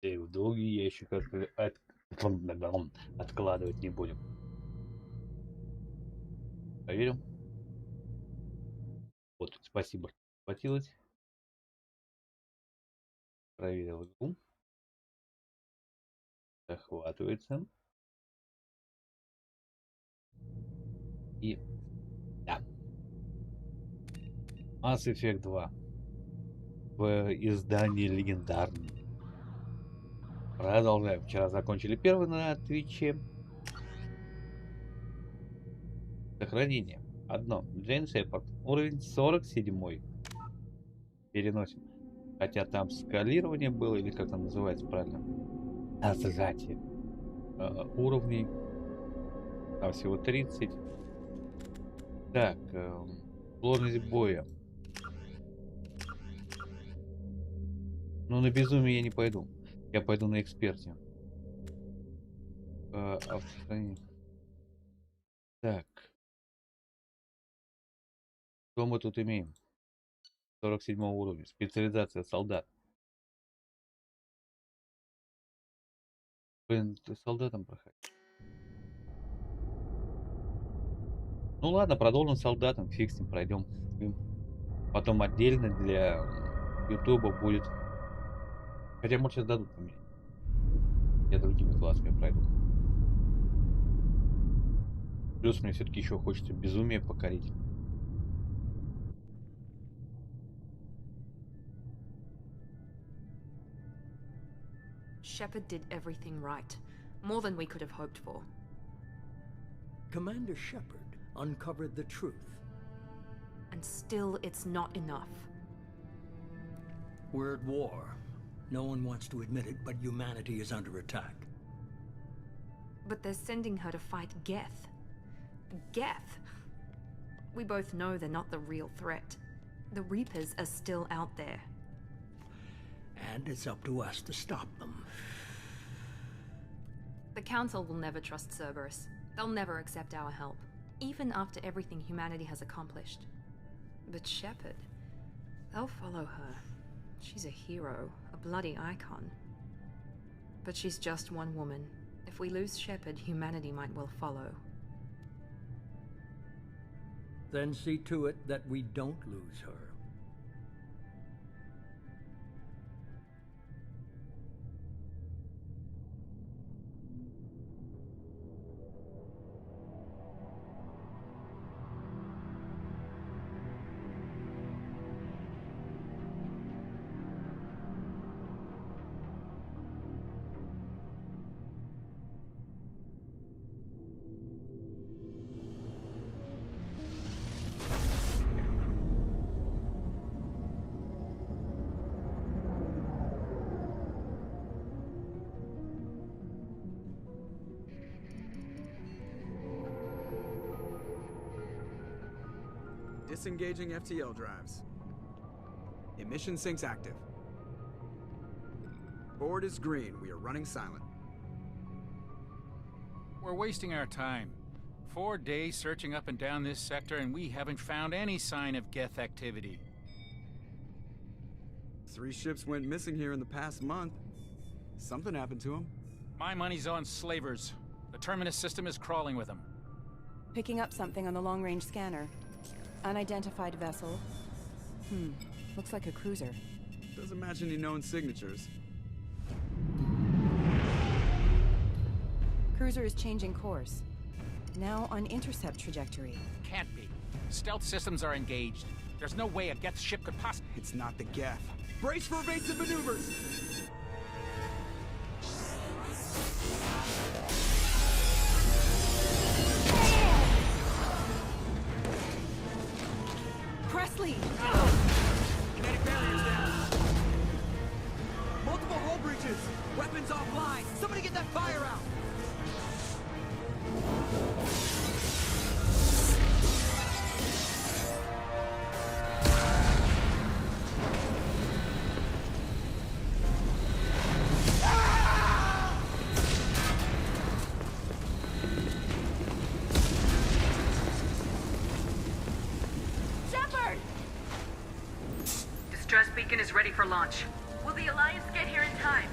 И в долгий ящик откладывать не будем. Проверим. Вот, спасибо, что хватилось. Проверил игру. Захватывается. И да. Mass Effect 2 в издании легендарном. Продолжаем. Вчера закончили первый на Твиче. Сохранение. Одно. Джейн Шепард. Уровень 47. Переносим. Хотя там скалирование было, или как там называется правильно? Сжатие уровней. Там всего 30. Так. Сложность боя. Ну, на безумие я не пойду. Я пойду на эксперте. Так. Что мы тут имеем? 47 уровня. Специализация солдат. Блин, ты солдатом проходишь. Ну ладно, продолжим солдатом. Фиг с ним, пройдем. Потом отдельно для Ютуба будет. Хотя, может, сейчас дадут мне. Я другими классами пройду. Плюс мне все-таки еще хочется безумие покорить. Shepard did everything right. More than we could have hoped for. Commander Shepard uncovered the truth. And still, it's not enough. We're at war. No one wants to admit it, but humanity is under attack. But they're sending her to fight Geth. Geth! We both know they're not the real threat. The Reapers are still out there. And it's up to us to stop them. The Council will never trust Cerberus. They'll never accept our help, even after everything humanity has accomplished. But Shepard, they'll follow her. She's a hero, a bloody icon. But she's just one woman. If we lose Shepard, humanity might well follow. Then see to it that we don't lose her. Disengaging FTL drives. Emission sinks active. Board is green. We are running silent. We're wasting our time. 4 days searching up and down this sector, and we haven't found any sign of Geth activity. 3 ships went missing here in the past month. Something happened to them. My money's on slavers. The Terminus system is crawling with them. Picking up something on the long-range scanner. Unidentified vessel. Looks like a cruiser. Doesn't match any known signatures. Cruiser is changing course. Now on intercept trajectory. Can't be. Stealth systems are engaged. There's no way a Geth ship could possibly... It's not the Geth. Brace for evasive maneuvers! Presley! Kinetic barriers down. Multiple hull breaches. Weapons offline. Somebody get that fire out. Distress beacon is ready for launch. Will the Alliance get here in time?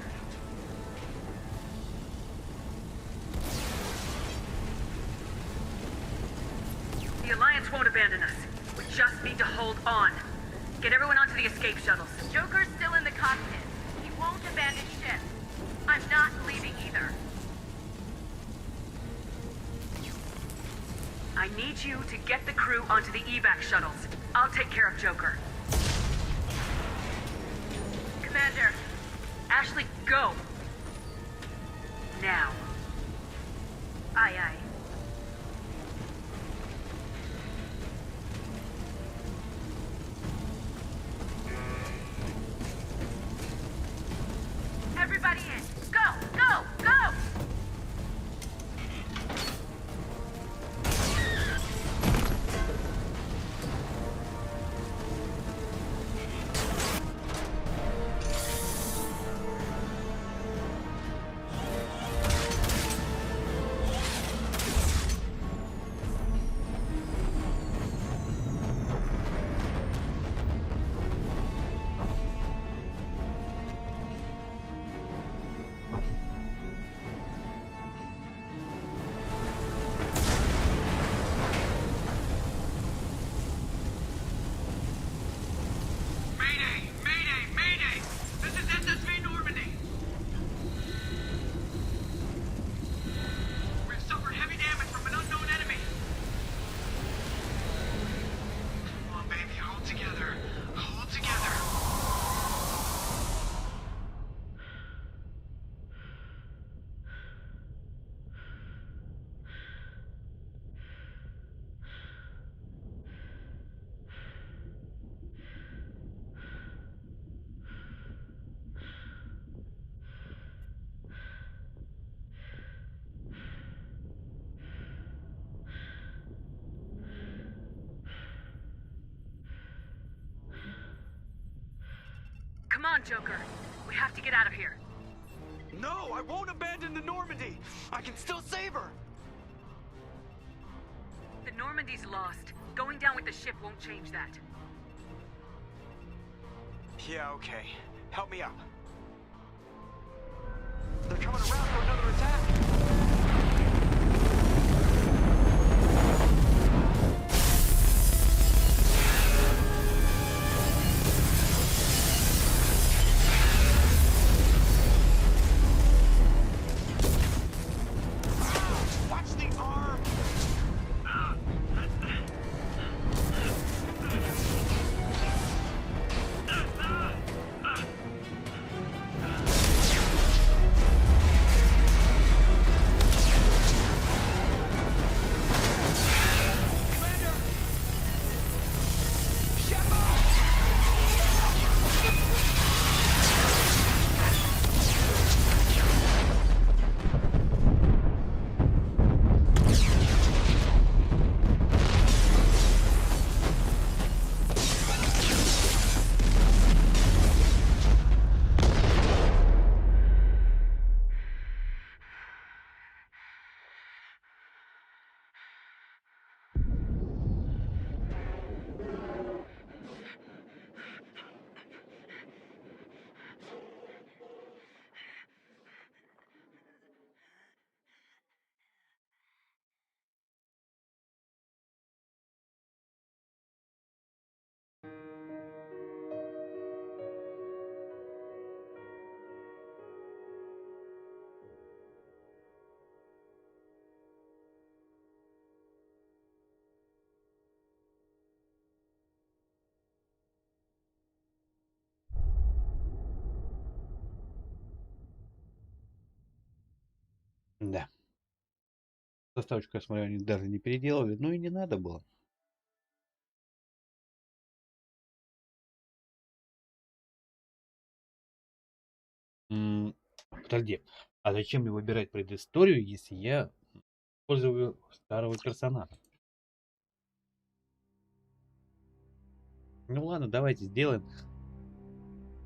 The Alliance won't abandon us. We just need to hold on. Get everyone onto the escape shuttles. Joker's still in the cockpit. He won't abandon ship. I'm not leaving either. I need you to get the crew onto the evac shuttles. I'll take care of Joker. Commander. Ashley, go! Now. Aye, aye. Everybody in. Go, go, go! Come on, Joker. We have to get out of here. No, I won't abandon the Normandy. I can still save her. The Normandy's lost. Going down with the ship won't change that. Yeah, okay. Help me up. They're coming around for another attack. Watch the arm. Да. Заставочку, я смотрю, они даже не переделали, но и не надо было. Подожди, а зачем мне выбирать предысторию, если я использую старого персонажа? Ну ладно, давайте сделаем.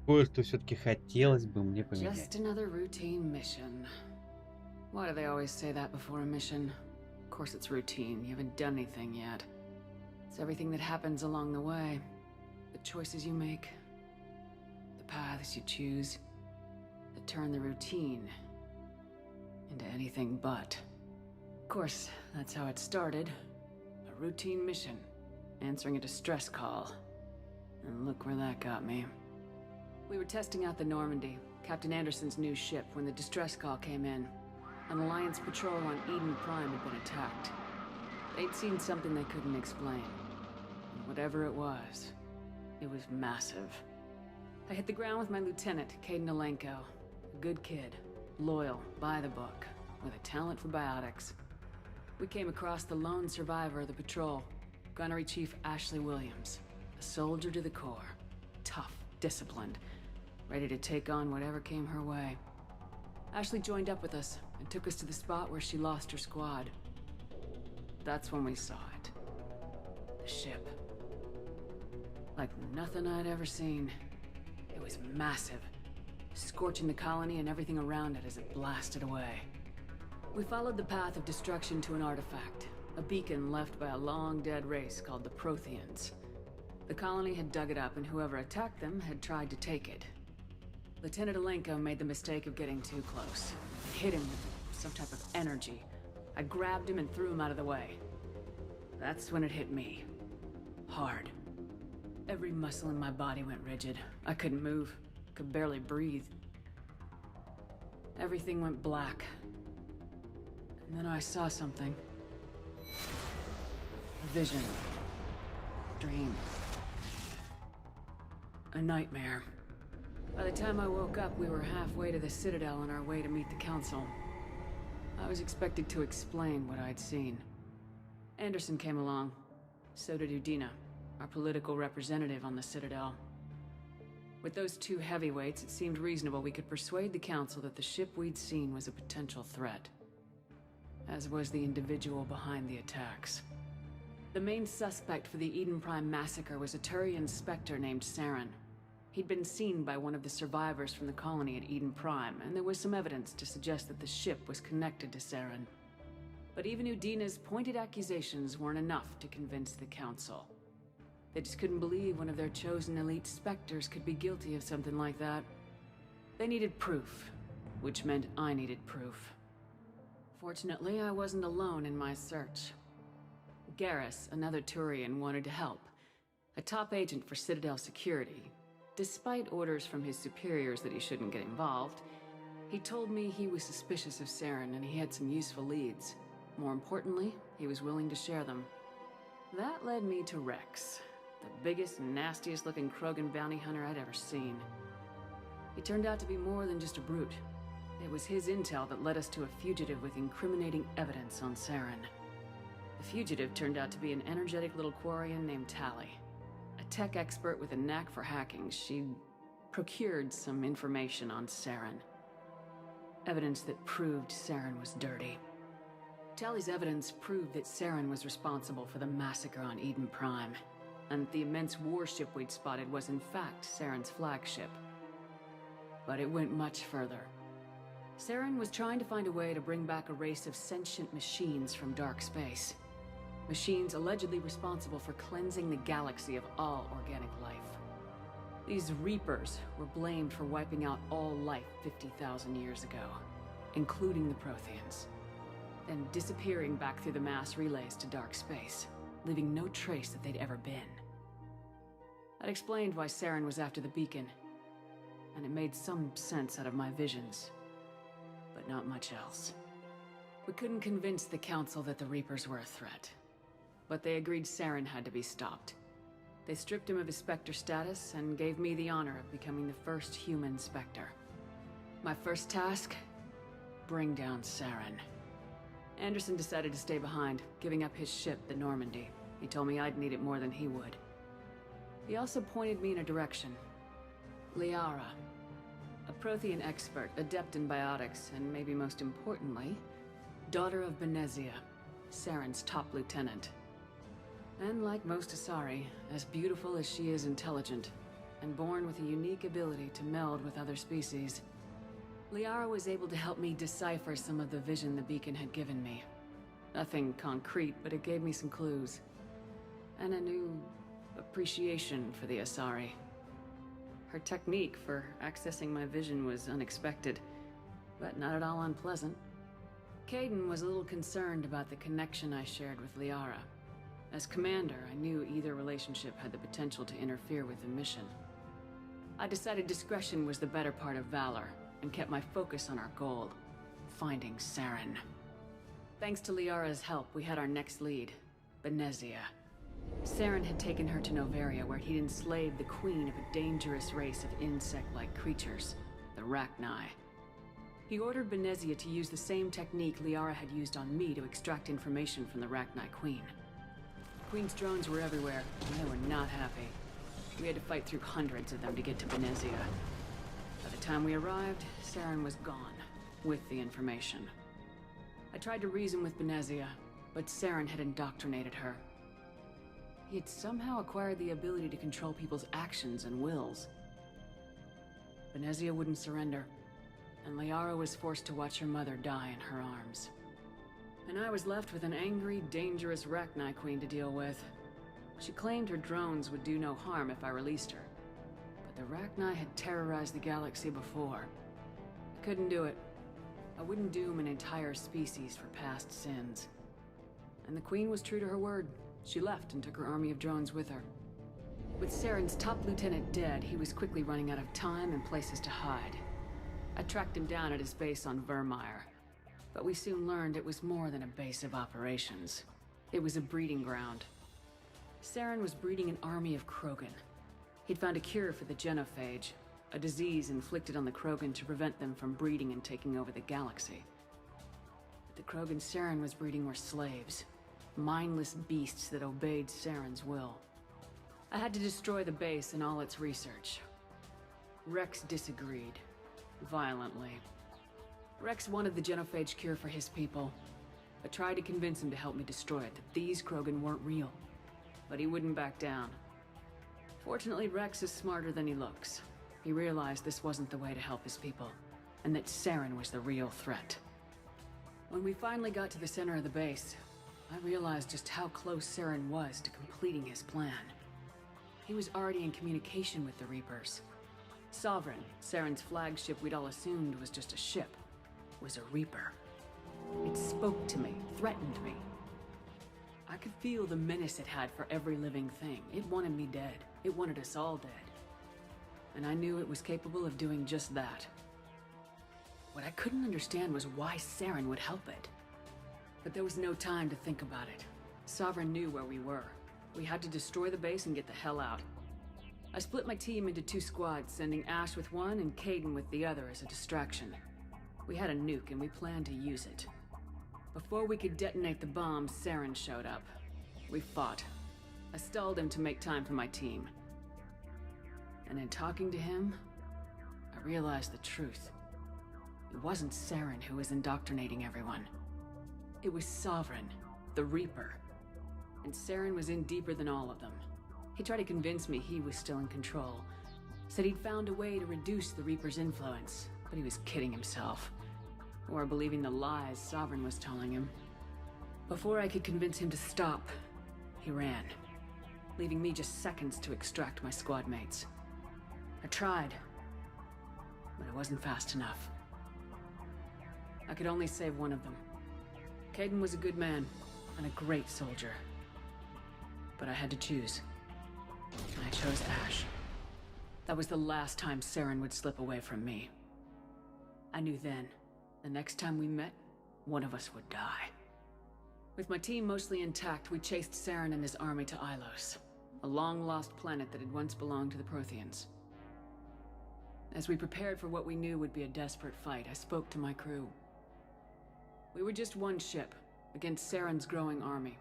Кое-что все-таки хотелось бы мне поменять. Just another routine mission. Why do they always say that before a mission? Of course it's routine. You haven't done anything yet. It's everything that happens along the way. The choices you make. The paths you choose. That turn the routine into anything but. Of course, that's how it started. A routine mission, answering a distress call. And look where that got me. We were testing out the Normandy, Captain Anderson's new ship, when the distress call came in. An Alliance patrol on Eden Prime had been attacked. They'd seen something they couldn't explain. And whatever it was massive. I hit the ground with my lieutenant, Caden Alenko. A good kid, loyal, by the book, with a talent for biotics. We came across the lone survivor of the patrol, Gunnery Chief Ashley Williams. A soldier to the core. Tough, disciplined, ready to take on whatever came her way. Ashley joined up with us and took us to the spot where she lost her squad. That's when we saw it. The ship. Like nothing I'd ever seen. It was massive, scorching the colony and everything around it as it blasted away. We followed the path of destruction to an artifact, a beacon left by a long-dead race called the Protheans. The colony had dug it up, and whoever attacked them had tried to take it. Lieutenant Alenko made the mistake of getting too close. It hit him with some type of energy. I grabbed him and threw him out of the way. That's when it hit me. Hard. Every muscle in my body went rigid. I couldn't move. Could barely breathe. Everything went black. And then I saw something. A vision. Dream. A nightmare. By the time I woke up, we were halfway to the Citadel on our way to meet the Council. I was expected to explain what I'd seen. Anderson came along. So did Udina, our political representative on the Citadel. With those two heavyweights, it seemed reasonable we could persuade the Council that the ship we'd seen was a potential threat. As was the individual behind the attacks. The main suspect for the Eden Prime massacre was a Turian Spectre named Saren. He'd been seen by one of the survivors from the colony at Eden Prime, and there was some evidence to suggest that the ship was connected to Saren. But even Udina's pointed accusations weren't enough to convince the Council. They just couldn't believe one of their chosen elite Spectres could be guilty of something like that. They needed proof, which meant I needed proof. Fortunately, I wasn't alone in my search. Garrus, another Turian, wanted to help. A top agent for Citadel security. Despite orders from his superiors that he shouldn't get involved, he told me he was suspicious of Saren and he had some useful leads. More importantly, he was willing to share them. That led me to Rex, the biggest, nastiest looking Krogan bounty hunter I'd ever seen. He turned out to be more than just a brute. It was his intel that led us to a fugitive with incriminating evidence on Saren. The fugitive turned out to be an energetic little Quarian named Tally. A tech expert with a knack for hacking, she'd procured some information on Saren. Evidence that proved Saren was dirty. Tally's evidence proved that Saren was responsible for the massacre on Eden Prime, and the immense warship we'd spotted was in fact Saren's flagship. But it went much further. Saren was trying to find a way to bring back a race of sentient machines from dark space. Machines allegedly responsible for cleansing the galaxy of all organic life. These Reapers were blamed for wiping out all life 50,000 years ago, including the Protheans, then disappearing back through the mass relays to dark space, leaving no trace that they'd ever been. That explained why Saren was after the beacon, and it made some sense out of my visions, but not much else. We couldn't convince the Council that the Reapers were a threat, but they agreed Saren had to be stopped. They stripped him of his Spectre status and gave me the honor of becoming the first human Spectre. My first task? Bring down Saren. Anderson decided to stay behind, giving up his ship, the Normandy. He told me I'd need it more than he would. He also pointed me in a direction. Liara. A Prothean expert, adept in biotics, and maybe most importantly, daughter of Benezia, Saren's top lieutenant. And like most Asari, as beautiful as she is intelligent, and born with a unique ability to meld with other species, Liara was able to help me decipher some of the vision the beacon had given me. Nothing concrete, but it gave me some clues. And a new appreciation for the Asari. Her technique for accessing my vision was unexpected, but not at all unpleasant. Caden was a little concerned about the connection I shared with Liara. As commander, I knew either relationship had the potential to interfere with the mission. I decided discretion was the better part of valor, and kept my focus on our goal, finding Saren. Thanks to Liara's help, we had our next lead, Benezia. Saren had taken her to Novaria, where he'd enslaved the queen of a dangerous race of insect-like creatures, the Rachni. He ordered Benezia to use the same technique Liara had used on me to extract information from the Rachni queen. The queen's drones were everywhere, and they were not happy. We had to fight through hundreds of them to get to Benezia. By the time we arrived, Saren was gone, with the information. I tried to reason with Benezia, but Saren had indoctrinated her. He had somehow acquired the ability to control people's actions and wills. Benezia wouldn't surrender, and Liara was forced to watch her mother die in her arms. And I was left with an angry, dangerous Rachni queen to deal with. She claimed her drones would do no harm if I released her. But the Rachni had terrorized the galaxy before. I couldn't do it. I wouldn't doom an entire species for past sins. And the queen was true to her word. She left and took her army of drones with her. With Saren's top lieutenant dead, he was quickly running out of time and places to hide. I tracked him down at his base on Vermeer, but we soon learned it was more than a base of operations. It was a breeding ground. Saren was breeding an army of Krogan. He'd found a cure for the genophage, a disease inflicted on the Krogan to prevent them from breeding and taking over the galaxy. But the Krogan Saren was breeding were slaves, mindless beasts that obeyed Saren's will. I had to destroy the base and all its research. Rex disagreed, violently. Rex wanted the genophage cure for his people. I tried to convince him to help me destroy it, that these Krogan weren't real. But he wouldn't back down. Fortunately, Rex is smarter than he looks. He realized this wasn't the way to help his people, and that Saren was the real threat. When we finally got to the center of the base, I realized just how close Saren was to completing his plan. He was already in communication with the Reapers. Sovereign, Saren's flagship we'd all assumed was just a ship, was a Reaper. It spoke to me, threatened me. I could feel the menace it had for every living thing. It wanted me dead. It wanted us all dead. And I knew it was capable of doing just that. What I couldn't understand was why Saren would help it. But there was no time to think about it. Sovereign knew where we were. We had to destroy the base and get the hell out. I split my team into 2 squads, sending Ash with one and Caden with the other as a distraction. We had a nuke and we planned to use it. Before we could detonate the bomb, Saren showed up. We fought. I stalled him to make time for my team. And in talking to him, I realized the truth. It wasn't Saren who was indoctrinating everyone. It was Sovereign, the Reaper. And Saren was in deeper than all of them. He tried to convince me he was still in control. Said he'd found a way to reduce the Reaper's influence, but he was kidding himself. Or believing the lies Sovereign was telling him. Before I could convince him to stop, he ran, leaving me just seconds to extract my squad mates. I tried, but I wasn't fast enough. I could only save one of them. Caden was a good man and a great soldier. But I had to choose. And I chose Ash. That was the last time Saren would slip away from me. I knew then, the next time we met, one of us would die. With my team mostly intact, we chased Saren and his army to Ilos, a long-lost planet that had once belonged to the Protheans. As we prepared for what we knew would be a desperate fight, I spoke to my crew. We were just one ship, against Saren's growing army.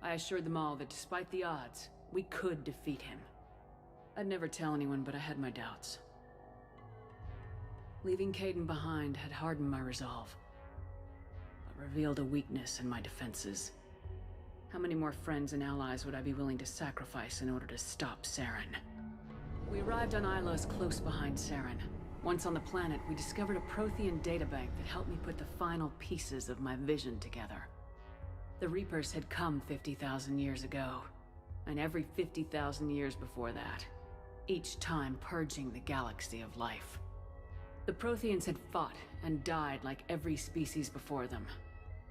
I assured them all that despite the odds, we could defeat him. I'd never tell anyone, but I had my doubts. Leaving Caden behind had hardened my resolve, but revealed a weakness in my defenses. How many more friends and allies would I be willing to sacrifice in order to stop Saren? We arrived on Ilos close behind Saren. Once on the planet, we discovered a Prothean databank that helped me put the final pieces of my vision together. The Reapers had come 50,000 years ago, and every 50,000 years before that, each time purging the galaxy of life. The Protheans had fought and died like every species before them,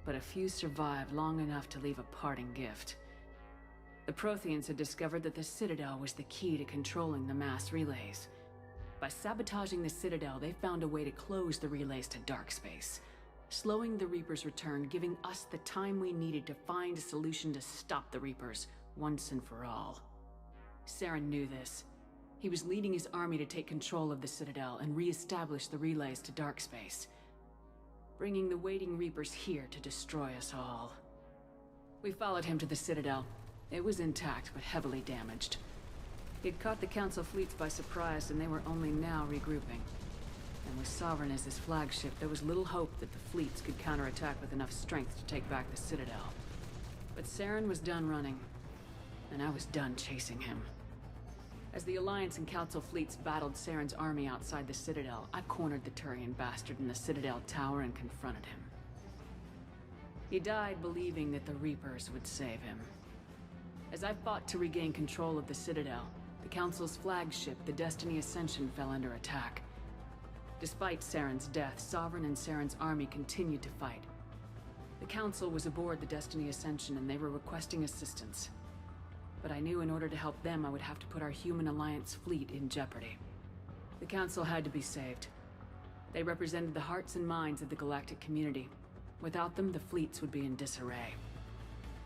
but a few survived long enough to leave a parting gift, The Protheans had discovered that the Citadel was the key to controlling the mass relays. By sabotaging the Citadel, they found a way to close the relays to dark space, slowing the Reapers' return, giving us the time we needed to find a solution to stop the Reapers once and for all. Saren knew this. He was leading his army to take control of the Citadel and re-establish the relays to dark space, bringing the waiting Reapers here to destroy us all. We followed him to the Citadel. It was intact, but heavily damaged. He'd caught the Council fleets by surprise, and they were only now regrouping. And with Sovereign as his flagship, there was little hope that the fleets could counterattack with enough strength to take back the Citadel. But Saren was done running, and I was done chasing him. As the Alliance and Council fleets battled Saren's army outside the Citadel, I cornered the Turian bastard in the Citadel tower and confronted him. He died believing that the Reapers would save him. As I fought to regain control of the Citadel, the Council's flagship, the Destiny Ascension, fell under attack. Despite Saren's death, Sovereign and Saren's army continued to fight. The Council was aboard the Destiny Ascension and they were requesting assistance. But I knew in order to help them, I would have to put our human Alliance fleet in jeopardy. The Council had to be saved. They represented the hearts and minds of the galactic community. Without them, the fleets would be in disarray.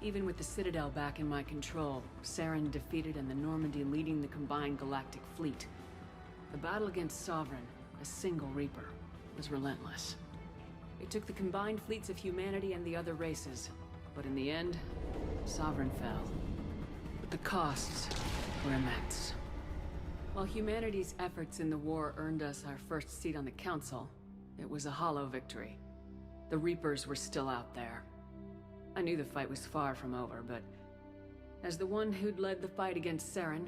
Even with the Citadel back in my control, Saren defeated and the Normandy leading the combined galactic fleet, the battle against Sovereign, a single Reaper, was relentless. It took the combined fleets of humanity and the other races, but in the end, Sovereign fell. But the costs were immense. While humanity's efforts in the war earned us our first seat on the Council, it was a hollow victory. The Reapers were still out there. I knew the fight was far from over, but as the one who'd led the fight against Saren,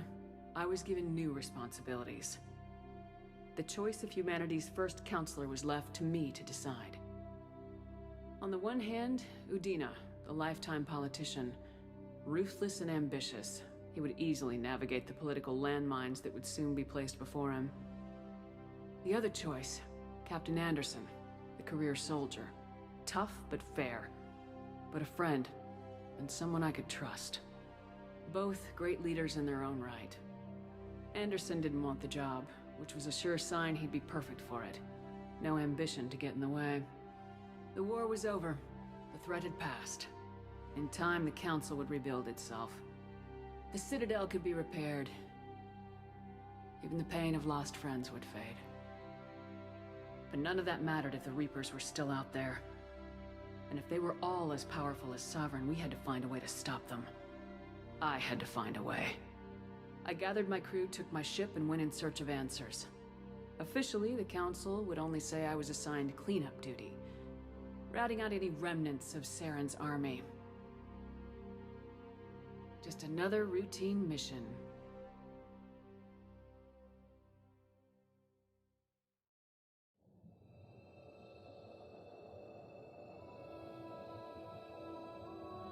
I was given new responsibilities. The choice of humanity's first counselor was left to me to decide. On the one hand, Udina, the lifetime politician, ruthless and ambitious. He would easily navigate the political landmines that would soon be placed before him. The other choice, Captain Anderson, the career soldier. Tough but fair, but a friend, and someone I could trust. Both great leaders in their own right. Anderson didn't want the job, which was a sure sign he'd be perfect for it. No ambition to get in the way. The war was over. The threat had passed. In time, the Council would rebuild itself. The Citadel could be repaired. Even the pain of lost friends would fade. But none of that mattered if the Reapers were still out there. And if they were all as powerful as Sovereign, we had to find a way to stop them. I had to find a way. I gathered my crew, took my ship, and went in search of answers. Officially, the Council would only say I was assigned cleanup duty, routing out any remnants of Saren's army. Just another routine mission.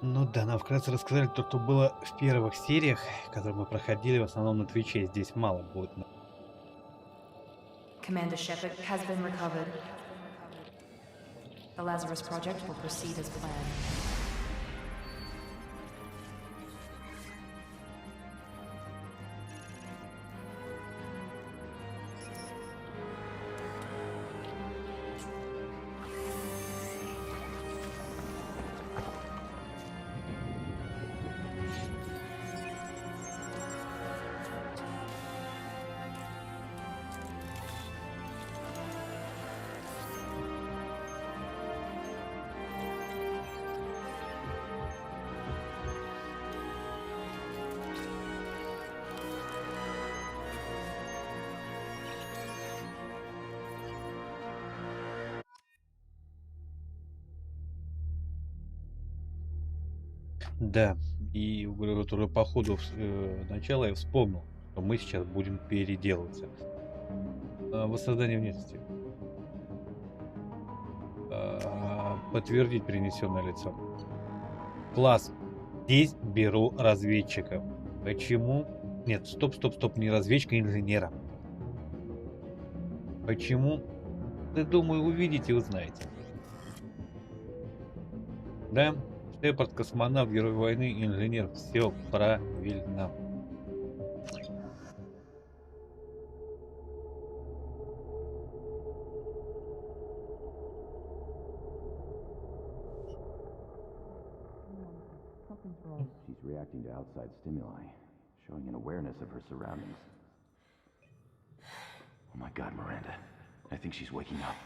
Ну да, нам вкратце рассказали то, что было в первых сериях, которые мы проходили в основном на Твиче. Здесь мало будет. Commander Shepard has been recovered. The Lazarus Project will proceed as planned. Да, и вот уже по ходу начала я вспомнил, что мы сейчас будем переделываться. Воссоздание внешности. Подтвердить перенесенное лицо. Класс. Здесь беру разведчика. Почему? Нет, стоп, не разведчика, инженера. Почему? Да, думаю, увидите и узнаете. Да, Шепард, космонавт, герой войны, инженер. Все правильно. She's reacting to outside stimuli, showing an awareness of her surroundings. Oh my God, Miranda. I think she's waking up.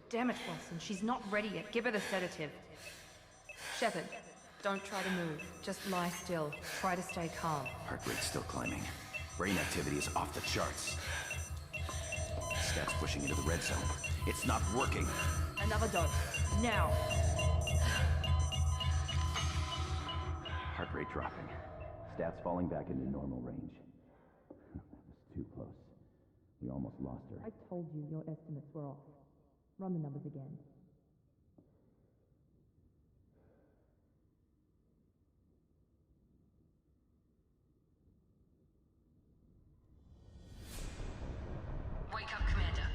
Damn it, Watson. She's not ready yet. Give her the sedative. Shepard, don't try to move. Just lie still. Try to stay calm. Heart rate's still climbing. Brain activity is off the charts. Stats pushing into the red zone. It's not working. Another dose. Now. Heart rate dropping. Stats falling back into normal range. That was too close. We almost lost her. I told you your estimates were off. Run the numbers again. Wake up, Commander.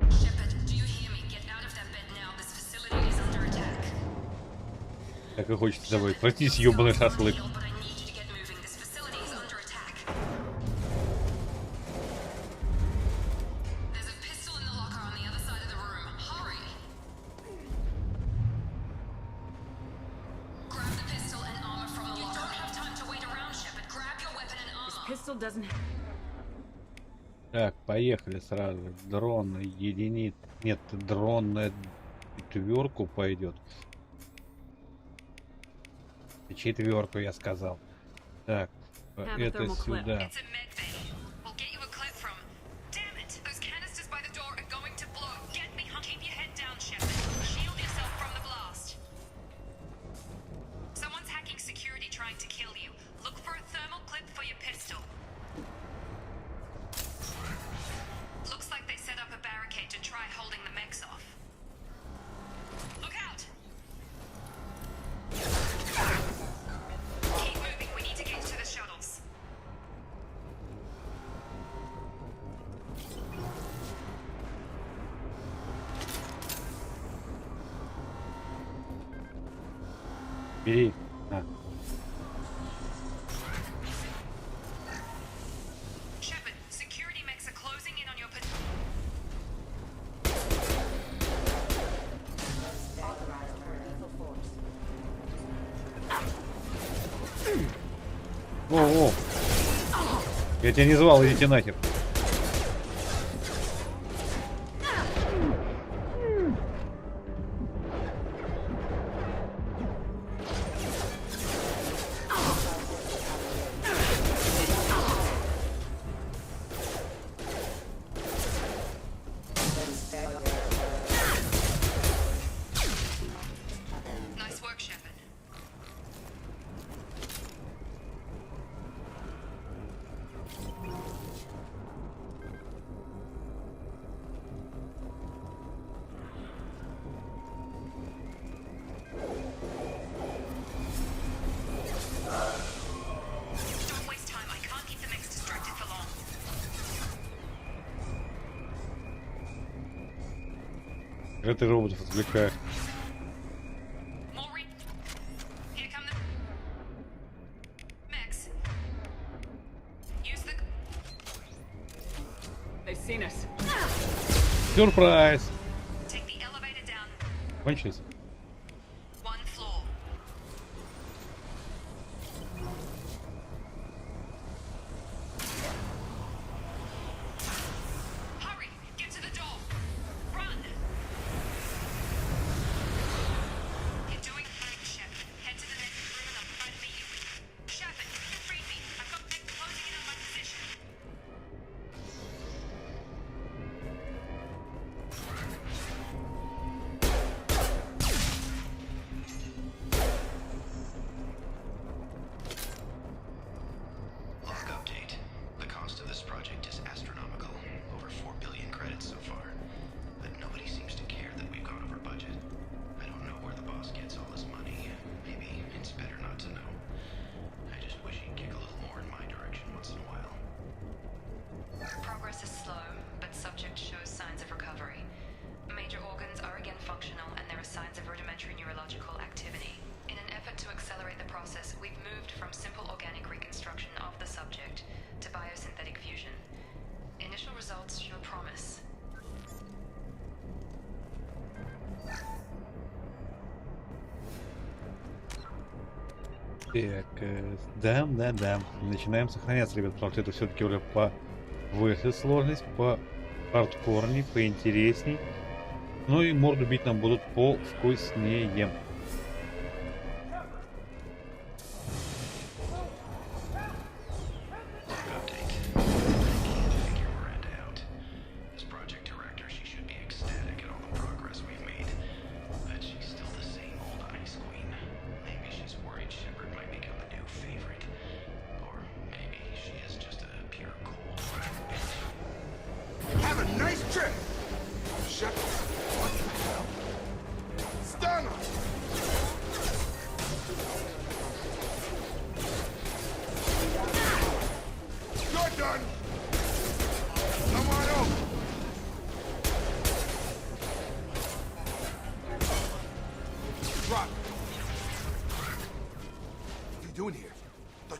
Shepard, do you hear me? Get out of that bed now. This facility is under attack. Так и хочется добавить. Простите, ёбаный шашлык. Так, поехали сразу. Дрон единиц. Нет, дрон на четверку пойдет. Четверку я сказал. Так, это сюда. Бери. На. О, я тебя не звал, идите нахер. Это роботов отвлекает. Сюрприз! Кончились? process, we've moved from simple organic reconstruction of the subject to biosynthetic fusion. Initial results show promise. Так, да. Начинаем сохраняться, ребят, потому что это все-таки уже по выше сложность, по хардкорней, поинтересней. Ну и морду бить нам будут повкуснее.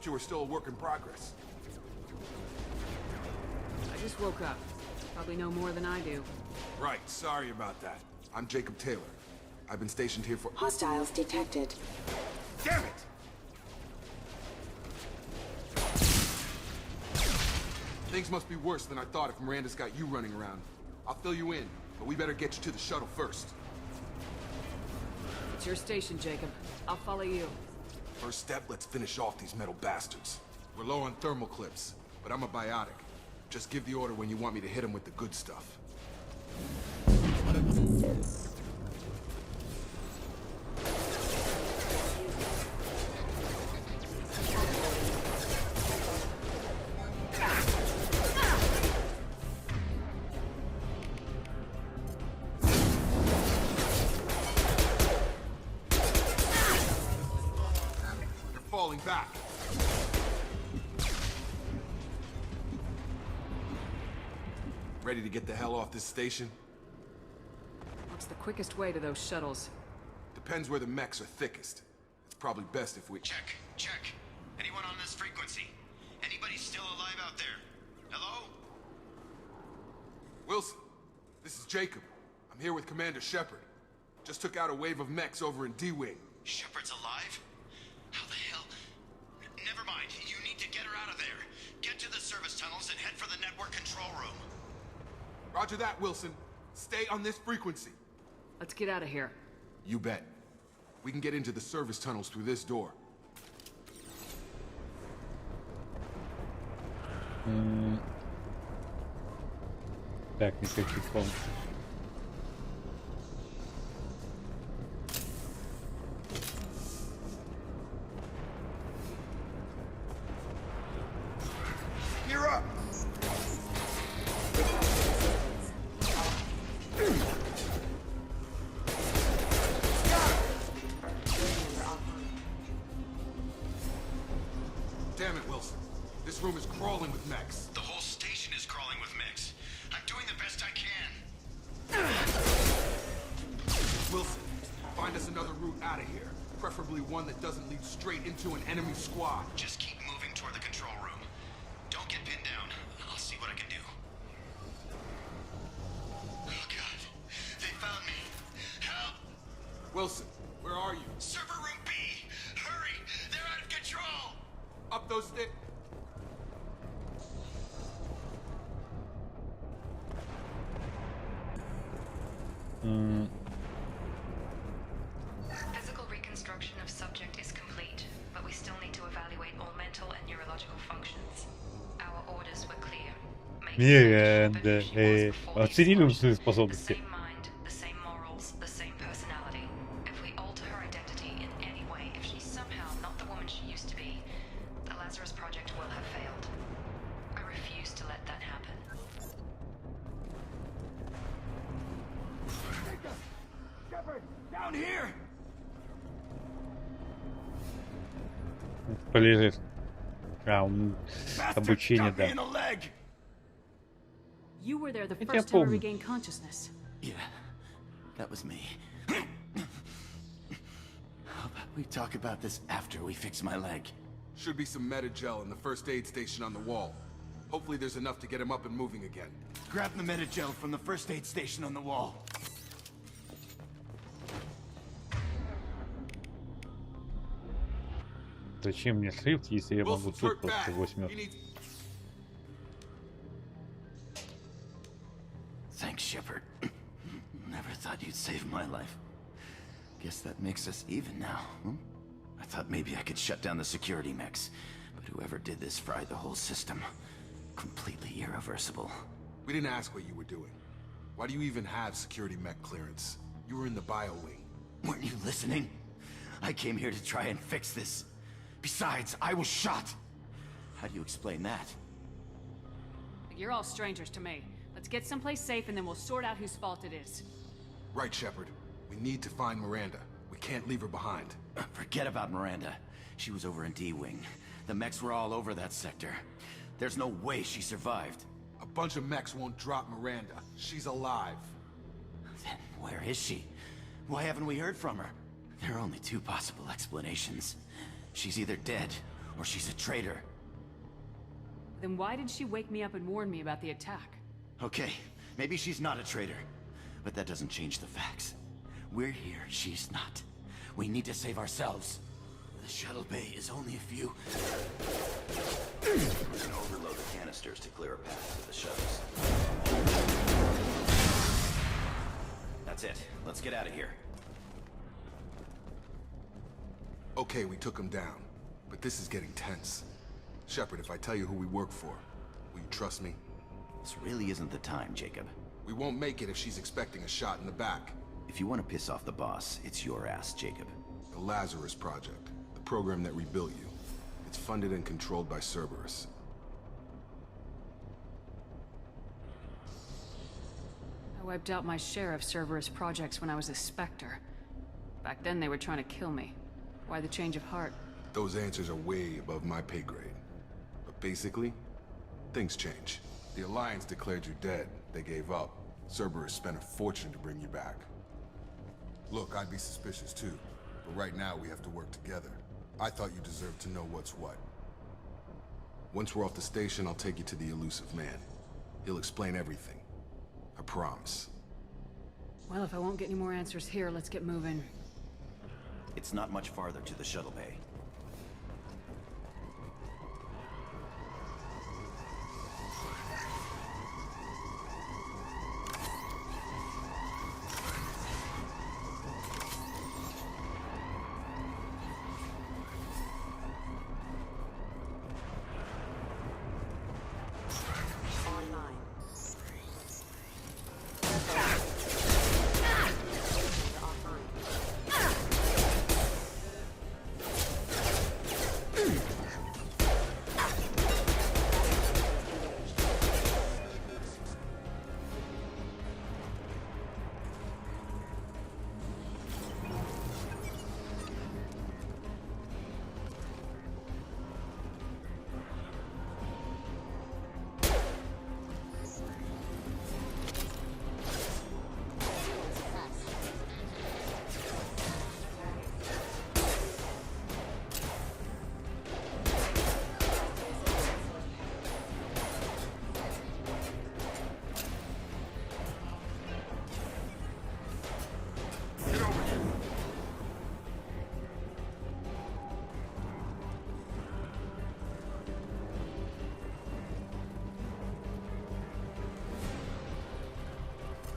You were still a work in progress. I just woke up. Probably know more than I do. Right, sorry about that. I'm Jacob Taylor. I've been stationed here for— Hostiles detected. Damn it! Things must be worse than I thought if Miranda's got you running around. I'll fill you in, but we better get you to the shuttle first. It's your station, Jacob. I'll follow you. First step, let's finish off these metal bastards. We're low on thermal clips, but I'm a biotic. Just give the order when you want me to hit them with the good stuff. Falling back. Ready to get the hell off this station? What's the quickest way to those shuttles? Depends where the mechs are thickest. It's probably best if we— Check. Anyone on this frequency? Anybody still alive out there? Hello? Wilson, this is Jacob. I'm here with Commander Shepard. Just took out a wave of mechs over in D-Wing. Shepard's alive? How the hell? Never mind. You need to get her out of there. Get to the service tunnels and head for the network control room. Roger that, Wilson. Stay on this frequency. Let's get out of here. You bet. We can get into the service tunnels through this door. Так, никаких комнат. Gear up! Damn it, Wilson. This room is crawling with mechs. The whole station is crawling with mechs. I'm doing the best I can. Wilson, find us another route out of here. Preferably one that doesn't lead straight into an enemy squad. Just keep moving toward the control room. Don't get pinned down. I'll see what I can do. Oh, God. They found me. Help! Wilson, where are you? Server room B! Hurry! They're out of control! Up those stairs. Physical reconstruction of subject is complete, but we still need to evaluate all mental and neurological functions. Our orders were clear. Миранда. Оценили свои способности. The same mind, the same morals, the same personality. If we alter her identity in any way, if she's somehow not the woman she used to be, the Lazarus Project will have failed. I refuse to let that happen. Shepard, down here! Полежит. Обучение, да. You were there the Я first time I помню. regained consciousness. Yeah, that was me. We talk about this after we fix my leg. Should be some meta-gel in the first aid station on the wall. Hopefully there's enough to get him up and moving again. Grab the meta-gel from the first aid station on the wall. Зачем мне шрифт, если я могу Wilson, тут twerk просто back. восьмерку? He needs... Thanks, Shepard. Never thought you'd save my life. Guess that makes us even now, hmm? I thought maybe I could shut down the security mechs, but whoever did this fried the whole system. Completely irreversible. We didn't ask what you were doing. Why do you even have security mech clearance? You were in the bio wing. Weren't you listening? I came here to try and fix this. Besides, I was shot. How do you explain that? You're all strangers to me. Let's get someplace safe and then we'll sort out whose fault it is. Right, Shepard. We need to find Miranda. We can't leave her behind. Forget about Miranda. She was over in D-Wing. The mechs were all over that sector. There's no way she survived. A bunch of mechs won't drop Miranda. She's alive. Then where is she? Why haven't we heard from her? There are only two possible explanations. She's either dead, or she's a traitor. Then why did she wake me up and warn me about the attack? Okay, maybe she's not a traitor. But that doesn't change the facts. We're here, she's not. We need to save ourselves. The shuttle bay is only a few... We're gonna overload the canisters to clear a path to the shuttles. That's it. Let's get out of here. Okay, we took him down. But this is getting tense. Shepard, if I tell you who we work for, will you trust me? This really isn't the time, Jacob. We won't make it if she's expecting a shot in the back. If you want to piss off the boss, it's your ass, Jacob. The Lazarus Project. The program that rebuilt you. It's funded and controlled by Cerberus. I wiped out my share of Cerberus projects when I was a Spectre. Back then they were trying to kill me. Why the change of heart? Those answers are way above my pay grade. But basically, things change. The Alliance declared you dead. They gave up. Cerberus spent a fortune to bring you back. Look, I'd be suspicious too. But right now we have to work together. I thought you deserved to know what's what. Once we're off the station, I'll take you to the elusive man. He'll explain everything. I promise. Well, if I won't get any more answers here, let's get moving. It's not much farther to the shuttle bay.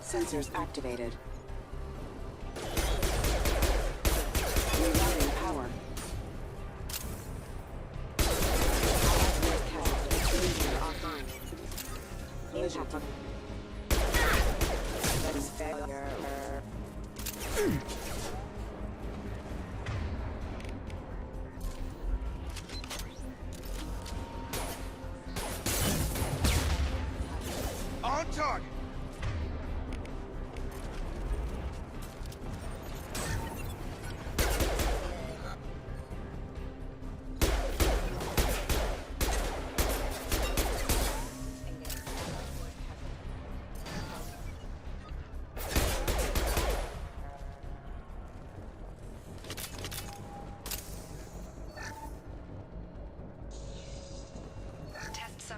Sensors activated. Rerouting power. Offline. Collision. That is failure. On target!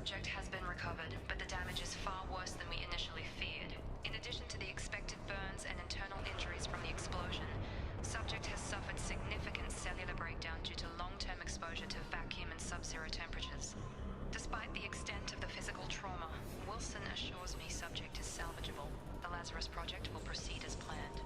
subject has been recovered, but the damage is far worse than we initially feared. In addition to the expected burns and internal injuries from the explosion, subject has suffered significant cellular breakdown due to long-term exposure to vacuum and sub-zero temperatures. Despite the extent of the physical trauma, Wilson assures me subject is salvageable. The Lazarus Project will proceed as planned.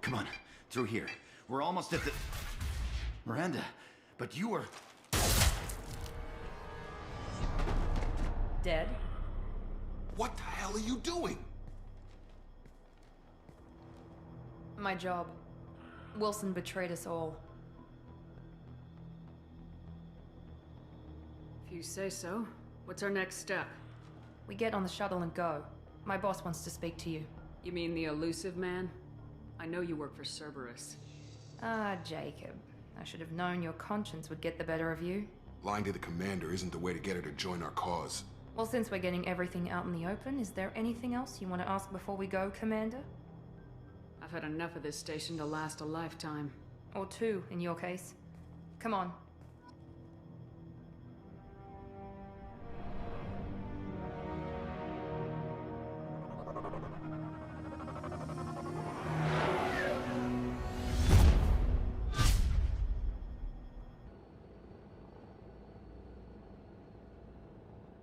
Come on, through here. We're almost at the... Miranda, but you were... Dead? What the hell are you doing? My job. Wilson betrayed us all. If you say so. What's our next step? We get on the shuttle and go. My boss wants to speak to you. You mean the elusive man? I know you work for Cerberus. Ah, Jacob. I should have known your conscience would get the better of you. Lying to the commander isn't the way to get her to join our cause. Well, since we're getting everything out in the open, is there anything else you want to ask before we go, Commander? I've had enough of this station to last a lifetime. Or two, in your case. Come on.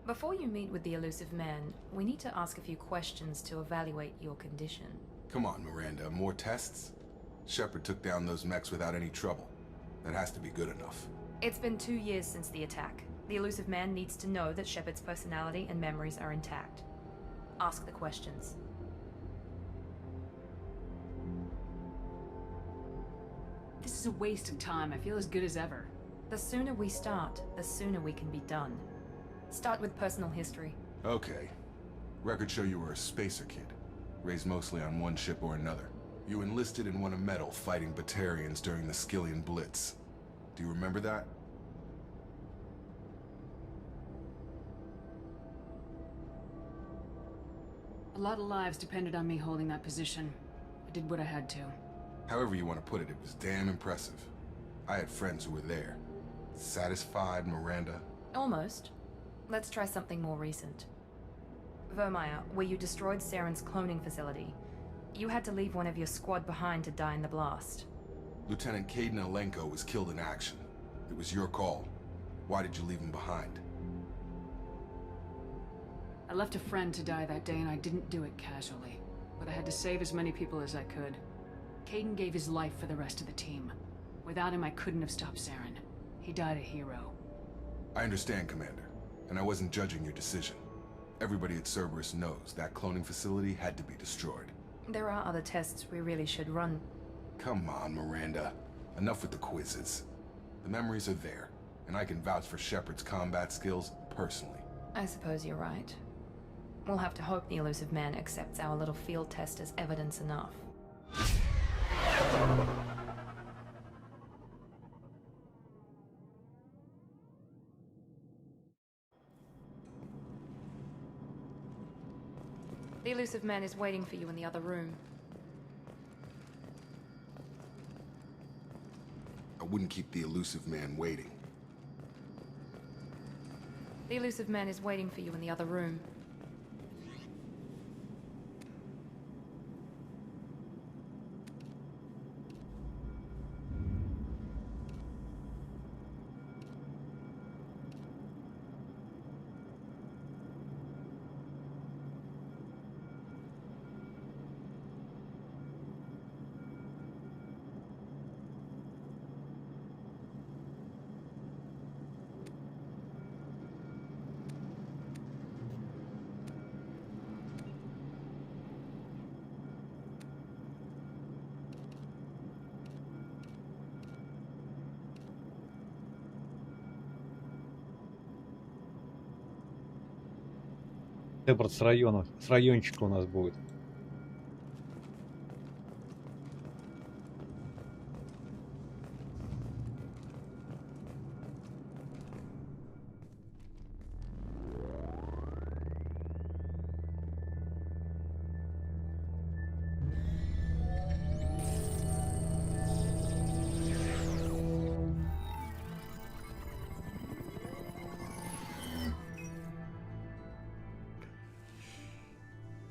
Before you meet with the elusive man, we need to ask a few questions to evaluate your condition. Come on, Miranda, more tests? Shepard took down those mechs without any trouble. That has to be good enough. It's been 2 years since the attack. The elusive man needs to know that Shepard's personality and memories are intact. Ask the questions. This is a waste of time. I feel as good as ever. The sooner we start, the sooner we can be done. Start with personal history. Okay. Records show you were a spacer kid, raised mostly on one ship or another. You enlisted and won a medal fighting Batarians during the Skillian Blitz. Do you remember that? A lot of lives depended on me holding that position. I did what I had to. However you want to put it, it was damn impressive. I had friends who were there. Satisfied, Miranda? Almost. Let's try something more recent. Vermeer, where you destroyed Saren's cloning facility. You had to leave one of your squad behind to die in the blast. Lieutenant Caden Alenko was killed in action. It was your call. Why did you leave him behind? I left a friend to die that day and I didn't do it casually. But I had to save as many people as I could. Caden gave his life for the rest of the team. Without him, I couldn't have stopped Saren. He died a hero. I understand, Commander. And I wasn't judging your decision. Everybody at Cerberus knows that cloning facility had to be destroyed. There are other tests we really should run. Come on, Miranda. Enough with the quizzes. The memories are there, and I can vouch for Shepard's combat skills personally. I suppose you're right. We'll have to hope the elusive man accepts our little field test as evidence enough. The elusive man is waiting for you in the other room. I wouldn't keep the elusive man waiting. The elusive man is waiting for you in the other room. Эберт с района, с райончика у нас будет.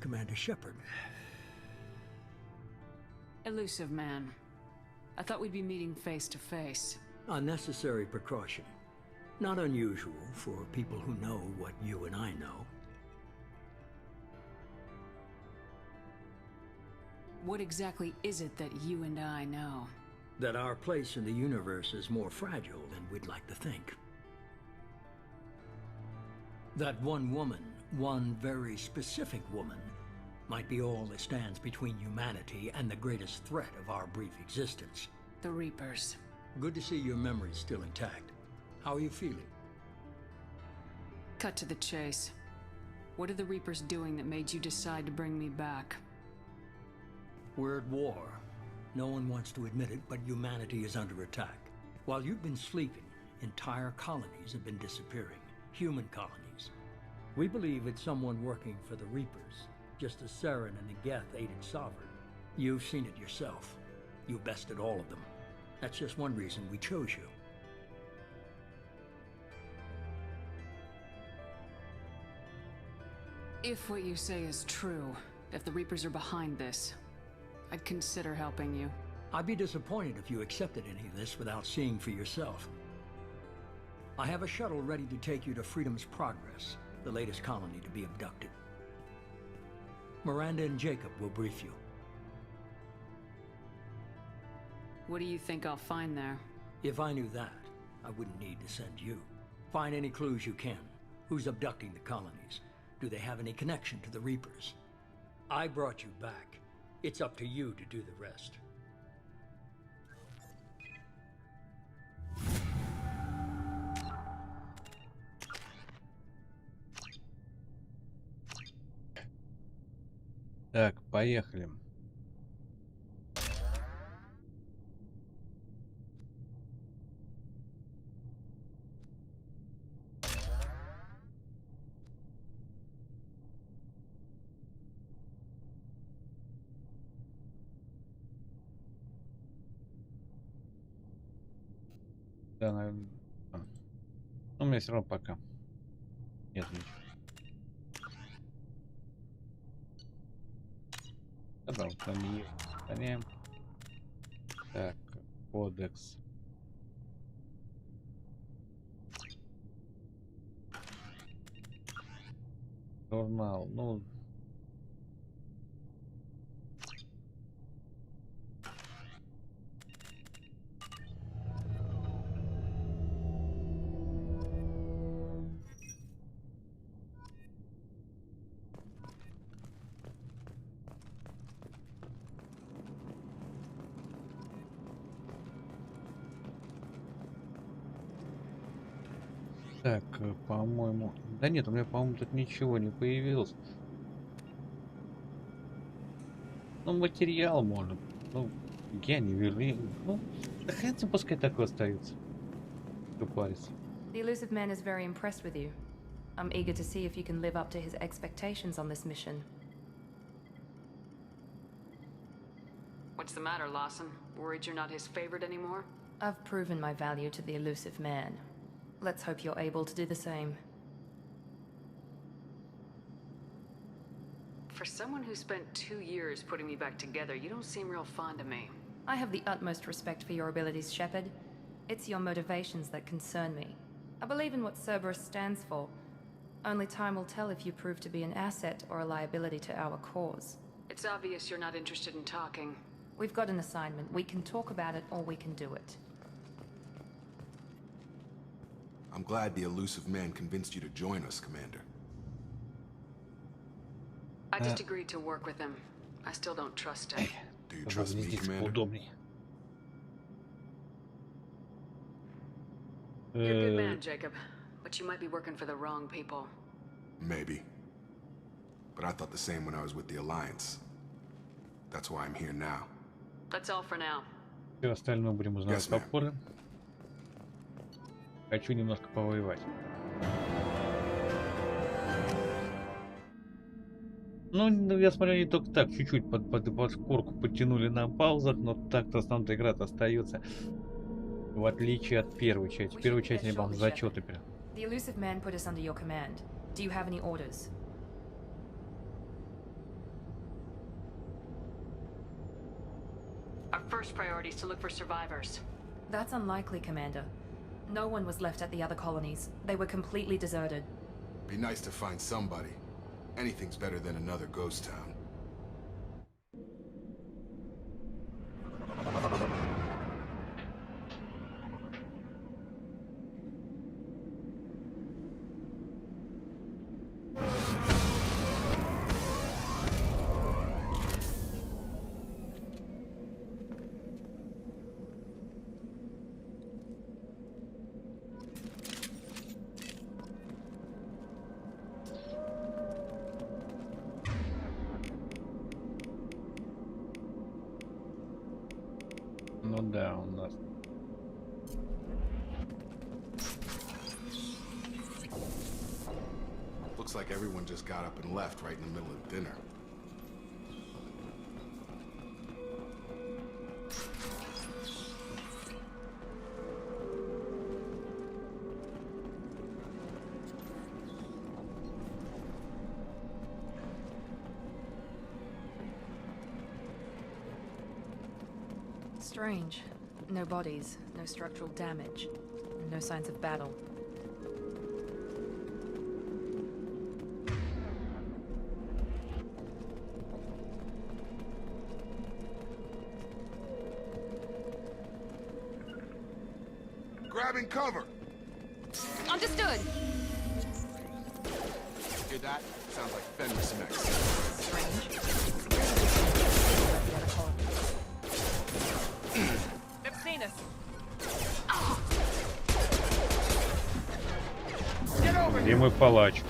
Commander Shepard. Elusive man. I thought we'd be meeting face to face. Unnecessary precaution. Not unusual for people who know what you and I know. What exactly is it that you and I know? That our place in the universe is more fragile than we'd like to think. That one woman, one very specific woman, might be all that stands between humanity and the greatest threat of our brief existence. The Reapers. Good to see your memory's still intact. How are you feeling? Cut to the chase. What are the Reapers doing that made you decide to bring me back? We're at war. No one wants to admit it, but humanity is under attack. While you've been sleeping, entire colonies have been disappearing. Human colonies. We believe it's someone working for the Reapers, just as Saren and the Geth aided Sovereign. You've seen it yourself. You bested all of them. That's just one reason we chose you. If what you say is true, if the Reapers are behind this, I'd consider helping you. I'd be disappointed if you accepted any of this without seeing for yourself. I have a shuttle ready to take you to Freedom's Progress, the latest colony to be abducted. Miranda and Jacob will brief you. What do you think I'll find there? If I knew that, I wouldn't need to send you. Find any clues you can. Who's abducting the colonies? Do they have any connection to the Reapers? I brought you back. It's up to you to do the rest. Так, поехали. Да, наверное. Ну, у меня все равно пока нет ничего. Добро, там есть. Гоняем. Так, кодекс. Журнал, ну... Так, по-моему... Да нет, у меня, по-моему, тут ничего не появилось. Ну, материал можно. Ну, я не вижу. Ну, да хрен с ним, пускай такой остается. Что парится. The elusive man is very impressed with you. I'm eager to see if you can live up to his expectations on this mission. What's the matter, Lawson? Worried you're not his favorite anymore? I've proven my value to the elusive man. Let's hope you're able to do the same. For someone who spent 2 years putting me back together, you don't seem real fond of me. I have the utmost respect for your abilities, Shepard. It's your motivations that concern me. I believe in what Cerberus stands for. Only time will tell if you prove to be an asset or a liability to our cause. It's obvious you're not interested in talking. We've got an assignment. We can talk about it or we can do it. I'm glad the elusive man convinced you to join us, Commander. I just agreed to work with him. I still don't trust him. Do you trust me, Commander? You're a good man, Jacob. But you might be working for the wrong people. Maybe. but I thought the same when I was with the Alliance. That's why I'm here now. That's all for now. Все остальное будем узнавать попозже. Хочу немножко повоевать. Ну, я смотрю, они только так, чуть-чуть под шкурку подтянули на паузах, но так-то основная игра-то остается. В отличие от первой части. В первой части они, по-моему, зачеты прям. The elusive man put us under your command. Do you have any orders? Our first priority is to look for survivors. That's unlikely, Commander. No one was left at the other colonies. They were completely deserted. Be nice to find somebody. Anything's better than another ghost town. Ну да, у нас. Looks like everyone just got up and left right in the middle of dinner. Strange. No bodies, no structural damage, and no signs of battle. Grabbing cover! Understood! Hear that? Sounds like Fenris mechs. Strange. They've seen us. Где мой палач?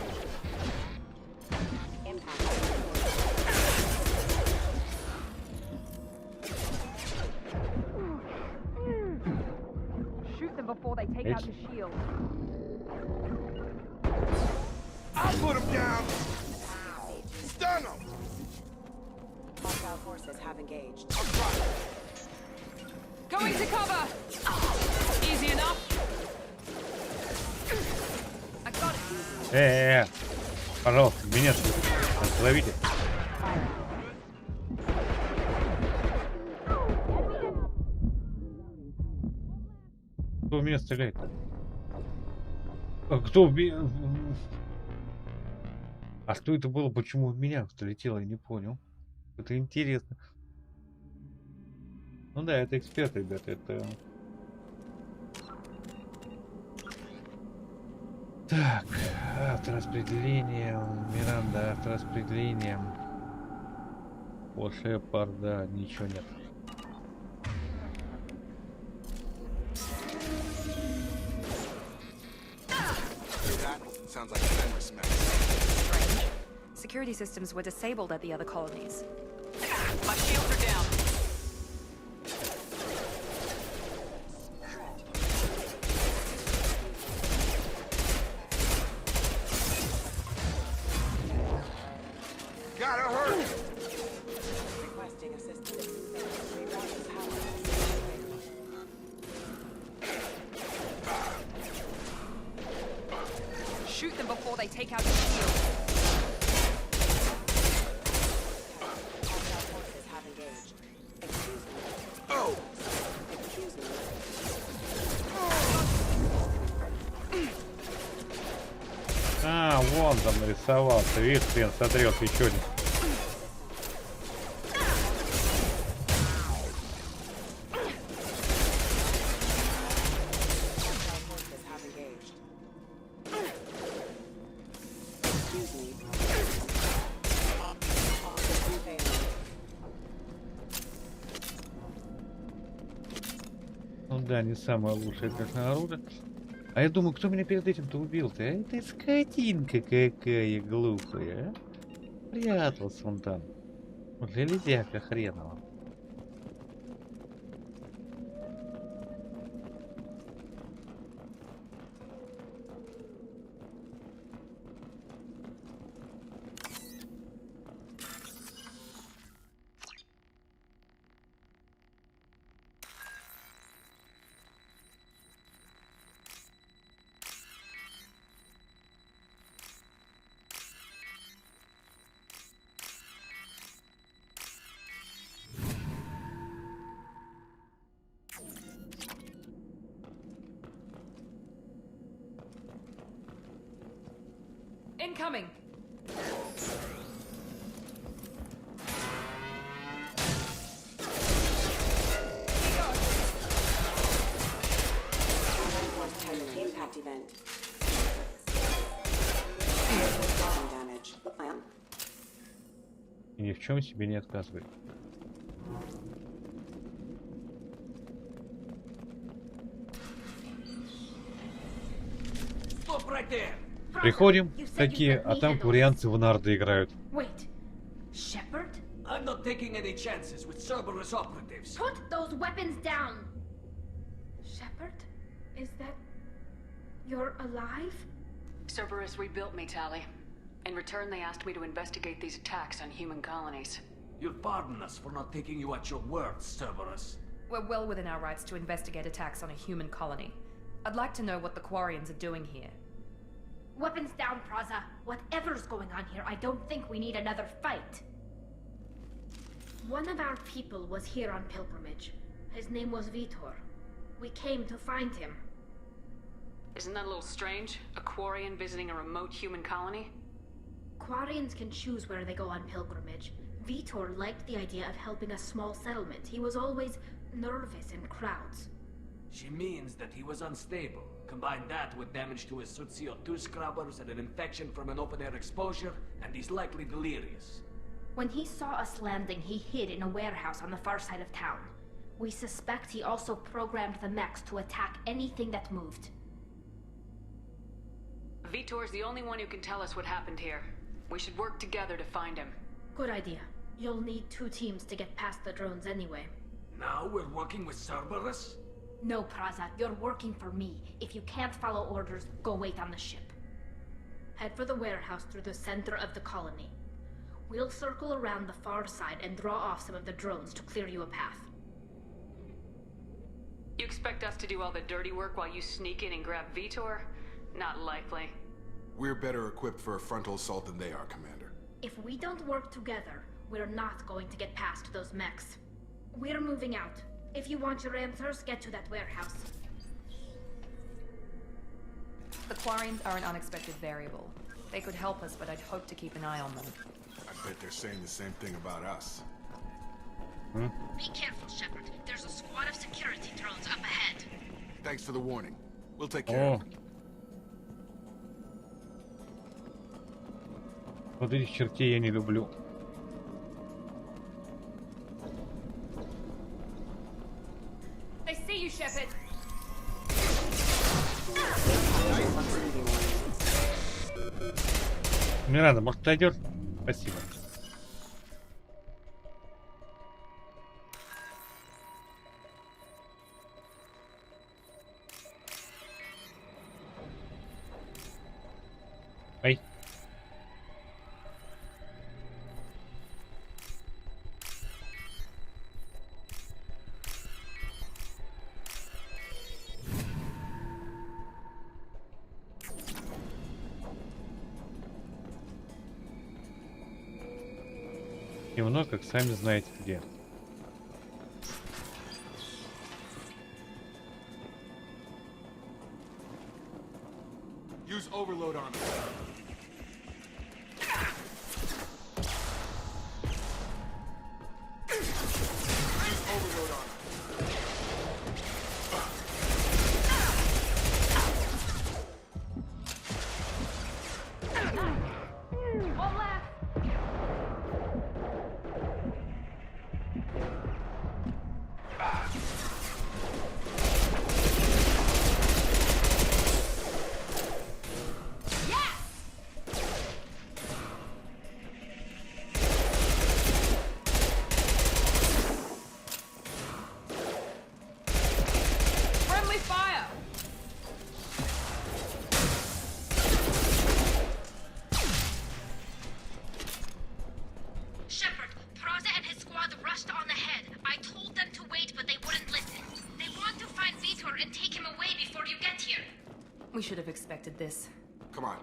Shoot them before they take out the shield. I'll put him down! Stun him! Hostile forces have engaged. Going to cover! Easy enough. I got it. Пожалуйста, меня остановите. Кто в меня стреляет? Кто в меня? А что это было? Почему в меня залетело? Я не понял. Это интересно. Ну да, это эксперт, ребята, это... Так, автораспределение, Миранда, автораспределение. По Шепарда ничего нет. Sounds like Fenris mechs. Strange. Security systems were disabled at the other colonies. My shields are down. Gotta hurt! Requesting assistance. Shoot them before they take out the shield. Hostile forces have engaged. Excuse me. Oh! Excuse me. А, вон там нарисовался. Видишь, хрен сотрет еще один. Ну да, не самое лучшее, конечно, оружие. А я думаю, кто меня перед этим-то убил-то? А это скотинка какая глупая, а? спрятался он там. Железяка хренова. Incoming! Impact event. Damage. И ни в чем себе не отказывает. Stop right there. Приходим, такие, а там курианцы в нарды играют. Wait, Shepard? I'm not taking any chances with Cerberus operatives. Put those weapons down! Shepard? Is that... You're alive? Cerberus rebuilt me, Tally. In return, they asked me to investigate these attacks on human colonies. You'll pardon us for not taking you at your word, Cerberus. We're well within our rights to investigate attacks on a human colony. I'd like to know what the Quarians are doing here. Weapons down, Praza. Whatever's going on here, I don't think we need another fight. One of our people was here on pilgrimage. His name was Vitor. We came to find him. Isn't that a little strange? A Quarian visiting a remote human colony? Quarians can choose where they go on pilgrimage. Vitor liked the idea of helping a small settlement. He was always nervous in crowds. She means that he was unstable. Combine that with damage to his CO2 scrubbers and an infection from an open-air exposure, and he's likely delirious. When he saw us landing, he hid in a warehouse on the far side of town. We suspect he also programmed the mechs to attack anything that moved. Vitor's the only one who can tell us what happened here. We should work together to find him. Good idea. You'll need 2 teams to get past the drones anyway. Now we're working with Cerberus? No, Praza, you're working for me. If you can't follow orders, go wait on the ship. Head for the warehouse through the center of the colony. We'll circle around the far side and draw off some of the drones to clear you a path. You expect us to do all the dirty work while you sneak in and grab Vitor? Not likely. We're better equipped for a frontal assault than they are, Commander. If we don't work together, we're not going to get past those mechs. We're moving out. If you want your answers, get to that warehouse. The Quarians are an unexpected variable. They could help us, but I'd hope to keep an eye on them. I bet they're saying the same thing about us. Hmm? Be careful, Shepard. There's a squad of security drones up ahead. Thanks for the warning. We'll take care of it. Вот этих чертей я не люблю. They see you, Shepard. Миранда, может, отойдешь? Спасибо. Ай. Темно, как сами знаете где. Use overload on them. Use overload on them. One left. We should have expected this. Come on,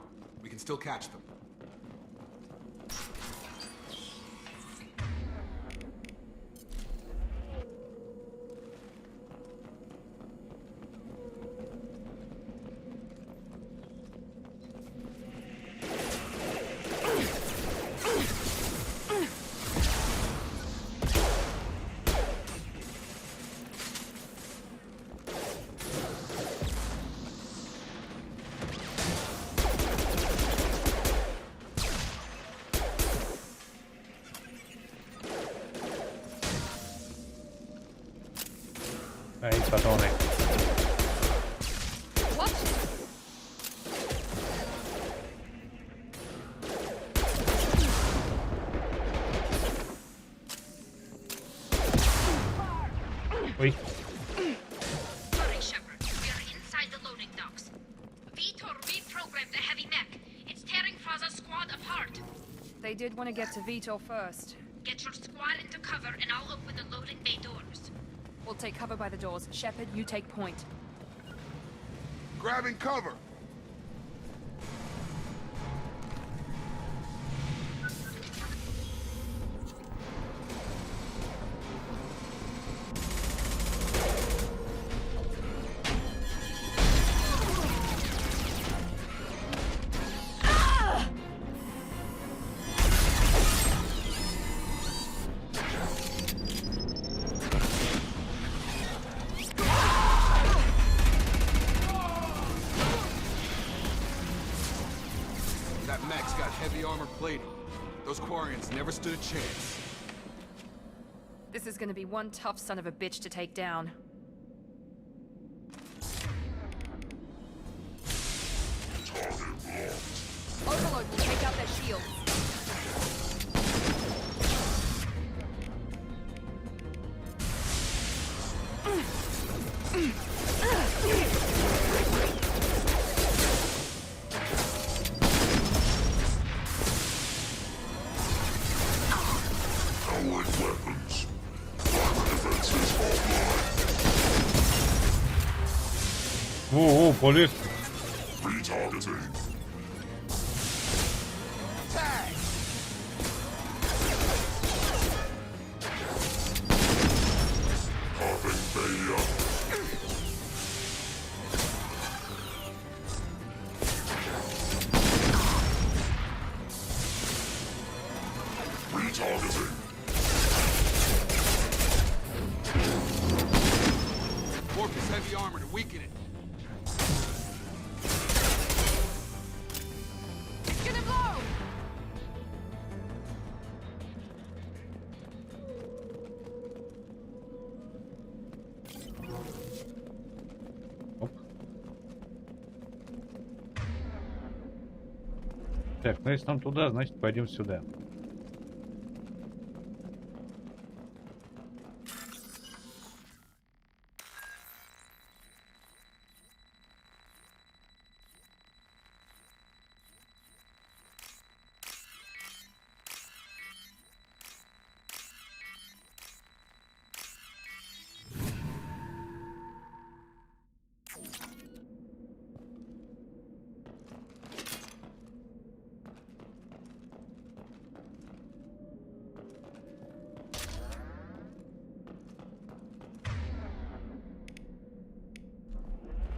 we can still catch them. Ahí, patones. Uy. Sorry, Shepard. We are inside the loading docks. Vitor reprogrammed the heavy mech. It's tearing Fraza's squad apart. They did want to get to Vitor first. Get your squad into cover and I'll open the loading bay doors. We'll take cover by the doors. Shepard, you take point. Grabbing cover! That mech's got heavy armor plating. Those Quarians never stood a chance. This is gonna be one tough son of a bitch to take down. Overload will take out their shields. О, полет. Warp his heavy armor to weaken it. It's gonna blow! Оп. Так, ну если нам туда, значит пойдем сюда.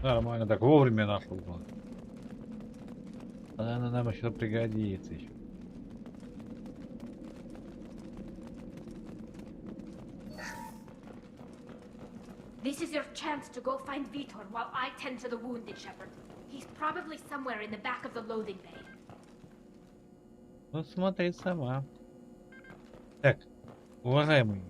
Нормально, так вовремя нашел. Она нам еще пригодится еще. This is your chance to go find Vitor while I tend to the wounded, Shepard. He's probably somewhere in the back of the loading bay. Ну смотри сама. Так, уважаемый.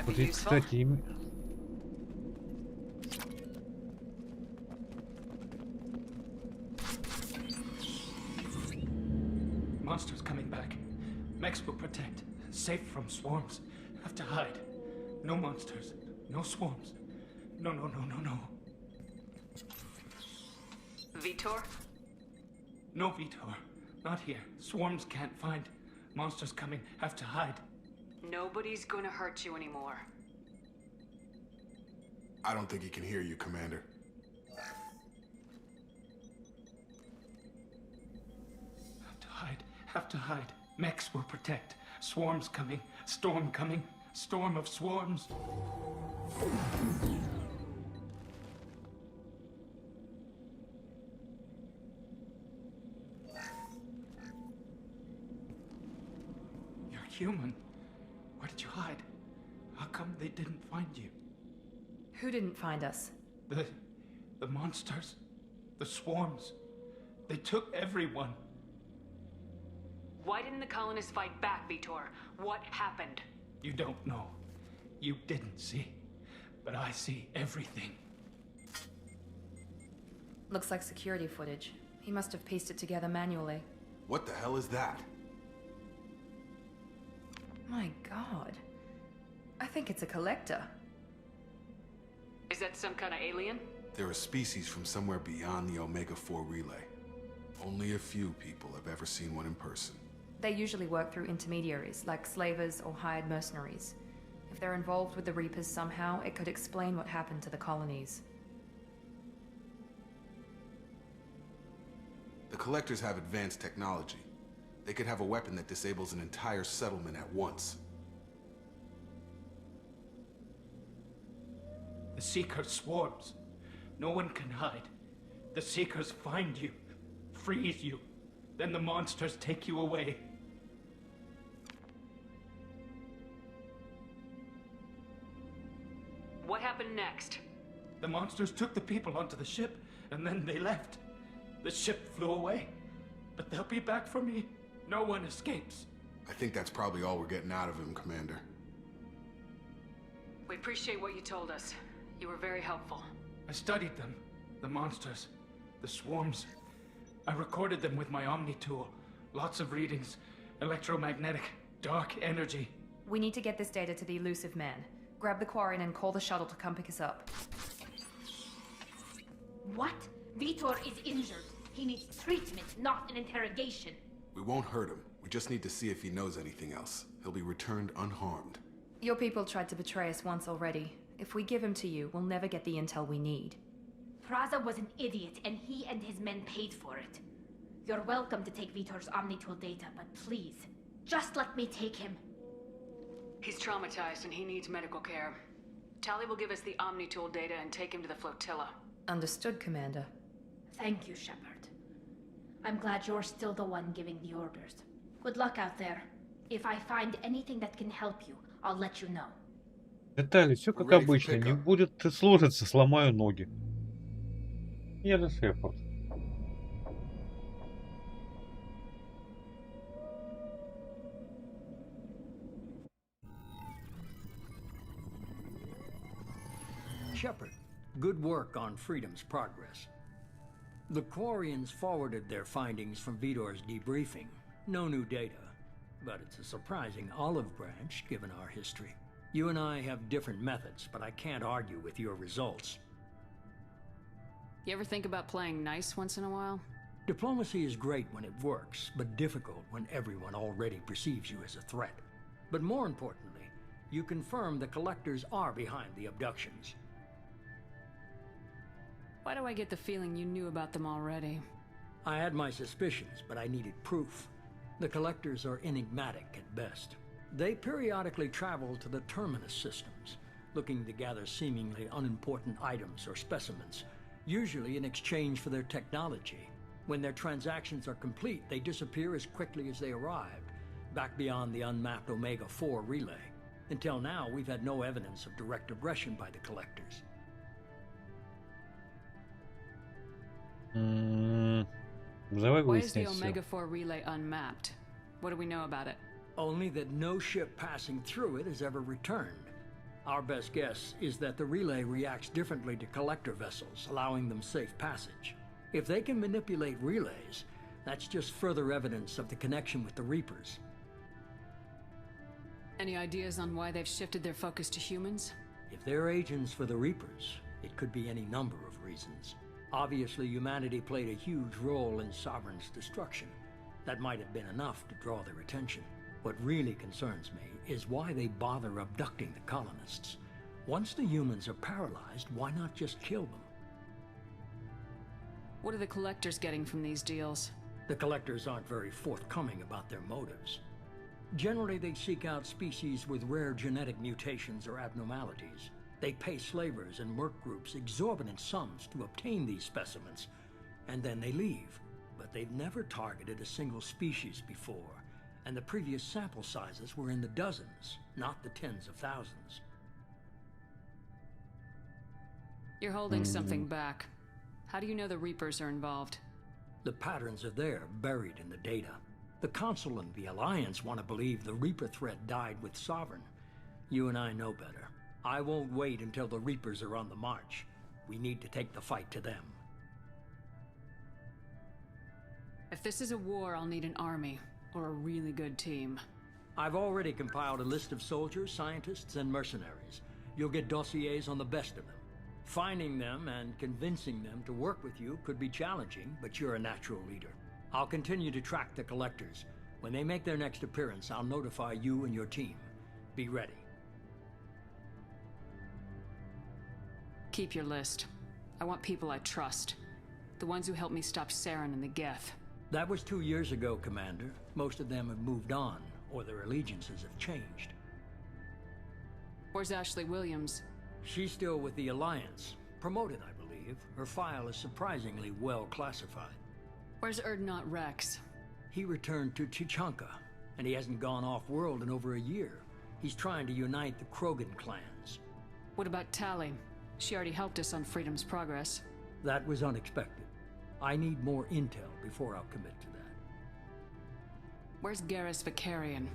Вот ведь, кстати, Monsters coming back. Mechs will protect. Safe from swarms. Have to hide. No monsters. No swarms. No, no, no, no, no. Vitor? No Vitor. Not here. Swarms can't find. Monsters coming. Have to hide. Nobody's gonna hurt you anymore. I don't think he can hear you, Commander. Have to hide. Have to hide. Mechs will protect. Swarms coming. Storm coming. Storm of swarms. You're human. Where did you hide? How come they didn't find you? Who didn't find us? The monsters. The swarms. They took everyone. Why didn't the colonists fight back, Vitor? What happened? You don't know. You didn't see. But I see everything. Looks like security footage. He must have pieced it together manually. What the hell is that? My god. I think it's a collector. Is that some kind of alien? They're a species from somewhere beyond the Omega-4 relay. Only a few people have ever seen one in person. They usually work through intermediaries, like slavers or hired mercenaries. If they're involved with the Reapers somehow, it could explain what happened to the colonies. The Collectors have advanced technology. They could have a weapon that disables an entire settlement at once. The Seeker swarms. No one can hide. The Seekers find you, freeze you. Then the monsters take you away. What happened next? The monsters took the people onto the ship, and then they left. The ship flew away. But they'll be back for me. No one escapes. I think that's probably all we're getting out of him, Commander. We appreciate what you told us. You were very helpful. I studied them. The monsters. The swarms. I recorded them with my Omni tool. Lots of readings. Electromagnetic. Dark energy. We need to get this data to the elusive man. Grab the Quarian and call the shuttle to come pick us up. What? Vitor is injured. He needs treatment, not an interrogation. We won't hurt him. We just need to see if he knows anything else. He'll be returned unharmed. Your people tried to betray us once already. If we give him to you, we'll never get the intel we need. Praza was an idiot, and he and his men paid for it. You're welcome to take Vitor's Omnitool data, but please, just let me take him. He's traumatized and he needs medical care. Tali will give us the Omnitool data and take him to the flotilla. Understood, Commander. Thank you, Shepard. I'm glad you're still the one giving the orders. Good luck out there. If I find anything that can help you, I'll let you know. Детали, все как обычно. Не будет слушаться, сломаю ноги. Я же Шепард. Shepard, good work on Freedom's progress. The Quarians forwarded their findings from Vitor's debriefing. No new data, but it's a surprising olive branch given our history. You and I have different methods, but I can't argue with your results. You ever think about playing nice once in a while? Diplomacy is great when it works, but difficult when everyone already perceives you as a threat. But more importantly, you confirm the Collectors are behind the abductions. Why do I get the feeling you knew about them already? I had my suspicions, but I needed proof. The Collectors are enigmatic at best. They periodically travel to the Terminus systems, looking to gather seemingly unimportant items or specimens, usually in exchange for their technology. When their transactions are complete, they disappear as quickly as they arrived, back beyond the unmapped Omega-4 relay. Until now, we've had no evidence of direct aggression by the Collectors. Давай Why is the выяснять всё. Omega-4 relay unmapped? What do we know about it? Only that no ship passing through it has ever returned. Our best guess is that the relay reacts differently to collector vessels, allowing them safe passage. If they can manipulate relays, that's just further evidence of the connection with the Reapers. Any ideas on why they've shifted their focus to humans? If they're agents for the Reapers, it could be any number of reasons. Obviously, humanity played a huge role in Sovereign's destruction. That might have been enough to draw their attention. What really concerns me is why they bother abducting the colonists. Once the humans are paralyzed, why not just kill them? What are the collectors getting from these deals? The collectors aren't very forthcoming about their motives. Generally, they seek out species with rare genetic mutations or abnormalities. They pay slavers and work groups exorbitant sums to obtain these specimens, and then they leave. But they've never targeted a single species before, and the previous sample sizes were in the dozens, not the tens of thousands. You're holding something back. How do you know the Reapers are involved? The patterns are there, buried in the data. The Council and the Alliance want to believe the Reaper threat died with Sovereign. You and I know better. I won't wait until the Reapers are on the march. We need to take the fight to them. If this is a war, I'll need an army, or a really good team. I've already compiled a list of soldiers, scientists, and mercenaries. You'll get dossiers on the best of them. Finding them and convincing them to work with you could be challenging, but you're a natural leader. I'll continue to track the collectors. When they make their next appearance, I'll notify you and your team. Be ready. Keep your list. I want people I trust. The ones who helped me stop Saren and the Geth. That was 2 years ago, Commander. Most of them have moved on, or their allegiances have changed. Where's Ashley Williams? She's still with the Alliance. Promoted, I believe. Her file is surprisingly well classified. Where's Erdnot Rex? He returned to Chichanka, and he hasn't gone off-world in over a year. He's trying to unite the Krogan clans. What about Tali? She already helped us on Freedom's Progress. That was unexpected. I need more intel before I'll commit to that. Where's Garrus Vicarian?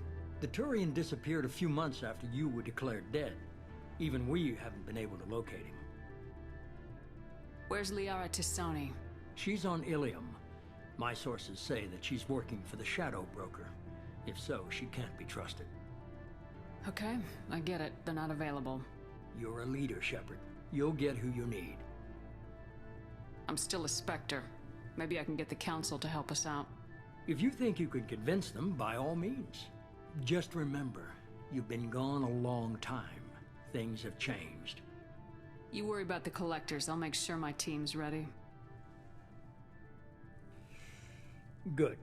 The Turian disappeared a few months after you were declared dead. Even we haven't been able to locate him. Where's Liara Tisoni? She's on Ilium. My sources say that she's working for the Shadow Broker. If so, she can't be trusted. Okay, I get it. They're not available. You're a leader, Shepard. You'll get who you need. I'm still a Spectre. Maybe I can get the Council to help us out. If you think you could convince them, by all means. Just remember, you've been gone a long time. Things have changed. You worry about the collectors. I'll make sure my team's ready. Good.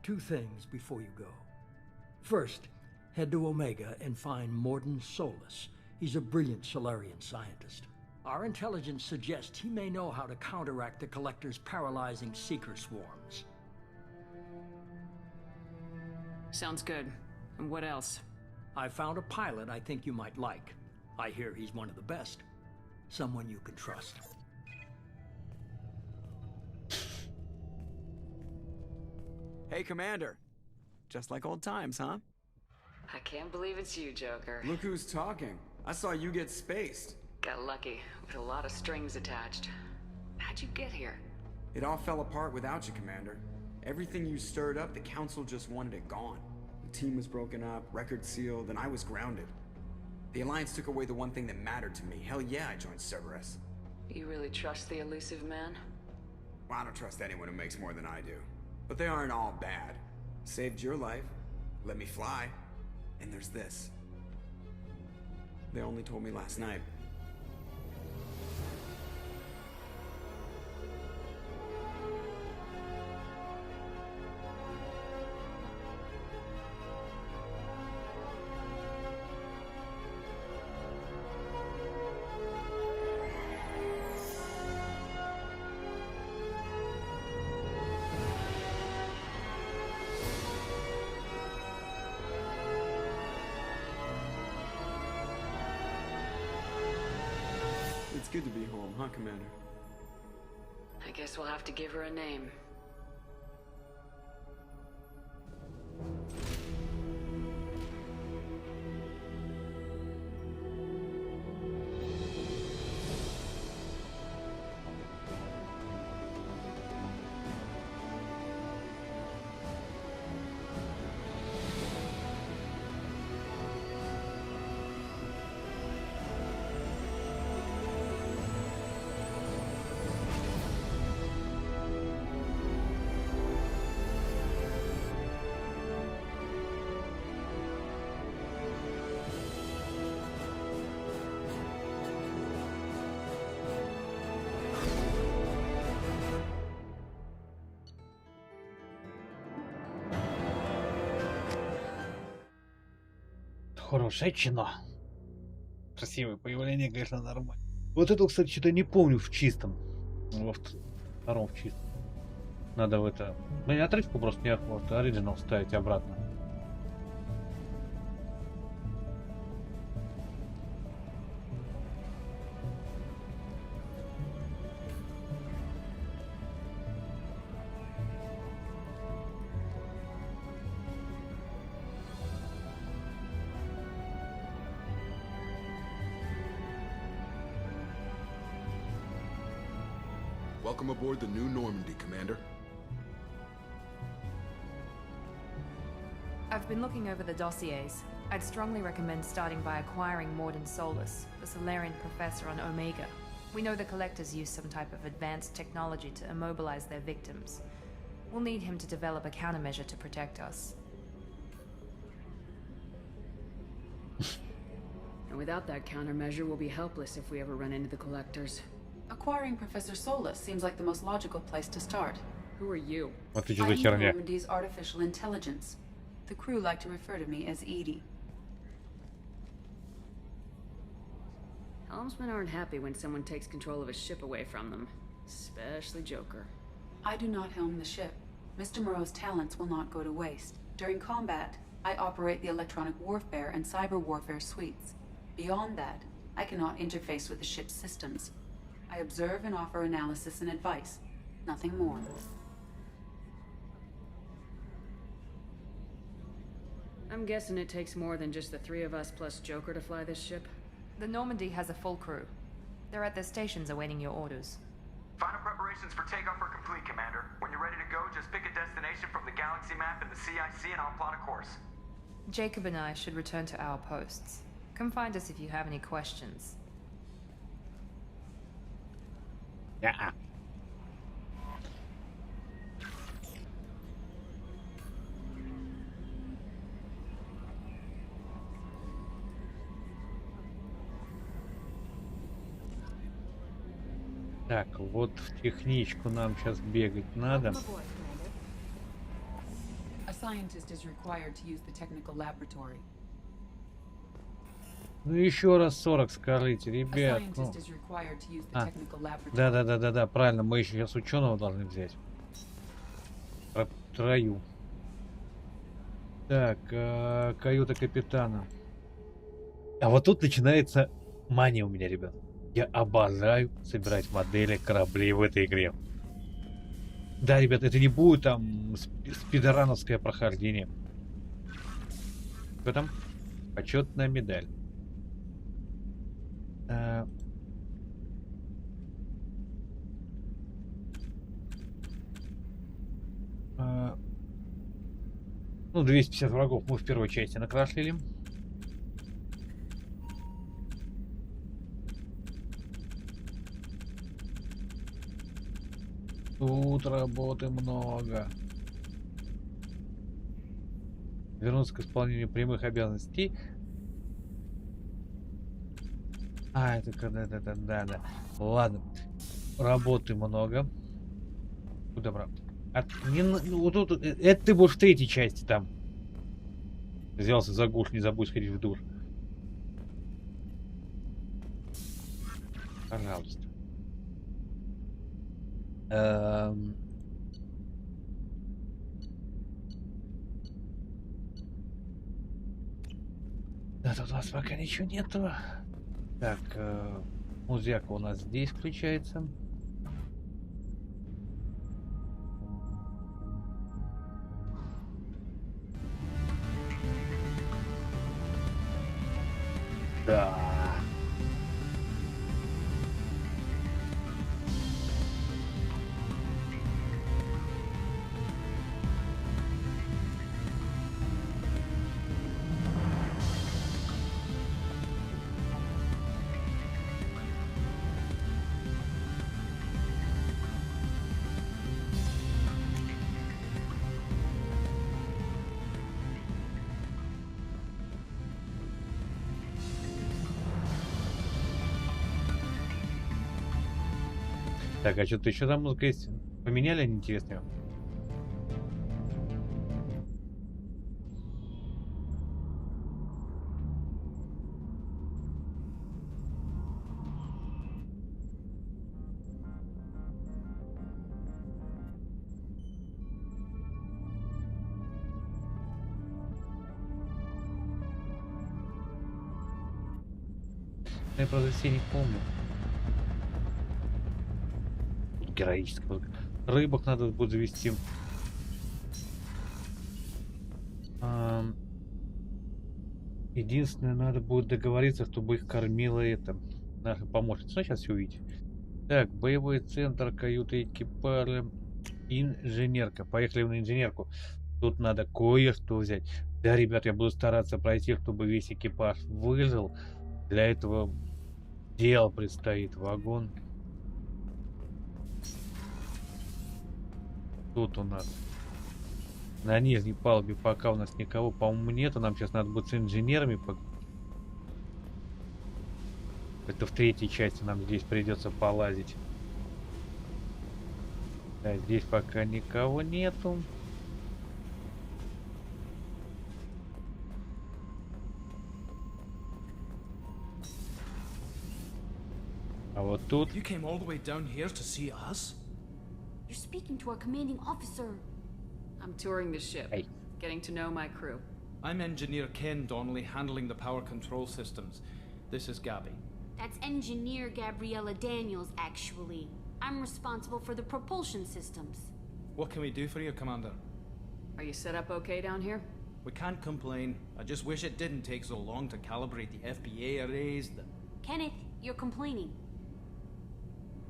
2 things before you go. First, head to Omega and find Morden Solus. He's a brilliant Solarian scientist. Our intelligence suggests he may know how to counteract the collectors' paralyzing seeker swarms. Sounds good. And what else? I found a pilot I think you might like. I hear he's one of the best. Someone you can trust. Hey, Commander. Just like old times, huh? I can't believe it's you, Joker. Look who's talking. I saw you get spaced. Got lucky, with a lot of strings attached. How'd you get here? It all fell apart without you, Commander. Everything you stirred up, the Council just wanted it gone. The team was broken up, record sealed, and I was grounded. The Alliance took away the one thing that mattered to me. Hell yeah, I joined Cerberus. You really trust the elusive man? Well, I don't trust anyone who makes more than I do. But they aren't all bad. Saved your life, let me fly, and there's this. They only told me last night. It's good to be home, huh, Commander? I guess we'll have to give her a name. Хорошее кино. Красивое появление, конечно, нормально. Вот это, кстати, что-то не помню в чистом. Во втором в чистом. Надо в это... Ну, не отрывку просто, не вот оригинал ставить обратно. Welcome aboard the New Normandy, Commander. I've been looking over the dossiers. I'd strongly recommend starting by acquiring Morden Solus, the Solarian professor on Omega. We know the collectors use some type of advanced technology to immobilize their victims. We'll need him to develop a countermeasure to protect us. And without that countermeasure, we'll be helpless if we ever run into the collectors. Acquiring Professor Solus seems like the most logical place to start. Who are you? Вот ты что I'm за херня? Normandy's artificial intelligence. The crew like to refer to me as Edie. Helmsmen aren't happy when someone takes control of a ship away from them. Especially Joker. I do not helm the ship. Mr. Moreau's talents will not go to waste. During combat, I operate the electronic warfare and cyber warfare suites. Beyond that, I cannot interface with the ship's systems. I observe and offer analysis and advice. Nothing more. I'm guessing it takes more than just the three of us plus Joker to fly this ship. The Normandy has a full crew. They're at their stations awaiting your orders. Final preparations for takeoff are complete, Commander. When you're ready to go, just pick a destination from the galaxy map in the CIC and I'll plot a course. Jacob and I should return to our posts. Come find us if you have any questions. Yeah. Так, вот в техничку нам сейчас бегать надо. A scientist is required to use the technical laboratory. Ну еще раз 40 скажите, ребят. Ну. Да, правильно, мы еще сейчас ученого должны взять. Про трою. Так, каюта капитана. А вот тут начинается мания у меня, ребят. Я обожаю собирать модели кораблей в этой игре. Да, ребят, это не будет там спидорановское прохождение. Что там? Почетная медаль. Ну, 250 врагов мы в первой части накрашили. Тут работы много. Вернуться к исполнению прямых обязанностей. А, это когда да. Ладно. Работы много. Куда вот тут, это ты будешь в третьей части там. Взялся за гуш, не забудь сходить в душ. Пожалуйста. Да, тут у нас пока ничего нету. Так, музыка у нас здесь включается. Да. Так, а что-то еще там музыка есть? Поменяли они, интересно? Я просто все не помню. Героического. Рыбок надо будет завести. Единственное, надо будет договориться, чтобы их кормила это наша помощница. Ну, сейчас все увидите. Так, боевой центр, каюта экипажа, инженерка. Поехали на инженерку. Тут надо кое-что взять. Да, ребят, я буду стараться пройти, чтобы весь экипаж выжил. Для этого дело предстоит. Вагон. Тут у нас на нижней палубе пока у нас никого, по-моему, нету. Нам сейчас надо будет с инженерами. Это в третьей части нам здесь придется полазить. Да, здесь пока никого нету. А вот тут. You came all the way down here to see us? You're speaking to our commanding officer. I'm touring the ship, getting to know my crew. I'm Engineer Ken Donnelly, handling the power control systems. This is Gabby. That's Engineer Gabriella Daniels, actually. I'm responsible for the propulsion systems. What can we do for you, Commander? Are you set up okay down here? We can't complain. I just wish it didn't take so long to calibrate the FBA arrays. Kenneth, you're complaining.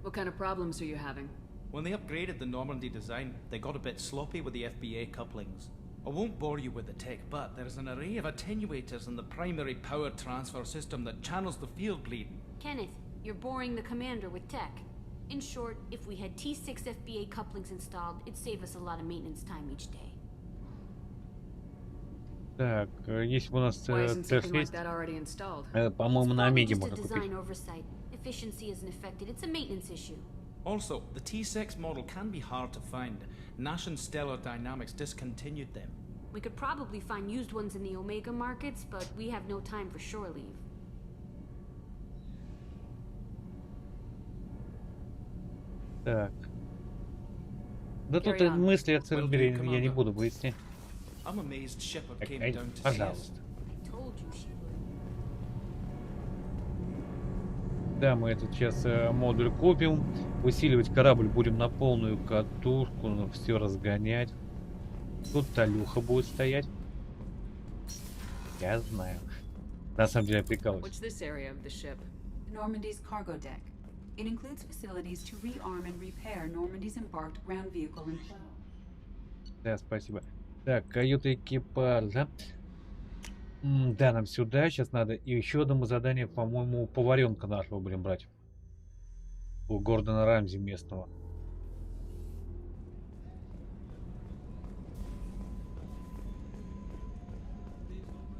What kind of problems are you having? When they upgraded the Normandy design, they got a bit sloppy with the FBA couplings. I won't bore you with the tech, but there's an array of attenuators in the primary power transfer system that channels the field bleed. Kenneth, you're boring the commander with tech. In short, if we had T6 FBA couplings installed, it'd save us a lot of maintenance time each day. Так, если бы у нас тест есть, по-моему, на Омеге можно купить. Efficiency isn't affected, it's a maintenance issue. Also, the T6 model can be hard to find. Nash and Stellar Dynamics discontinued them. We could probably find used ones in the Omega markets, but we have no time for shore leave. Так. Да тут мысли о Цербере я не буду выяснять. Пожалуйста. Да, мы этот сейчас модуль купим. Усиливать корабль будем на полную катушку. Ну, все разгонять. Тут Талюха будет стоять. Я знаю. На самом деле я прикалываюсь. Normandy's cargo deck. It includes facilities to rearm and repair Normandy's embarked ground vehicle and shuttle. Да, спасибо. Так, каюта экипажа. Да, нам сюда сейчас надо. И еще одно задание, по-моему, поваренка нашего будем брать. У Гордона Рамзи местного.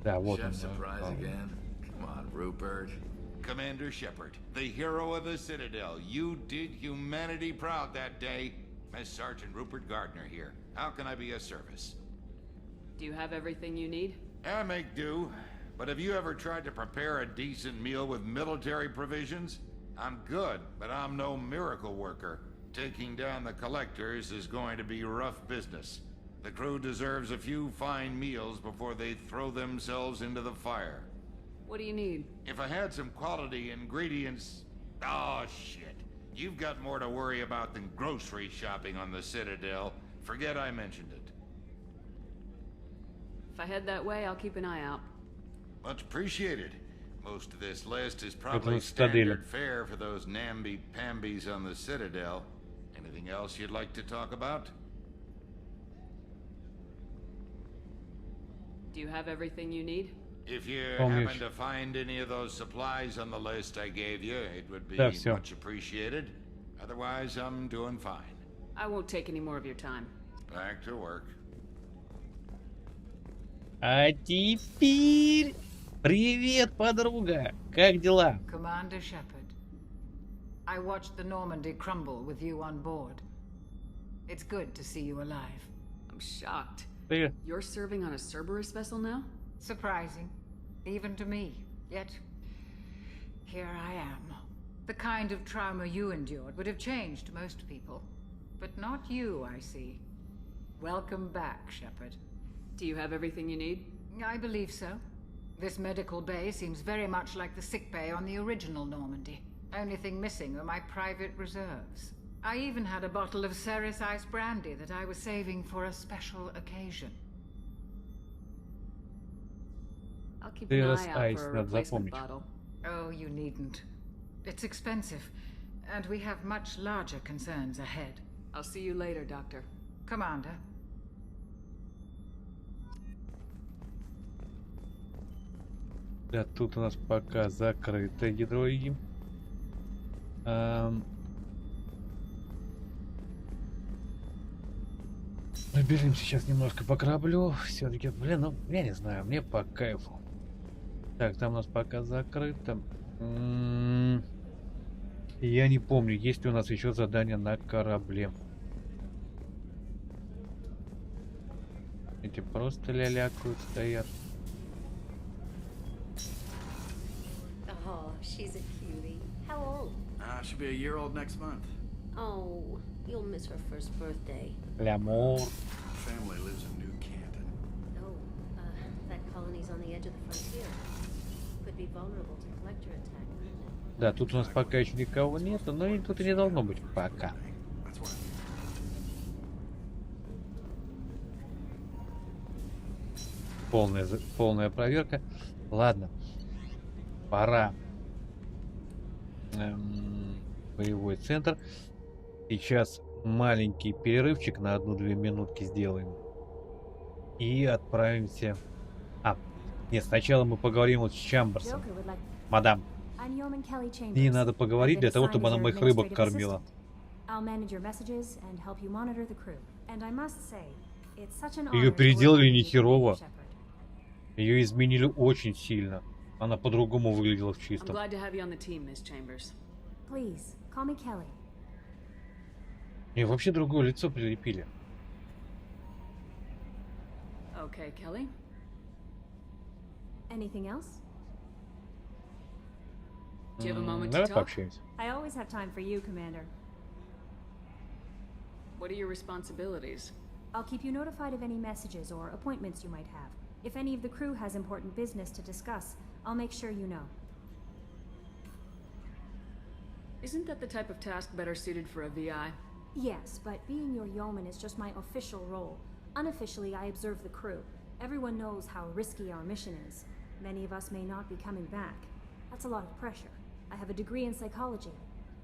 Да, вот он. Come on, Rupert. Commander Shepard, the hero of the Citadel. You did humanity proud that day. Miss Sergeant Rupert Gardner here. How can I be of service? Do you have everything you need? I make do. But have you ever tried to prepare a decent meal with military provisions? I'm good, but I'm no miracle worker. Taking down the collectors is going to be rough business. The crew deserves a few fine meals before they throw themselves into the fire. What do you need? If I had some quality ingredients... Oh, shit. You've got more to worry about than grocery shopping on the Citadel. Forget I mentioned it. If I head that way, I'll keep an eye out. Much appreciated. Most of this list is probably standard fare for those namby-pambies on the Citadel. Anything else you'd like to talk about? Do you have everything you need? If you happen to find any of those supplies on the list I gave you, it would be much appreciated. Otherwise, I'm doing fine. I won't take any more of your time. Back to work. А теперь... Привет, подруга! Как дела? Commander Shepard, I watched the Normandy crumble with you on board. It's good to see you alive. I'm shocked. Yeah. You're serving on a Cerberus vessel now? Surprising, even to me. Yet, here I am. The kind of trauma you endured would have changed most people. But not you, I see. Welcome back, Shepard. Do you have everything you need? I believe so. This medical bay seems very much like the sick bay on the original Normandy. Only thing missing are my private reserves. I even had a bottle of Ceres Ice brandy that I was saving for a special occasion. I'll keep an Ceres eye out Ice, for a надо replacement запомнить. bottle. Oh, you needn't. It's expensive, and we have much larger concerns ahead. I'll see you later, Doctor. Commander. Да, тут у нас пока закрыто ядро. Набежим сейчас немножко по кораблю. Все-таки, блин, ну, я не знаю, мне по кайфу. Так, там у нас пока закрыто. Я не помню, есть ли у нас еще задания на корабле. Эти просто лялякают, стоят. Oh, she's a cutie. How old? She'll be a year old next month. Oh, you'll miss her first birthday. L'amour. Family lives in New Canton. No, that colony's on the edge of the frontier. Could be vulnerable to collector attack, couldn't it? Да, тут у нас пока еще никого нет, но и тут и не должно быть пока. Полная проверка. Ладно. Пора. Боевой центр. Сейчас маленький перерывчик на 1-2 минутки сделаем. И отправимся. Нет, сначала мы поговорим вот с Чамберсом. Мадам, ей надо поговорить для того, чтобы она моих рыбок кормила. Ее переделали нехерово. Ее изменили очень сильно. Она по-другому выглядела в чистом. И вообще другое лицо прилепили. Okay, Kelly. Anything else? Do you have a moment to Давай talk? пообщаемся. I always have time for you, Commander. What are your responsibilities? I'll keep you notified of any messages or appointments you might have. If any of the crew has important business to discuss, I'll make sure you know. Isn't that the type of task better suited for a VI? Yes, but being your yeoman is just my official role. Unofficially, I observe the crew. Everyone knows how risky our mission is. Many of us may not be coming back. That's a lot of pressure. I have a degree in psychology.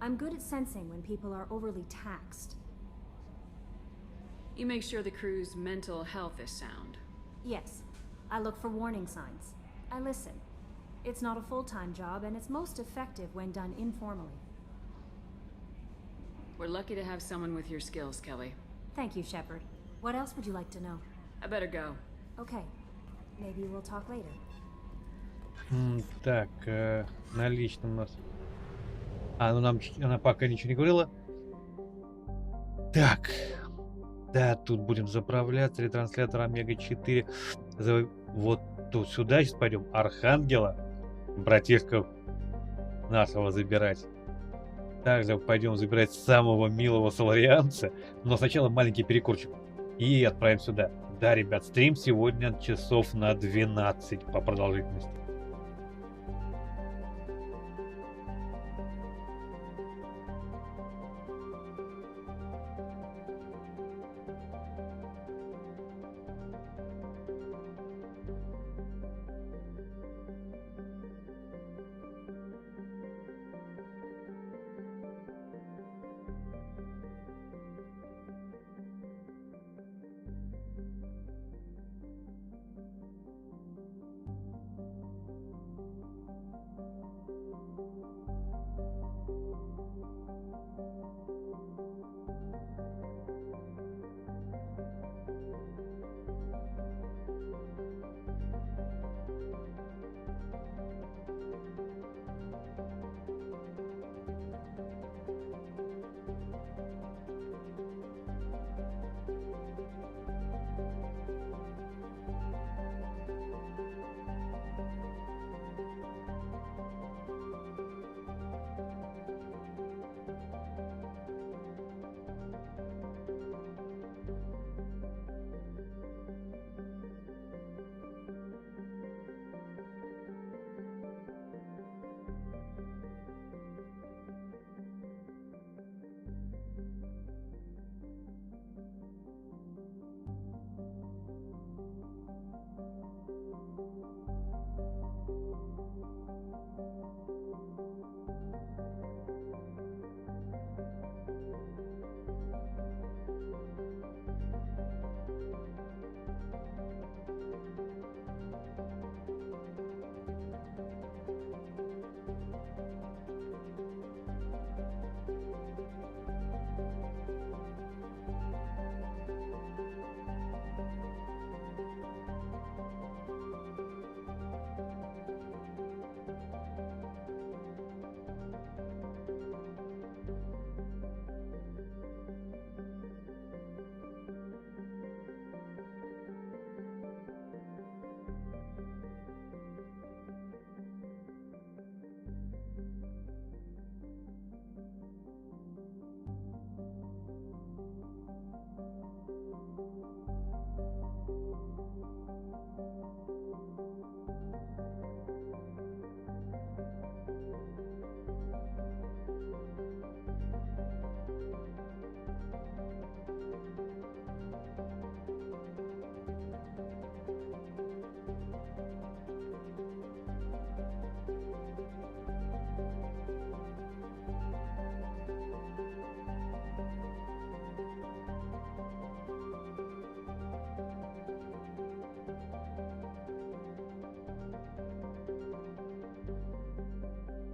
I'm good at sensing when people are overly taxed. You make sure the crew's mental health is sound. Yes. I look for warning signs. I listen. It's not a full-time job, and it's most effective when done informally. We're lucky to have someone with your skills, Kelly. Thank you, Shepard. What else would you like to know? I better go. Okay. Maybe we'll talk later. Так, на личном у нас. Ну нам она пока ничего не говорила. Так. Да, тут будем заправляться. Ретранслятор Омега-4. Вот тут сюда сейчас пойдем. Архангела, братишка нашего, забирать. Также пойдем забирать самого милого соларианца. Но сначала маленький перекурчик. И отправим сюда. Да, ребят, стрим сегодня часов на 12 по продолжительности.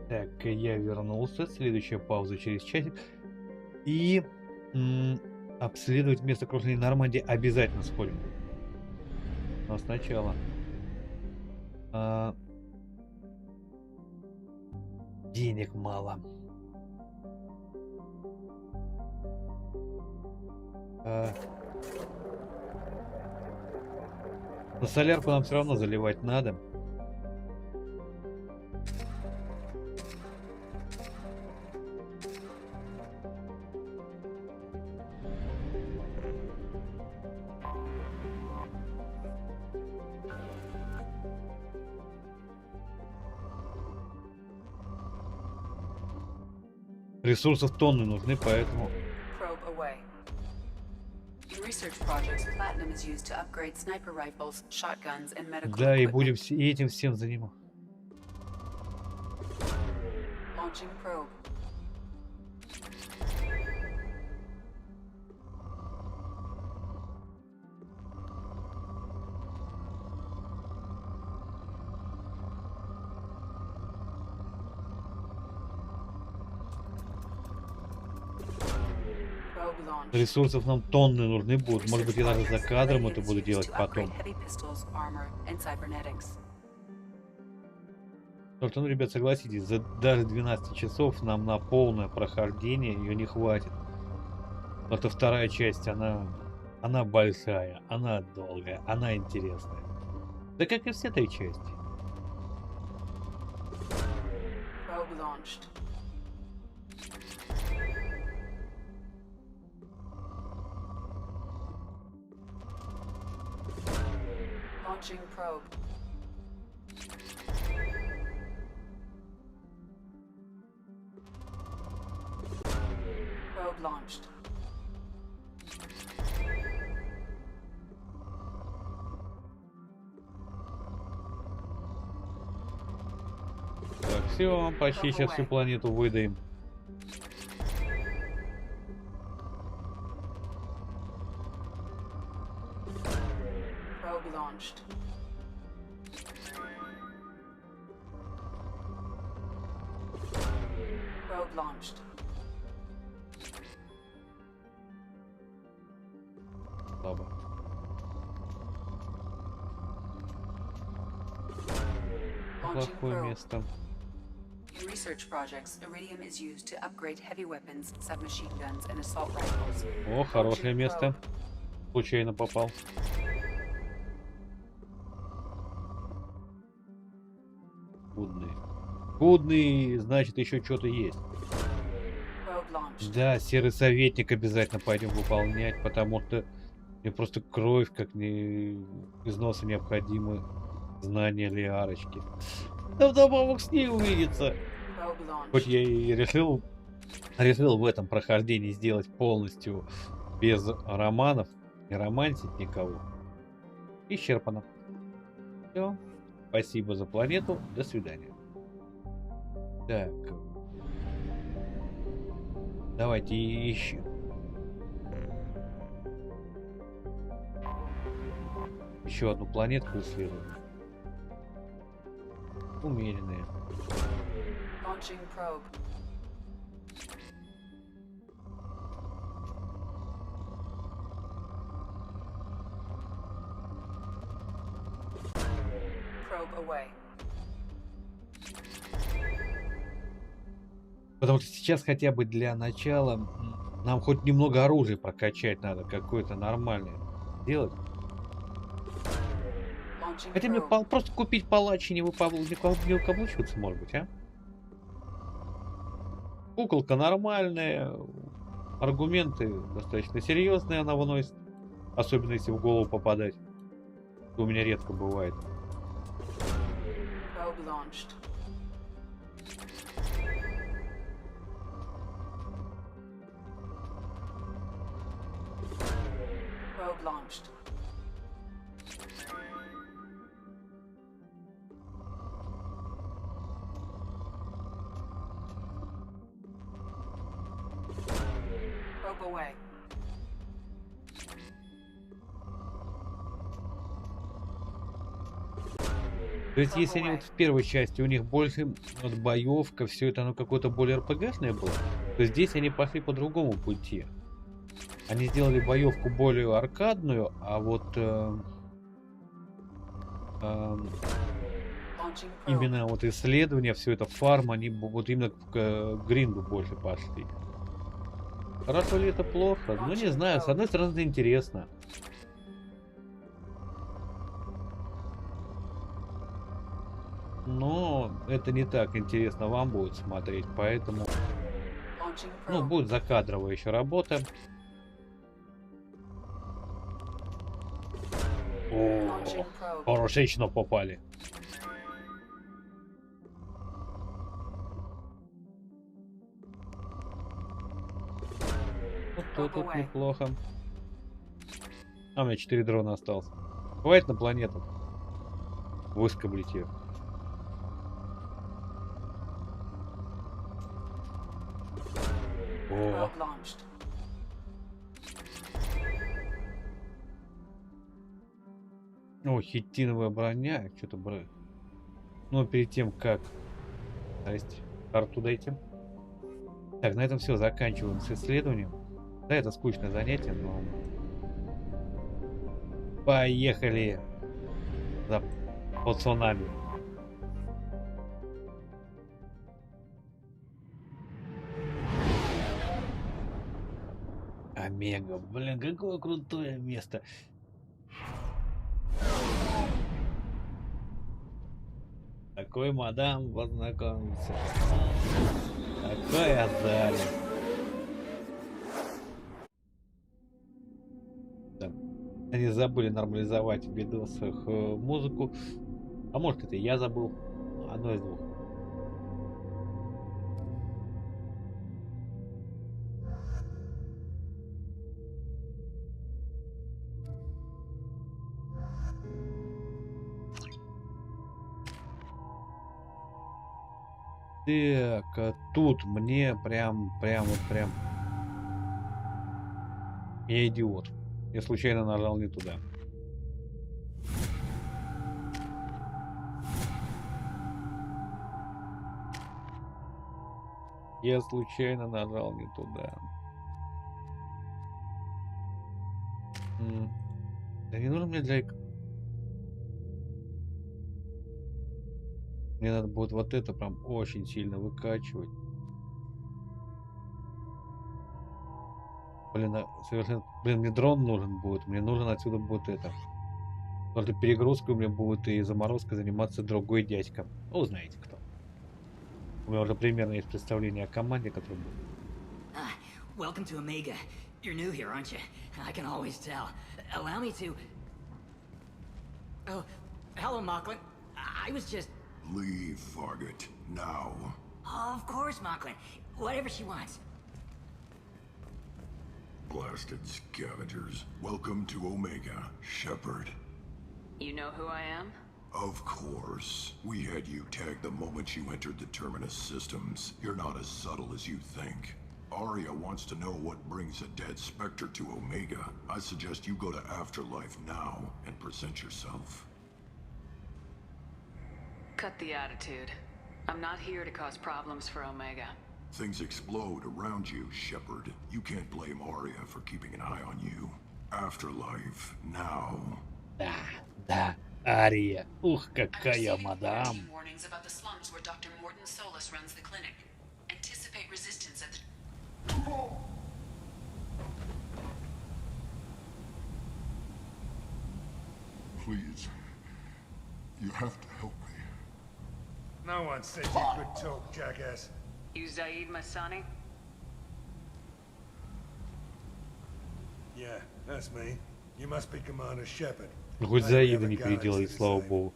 Так, я вернулся. Следующая пауза через часик. И обследовать место крушения Нормандии обязательно сходим. Но сначала. Денег мало. На солярку нам все равно заливать надо. Ресурсов тонны нужны, поэтому... Да, и будем этим всем заниматься. Ресурсов нам тонны нужны будут. Может быть, я даже за кадром это буду делать потом. Только, ну, ребят, согласитесь, за даже 12 часов нам на полное прохождение ее не хватит. Это вторая часть, она большая, она долгая, она интересная. Да как и все этой части. Launching probe. Probe launched. Так, все, почти сейчас всю планету выдаем. Слабо. Плохое место. In research projects, iridium is used to upgrade heavy weapons, submachine guns, and assault rifles. О, хорошее место. Случайно попал. Худный. Худный, значит, еще что-то есть. Да, серый советник обязательно пойдем выполнять, потому что мне просто кровь, как не из носа необходимы знания Лиарочки. Да вдобавок с ней увидеться. Хоть я и решил в этом прохождении сделать полностью без романов, не романтить никого. Исчерпано. Все. Спасибо за планету. До свидания. Так. Давайте ищем. Еще одну планетку исследуем. Умеренные. Launching probe. Probe away. Потому что сейчас хотя бы для начала нам хоть немного оружия прокачать надо, какое-то нормальное делать. Хотя мне просто купить палач и не выкаблучиваться, может быть, а? Куколка нормальная, аргументы достаточно серьезные она выносит, особенно если в голову попадать. Это у меня редко бывает. Launched. Probe away. То есть, если они вот в первой части у них больше вот боевка, все это оно какое-то более РПГшное было, то здесь они пошли по другому пути. Они сделали боевку более аркадную, а вот именно вот исследования, все это фарм, они вот именно к гринду больше пошли. Хорошо ли это плохо? Ну не знаю, с одной стороны это интересно. Но это не так интересно вам будет смотреть, поэтому ну будет закадровая еще работа. О, хорошечно попали. Вот тут неплохо. А у меня 4 дрона осталось. Хватит на планету. Выскоблить ее. О. О, хитиновая броня. Что-то брать. Но перед тем как... Здрасте. Карту дайте. Так, на этом все. Заканчиваем с исследованием. Да, это скучное занятие, но... Поехали за пацанами. Омега, блин, какое крутое место. Такой мадам познакомился. Такой азарт. Да. Они забыли нормализовать в видосах музыку. А может это я забыл. Одно из двух. Так, а тут мне прям. Я идиот. Я случайно нажал не туда. Я случайно нажал не туда. Да не нужно мне для... Мне надо будет вот это прям очень сильно выкачивать. Блин, совершенно... Блин, мне дрон нужен будет. Мне нужен отсюда будет это. Потому что перегрузкой у меня будет и заморозкой заниматься другой дядька. Ну, узнаете кто. У меня уже примерно есть представление о команде, которая будет. Welcome to Omega. You're new here, aren't you? I can always tell. Allow me to... Oh, hello, Mocklin. I was just... Leave, Fargate. Now. Oh, of course, Mocklin. Whatever she wants. Blasted scavengers. Welcome to Omega, Shepard. You know who I am? Of course. We had you tagged the moment you entered the Terminus systems. You're not as subtle as you think. Arya wants to know what brings a dead Spectre to Omega. I suggest you go to Afterlife now and present yourself. Cut the attitude. I'm not here to cause problems for Omega. Things explode around you, Shepard. You can't blame Arya for keeping an eye on you. Afterlife now. Да, Ария. Ух, какая мадам. Warnings about the slums where Dr. Morton Solus runs the clinic. Anticipate resistance at the... Please. You have to help me. No one said you could talk, jackass. You Zaid Masani? Yeah, that's me. You must be Commander Shepard. Хоть Заида не переделали, слава богу.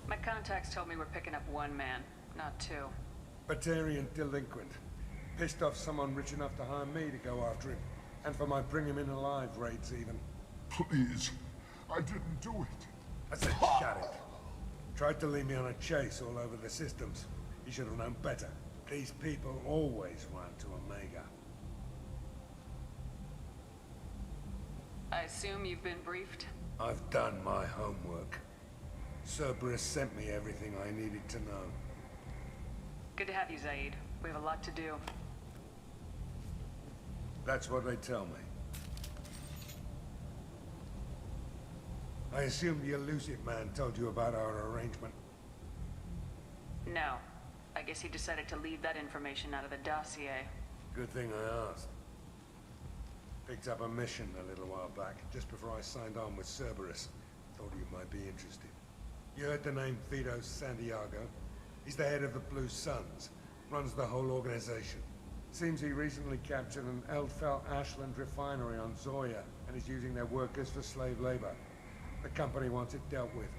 My contacts told me we're picking up one man, not two. Batarian delinquent. Pissed off someone rich enough to hire me to go after him. And for my bring him in alive raids even. Please. I didn't do it. I said shut it. Tried to lead me on a chase all over the systems. You should have known better. These people always run to Omega. I assume you've been briefed? I've done my homework. Cerberus sent me everything I needed to know. Good to have you, Zaid. We have a lot to do. That's what they tell me. I assume the elusive man told you about our arrangement. No. I guess he decided to leave that information out of the dossier. Good thing I asked. Picked up a mission a little while back, just before I signed on with Cerberus. Thought you might be interested. You heard the name Vito Santiago? He's the head of the Blue Suns. Runs the whole organization. Seems he recently captured an Eldfell Ashland refinery on Zoya, and is using their workers for slave labor. The company wants it dealt with.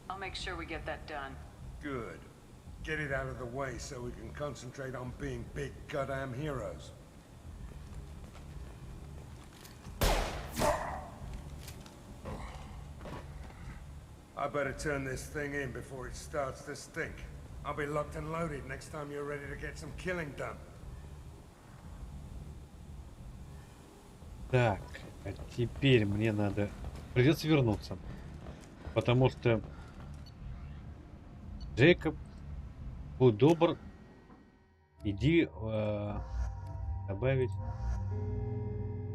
I'll make sure we get that done. Good. Get it out of the way so we can concentrate on being big goddamn heroes. I better turn this thing in before it starts to stink. I'll be locked and loaded next time you're ready to get some killing done. Так, а теперь мне надо... Придется вернуться. Потому что... Джейкоб, будь добр, иди добавить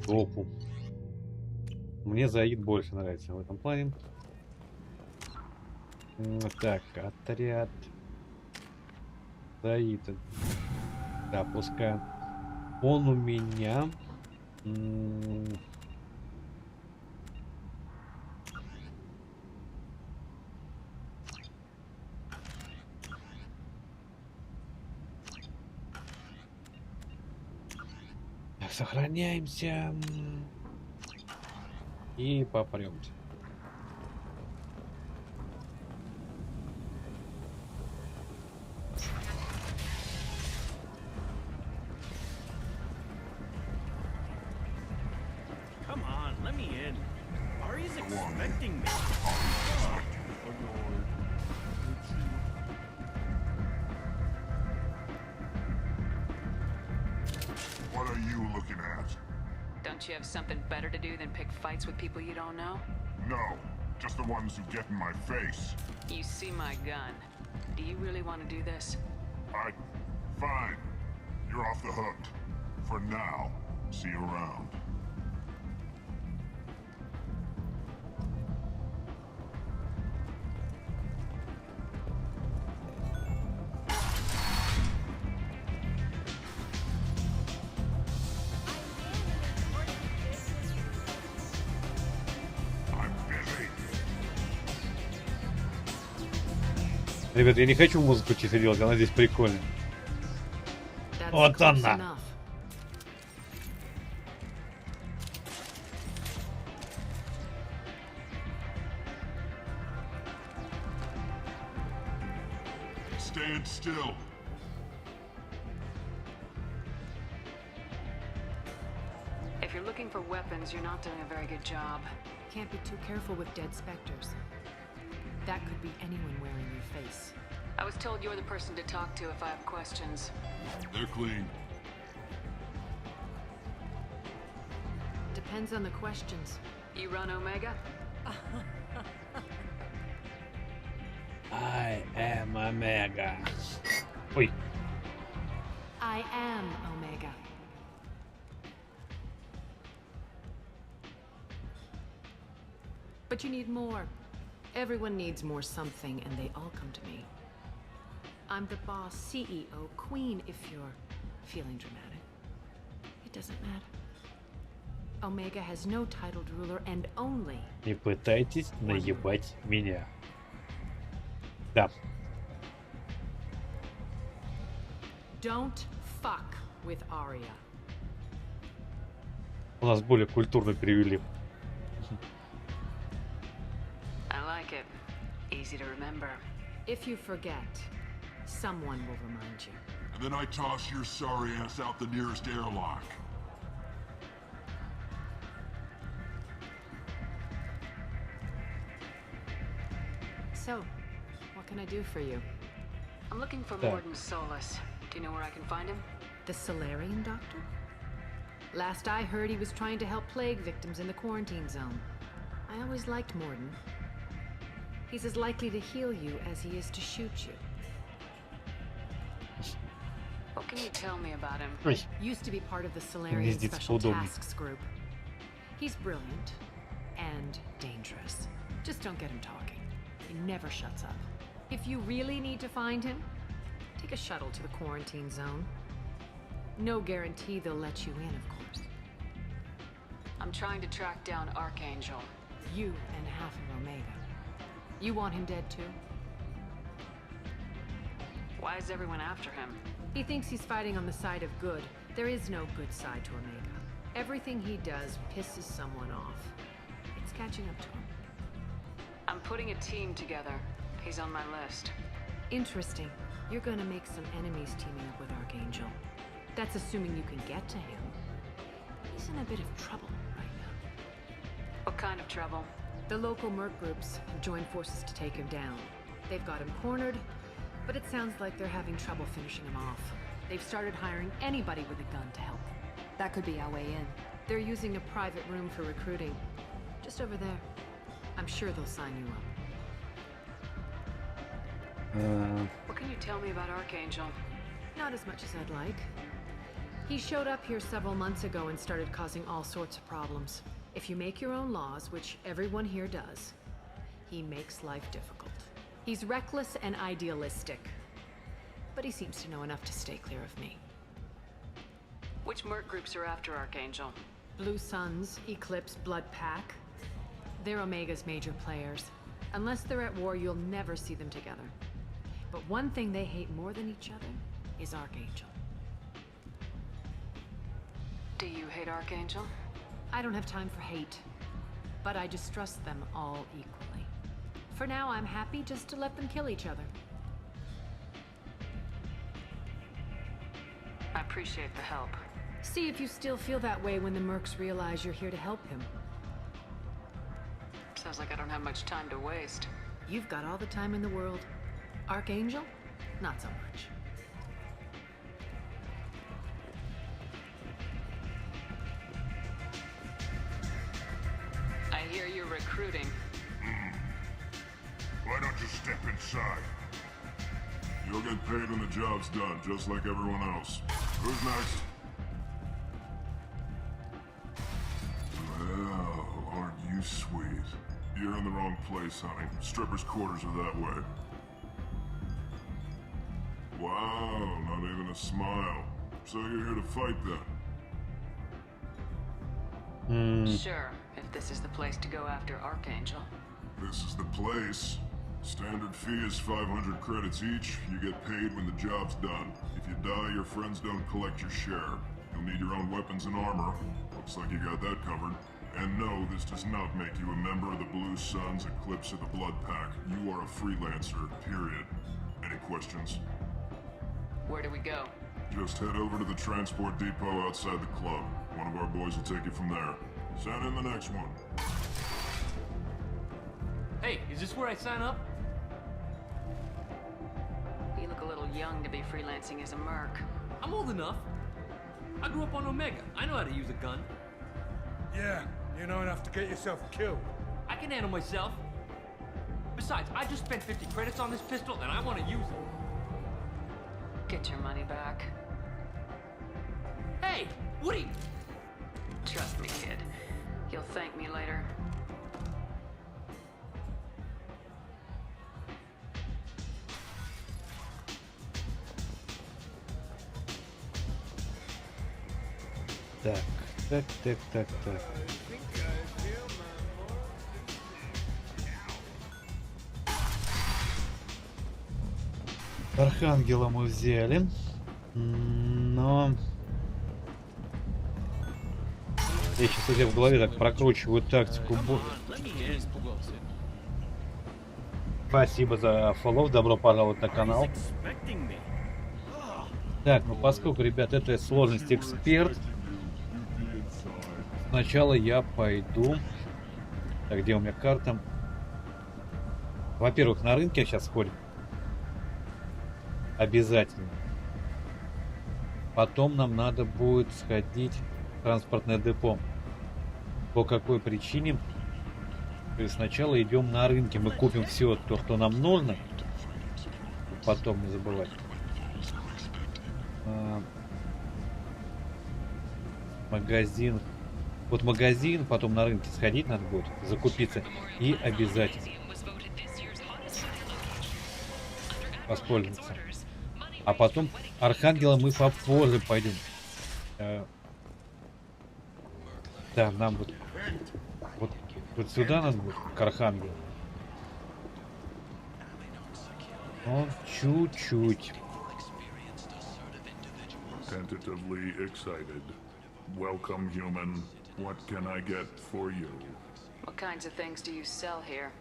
группу. Мне Заид больше нравится в этом плане. Так, отряд. Заид. Да, пускай. Он у меня... Так, сохраняемся. И попремся. Come on, let me in. Ari's expecting me. What are you looking at? Don't you have something better to do than pick fights with people you don't know? No, just the ones who get in my face. You see my gun. Do you really want to do this? Fine. You're off the hook. For now. See you around. Ребята, я не хочу музыку чисто делать, она здесь прикольная. Вот она! Stand still. If you're looking for weapons, you're not doing a very good job. Can't be too careful with dead specters. That could be anyone wearing your face. I was told you're the person to talk to if I have questions. They're clean. Depends on the questions. You run Omega? I am Omega. Ой. I am Omega. But you need more. Everyone needs more something, and they all come to me. I'm the boss, CEO, queen, if you're feeling dramatic. It doesn't matter. Omega has no titled ruler and only... Не пытайтесь наебать меня. Да. Don't fuck with Arya. У нас более культурно перевели. I like it. Easy to remember. If you forget, someone will remind you. And then I toss your sorry ass out the nearest airlock. So, what can I do for you? I'm looking for Morden Solus. Do you know where I can find him? The Solarian doctor? Last I heard, he was trying to help plague victims in the quarantine zone. I always liked Morden. He's as likely to heal you as he is to shoot you. What can you tell me about him? Used to be part of the Solarian Special Tasks group. He's brilliant and dangerous. Just don't get him talking. He never shuts up. If you really need to find him, take a shuttle to the quarantine zone. No guarantee they'll let you in, of course. I'm trying to track down Archangel. You and half of Omega. You want him dead too? Why is everyone after him? He thinks he's fighting on the side of good. There is no good side to Omega. Everything he does pisses someone off. It's catching up to him. I'm putting a team together. He's on my list. Interesting. You're gonna make some enemies teaming up with Archangel. That's assuming you can get to him. He's in a bit of trouble right now. What kind of trouble? The local merc groups have joined forces to take him down. They've got him cornered, but it sounds like they're having trouble finishing him off. They've started hiring anybody with a gun to help them. That could be our way in. They're using a private room for recruiting. Just over there. I'm sure they'll sign you up. What can you tell me about Archangel? Not as much as I'd like. He showed up here several months ago and started causing all sorts of problems. If you make your own laws, which everyone here does, he makes life difficult. He's reckless and idealistic, but he seems to know enough to stay clear of me. Which merc groups are after Archangel? Blue Suns, Eclipse, Blood Pack. They're Omega's major players. Unless they're at war, you'll never see them together. But one thing they hate more than each other is Archangel. Do you hate Archangel? I don't have time for hate, but I distrust them all equally. For now, I'm happy just to let them kill each other. I appreciate the help. See if you still feel that way when the mercs realize you're here to help him. Sounds like I don't have much time to waste. You've got all the time in the world. Archangel? Not so much. I hear you're recruiting. Why don't you step inside? You'll get paid when the job's done, just like everyone else. Who's next? Well, aren't you sweet? You're in the wrong place, honey. Strippers' quarters are that way. Wow, not even a smile. So you're here to fight then? Sure, if this is the place to go after Archangel. This is the place. Standard fee is 500 credits each. You get paid when the job's done. If you die, your friends don't collect your share. You'll need your own weapons and armor. Looks like you got that covered. And no, this does not make you a member of the Blue Suns, Eclipse, or the Blood Pack. You are a freelancer, period. Any questions? Where do we go? Just head over to the transport depot outside the club. One of our boys will take you from there. Send in the next one. Hey, is this where I sign up? You look a little young to be freelancing as a merc. I'm old enough. I grew up on Omega. I know how to use a gun. Yeah, you know enough to get yourself killed. I can handle myself. Besides, I just spent 50 credits on this pistol and I want to use it. Get your money back. Hey, Woody! Trust me, kid. You'll thank me later. Так. Архангела мы взяли, но я сейчас уже в голове так прокручиваю тактику. Спасибо за фоллоу, добро пожаловать на канал. Так, ну поскольку, ребят, это сложность эксперт, сначала я пойду. Так, где у меня карта? Во-первых, на рынке сейчас ходим. Обязательно. Потом нам надо будет сходить транспортное депо. По какой причине? То есть сначала идем на рынке, мы купим все то, что нам нужно. Потом не забывать. Магазин. Вот магазин, потом на рынке сходить надо будет, закупиться. И обязательно воспользоваться. А потом Архангела мы попозже пойдем. Да, нам вот сюда надо будет, к Архангелу. Он чуть-чуть. Tentatively excited. Welcome, human. What can I get for you? What kinds of things do you sell here?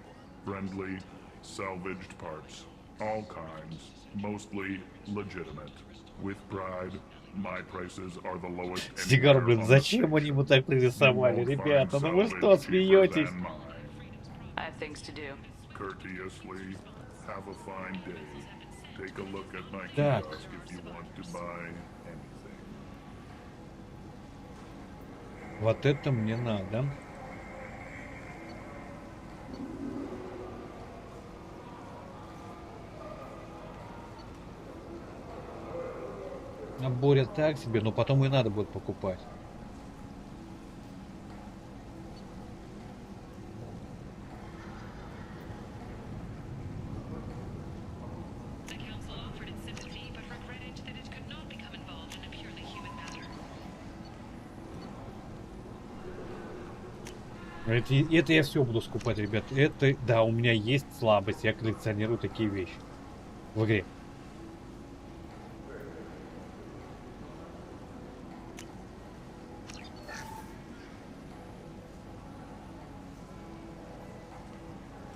Friendly, salvaged parts. All kinds. Mostly legitimate. With pride, my prices are the lowest. Сигар, блин, зачем они ему так пририсовали, ребята? Ну вы что, смеетесь? I have things to do. Courteously, have a fine day. Take a look at my Так. kiosk if you want to buy anything. Вот это мне надо. А Боря так себе, но потом и надо будет покупать. Это я все буду скупать, ребят. Это, да, у меня есть слабость. Я коллекционирую такие вещи в игре.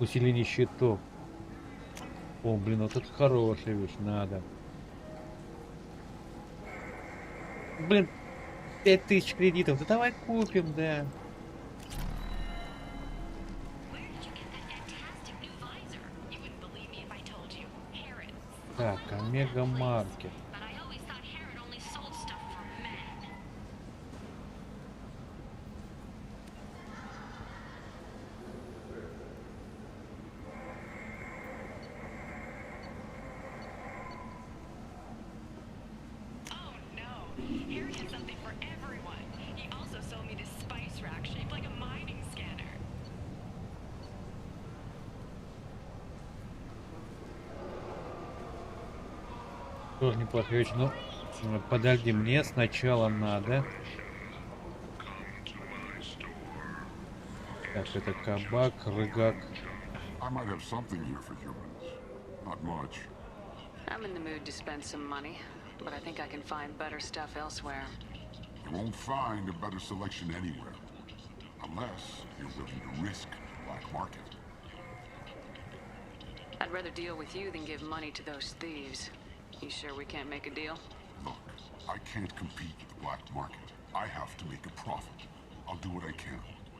Усиление щитов. О, блин, вот это хорошая вещь. Надо. Блин, 5000 кредитов. Да давай купим, да. Так, Омега Маркет. Тоже неплохая вещь, но подожди, мне сначала надо. Так, это кабак, рыгак. I might have something here for humans. Not much. I'm in the mood to spend some money, but I think I can find better stuff elsewhere. You won't find a better selection anywhere. Unless you're willing to risk the black market. I'd rather deal with you than give money to those thieves. You sure we can't make a deal? Look, I can't compete with the black market. I have to make a profit. I'll do what I can.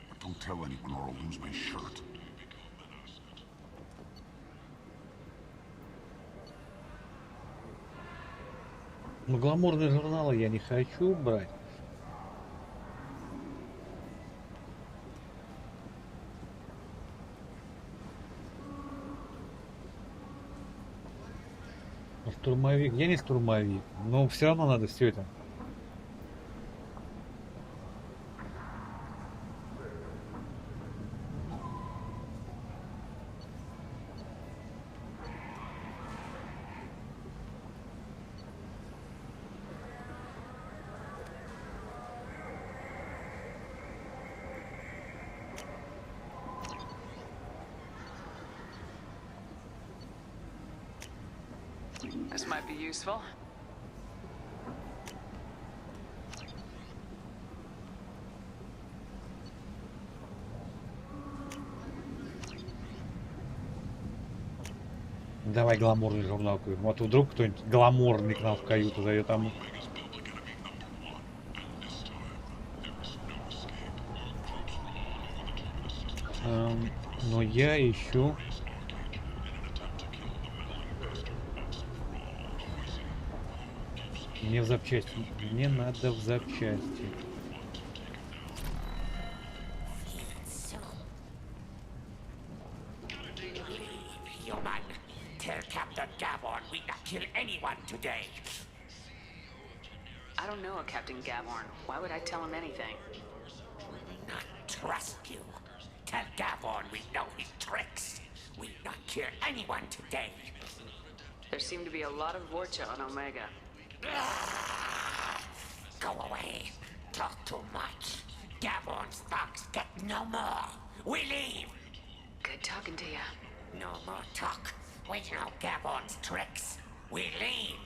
But don't tell anyone or I'll lose my shirt. Ну, гламурные журналы я не хочу брать. Штурмовик. Я не штурмовик, но все равно надо все это. This might be useful. Давай гламурный журнал купим. Вот вдруг кто-нибудь гламурный к нам в каюту зовет, там. Но я ищу. Мне в запчасти. Мне надо в запчасти. anyone today. I don't know a Captain Gavorn. Why would I tell him anything? Not trust you. Tell Gavorn we know his tricks. We'll not kill anyone today. There seem to be a lot of Vorcha on Omega. Go away. Talk too much. Gavorn's thugs get no more. We leave. Good talking to you. No more talk. We know Gavorn's tricks. We leave.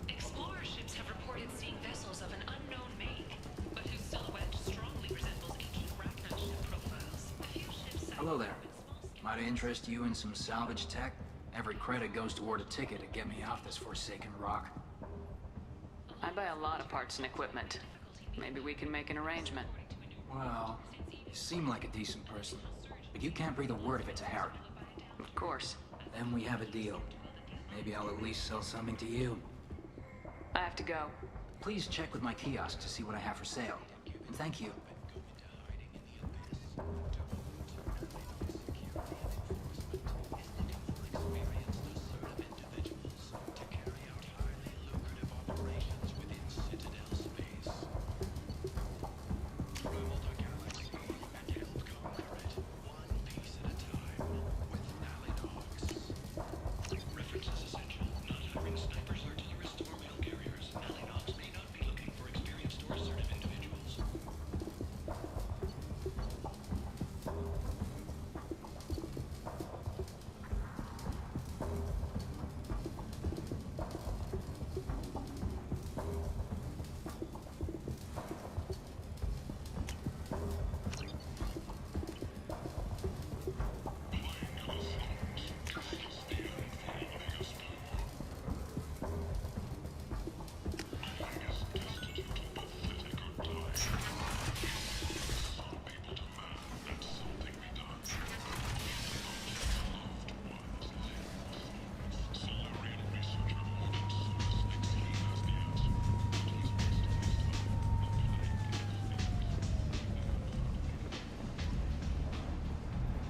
Explorer ships have reported seeing vessels of an unknown make, but whose silhouette strongly resembles ancient Ragnar ship profiles. A few ships. Hello there. Might I interest you in some salvage tech? Every credit goes toward a ticket to get me off this forsaken rock. I buy a lot of parts and equipment. Maybe we can make an arrangement. Well, you seem like a decent person, but you can't breathe a word of it to Harry. Of course. Then we have a deal. Maybe I'll at least sell something to you. I have to go. Please check with my kiosk to see what I have for sale. And thank you.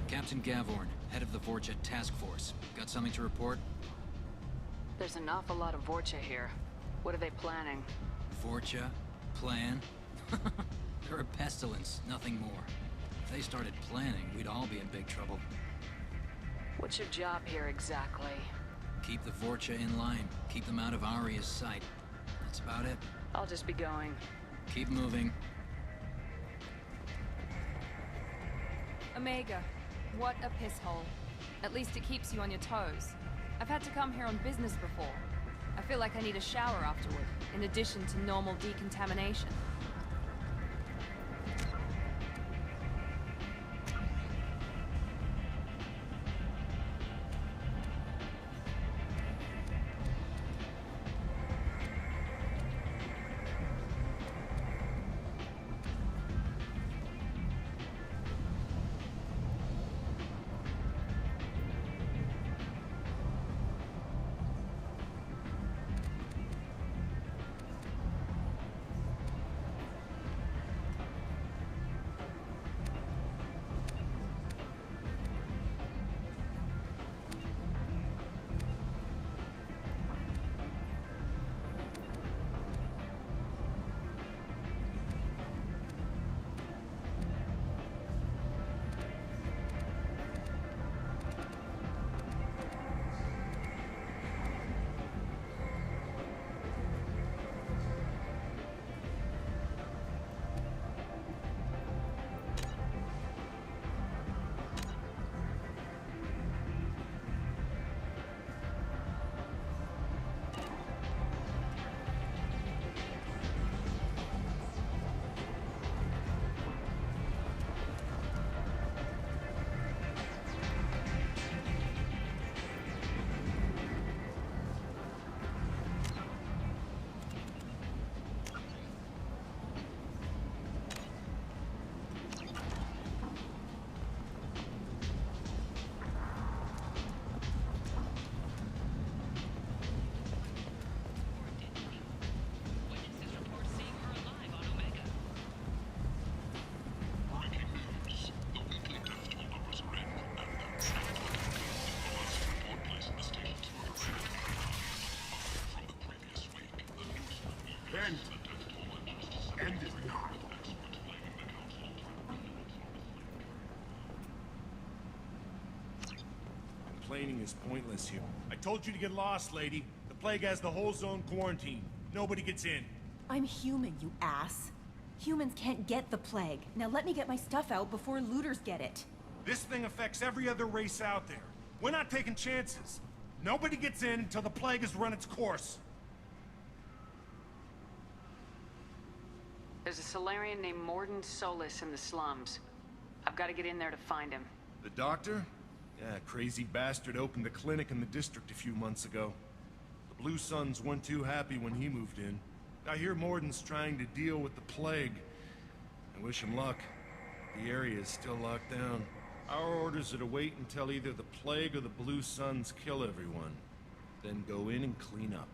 Captain Gavorn, head of the Vorcha Task Force. Got something to report? There's an awful lot of Vorcha here. What are they planning? Vorcha? Plan? They're a pestilence, nothing more. If they started planning, we'd all be in big trouble. What's your job here exactly? Keep the Vorcha in line. Keep them out of Arya's sight. That's about it. I'll just be going. Keep moving. Omega, what a piss hole. At least it keeps you on your toes. I've had to come here on business before. I feel like I need a shower afterward, in addition to normal decontamination. complaining is pointless here. I told you to get lost, lady. The plague has the whole zone quarantined. Nobody gets in. I'm human, you ass. Humans can't get the plague. Now let me get my stuff out before looters get it. This thing affects every other race out there. We're not taking chances. Nobody gets in until the plague has run its course. There's a Solarian named Morden Solis in the slums. I've got to get in there to find him. The doctor? Yeah, crazy bastard opened a clinic in the district a few months ago. The Blue Suns weren't too happy when he moved in. I hear Morden's trying to deal with the plague. I wish him luck. The area is still locked down. Our orders are to wait until either the plague or the Blue Suns kill everyone. Then go in and clean up.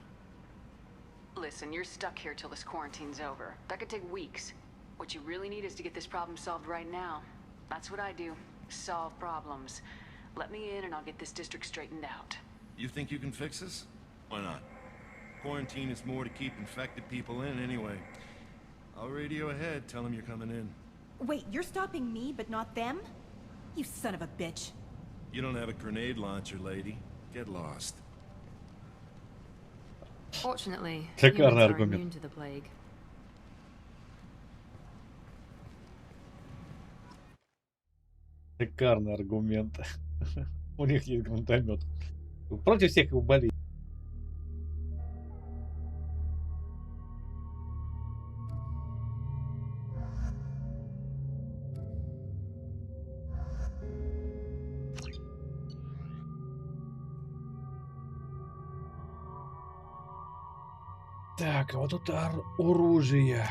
Listen, you're stuck here till this quarantine's over. That could take weeks. What you really need is to get this problem solved right now. That's what I do. Solve problems. Let me in and I'll get this district straightened out. You think you can fix this? Why not? Quarantine is more to keep infected people in anyway. I'll radio ahead, tell them you're coming in. Wait, you're stopping me, but not them? You son of a bitch. You don't have a grenade launcher, lady. Get lost. Fortunately, Шикарный humans are аргумент. immune to the plague. Шикарный аргумент. У них есть гранатомет. Против всех его болезней. Так, а вот тут оружие.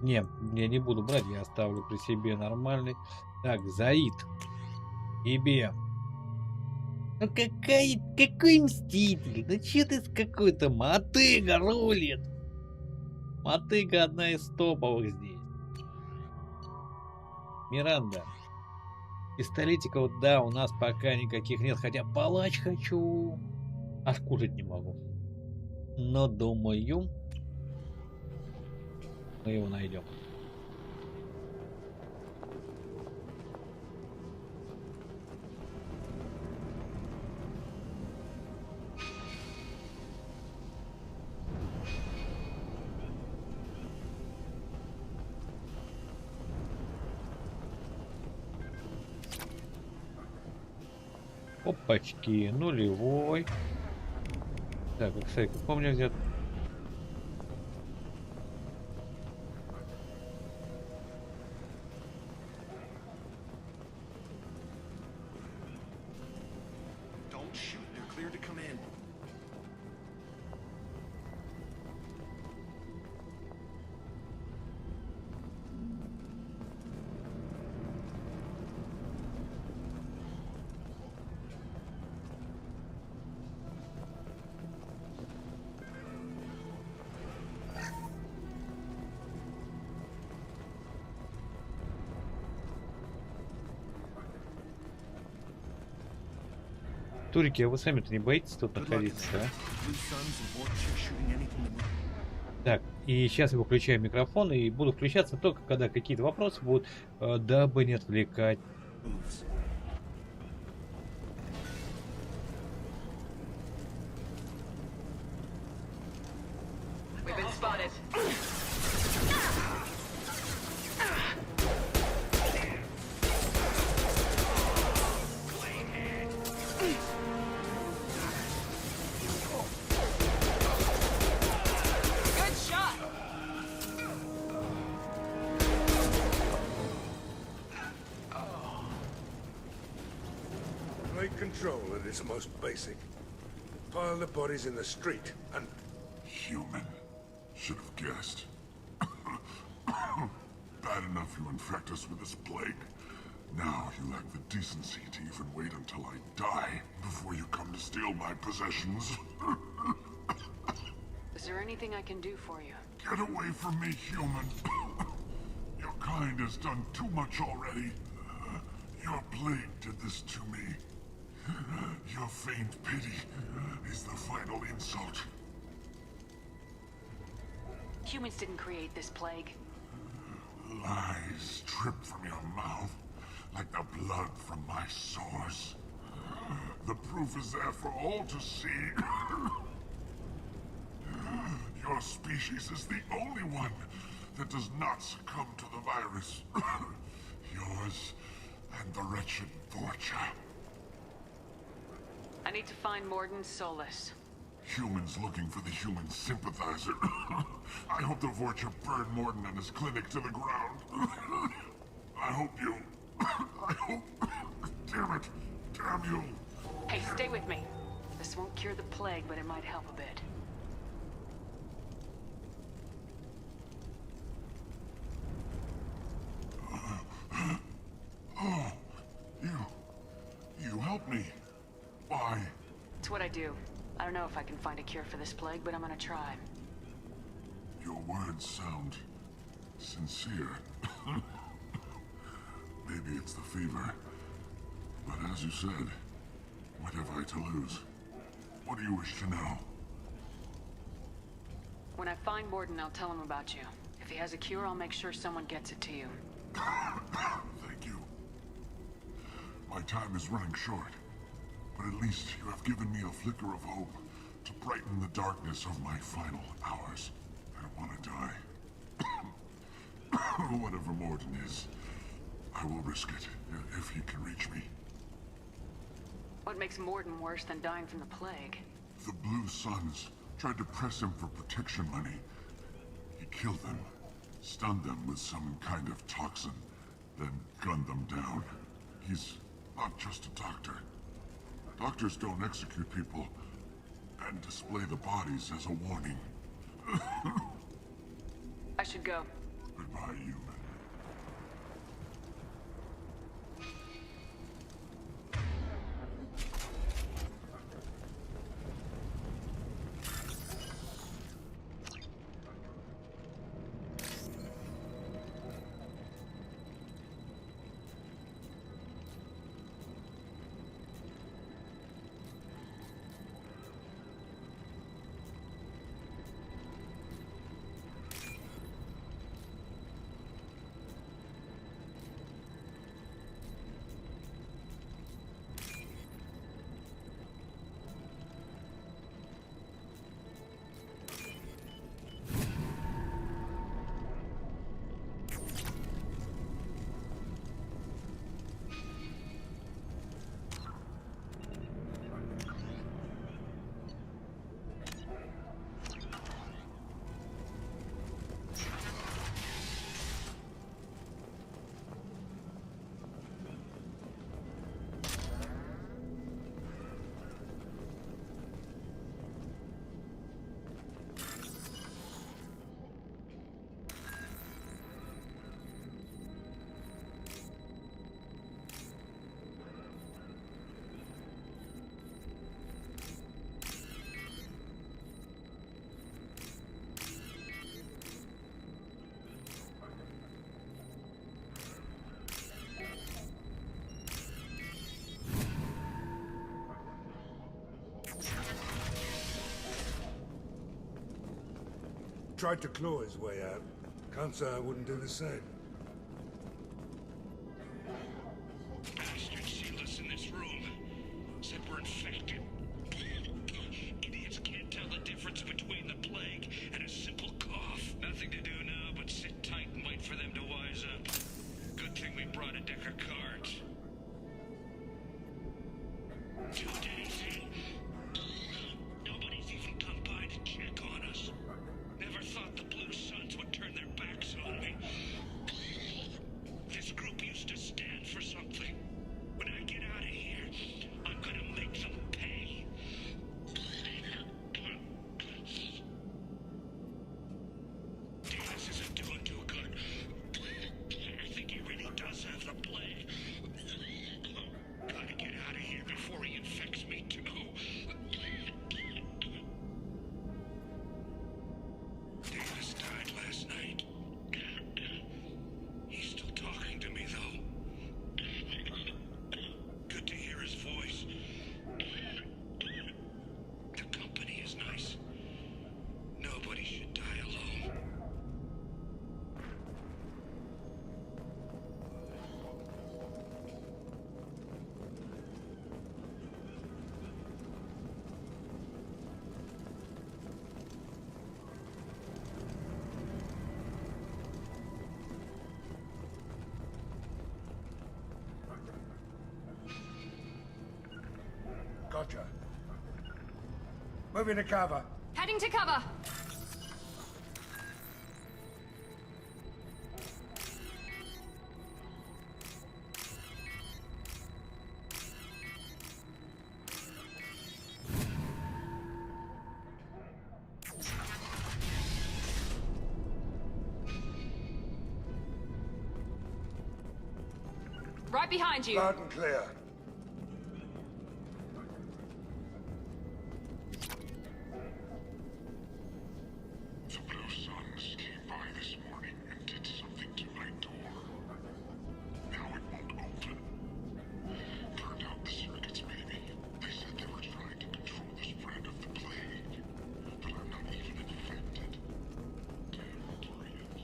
Не, я не буду брать, я оставлю при себе нормальный. Так, Заид. Тебе. Ну какой мститель? Ну че ты с какой-то мотыга рулит? Мотыга одна из топовых здесь. Миранда. Пистолетиков, да, у нас пока никаких нет. Хотя палач хочу. Аж кушать не могу. Но думаю, мы его найдем. Опачки, нулевой. Так, кстати, как мне взять? Don't shoot, they're clear to come in. Турики, а вы сами-то не боитесь тут находиться, а? Так, и сейчас я выключаю микрофон и буду включаться только когда какие-то вопросы будут, дабы не отвлекать. We've been spotted. Good shot. Great control at its most basic. Pile the bodies in the street and... Human. Should have guessed. Bad enough you infect us with this plague. Now you lack the decency to even wait until I die before you come to steal my possessions. Is there anything I can do for you? Get away from me, human. Your kind has done too much already. Your plague did this to me. Your faint pity is the final insult. Humans didn't create this plague. Lies drip from your mouth like the blood from my sores. The proof is there for all to see. Your species is the only one that does not succumb to the virus. Yours and the wretched Vorcha. I need to find Morden Solus. Humans looking for the human sympathizer. I hope the Vorcha burn Morden and his clinic to the ground. I hope you... I hope... Damn it. Damn you. Hey, stay with me. This won't cure the plague, but it might help a bit. Oh, you helped me. Why? It's what I do. I don't know if I can find a cure for this plague, but I'm gonna try. Your words sound sincere. Maybe it's the fever. But as you said, what have I to lose? What do you wish to know? When I find Morden, I'll tell him about you. If he has a cure, I'll make sure someone gets it to you. Thank you. My time is running short, but at least you have given me a flicker of hope to brighten the darkness of my final hours. I don't want to die. Whatever Morden is, I will risk it if he can reach me. What makes Morden worse than dying from the plague? The Blue Suns tried to press him for protection money. He killed them, stunned them with some kind of toxin, then gunned them down. He's not just a doctor. Doctors don't execute people and display the bodies as a warning. I should go. Goodbye, human. Tried to claw his way out. Can't say I wouldn't do the same. Bastards sealed us in this room. Said we're infected. Idiots can't tell the difference between the plague and a simple cough. Nothing to do now but sit tight and wait for them to wise up. Good thing we brought a deck of cards. 2 days in. Nobody's even come by to check on us. Never thought the Blue Suns would turn their backs on me. Roger. Moving to cover. Heading to cover. Right behind you. Loud and clear. The Blue Suns came by this morning and did something to my door. Now it won't open. Turned out the circuits, maybe. They said they were trying to control the spread of the plague. But I'm not even infected. Damn brilliant.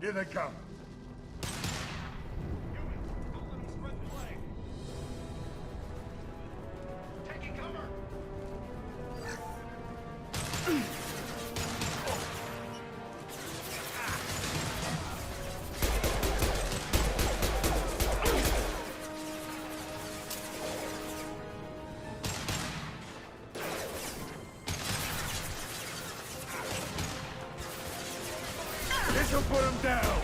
Here they come. This'll put them down.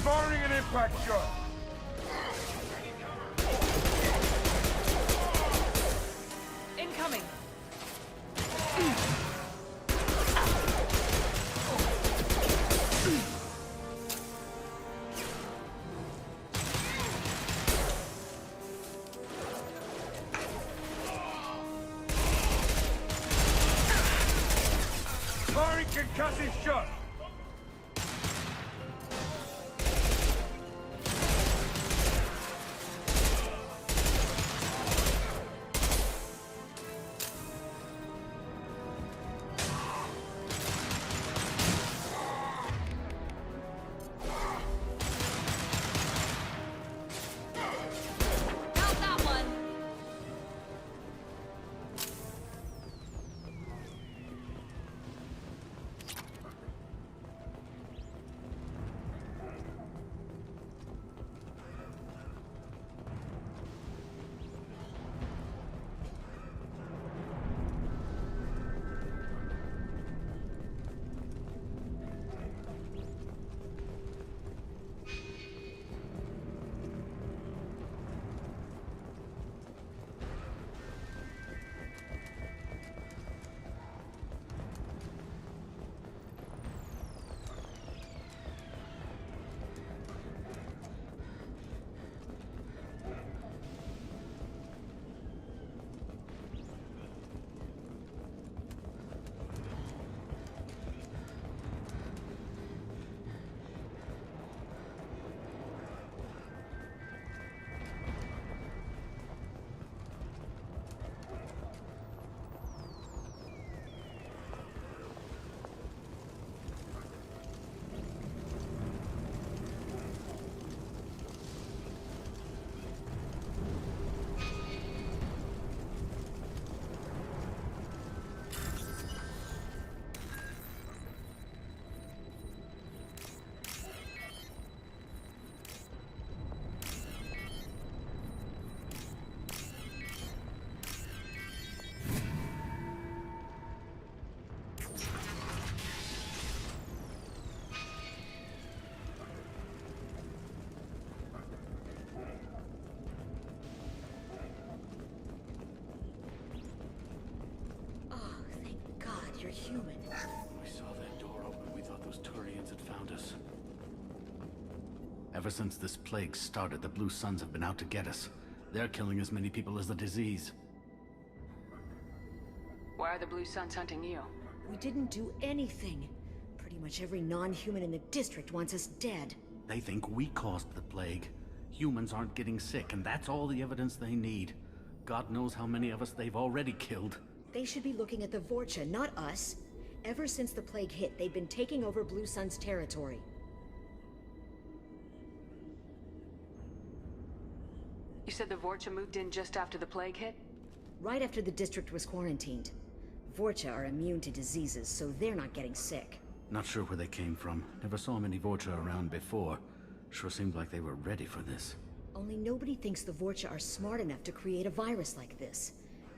Firing an impact shot. Incoming. Firing concussive shot. Got that one. You're human. We saw that door open. We thought those Turians had found us. Ever since this plague started, the Blue Suns have been out to get us. They're killing as many people as the disease. Why are the Blue Suns hunting you? We didn't do anything. Pretty much every non-human in the district wants us dead. They think we caused the plague. Humans aren't getting sick, and that's all the evidence they need. God knows how many of us they've already killed. They should be looking at the Vorcha, not us. Ever since the plague hit, they've been taking over Blue Sun's territory. You said the Vorcha moved in just after the plague hit? Right after the district was quarantined. Vorcha are immune to diseases, so they're not getting sick. Not sure where they came from. Never saw many Vorcha around before. Sure seemed like they were ready for this. Only nobody thinks the Vorcha are smart enough to create a virus like this.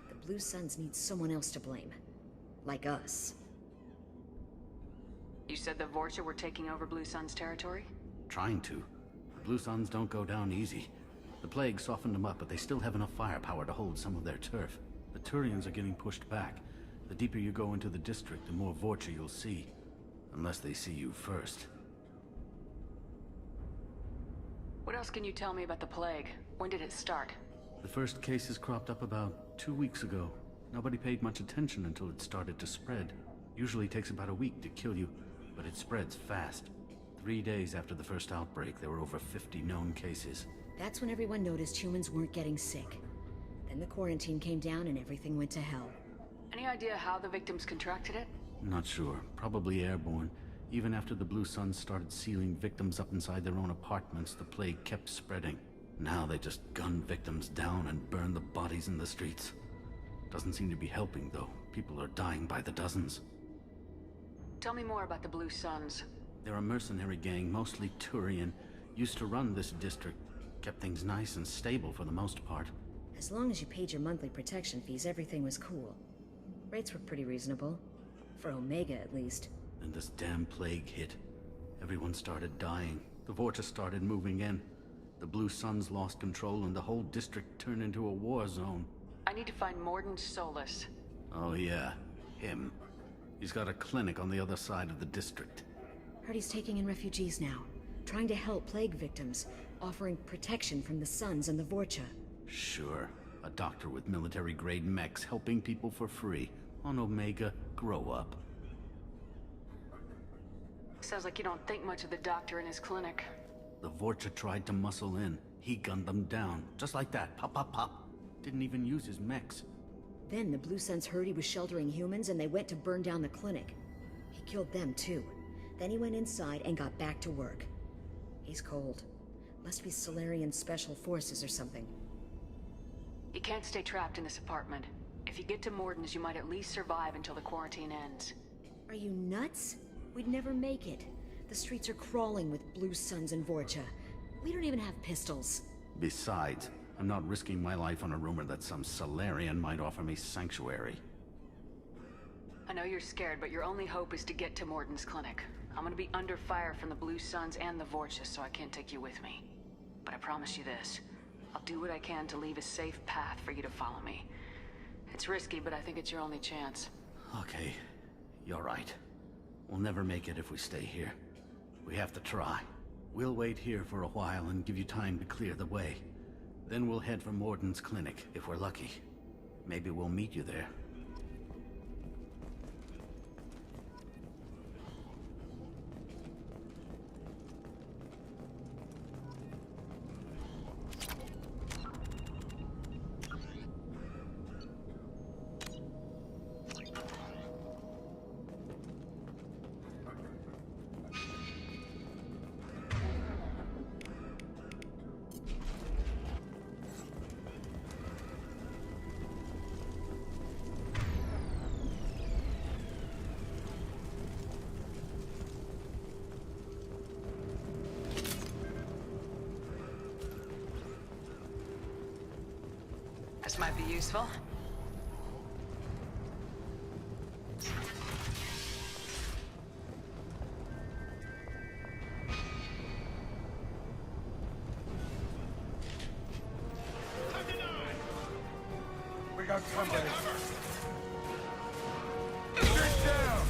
The Blue Suns need someone else to blame. Like us. You said the Vorcha were taking over Blue Sun's territory? Trying to. The Blue Suns don't go down easy. The plague softened them up, but they still have enough firepower to hold some of their turf. The Turians are getting pushed back. The deeper you go into the district, the more Vorcha you'll see. Unless they see you first. What else can you tell me about the plague? When did it start? The first cases cropped up about 2 weeks ago. Nobody paid much attention until it started to spread. Usually takes about a week to kill you, but it spreads fast. 3 days after the first outbreak, there were over 50 known cases. That's when everyone noticed humans weren't getting sick. Then the quarantine came down and everything went to hell. Any idea how the victims contracted it? Not sure. Probably airborne. Even after the Blue Suns started sealing victims up inside their own apartments, the plague kept spreading. Now they just gun victims down and burn the bodies in the streets. Doesn't seem to be helping, though. People are dying by the dozens. Tell me more about the Blue Suns. They're a mercenary gang, mostly Turian. Used to run this district. Kept things nice and stable for the most part. As long as you paid your monthly protection fees, everything was cool. Rates were pretty reasonable. For Omega, at least. Then this damn plague hit. Everyone started dying. The Vorcha started moving in. The Blue Suns lost control and the whole district turned into a war zone. I need to find Morden Solus. Oh yeah, him. He's got a clinic on the other side of the district. Heard he's taking in refugees now. Trying to help plague victims. Offering protection from the Suns and the Vorcha. Sure. A doctor with military-grade mechs helping people for free. On Omega, grow up. Sounds like you don't think much of the doctor in his clinic. The Vorcha tried to muscle in. He gunned them down. Just like that. Pop, pop, pop. Didn't even use his mechs. Then the Blue Suns heard he was sheltering humans and they went to burn down the clinic. He killed them too. Then he went inside and got back to work. He's cold. Must be Solarian Special Forces or something. You can't stay trapped in this apartment. If you get to Morden's, you might at least survive until the quarantine ends. Are you nuts? We'd never make it. The streets are crawling with Blue Suns and Vorcha. We don't even have pistols. Besides, I'm not risking my life on a rumor that some Solarian might offer me sanctuary. I know you're scared, but your only hope is to get to Morden's clinic. I'm gonna be under fire from the Blue Suns and the Vorcha, so I can't take you with me. But I promise you this. I'll do what I can to leave a safe path for you to follow me. It's risky, but I think it's your only chance. Okay, you're right. We'll never make it if we stay here. We have to try. We'll wait here for a while and give you time to clear the way. Then we'll head for Morden's clinic, if we're lucky. Maybe we'll meet you there. This might be useful. We got somebody. Get down!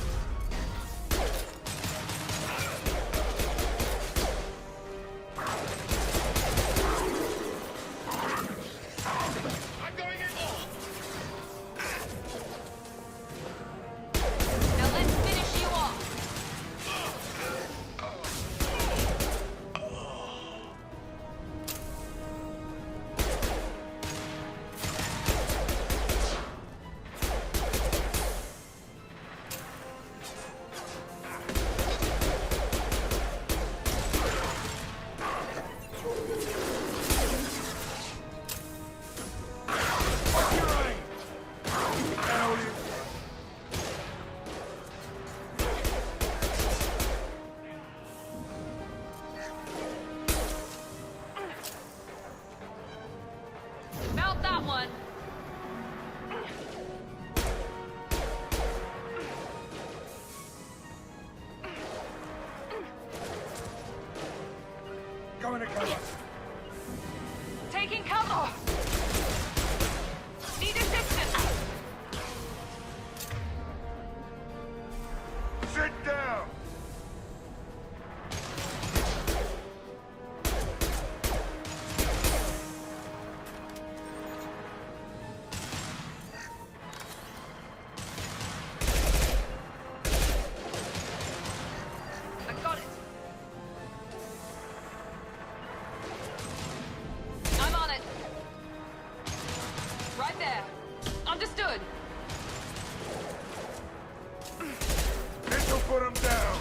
Taking cover! Need assistance! Sit down! I got it! I'm on it! Right there! Understood! This'll put him down!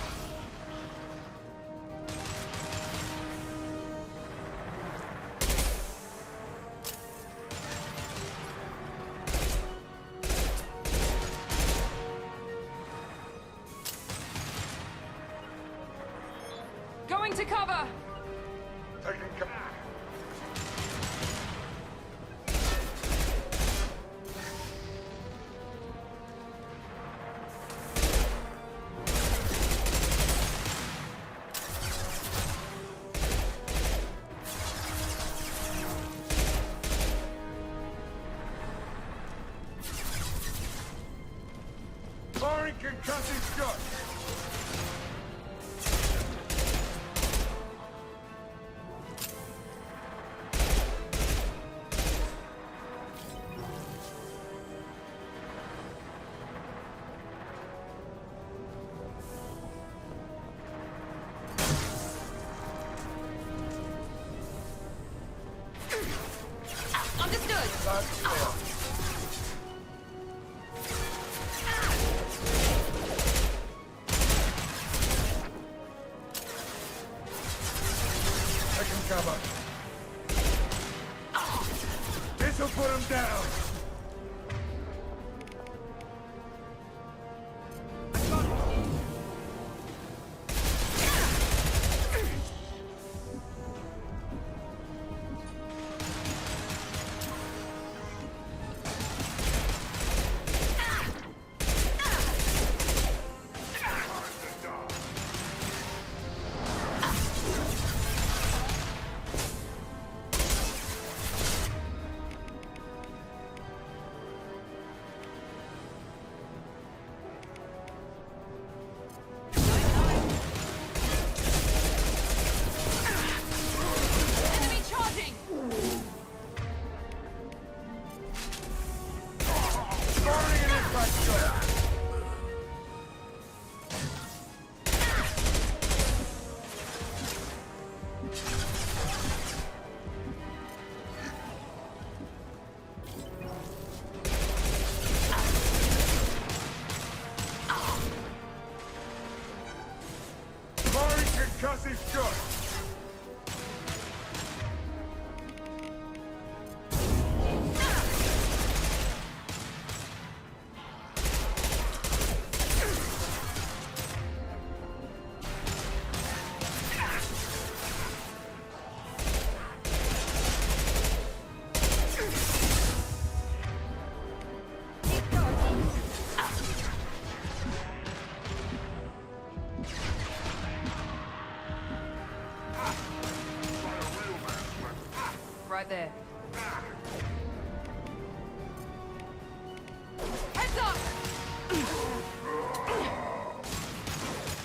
Going to cover! Taking cover. Firing concussive shot! Understood! Taking cover. This'll put him down! Enemy charging! Firing an impact shot! Firing concussive shot! Right there. Heads up!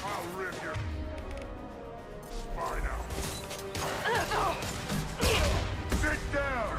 I'll rip your spine out. Sit down!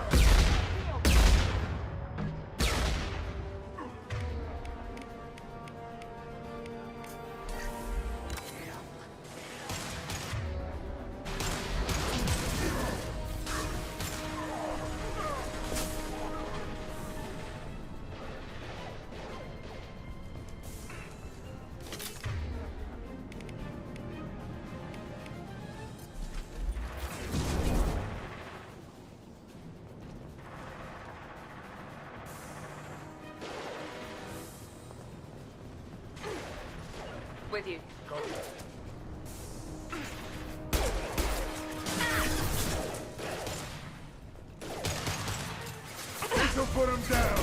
With you. This'll put him down!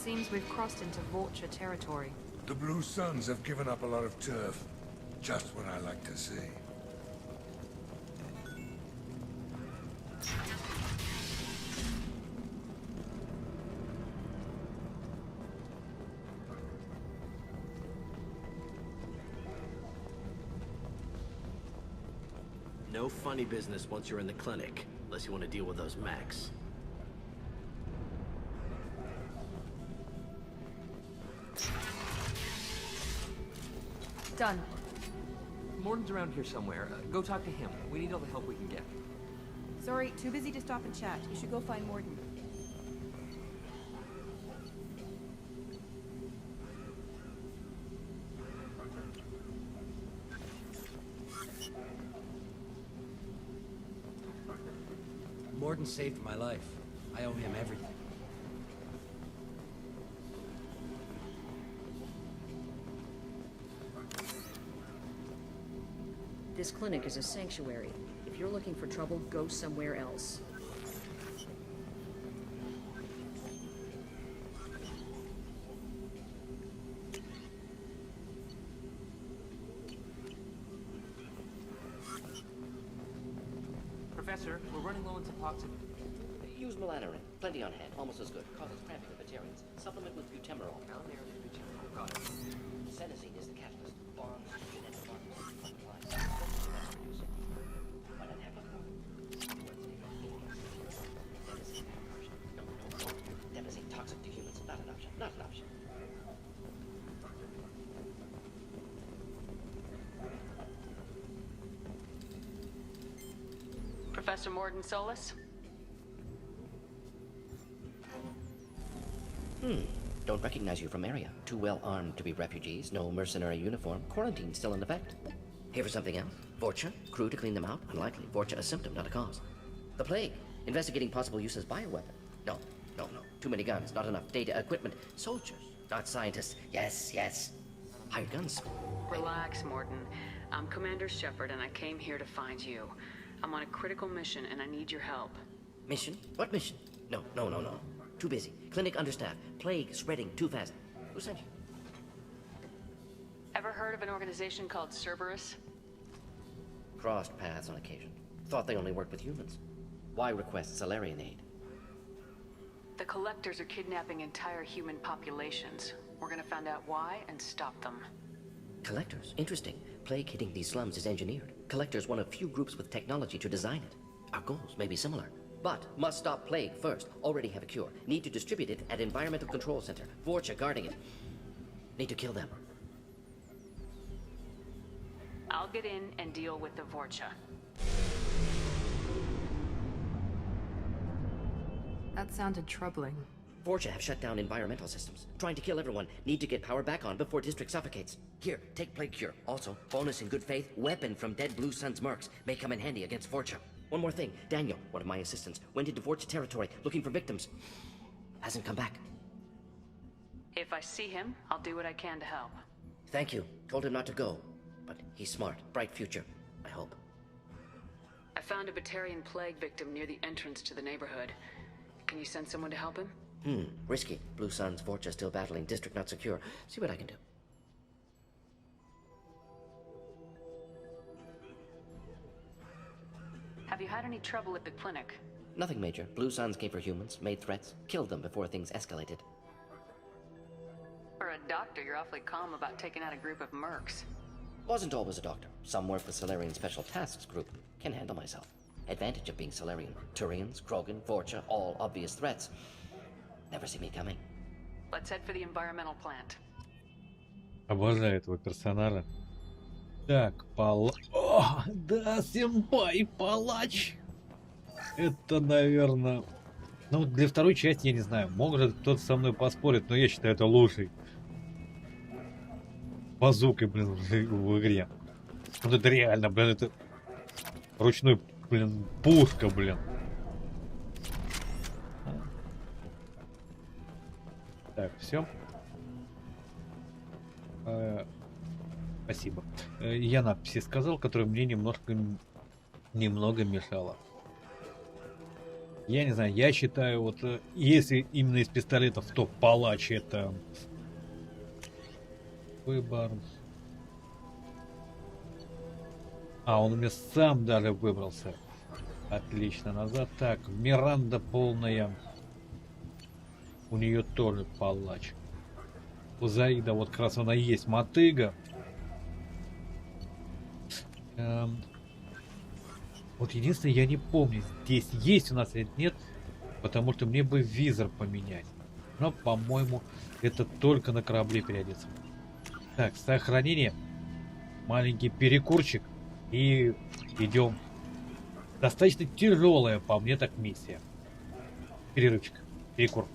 Seems we've crossed into Vulture territory. The Blue Suns have given up a lot of turf. Just what I like to see. No funny business once you're in the clinic, unless you want to deal with those mechs. Done. Morton's around here somewhere. Go talk to him. We need all the help we can get. Sorry, too busy to stop and chat. You should go find Morton. Morton saved my life. I owe him everything. This clinic is a sanctuary. If you're looking for trouble, go somewhere else. Professor, we're running low on Suboxone. Use melanorin. Plenty on hand. Almost as good. Causes cramping of vegetarians. Supplement with butemerol. Got it. Senescine is the catalyst. Bonds, genetic markers, Devastating, toxic to humans. Not an option. Not an option. Professor Morton Solus? Don't recognize you from area. Too well armed to be refugees. No mercenary uniform. Quarantine still in effect. Here for something else? Vorcha? Crew to clean them out? Unlikely. Vorcha a symptom, not a cause. The plague? Investigating possible use as bioweapon. No. Too many guns, not enough data, equipment. Soldiers, not scientists. Yes. Hired guns. Relax, Morton. I'm Commander Shepard, and I came here to find you. I'm on a critical mission, and I need your help. Mission? What mission? No. Too busy. Clinic understaffed. Plague spreading too fast. Who sent you? Ever heard of an organization called Cerberus? Crossed paths on occasion. Thought they only worked with humans. Why request Salarian aid? The Collectors are kidnapping entire human populations. We're gonna find out why and stop them. Collectors? Interesting. Plague hitting these slums is engineered. Collectors one of few groups with technology to design it. Our goals may be similar. But must stop plague first. Already have a cure. Need to distribute it at Environmental Control Center. Vorcha guarding it. Need to kill them. I'll get in and deal with the Vorcha. That sounded troubling. Vorcha have shut down environmental systems. Trying to kill everyone. Need to get power back on before district suffocates. Here, take plague cure. Also, bonus in good faith, weapon from dead Blue Sun's mercs. May come in handy against Vorcha. One more thing. Daniel, one of my assistants, went into Vorcha territory looking for victims. Hasn't come back. If I see him, I'll do what I can to help. Thank you. Told him not to go. But he's smart. Bright future. I hope. I found a Batarian plague victim near the entrance to the neighborhood. Can you send someone to help him? Risky. Blue Sun's Vorcha still battling. District not secure. See what I can do. Have you had any trouble at the clinic? Nothing major. Blue Suns came for humans, made threats, killed them before things escalated. For a doctor, you're awfully calm about taking out a group of mercs. Wasn't always a doctor. Some work with Solarian Special Tasks Group. Can handle myself. Advantage of being Solarian. Turians, Krogan, Vorcha, all obvious threats. Never see me coming. Let's head for the environmental plant. Обожаю этого персонажа. Так, О, да, сэмпай, палач. Это, наверное... Ну, для второй части я не знаю. Может, кто-то со мной поспорит, но я считаю, это лучший базукой, блин, в игре. Вот это реально, блин, это ручной, блин, пушка, блин. Так, все. Спасибо. Я надписи сказал, которая мне немного мешала. Я не знаю, я считаю, вот если именно из пистолетов, то палач это выбор. А, он у меня сам даже выбрался. Отлично, назад. Так, Миранда полная. У нее тоже палач. У Заида вот как раз она есть мотыга. Вот единственное, я не помню, здесь есть у нас или нет, потому что мне бы визор поменять. Но, по-моему, это только на корабле переодеться. Так, сохранение. Маленький перекурчик. И идем. Достаточно тяжелая, по мне, так миссия. Перерывчик. Перекур.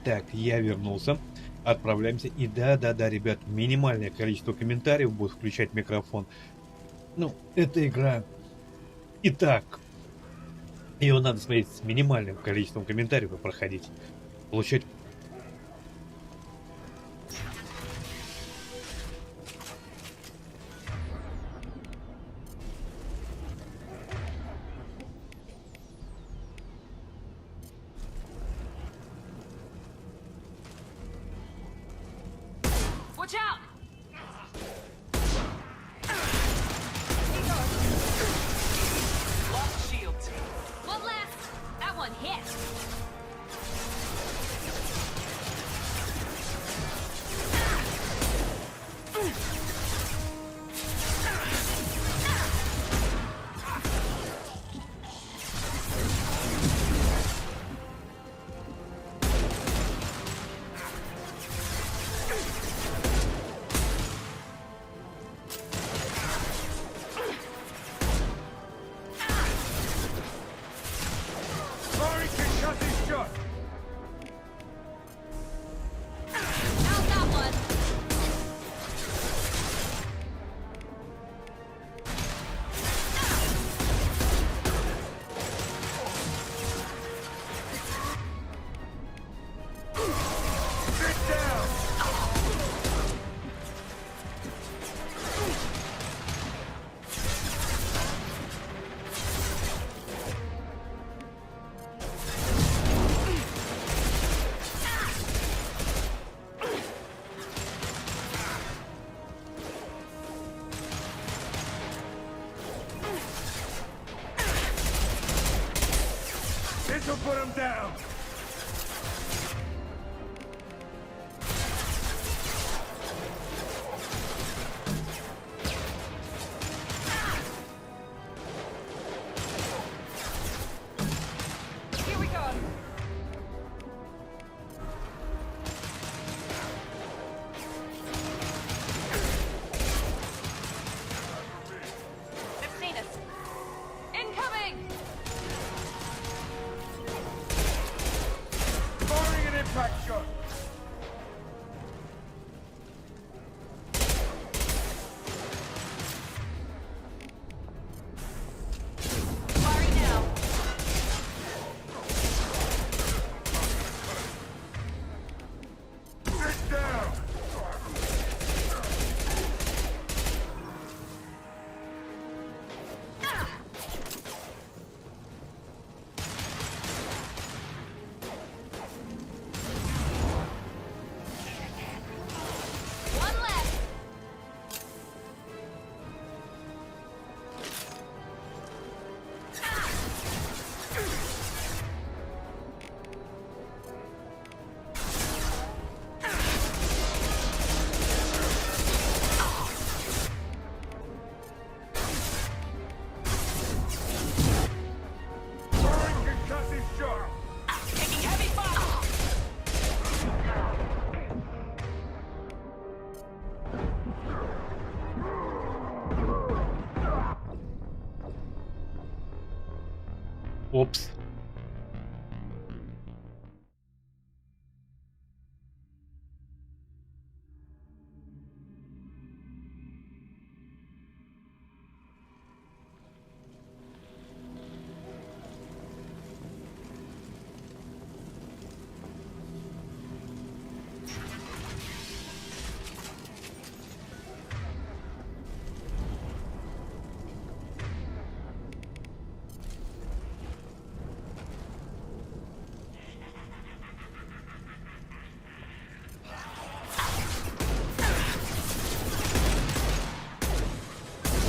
Так, я вернулся. Отправляемся. И да-да-да, ребят, минимальное количество комментариев будет включать микрофон. Ну, эта игра и так. Ее надо смотреть с минимальным количеством комментариев и проходить. Получать. Watch out! Lost shields. One left. That one hit. will put him down. Here we go. They've seen us. Incoming! Firing an impact shot. Firing now. Sit down. One left. Firing concussive shot. Taking heavy fire. Опс.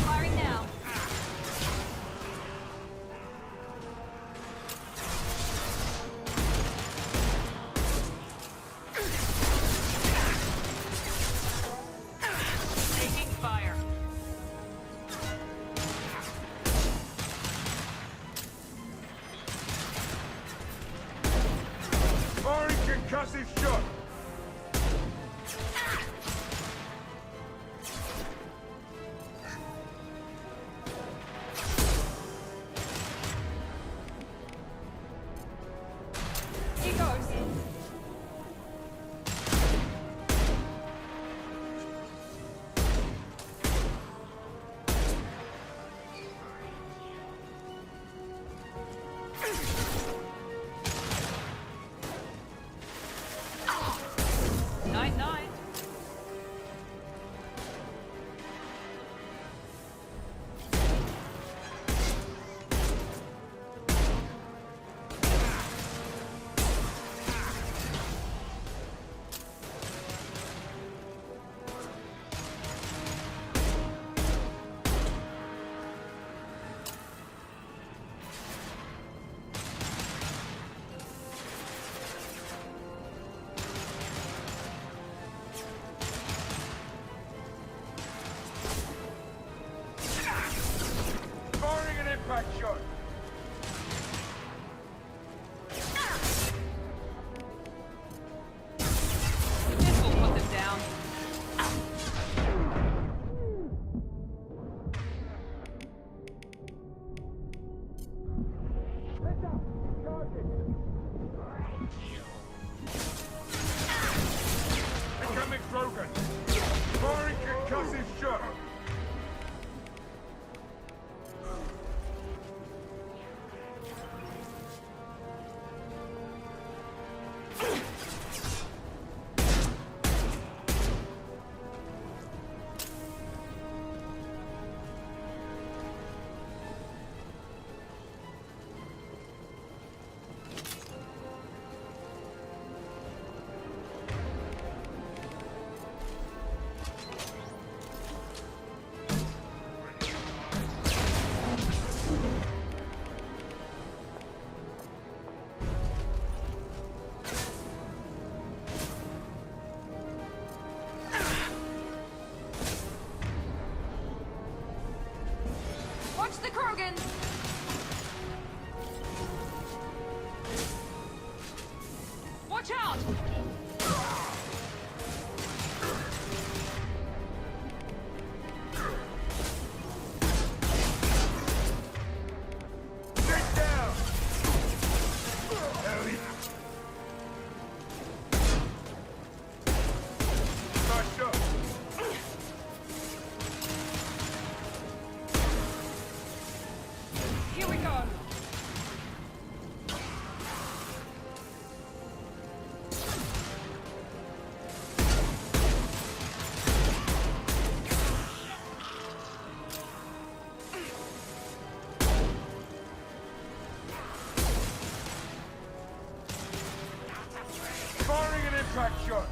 Firing now. Taking fire. Firing concussive shot. Here goes. Night night. Firing an impact shot. This will put them down. Becoming broken. Firing concussive shot. Watch the Krogan! Watch out! Get down! Hell yeah. March up. Here we go! Firing an impact shot.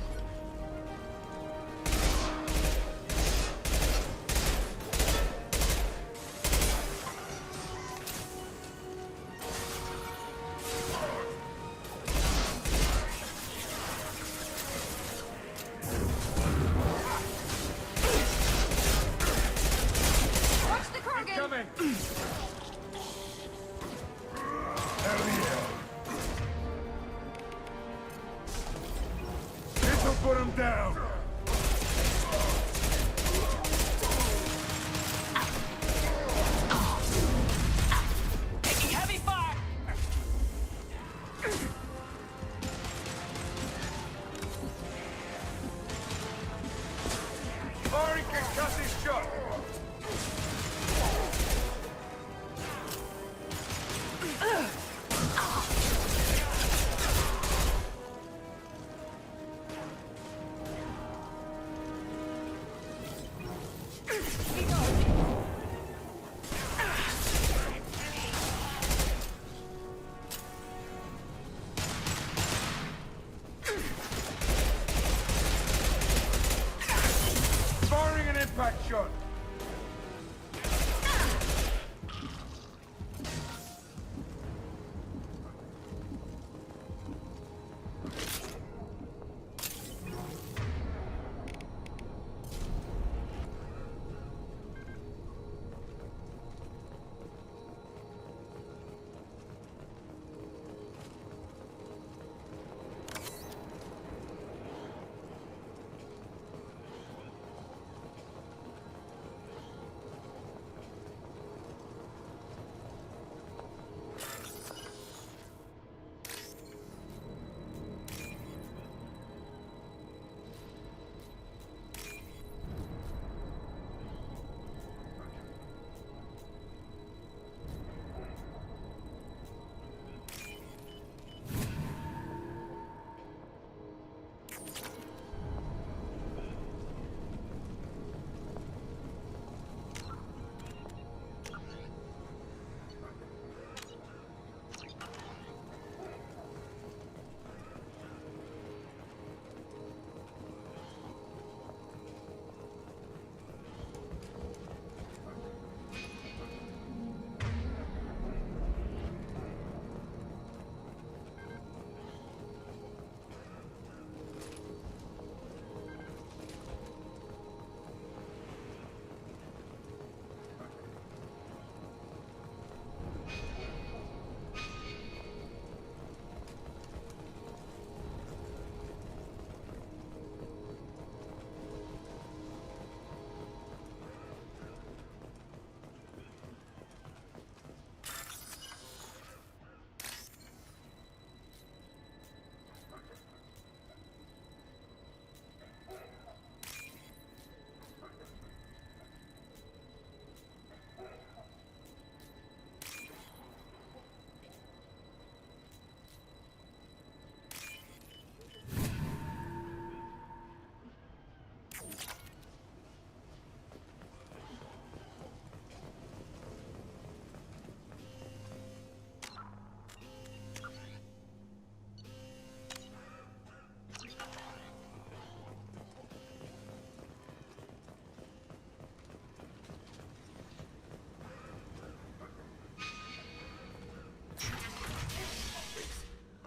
Watch the Krogan! Coming. Hell yeah. This'll put him down. Taking heavy fire! Firing concussive shot. Firing an impact shot.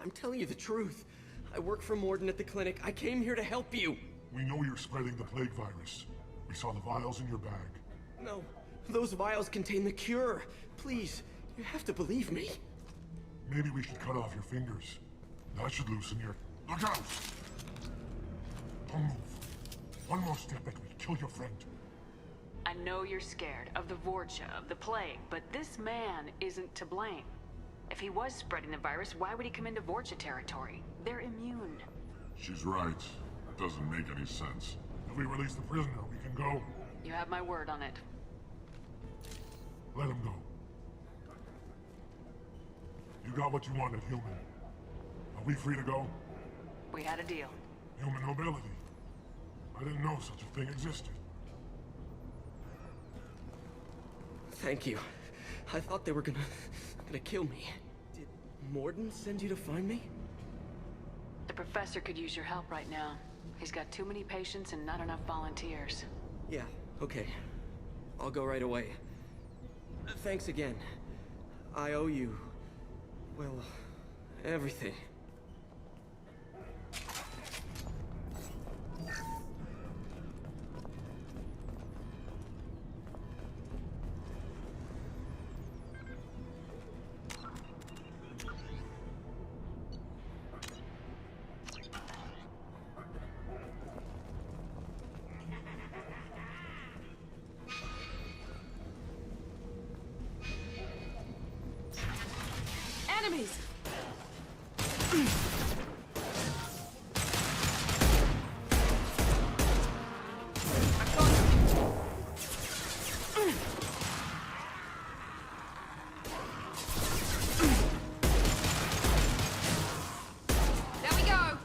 I'm telling you the truth. I work for Morden at the clinic. I came here to help you. We know you're spreading the plague virus. We saw the vials in your bag. No, Those vials contain the cure. Please, you have to believe me. Maybe we should cut off your fingers. That should loosen your... Look out! Don't move. One more step and we kill your friend. I know you're scared of the Vorcha, of the plague, but this man isn't to blame. If he was spreading the virus, why would he come into Vorcha territory? They're immune. She's right. It doesn't make any sense. If we release the prisoner, we can go. You have my word on it. Let him go. You got what you wanted, human. Are we free to go? We had a deal. Human nobility. I didn't know such a thing existed. Thank you. I thought they were gonna kill me. Did Morden send you to find me? The professor could use your help right now. He's got too many patients and not enough volunteers. Yeah, okay. I'll go right away. Thanks again. I owe you... well, everything. Enemies! There we go!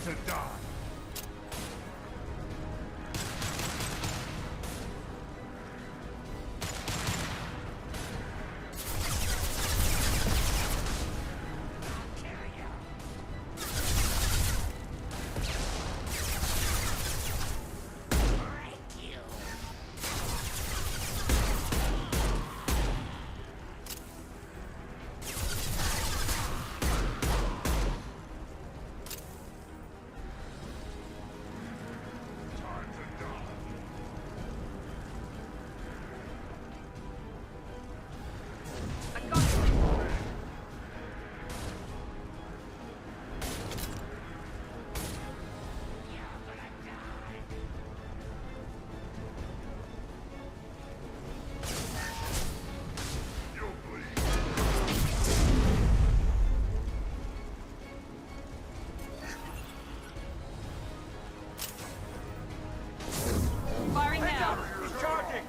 to die. Firing now. Charging!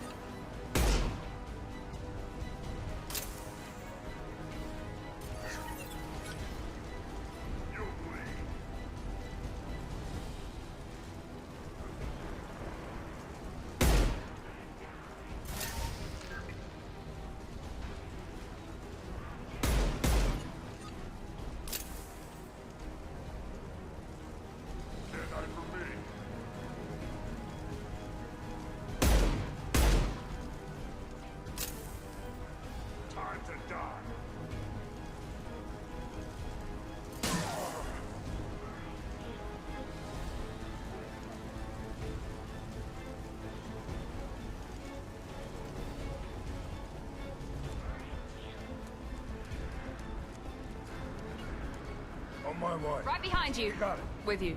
Time to die. On my way. Right behind you. Got it. With you.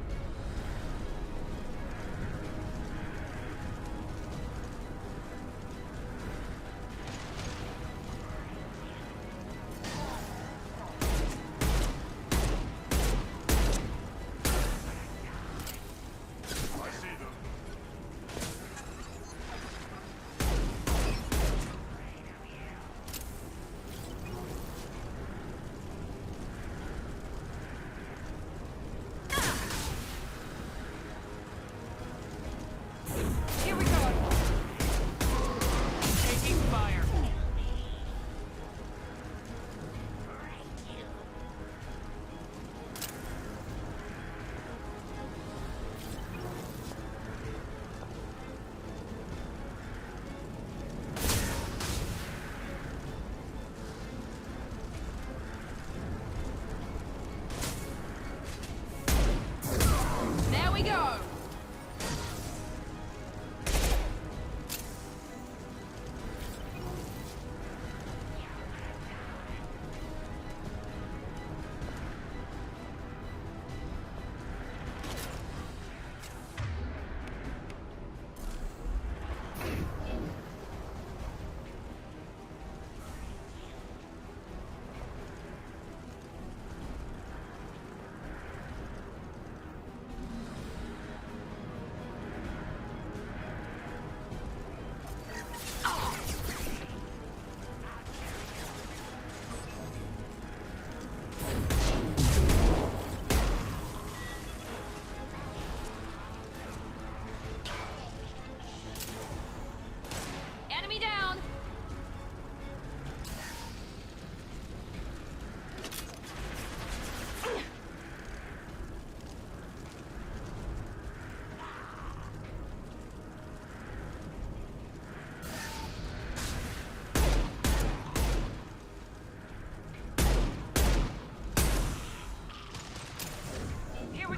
I see them. Here we go. Taking fire. There we go. Enemy down. Here we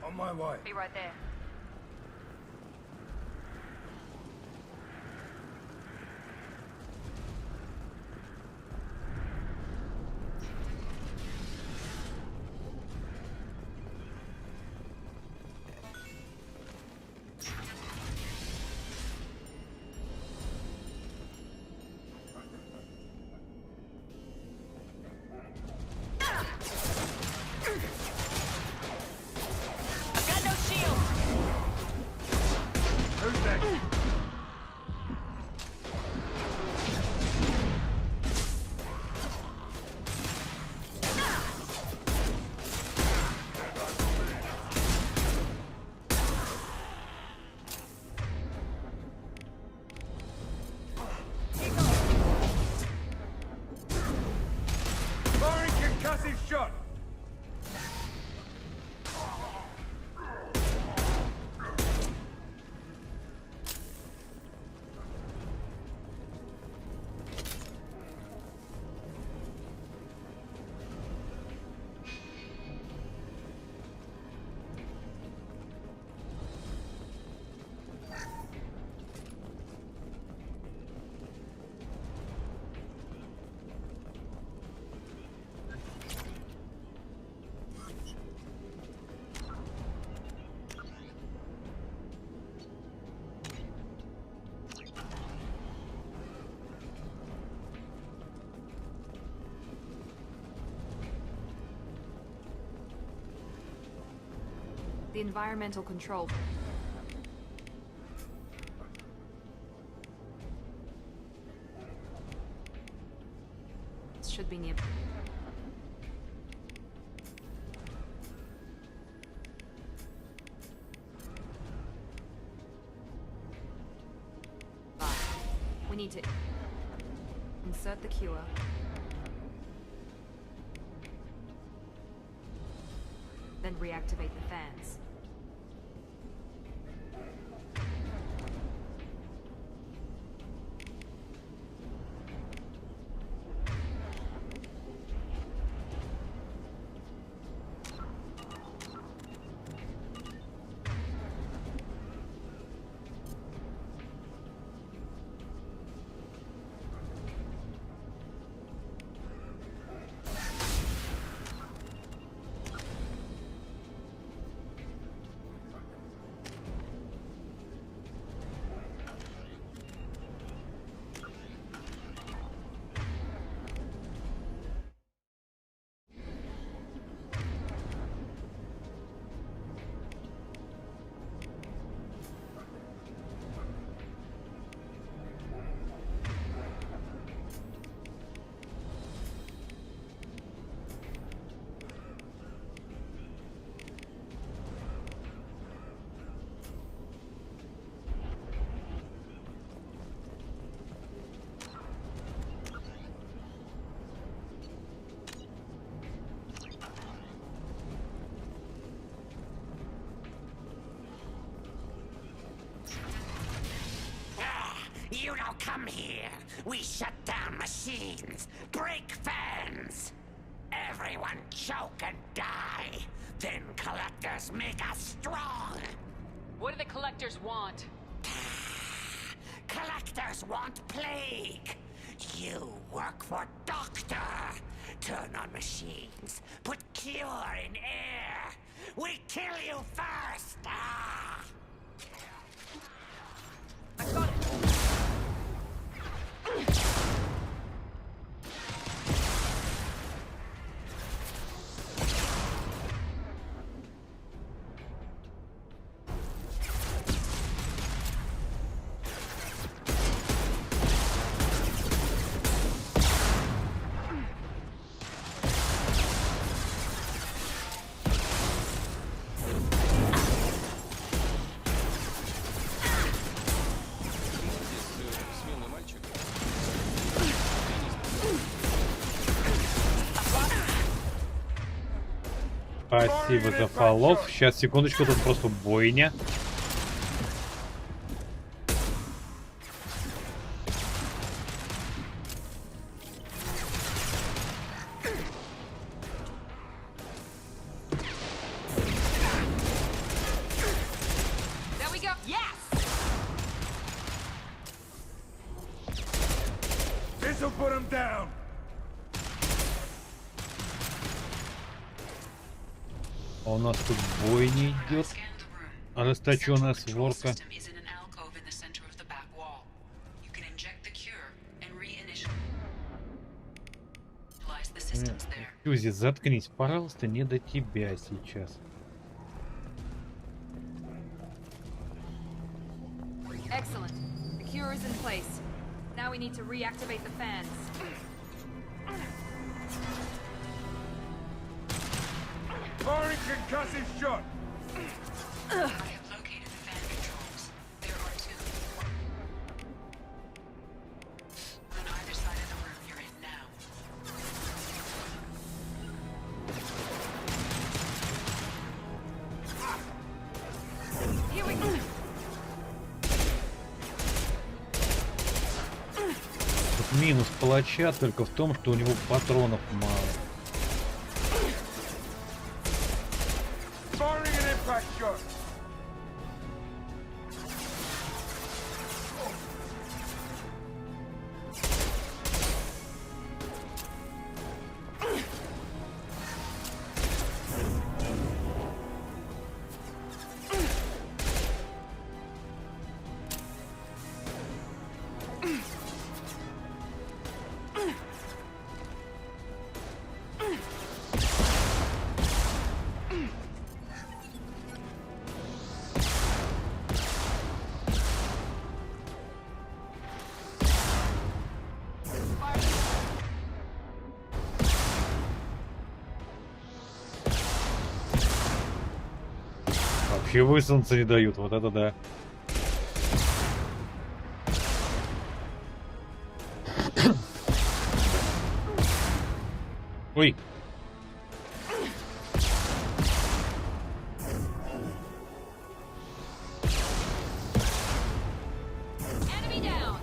On my way. Be right there. the environmental control. Should be near. We need to insert the cure. Then reactivate the fans. You don't come here. We shut down machines, break fans. Everyone choke and die. Then collectors make us strong. What do the collectors want? Collectors want plague. You work for Doctor. Turn on machines. Put cure in air. We kill you first. Ah. I got it. Спасибо за фоллов. Сейчас, секундочку, тут просто бойня. There we go. Yes. This'll put him down. А у нас тут бойня идет. Ожесточенная сворка. Фьюзи, заткнись, пожалуйста, не до тебя сейчас. Excellent. The cure is in place. Now we need to reactivate the fans. Firing concussive shot. I have located the fan controls. There are two. On either side of the room you're in now. Here we go. Вот минус палача только в том, что у него патронов мало. Firing an impact shot. Вообще высунуться не дают, вот это да. Ой. Enemy down.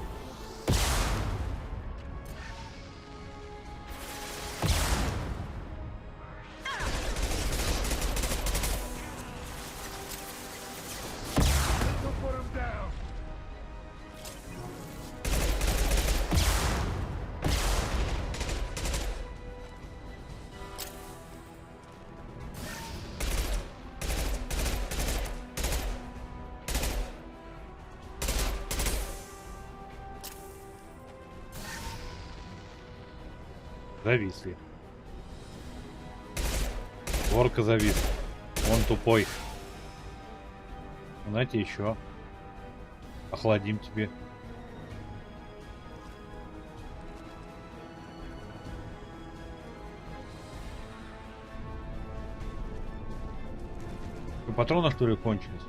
Put him down. Зависли. Ворка завис. Он тупой. Знаете, еще. Охладим тебе. Патроны, что ли, кончились?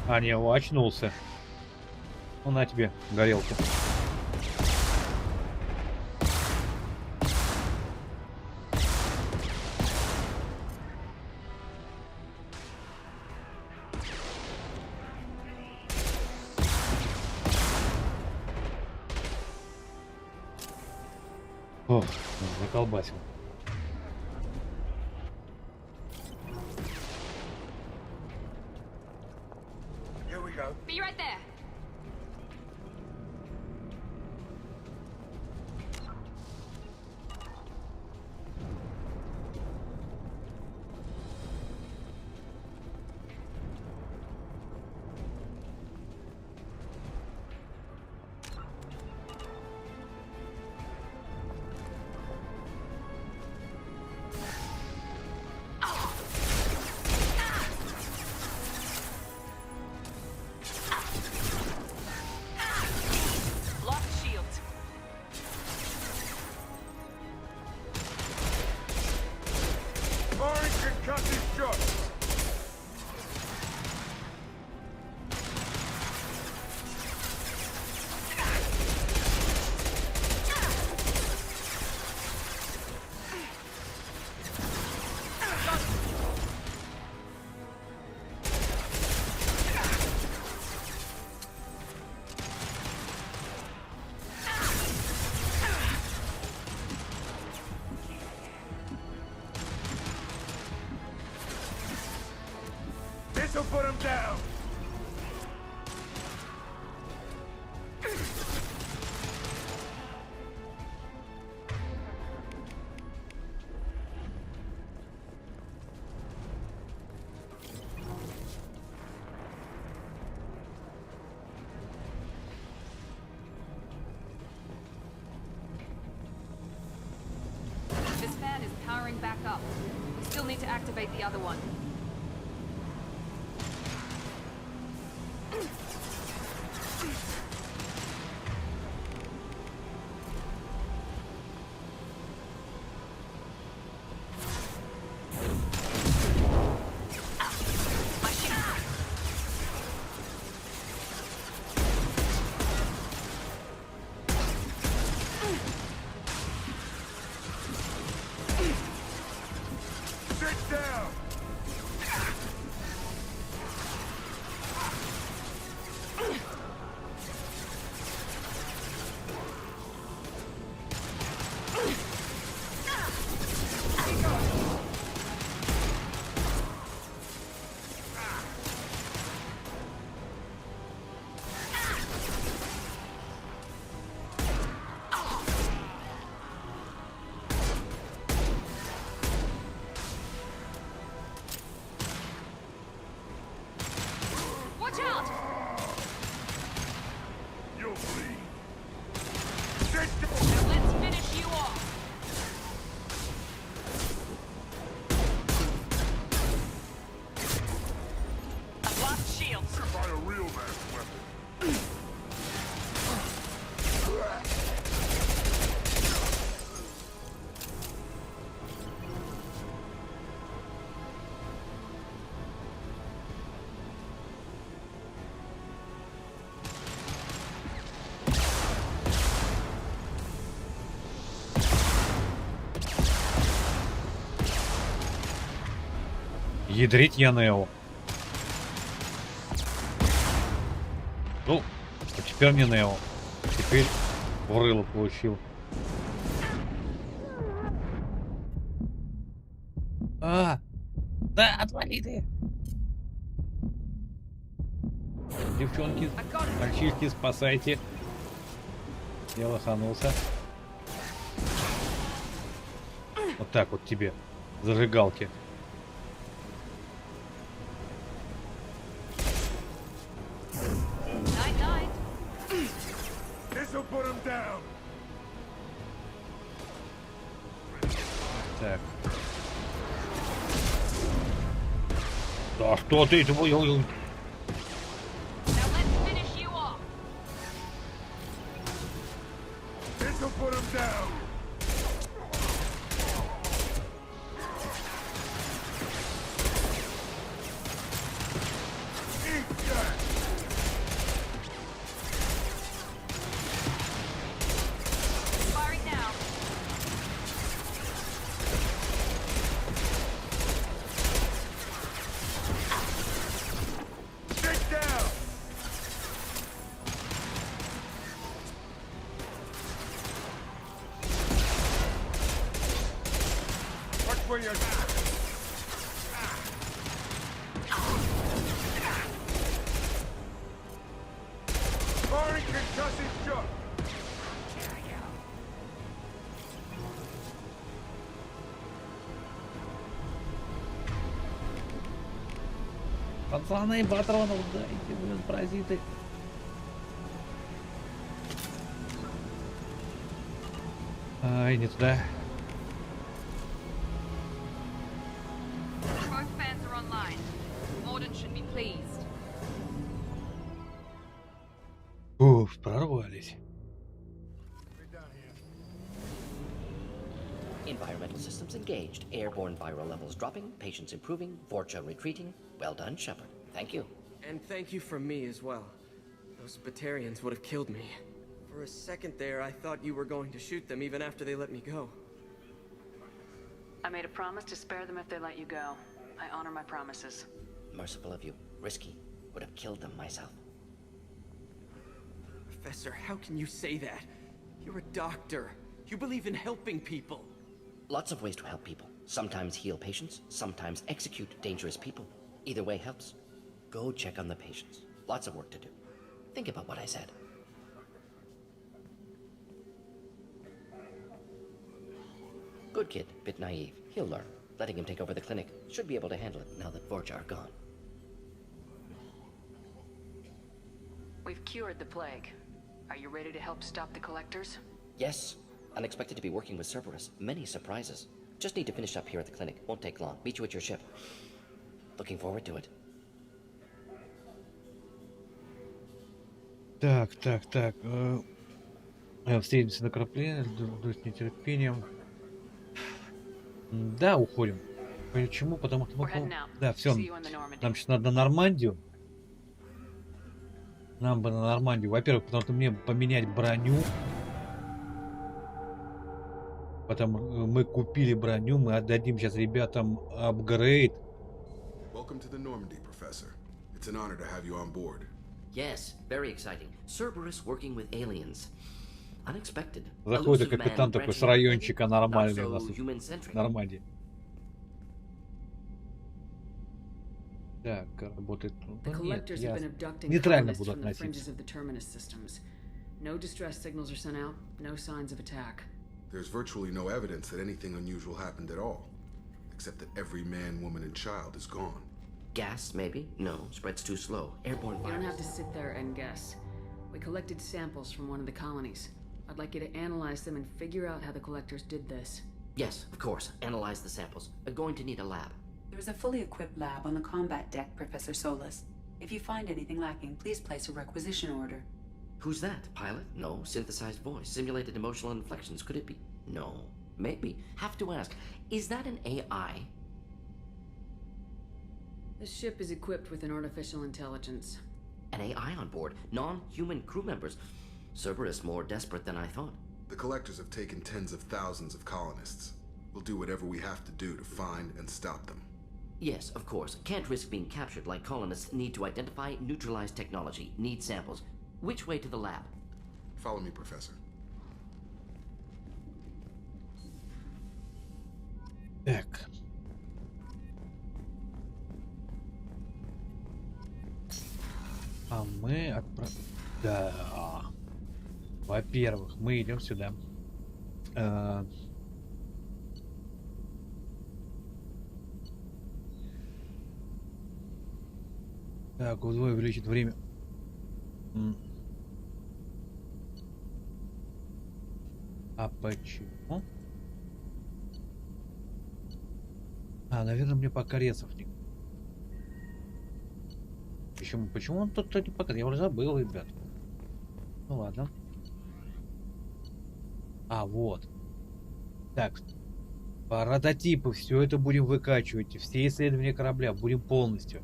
А, не, очнулся. Ну, на тебе, горелки. Ох, заколбасил. Here we go. Be right there. Lost shields. Firing concussive shots. This'll put him down. This fan is powering back up. We still need to activate the other one. Sit down. Ядрить я Нео. Ну, а теперь не Нео. Теперь в рыло получил. А! Да, отвали ты! Девчонки, мальчишки, спасайте. Я лоханулся. Вот так вот тебе. Зажигалки. Так. Да что ты? Пацаны, патронов дайте, блин, паразиты. Ай, не туда. Уф, прорвались. Environmental systems engaged. Airborne viral levels dropping. Patients improving. Vorcha retreating. Well done, Shepard. Thank you. And thank you from me as well. Those Batarians would have killed me. For a second there, I thought you were going to shoot them even after they let me go. I made a promise to spare them if they let you go. I honor my promises. Merciful of you. Risky. Would have killed them myself. Professor, how can you say that? You're a doctor. You believe in helping people. Lots of ways to help people. Sometimes heal patients, sometimes execute dangerous people. Either way helps. Go check on the patients. Lots of work to do. Think about what I said. Good kid, bit naive. He'll learn. Letting him take over the clinic. Should be able to handle it now that Vorcha are gone. We've cured the plague. Are you ready to help stop the collectors? Yes. Unexpected to be working with Cerberus. Many surprises. Just need to finish up here at the clinic. Won't take long. Meet you at your ship. Looking forward to it. Так. Встретимся на корабле. Жду с нетерпением. Да, уходим. Почему? Потому что... Да, все. Нам сейчас надо на Нормандию. Нам бы на Нормандию. Во-первых, потому что мне поменять броню. Потому мы купили броню, мы отдадим сейчас ребятам апгрейд. Welcome to the Normandy, Professor. It's an honor to have you on board. Yes, very exciting. Cerberus working with aliens. Unexpected. Заходит капитан такой с райончика нормальный у нас в Нормандии. Так, работает. Нейтрально буду относиться. No distress signals are sent out, no signs of attack. There's virtually no evidence that anything unusual happened at all, except that every man, woman, and child is gone. Gas, maybe? No, spreads too slow. Airborne virus. You don't have to sit there and guess. We collected samples from one of the colonies. I'd like you to analyze them and figure out how the collectors did this. Yes, of course. Analyze the samples. We're going to need a lab. There is a fully equipped lab on the combat deck, Professor Solis. If you find anything lacking, please place a requisition order. Who's that? Pilot? No. Synthesized voice. Simulated emotional inflections. Could it be? No. Maybe. Have to ask. Is that an AI? The ship is equipped with an artificial intelligence. An AI on board. Non-human crew members. Cerberus more desperate than I thought. The collectors have taken tens of thousands of colonists. We'll do whatever we have to do to find and stop them. Yes, of course. Can't risk being captured like colonists need to identify, neutralize technology, need samples. Which way to the lab? Follow me, Professor. Так. А мы Да. Во-первых, мы идем сюда. Так, вдвое увеличит время. А почему? Наверное, мне пока рецов не... Почему он тут не пока? Я уже забыл, ребят. Ну ладно. Вот. Так. Прототипы, все это будем выкачивать. Все исследования корабля будем полностью.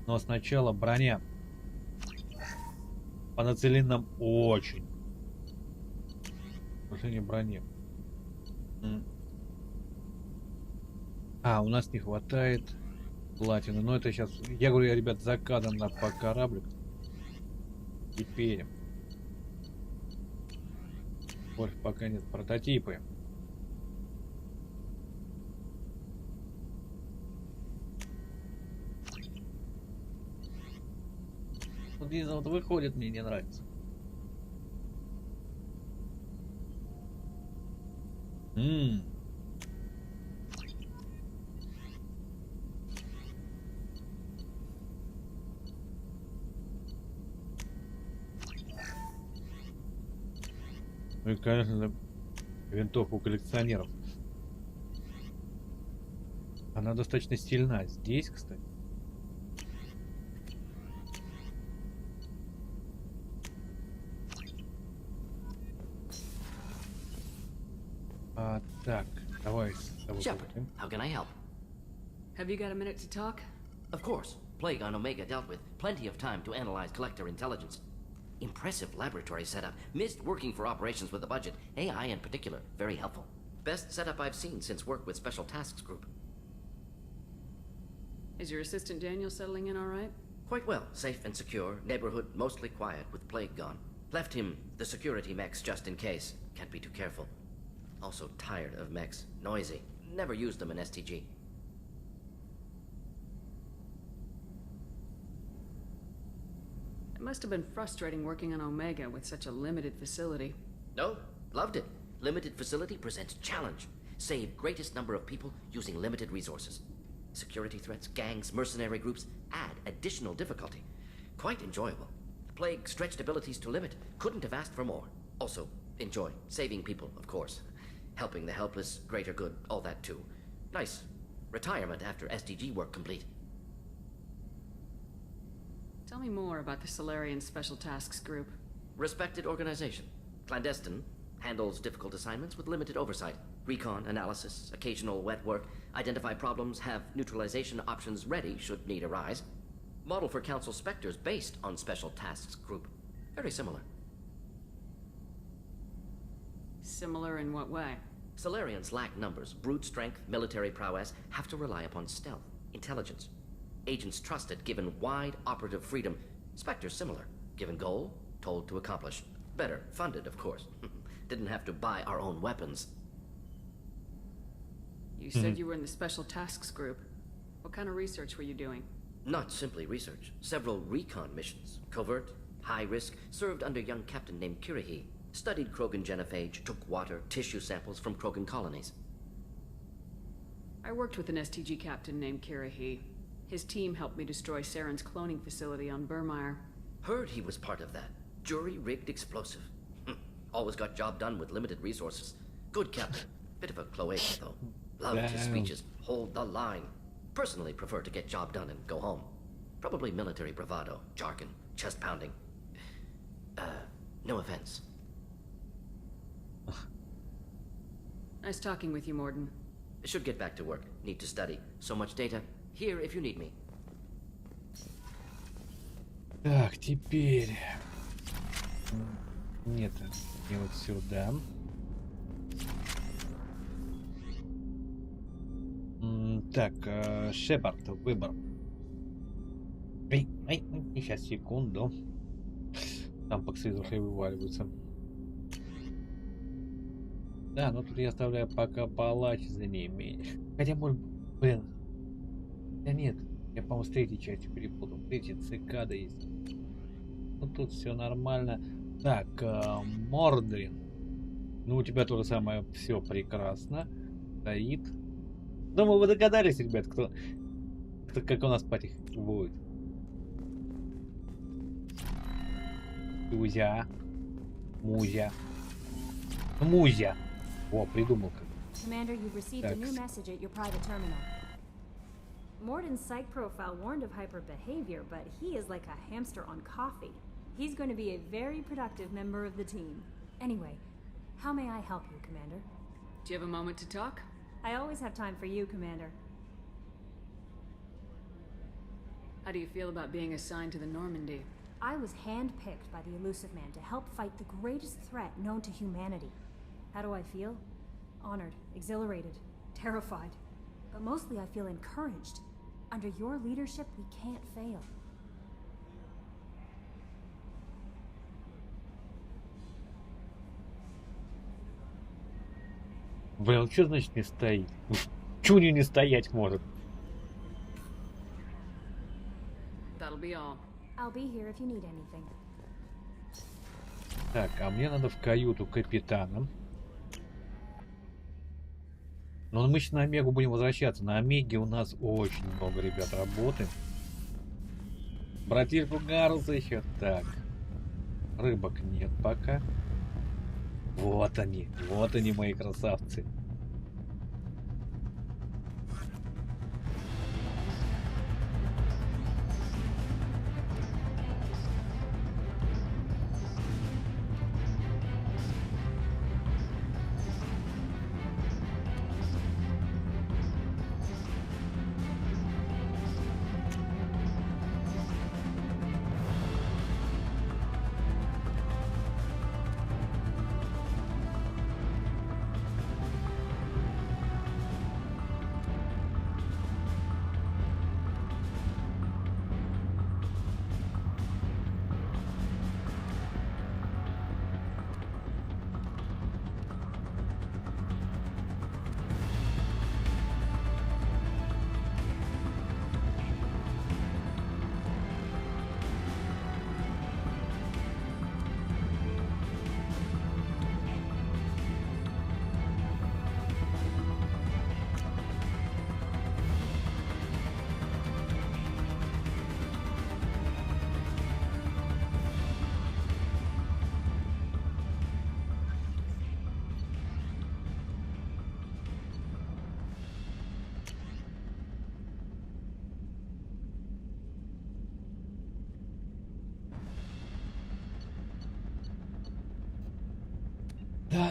Но сначала броня. По нацелен нам очень. Повышение брони. У нас не хватает платины. Но это сейчас... Я говорю, ребят, закадом на по кораблик. Теперь. Больше пока нет. Прототипы. Вот здесь вот выходит, мне не нравится. Ну и, конечно, винтовка у коллекционеров. Она достаточно сильна. Здесь, кстати. Так, давай с тобой. Shepard, how can I help? Have you got a minute to talk? Of course. Plague on Omega dealt with. Plenty of time to analyze collector intelligence. Impressive laboratory setup. Missed working for operations with a budget. AI in particular. Very helpful. Best setup I've seen since work with Special Tasks Group. Is your assistant Daniel settling in all right? Quite well. Safe and secure. Neighborhood mostly quiet with Plague gone. Left him the security mechs just in case. Can't be too careful. Also tired of mechs. Noisy. Never used them in STG. It must have been frustrating working on Omega with such a limited facility. No, loved it. Limited facility presents challenge. Save greatest number of people using limited resources. Security threats, gangs, mercenary groups add additional difficulty. Quite enjoyable. Plague stretched abilities to limit. Couldn't have asked for more. Also, enjoy. Saving people, of course. Helping the helpless, greater good, all that too. Nice. Retirement after SDG work complete. Tell me more about the Solarian Special Tasks Group. Respected organization. Clandestine. Handles difficult assignments with limited oversight. Recon, analysis, occasional wet work. Identify problems, have neutralization options ready should need arise. Model for Council Spectres based on Special Tasks Group. Very similar. Similar in what way? Solarians lack numbers, brute strength, military prowess, have to rely upon stealth, intelligence. Agents trusted, given wide operative freedom. Spectres similar, given goal, told to accomplish. Better, funded, of course. Didn't have to buy our own weapons. You said you were in the Special Tasks Group. What kind of research were you doing? Not simply research. Several recon missions. Covert, high risk, served under young captain named Kirihi. Studied Krogan genophage, took water, tissue samples from Krogan colonies. I worked with an STG captain named Kirihi. His team helped me destroy Saren's cloning facility on Burmire. Heard he was part of that. Jury-rigged explosive. Always got job done with limited resources. Good captain. Bit of a cloaca, though. Loved his speeches. Hold the line. Personally prefer to get job done and go home. Probably military bravado, jargon, chest pounding. No offense. Nice talking with you, Morden. Should get back to work. Need to study. So much data. Here if you need me. Так, теперь... Нет, не вот сюда. Так, Шепард, выбор. Сейчас, секунду. Там по и вываливаются. Да, но тут я оставляю пока палач за неимение. Хотя, может, блин. Да нет, я, по-моему, с третьей частью перепутал. Третья цикада есть. Ну тут все нормально. Так, Мордрин. Ну, у тебя то же самое, все прекрасно. Стоит. Думаю, вы догадались, ребят, кто как у нас патих будет. Музя. Музя. О, придумал как. Commander, you've received a new message at your private terminal. Morden's psych profile warned of hyper behavior, but he is like a hamster on coffee. He's going to be a very productive member of the team. Anyway, how may I help you, Commander? Do you have a moment to talk? I always have time for you, Commander. How do you feel about being assigned to the Normandy? I was handpicked by the Elusive Man to help fight the greatest threat known to humanity. How do I feel? Honored, exhilarated, terrified. But mostly I feel encouraged. Under your leadership, we can't fail. Блин, что значит не стоит? Чего у нее не стоять может? That'll be all. I'll be here if you need anything. Так, а мне надо в каюту капитана. Но мы сейчас на Омегу будем возвращаться. На Омеге у нас очень много, ребят, работы. Братишку Гарлса еще. Так. Рыбок нет пока. Вот они, мои красавцы.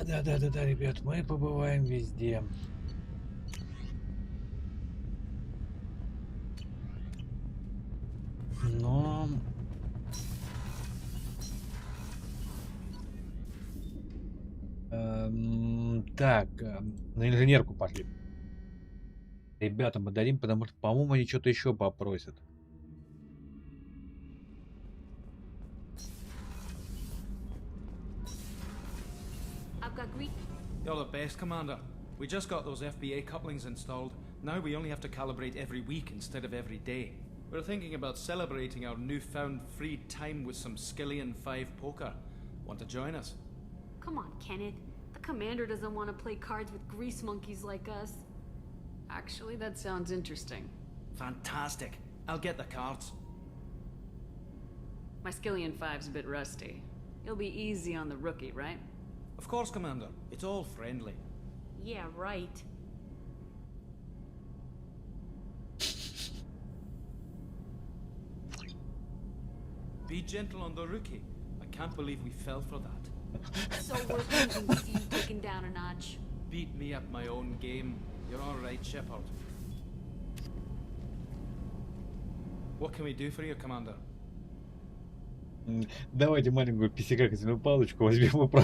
Да, ребят, мы побываем везде. Но... так, на инженерку пошли. Ребята, мы дадим, потому что, по-моему, они что-то еще попросят. You're the best, Commander. We just got those FBA couplings installed. Now we only have to calibrate every week instead of every day. We're thinking about celebrating our newfound free time with some Skillian 5 poker. Want to join us? Come on, Kenneth. The commander doesn't want to play cards with grease monkeys like us. Actually, that sounds interesting. Fantastic. I'll get the cards. My Skillian 5's a bit rusty. You'll be easy on the rookie, right? Of course, Commander. It's all friendly. Yeah, right. Be gentle on the rookie. I can't believe we fell for that. So we're going to see you taken down a notch. Beat me at my own game. You're all right, Shepard. What can we do for you, Commander? Давайте маленькую писекакательную палочку возьмем и про...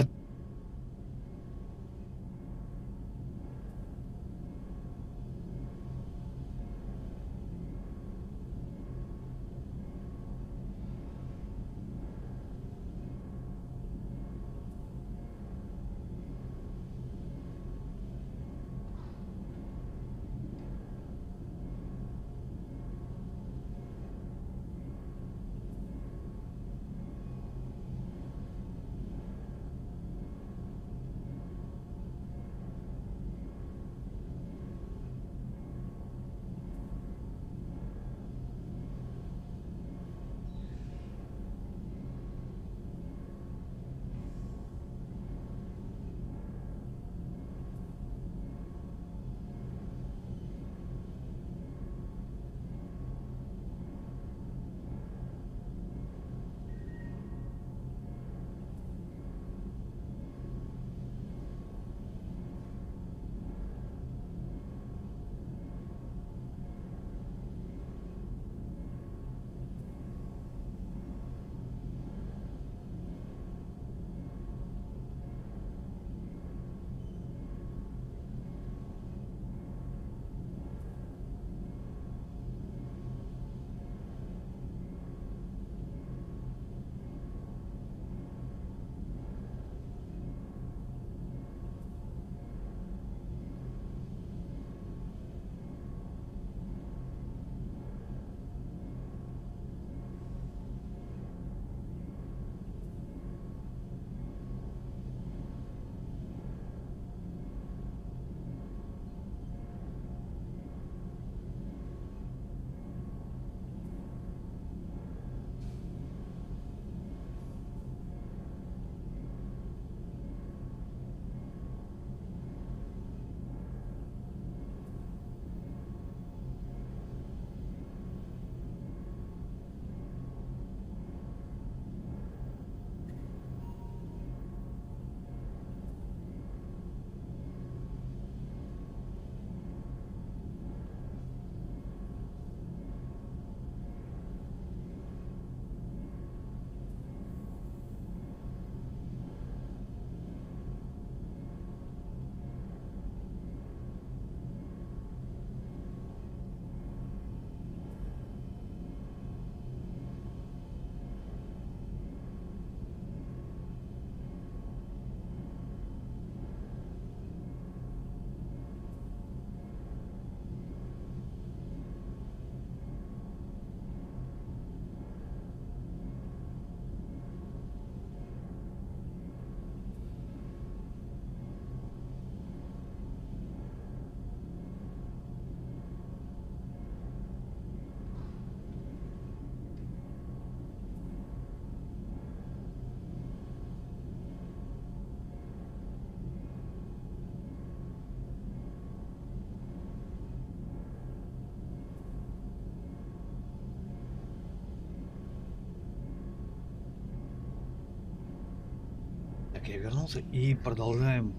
Так, я вернулся и продолжаем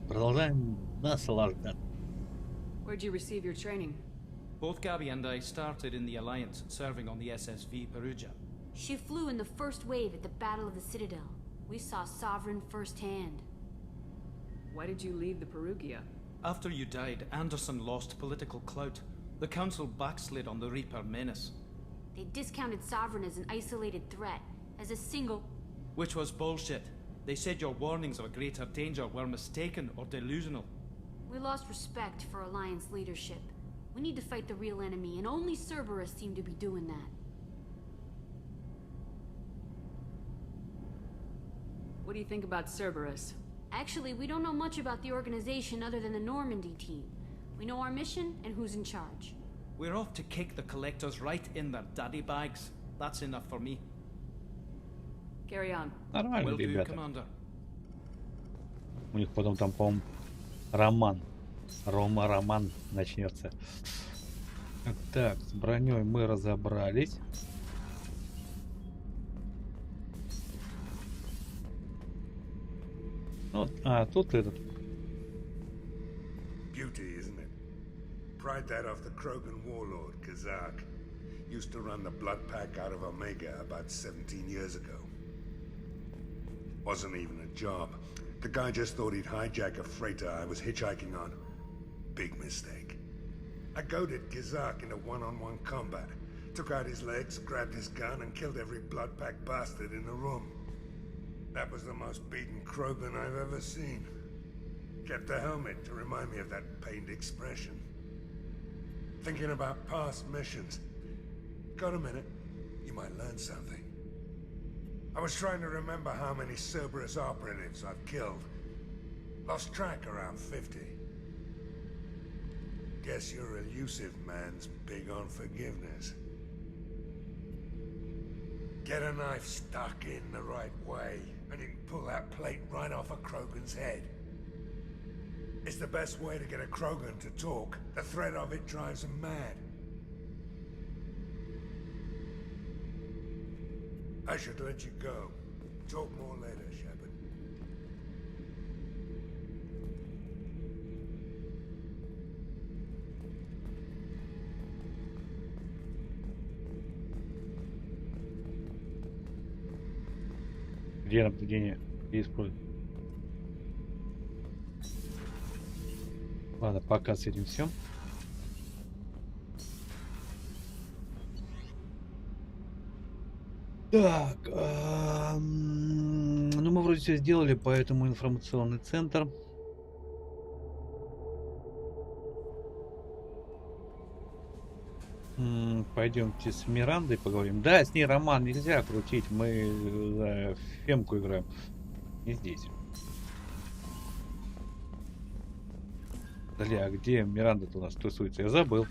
наслаждаться. Where'd you receive your training? Both Gabby and I started in the Alliance, serving on the SSV Perugia. She flew in the first wave at the Battle of the Citadel. We saw Sovereign firsthand. Why did you leave the Perugia? After you died, Anderson lost political clout. The Council backslid on the Reaper menace. They discounted Sovereign as an isolated threat, as a single... Which was bullshit. They said your warnings of a greater danger were mistaken or delusional. We lost respect for Alliance leadership. We need to fight the real enemy, and only Cerberus seemed to be doing that. What do you think about Cerberus? Actually, we don't know much about the organization other than the Normandy team. We know our mission and who's in charge. We're off to kick the collectors right in their daddy bags. That's enough for me. Carry on. Нормально, Will do, ребята. Commander. У них потом там, по-моему, роман. Роман начнется. Так, с броней мы разобрались. Вот, тут этот. Beauty, isn't it? Pried that off the Krogan warlord, Kazak. Used to run the blood pack out of Omega about 17 years ago. Wasn't even a job. The guy just thought he'd hijack a freighter I was hitchhiking on. Big mistake. I goaded Kazak into one-on-one combat. Took out his legs, grabbed his gun, and killed every blood pack bastard in the room. That was the most beaten Krogan I've ever seen. Kept a helmet to remind me of that pained expression. Thinking about past missions. Got a minute? You might learn something. I was trying to remember how many Cerberus operatives I've killed. Lost track around 50. Guess your elusive man's big on forgiveness. Get a knife stuck in the right way, and you can pull that plate right off a Krogan's head. It's the best way to get a Krogan to talk. The threat of it drives him mad. I should let you go. Talk more later, Shepard. Где наблюдение используют? Ладно, пока с этим все. Так, ну мы вроде все сделали, поэтому информационный центр. Пойдемте с Мирандой поговорим. Да, с ней роман нельзя крутить, мы за фемку играем. Не здесь. Бля, а где Миранда-то у нас тусуется? Я забыл.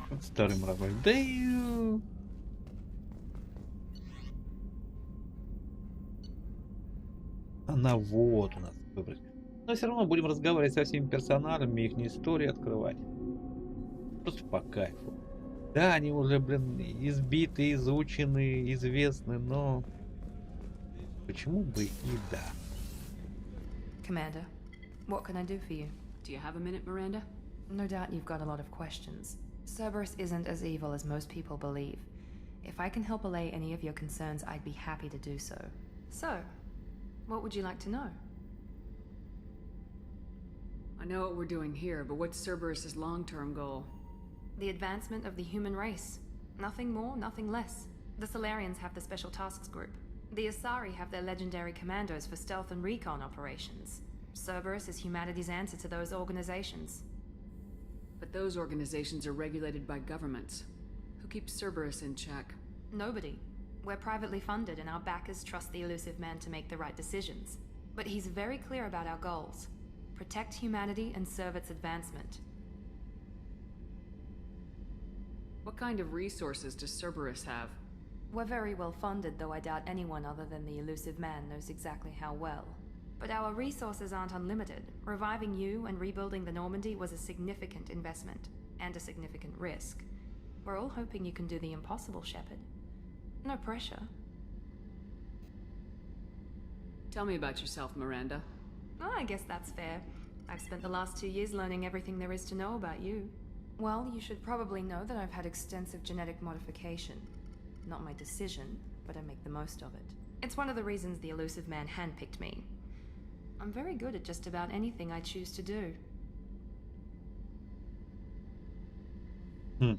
Вот старый мрак. Да и... Она вот у нас выбрать. Но все равно будем разговаривать со всеми персонажами, их истории открывать. Просто по кайфу. Да, они уже, блин, избиты, изучены, известны, но... Почему бы и да? Commander, what can I do for you? Do you have a minute, Miranda? No doubt you've got a lot of questions. Cerberus isn't as evil as most people believe. If I can help allay any of your concerns, I'd be happy to do so. So, what would you like to know? I know what we're doing here, but what's Cerberus's long-term goal? The advancement of the human race. Nothing more, nothing less. The Solarians have the Special Tasks Group. The Asari have their legendary commandos for stealth and recon operations. Cerberus is humanity's answer to those organizations. But those organizations are regulated by governments. Who keeps Cerberus in check? Nobody. We're privately funded and our backers trust the elusive man to make the right decisions. But he's very clear about our goals. Protect humanity and serve its advancement. What kind of resources does Cerberus have? We're very well funded, though I doubt anyone other than the elusive man knows exactly how well. But our resources aren't unlimited. Reviving you and rebuilding the Normandy was a significant investment, and a significant risk. We're all hoping you can do the impossible, Shepard. No pressure. Tell me about yourself, Miranda. Oh, I guess that's fair. I've spent the last 2 years learning everything there is to know about you. Well, you should probably know that I've had extensive genetic modification. Not my decision, but I make the most of it. It's one of the reasons the elusive man handpicked me. I'm very good at just about anything I choose to do.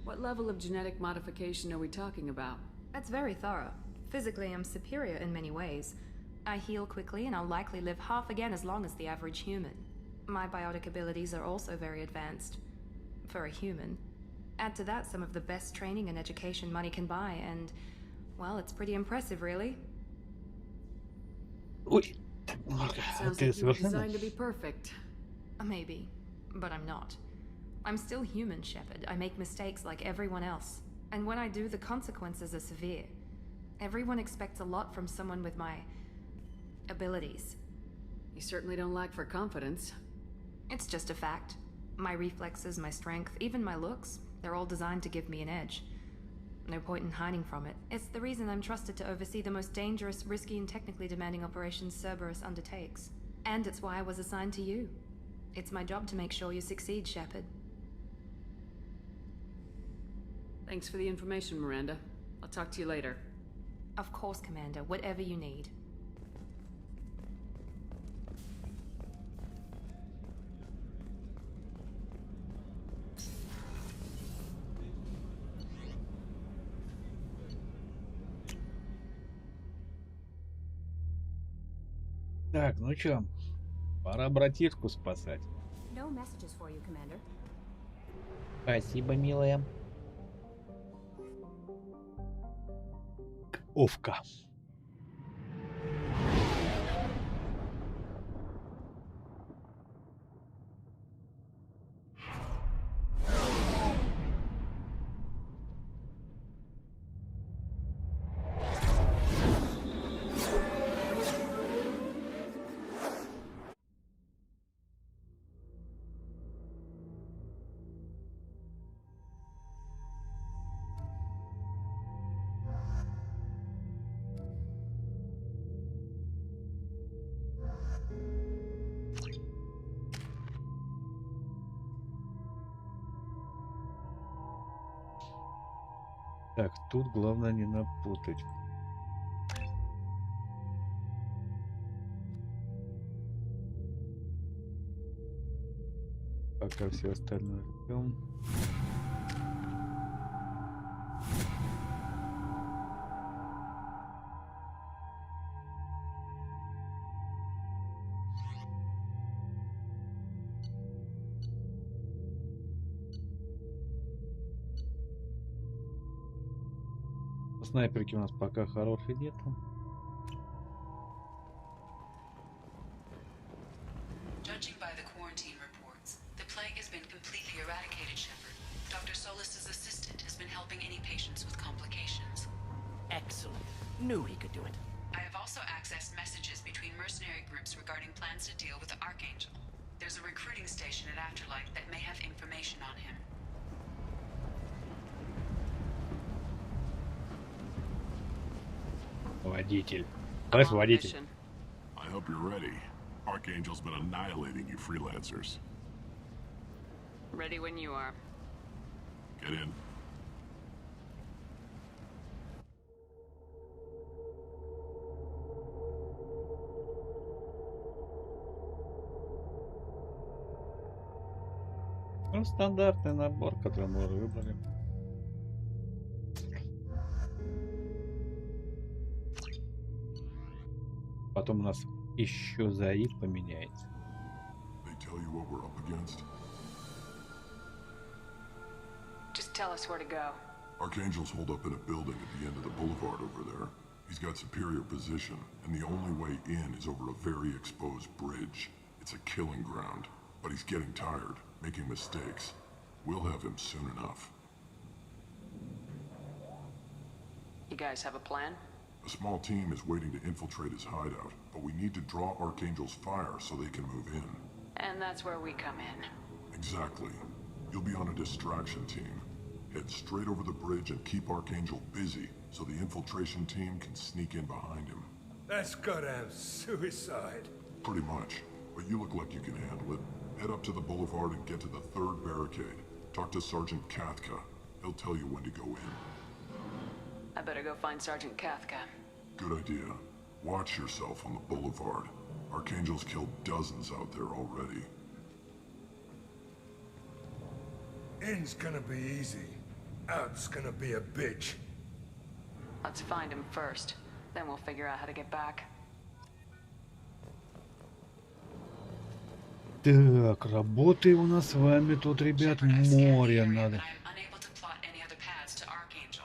What level of genetic modification are we talking about? That's very thorough. Physically, I'm superior in many ways. I heal quickly, and I'll likely live half again as long as the average human. My biotic abilities are also very advanced. For a human. Add to that some of the best training and education money can buy, and, well, it's pretty impressive, really. Sounds like you were designed to be perfect. Maybe, but I'm not. I'm still human, Shepard. I make mistakes like everyone else. And when I do, the consequences are severe. Everyone expects a lot from someone with my abilities. You certainly don't lack for confidence. It's just a fact. My reflexes, my strength, even my looks, they're all designed to give me an edge. No point in hiding from it. It's the reason I'm trusted to oversee the most dangerous, risky, and technically demanding operations Cerberus undertakes. And it's why I was assigned to you. It's my job to make sure you succeed, Shepard. Thanks for the information, Miranda. I'll talk to you later. Of course, Commander. Whatever you need. Так, ну чё, пора братишку спасать. No messages for you, Commander. Спасибо, милая. Овка. Так, тут главное не напутать. Пока все остальное ждем. Снайперки у нас пока хорошие нету. Judging by the quarantine reports, the plague has been completely eradicated, Shepard. Dr. Solis's assistant has been helping any patients with complications. Excellent. Knew he could do it. I have also accessed messages between mercenary groups regarding plans to deal with the Archangel. There's a recruiting station at Afterlife that may have information on him. Водитель. Товарищ водитель. I hope you're ready. Archangel's been annihilating you freelancers. Ready when you are. Get in. Ну, стандартный набор, который мы уже выбрали. Потом у нас еще заид поменяется. They tell you what we're up against? Just tell us where to go. Archangel's holed up in a building at the end of the boulevard over there. He's got superior position, and the only way in is over a very exposed bridge. It's a killing ground, but he's getting tired, making mistakes. We'll have him soon enough. You guys have a plan? A small team is waiting to infiltrate his hideout, but we need to draw Archangel's fire so they can move in. And that's where we come in. Exactly. You'll be on a distraction team. Head straight over the bridge and keep Archangel busy so the infiltration team can sneak in behind him. That's goddamn suicide. Pretty much. But you look like you can handle it. Head up to the boulevard and get to the 3rd barricade. Talk to Sergeant Kathka. He'll tell you when to go in. I better go find Sergeant Kathka. Good idea. Watch yourself on the boulevard. Archangel's killed dozens out there already. In's gonna be easy. Out's gonna be a bitch. Let's find him first. Then we'll figure out how to get back. Так, работы у нас с вами тут, ребят, море надо. Unable to plot any other paths to Archangel.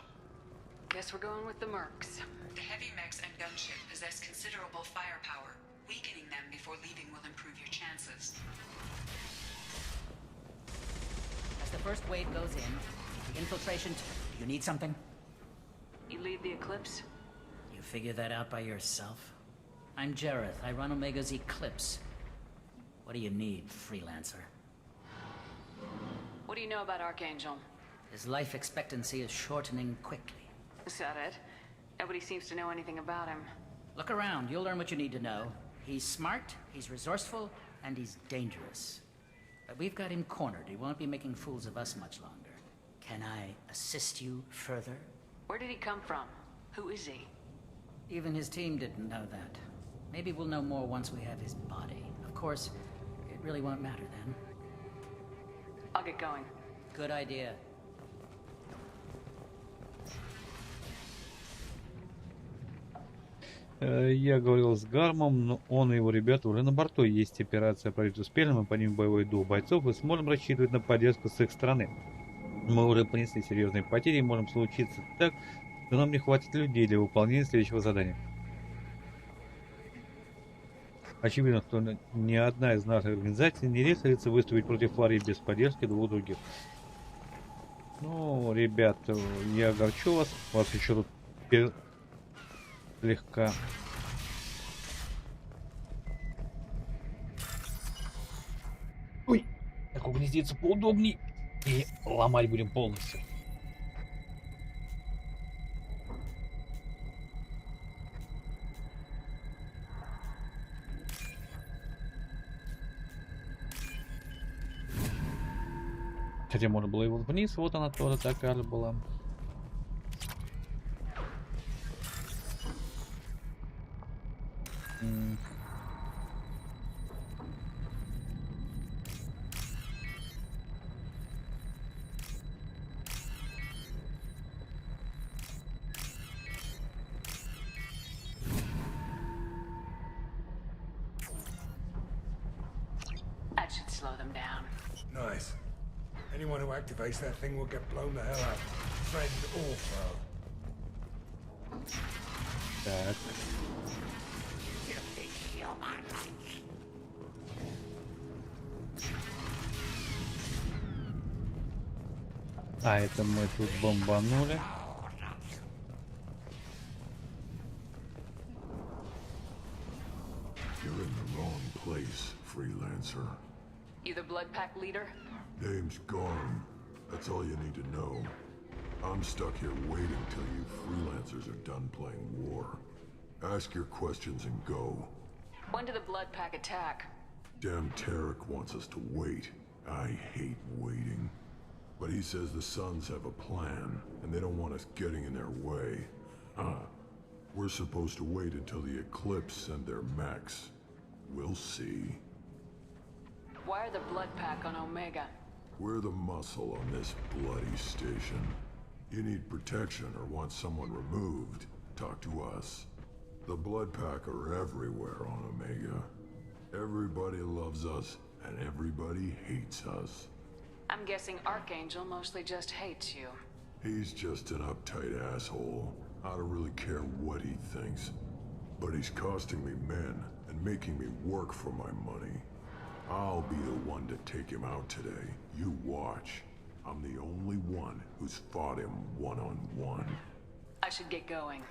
Guess we're going with the mercs. The heavy mechs and gunship possess considerable firepower. Weakening them before leaving will improve your chances. As the first wave goes in, the infiltration. You need something? You lead the Eclipse? You figure that out by yourself? I'm Jareth. I run Omega's Eclipse. What do you need, freelancer? What do you know about Archangel? His life expectancy is shortening quickly. Is that it? Nobody seems to know anything about him. Look around, you'll learn what you need to know. He's smart, he's resourceful, and he's dangerous. But we've got him cornered. He won't be making fools of us much longer. Can I assist you further? Where did he come from? Who is he? Even his team didn't know that. Maybe we'll know more once we have his body. Of course, it really won't matter then. I'll get going. Good idea. Я говорил с Гармом, но он и его ребята уже на борту. Есть операция «Пройти успели», мы поднимем боевой дух бойцов и сможем рассчитывать на поддержку с их стороны. Мы уже понесли серьезные потери и можем случиться так, что нам не хватит людей для выполнения следующего задания. Очевидно, что ни одна из наших организаций не решится выступить против Флории без поддержки двух других. Ну, ребят, я огорчу вас. Вас еще тут слегка. Ой, так угнездиться поудобней. И ломать будем полностью. Хотя можно было его вниз, вот она тоже такая же была. That should slow them down. Nice. Anyone who activates that thing will get blown the hell up. Friend or foe. Так. А это мы тут бомбанули. You're in the wrong place, freelancer. You the Blood Pack leader? Name's gone. That's all you need to know. I'm stuck here waiting till you freelancers are done playing war. Ask your questions and go. When did the Blood Pack attack? Damn Tarek wants us to wait. I hate waiting. But he says the Suns have a plan, and they don't want us getting in their way. We're supposed to wait until the Eclipse send their mechs. We'll see. Why are the Blood Pack on Omega? We're the muscle on this bloody station. You need protection or want someone removed, talk to us. The Blood Pack are everywhere on Omega. Everybody loves us, and everybody hates us. I'm guessing Archangel mostly just hates you. He's just an uptight asshole. I don't really care what he thinks. But he's costing me men and making me work for my money. I'll be the one to take him out today. You watch. I'm the only one who's fought him one-on-one. I should get going.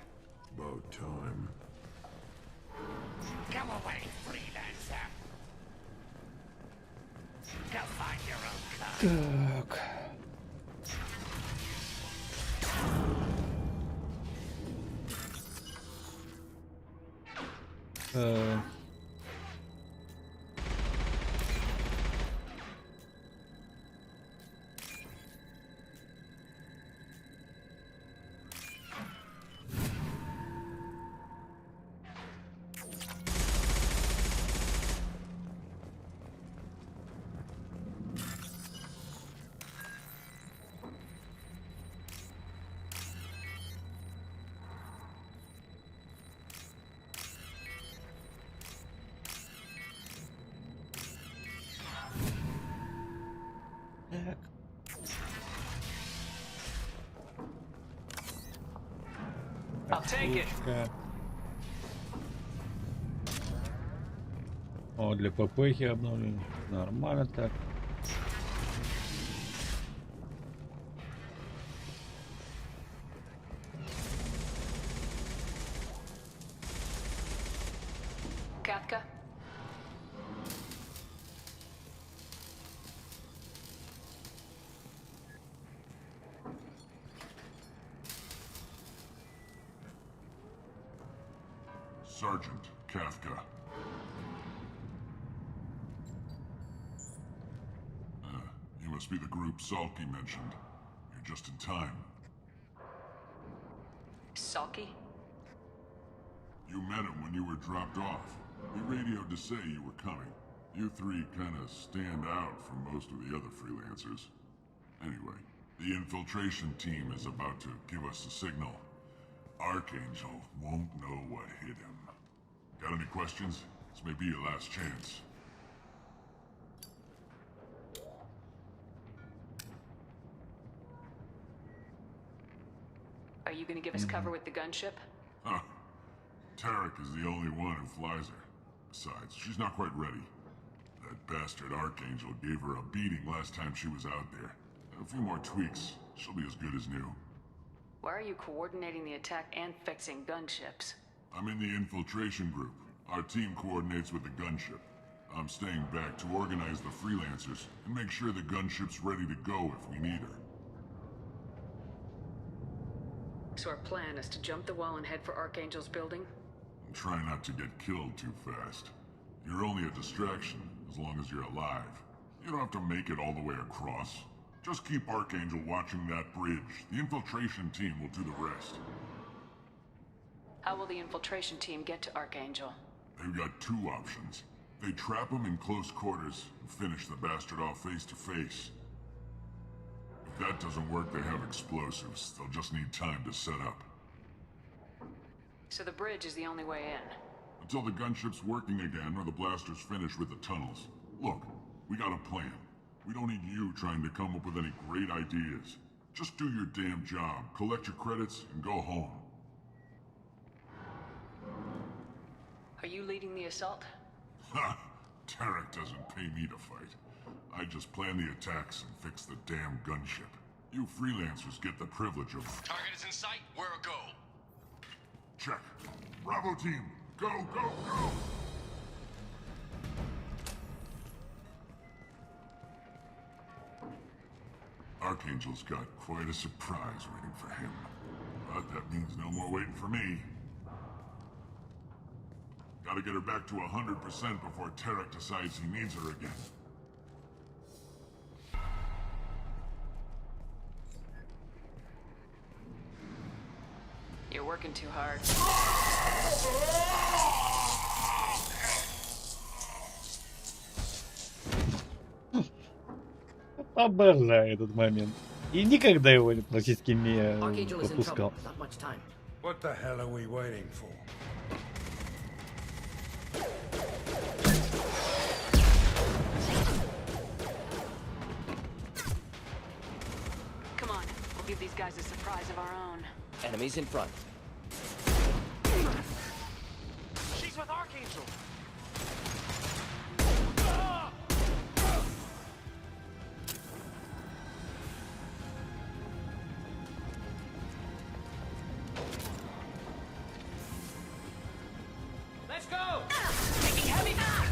About time. Go away, freelancer. Go find your own car. Так. Э, Отлично. О, для ППхи обновлено. Нормально так. Kafka? Sergeant Kafka. You must be the group Salky mentioned. You're just in time. Salky? You met him when you were dropped off. He radioed to say you were coming. You three kind of stand out from most of the other freelancers. Anyway, the infiltration team is about to give us a signal. Archangel won't know what hit him. Got any questions? This may be your last chance. Are you gonna give us cover with the gunship? Huh. Tarek is the only one who flies her. Besides, she's not quite ready. That bastard Archangel gave her a beating last time she was out there. A few more tweaks, she'll be as good as new. Why are you coordinating the attack and fixing gunships? I'm in the infiltration group. Our team coordinates with the gunship. I'm staying back to organize the freelancers and make sure the gunship's ready to go if we need her. So our plan is to jump the wall and head for Archangel's building? And try not to get killed too fast. You're only a distraction as long as you're alive. You don't have to make it all the way across. Just keep Archangel watching that bridge. The infiltration team will do the rest. How will the infiltration team get to Archangel? They've got two options. They trap him in close quarters and finish the bastard off face to face. If that doesn't work, they have explosives. They'll just need time to set up. So the bridge is the only way in? Until the gunship's working again or the blasters finish with the tunnels. Look, we got a plan. We don't need you trying to come up with any great ideas. Just do your damn job, collect your credits, and go home. Are you leading the assault? Ha! Tarek doesn't pay me to fight. I just plan the attacks and fix the damn gunship. You freelancers get the privilege of... Target is in sight. Where a go? Check. Bravo team, go, go, go! Archangel's got quite a surprise waiting for him. But that means no more waiting for me. Gotta get her back to 100% before Tarek decides he needs her again. You're working too hard. Обожаю этот момент. И никогда его практически не пропускал. What the hell are we waiting for? Come on, we'll give these guys a surprise of our own. Enemies in front. She's with Archangel. Let's go! Taking heavy fire.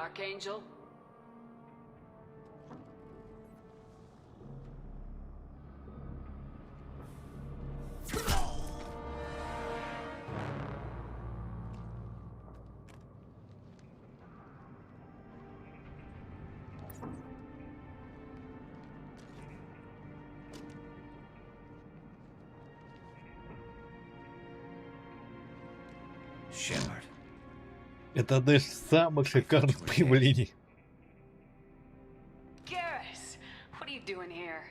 Archangel? Shepard. Это одно из самых шикарных появлений. Garrus, what are you doing here?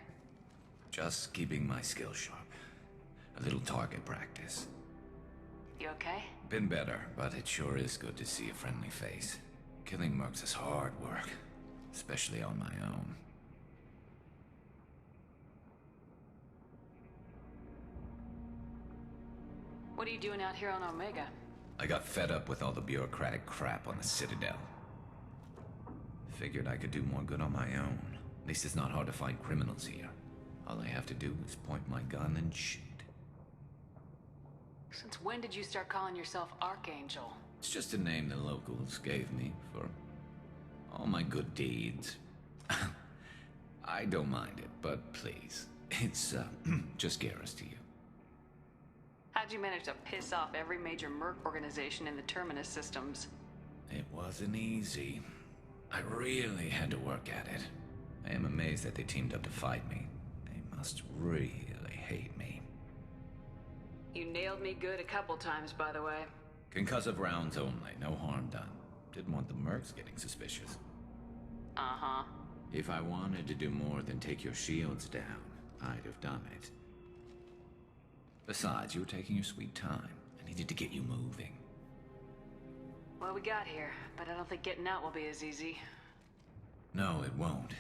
Just keeping my skills sharp. A little target practice. You okay? Been better, but it sure is good to see a friendly face. Killing mercs is hard work, especially on my own. What are you doing out here on Omega? I got fed up with all the bureaucratic crap on the Citadel. Figured I could do more good on my own. At least it's not hard to find criminals here. All I have to do is point my gun and shoot. Since when did you start calling yourself Archangel? It's just a name the locals gave me for all my good deeds. I don't mind it, but please, it's just Garrus to you. How'd you manage to piss off every major merc organization in the Terminus systems? It wasn't easy. I really had to work at it. I am amazed that they teamed up to fight me. They must really hate me. You nailed me good a couple times, by the way. Concussive rounds only, no harm done. Didn't want the mercs getting suspicious. Uh-huh. If I wanted to do more than take your shields down, I'd have done it. Besides, you were taking your sweet time. I needed to get you moving. Well, we got here, but I don't think getting out will be as easy. No, it won't.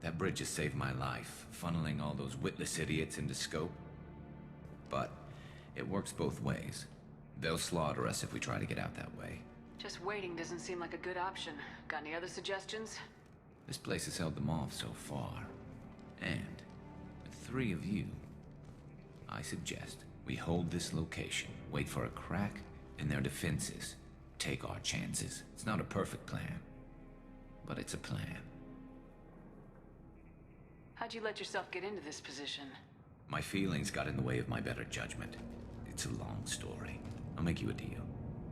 That bridge has saved my life, funneling all those witless idiots into scope. But it works both ways. They'll slaughter us if we try to get out that way. Just waiting doesn't seem like a good option. Got any other suggestions? This place has held them off so far. And with 3 of you, I suggest we hold this location, wait for a crack in their defenses, take our chances. It's not a perfect plan, but it's a plan. How'd you let yourself get into this position? My feelings got in the way of my better judgment. It's a long story. I'll make you a deal.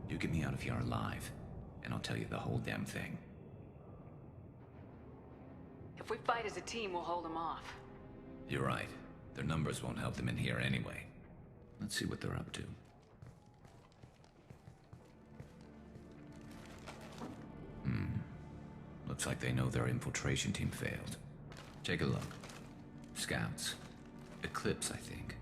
You get me out of here alive, and I'll tell you the whole damn thing. If we fight as a team, we'll hold them off. You're right. Their numbers won't help them in here anyway. Let's see what they're up to. Looks like they know their infiltration team failed. Take a look. Scouts. Eclipse, I think.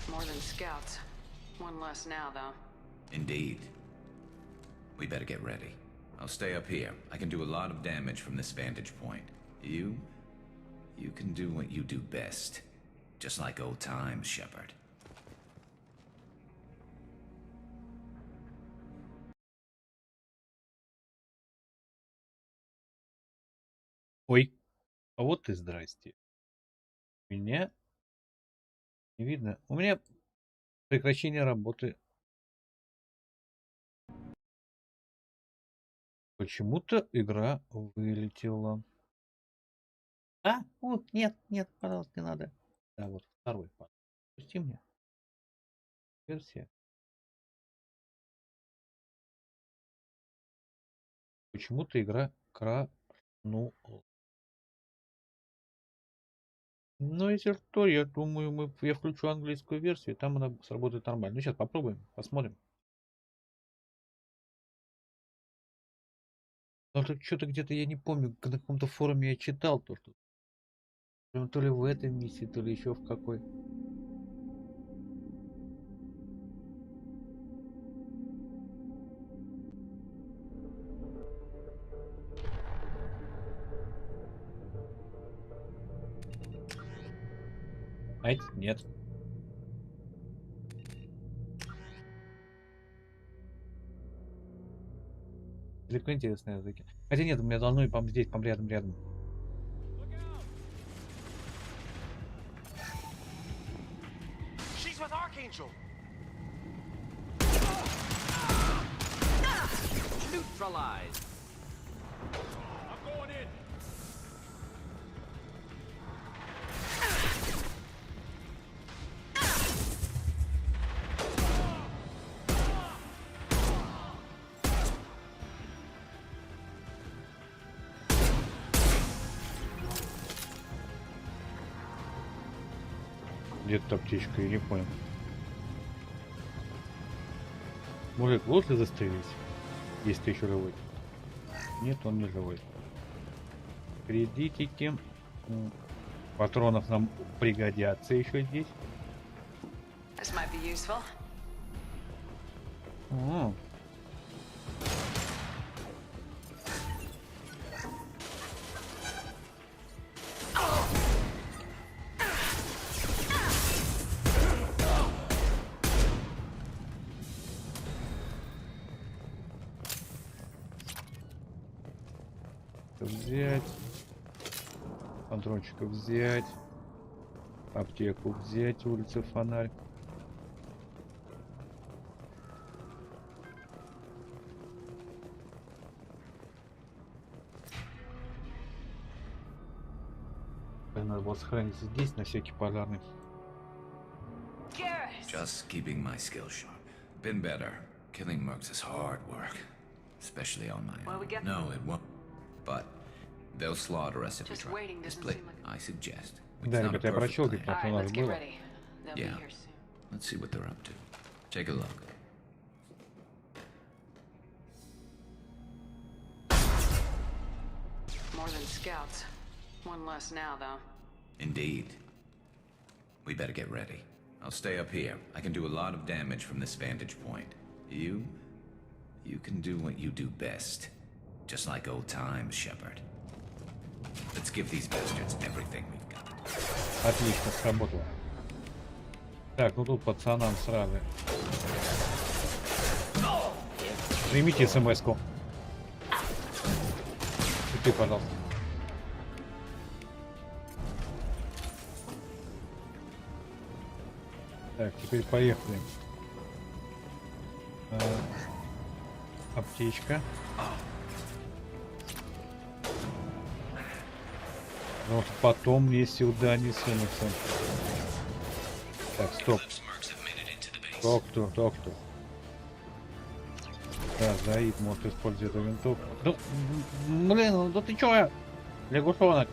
More than scouts. One less now, though. Indeed. We better get ready. I'll stay up here. I can do a lot of damage from this vantage point. You can do what you do best. Just like old times, Shepard. Ой, а вот и здрасте. Меня не видно. У меня прекращение работы. Почему-то игра вылетела. А, вот, нет, пожалуйста, не надо. Да, вот, второй. Пусти мне. Версия. Почему-то игра крашнула. Ну, если что, я думаю, я включу английскую версию, там она сработает нормально. Ну, сейчас попробуем, посмотрим. Потому что что-то где-то, я не помню, на каком-то форуме я читал то, что прям то ли в этой миссии, то ли еще в какой. Нет. Далеко интересные языки. Хотя нет, у меня должно быть, здесь, рядом. She's with Archangel. Neutralized. I'm going in. Где-то птичка, я не понял. Мужик, лучше застрелить, если ты еще живой. Нет, он не живой. Кредитики. Патронов нам пригодятся еще здесь. This might be useful. О. Взять, патрончиков взять, аптеку взять, улица фонарь. Надо было сохраниться здесь на всякий пожарный. Just keeping my skills sharp. Been better. Killing mercs is hard work, especially on my own. No, it won't. But they'll slaughter us if we try. This play, I suggest. Да, ребята, я прочел, где патронов было. Yeah. Let's see what they're up to. Take a look. More than scouts. One less now, though. Indeed. We better get ready. I'll stay up here. I can do a lot of damage from this vantage point. You can do what you do best. Just like old times, Shepard. Let's give these bastards everything we've got. Отлично, сработало. Так, ну тут пацанам сразу. Примите смс-ку. И ты, пожалуйста. Так, теперь поехали. Аптечка. Потому что потом мне сюда не сунутся. Так, стоп. Доктор. Да, Заид может использовать эту винтовку. Да, блин, да ты чё? Лягушонок.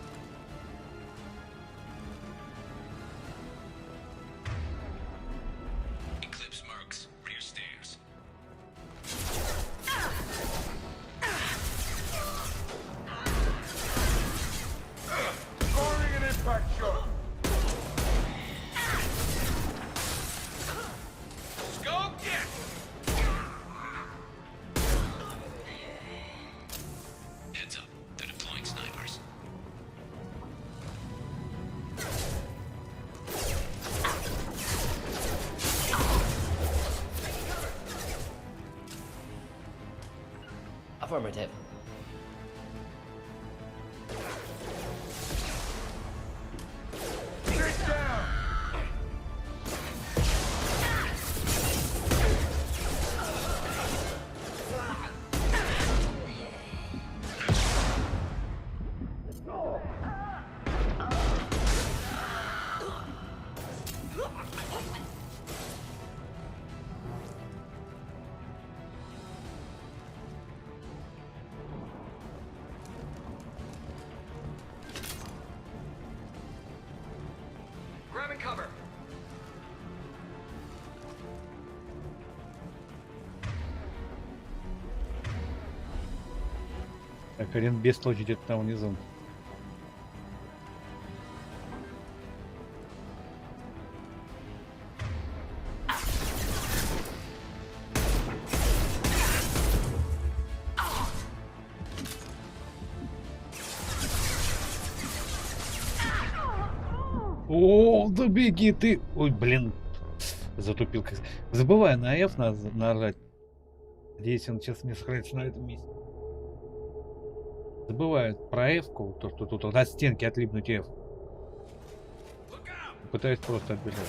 Affirmative. Так, Арен без точки где-то там внизу. О, да беги ты! Ой, блин, затупил. Забываю на F нажать. Надеюсь, он сейчас мне сохранится на этом месте. Забывают про F-ку, то, что тут от стенки отлипнуть F. Пытаюсь просто отбежать.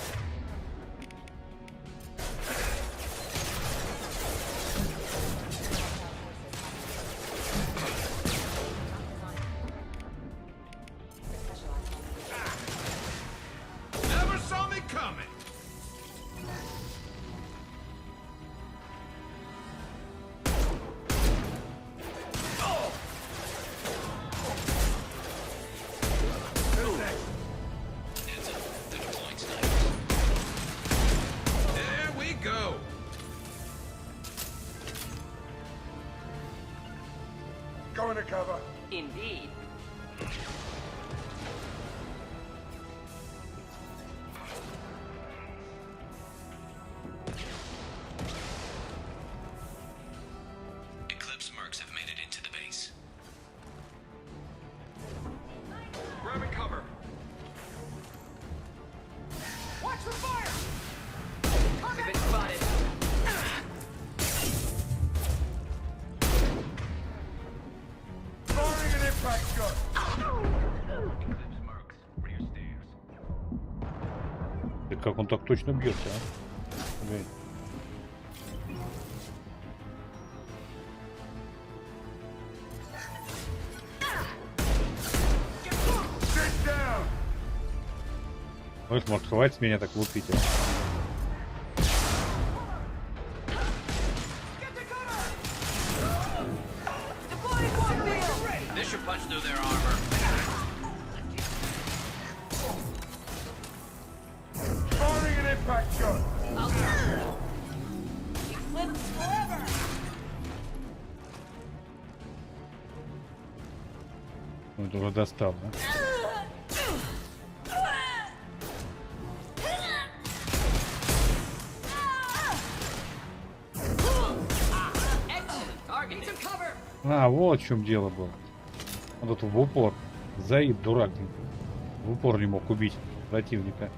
undercover. Indeed. Eclipse mercs have made it into the base. Grabbing cover. Watch the fire! We've been spotted. Firing an impact shot. Eclipse mercs, rear stairs. И как он так точно бьется, а? Блин. Sit down. Ну, может, хватит меня так лупить, а? This should punch through their armor. Firing an impact shot. Ну, это уже достал, да? А, вот в чем дело было. Он тут в упор. Заид, дурак. В упор не мог убить противника.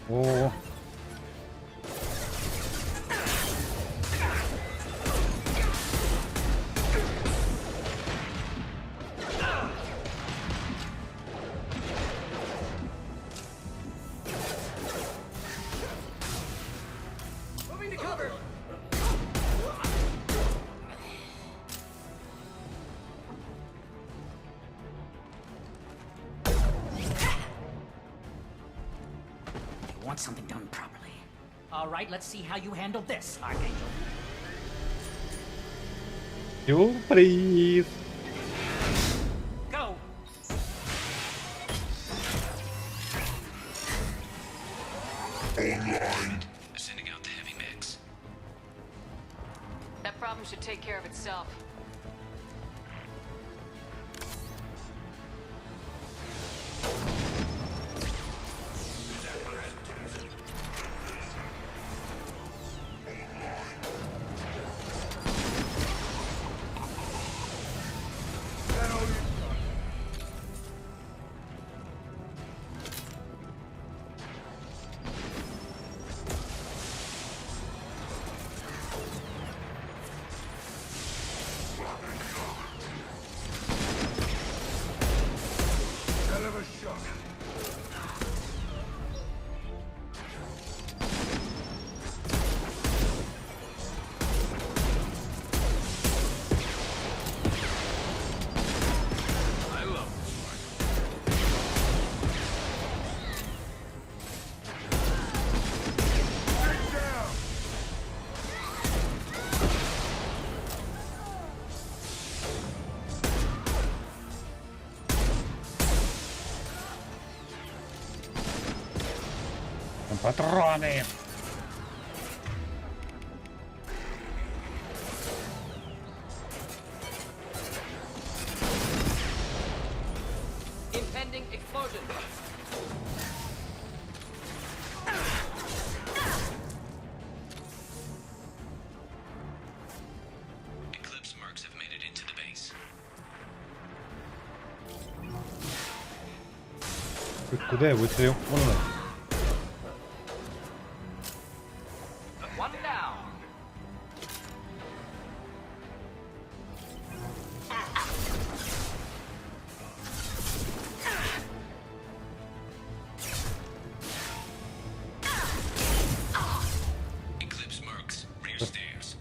О. Moving to cover. You want something done properly. All right, let's see how you handle this, Archangel. Сюрприз! Go. Sending out the heavy mix. That problem should take care of itself. Hell of a shot. I love Sit down. Патроны! Impending explosion. Eclipse mercs have made it into the base. Куда я выстрелил? Вон она. One down. Eclipse mercs, rear stairs.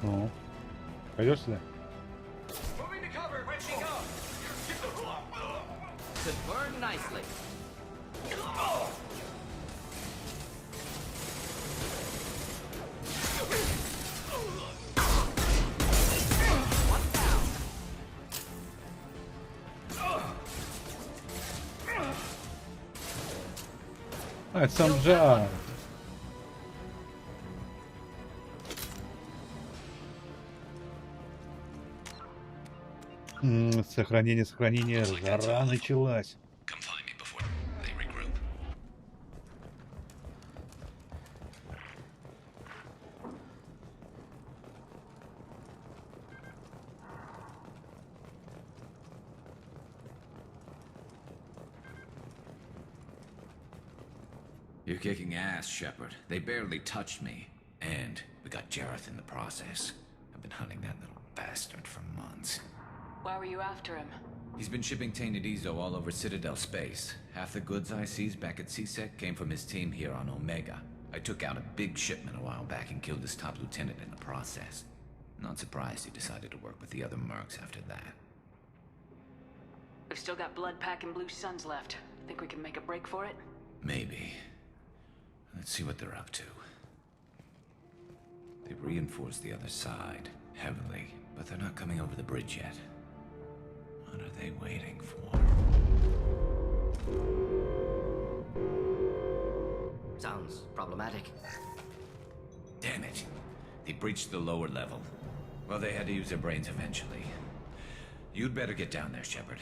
Ну. Пойдешь сюда? Moving to cover. Where'd she go? Could burn nicely. One down. А, это сам Джар. Сохранение, жара началась. You're kicking ass, Shepard. They barely touched me. And we got Jareth in the process. I've been hunting that little bastard for months. Why were you after him? He's been shipping tainted Ezo all over Citadel space. Half the goods I seized back at CSEC came from his team here on Omega. I took out a big shipment a while back and killed his top lieutenant in the process. Not surprised he decided to work with the other mercs after that. We've still got blood pack and blue suns left. Think we can make a break for it? Maybe. Let's see what they're up to. They've reinforced the other side, heavily, but they're not coming over the bridge yet. What are they waiting for? Sounds problematic. Damn it. They breached the lower level. Well, they had to use their brains eventually. You'd better get down there, Shepard.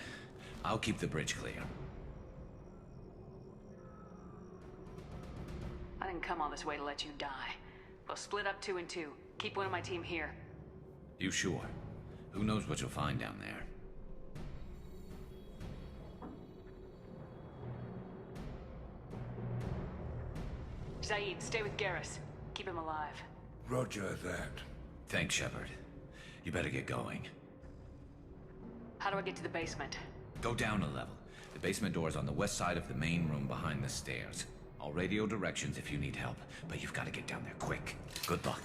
I'll keep the bridge clear. I didn't come all this way to let you die. We'll split up 2 and 2. Keep one of my team here. You sure? Who knows what you'll find down there? Zaid, stay with Garrus. Keep him alive. Roger that. Thanks, Shepard. You better get going. How do I get to the basement? Go down a level. The basement door is on the west side of the main room behind the stairs. I'll radio directions if you need help, but you've got to get down there quick. Good luck.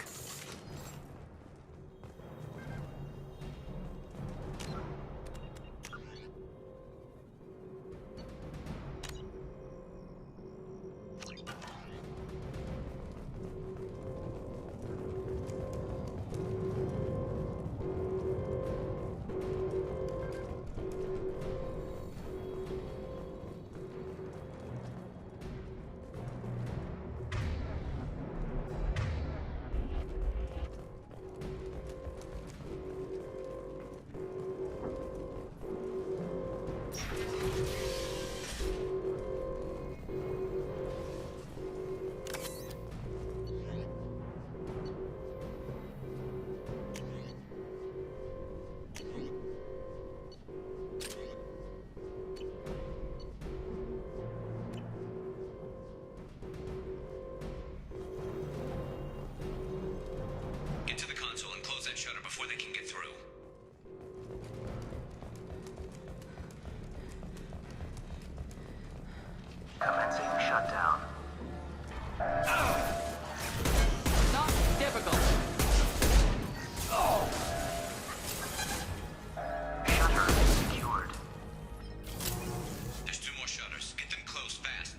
Before they can get through. Commencing shutdown. Not difficult. Shutter secured. There's 2 more shutters. Get them closed fast.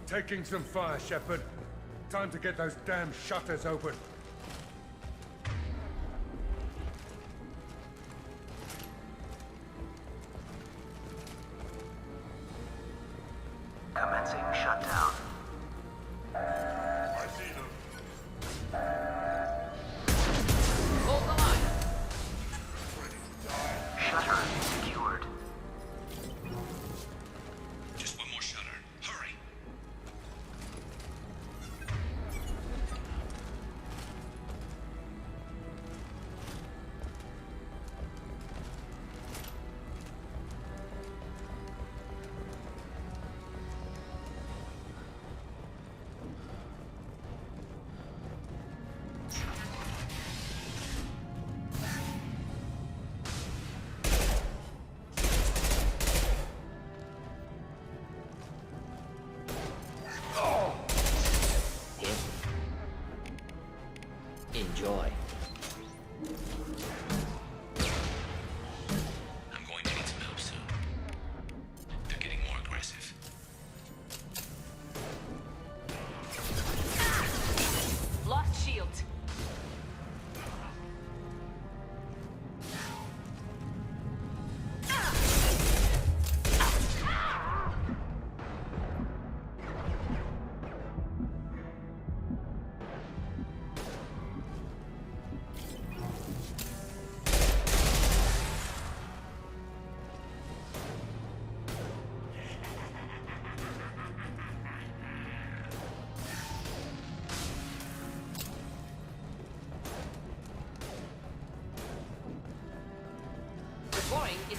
taking some fire, Shepard. Time to get those damn shutters open. Commencing shutdown. I see them. Hold the line. Shutter secured. Just one more shutter. Hurry. Enjoy. I'm going to need some help soon. They're getting more aggressive. Lost shield. Deploying is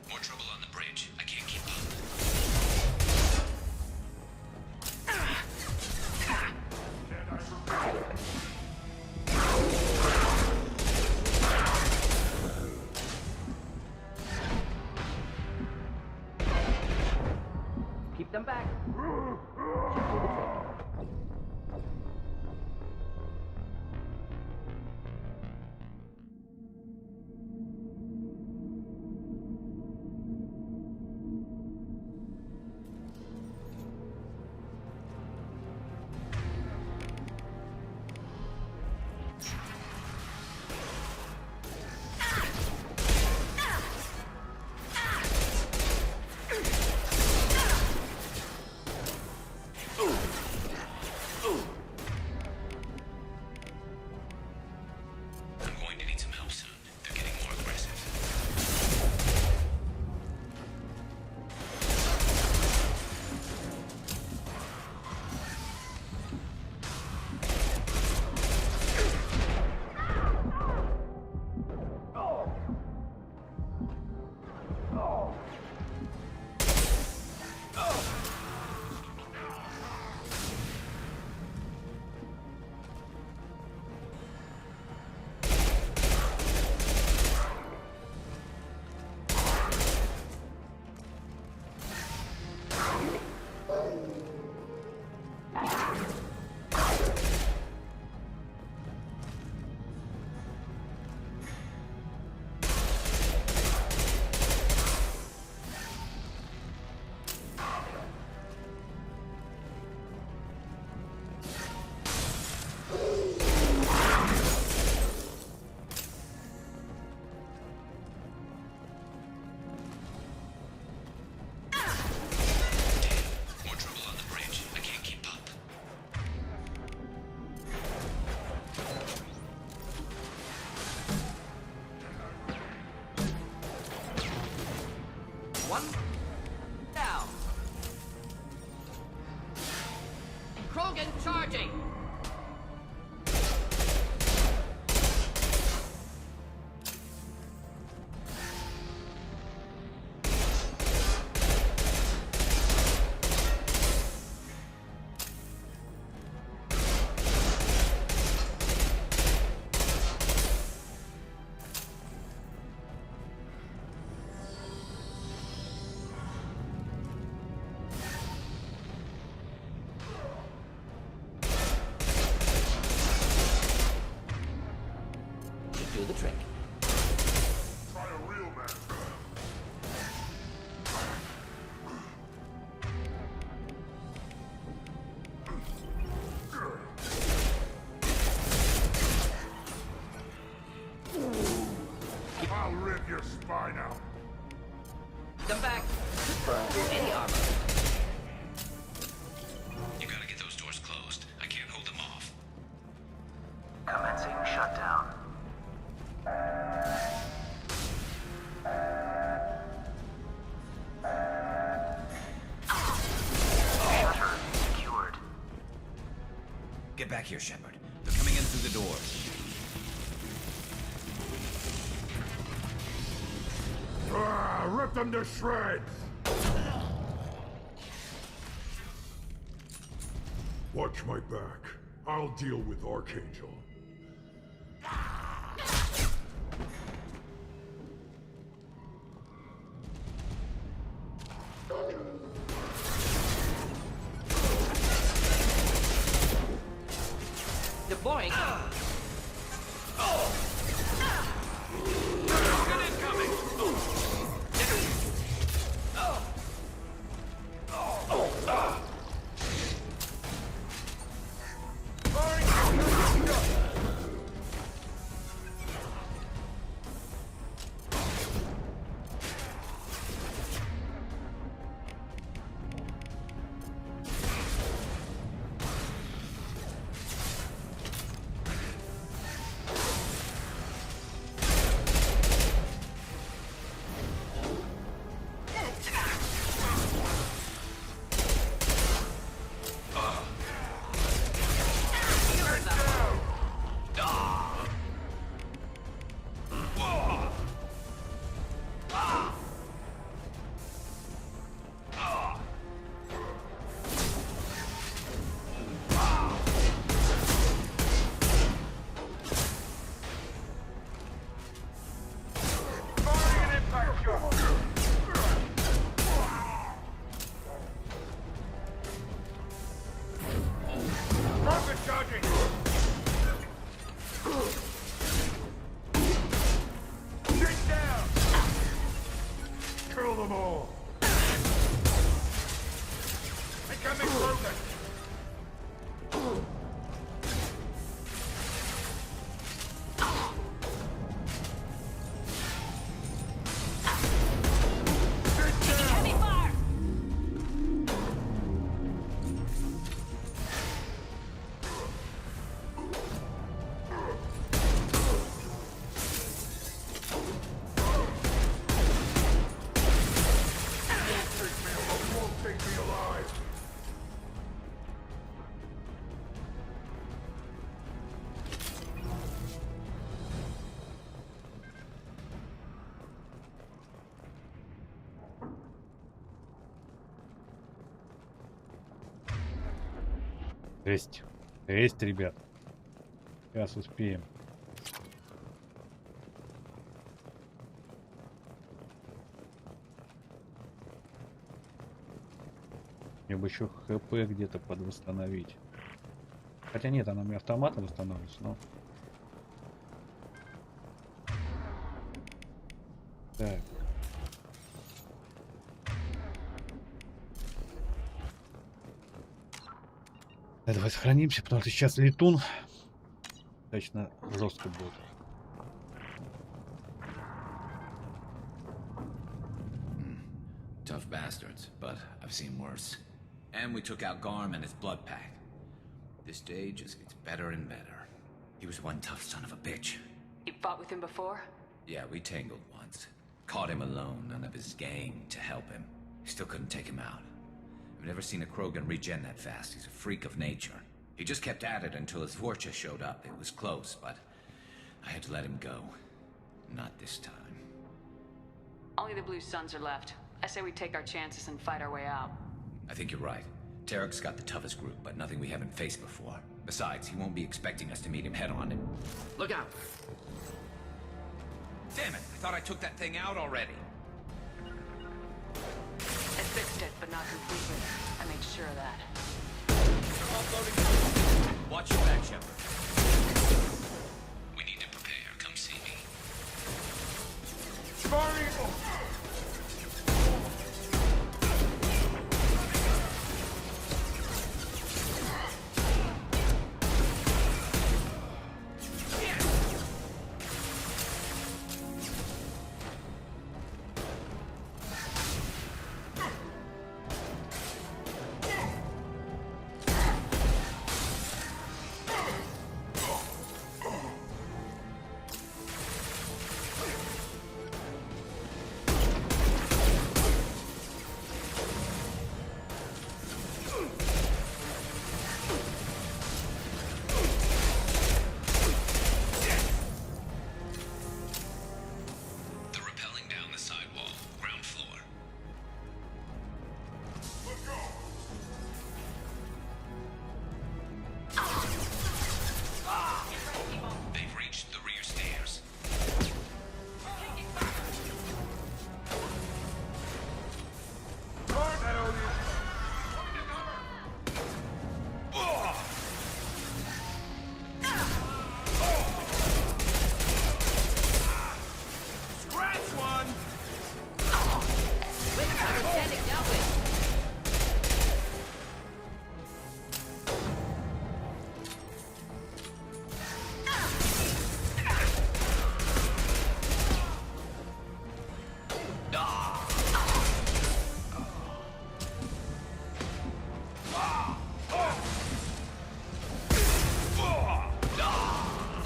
More trouble on the bridge. I can't keep up. keep them back. I'm going to need some help soon. They're getting more aggressive. More trouble on the bridge. I can't keep up. One down. Krogan charging. the trick. Try a real man. I'll rip your spine out. The back could burn through any armor. You gotta get those doors closed. I can't hold them off. Commencing shutdown. Shutter secured. Get back here, Shepard. They're coming in through the doors. Rip them to shreds! Watch my back. I'll deal with Archangel. The boy. Kill them all! Becoming broken! Heavy fire! Take me alive! Жесть. Жесть, ребят. Сейчас успеем. Мне бы еще ХП где-то подвосстановить. Хотя нет, она мне автоматом восстановится, но... Так. Давай сохранимся, потому что сейчас летун достаточно жестко будет. Tough bastards, but I've seen worse. And we took out Garm and his blood pack. This day just gets better and better. He was one tough son of a bitch. You fought with him before? Yeah, we tangled once. Caught him alone, none of his gang to help him. Still couldn't take him out. I've never seen a Krogan regen that fast. He's a freak of nature. He just kept at it until his Vorcha showed up. It was close, but I had to let him go. Not this time. Only the Blue Suns are left. I say we take our chances and fight our way out. I think you're right. Tarek's got the toughest group, but nothing we haven't faced before. Besides, he won't be expecting us to meet him head-on and... Look out! Damn it! I thought I took that thing out already. I fixed it, but not completely. I made sure of that. Watch your back, Shepard. We need to prepare. Come see me.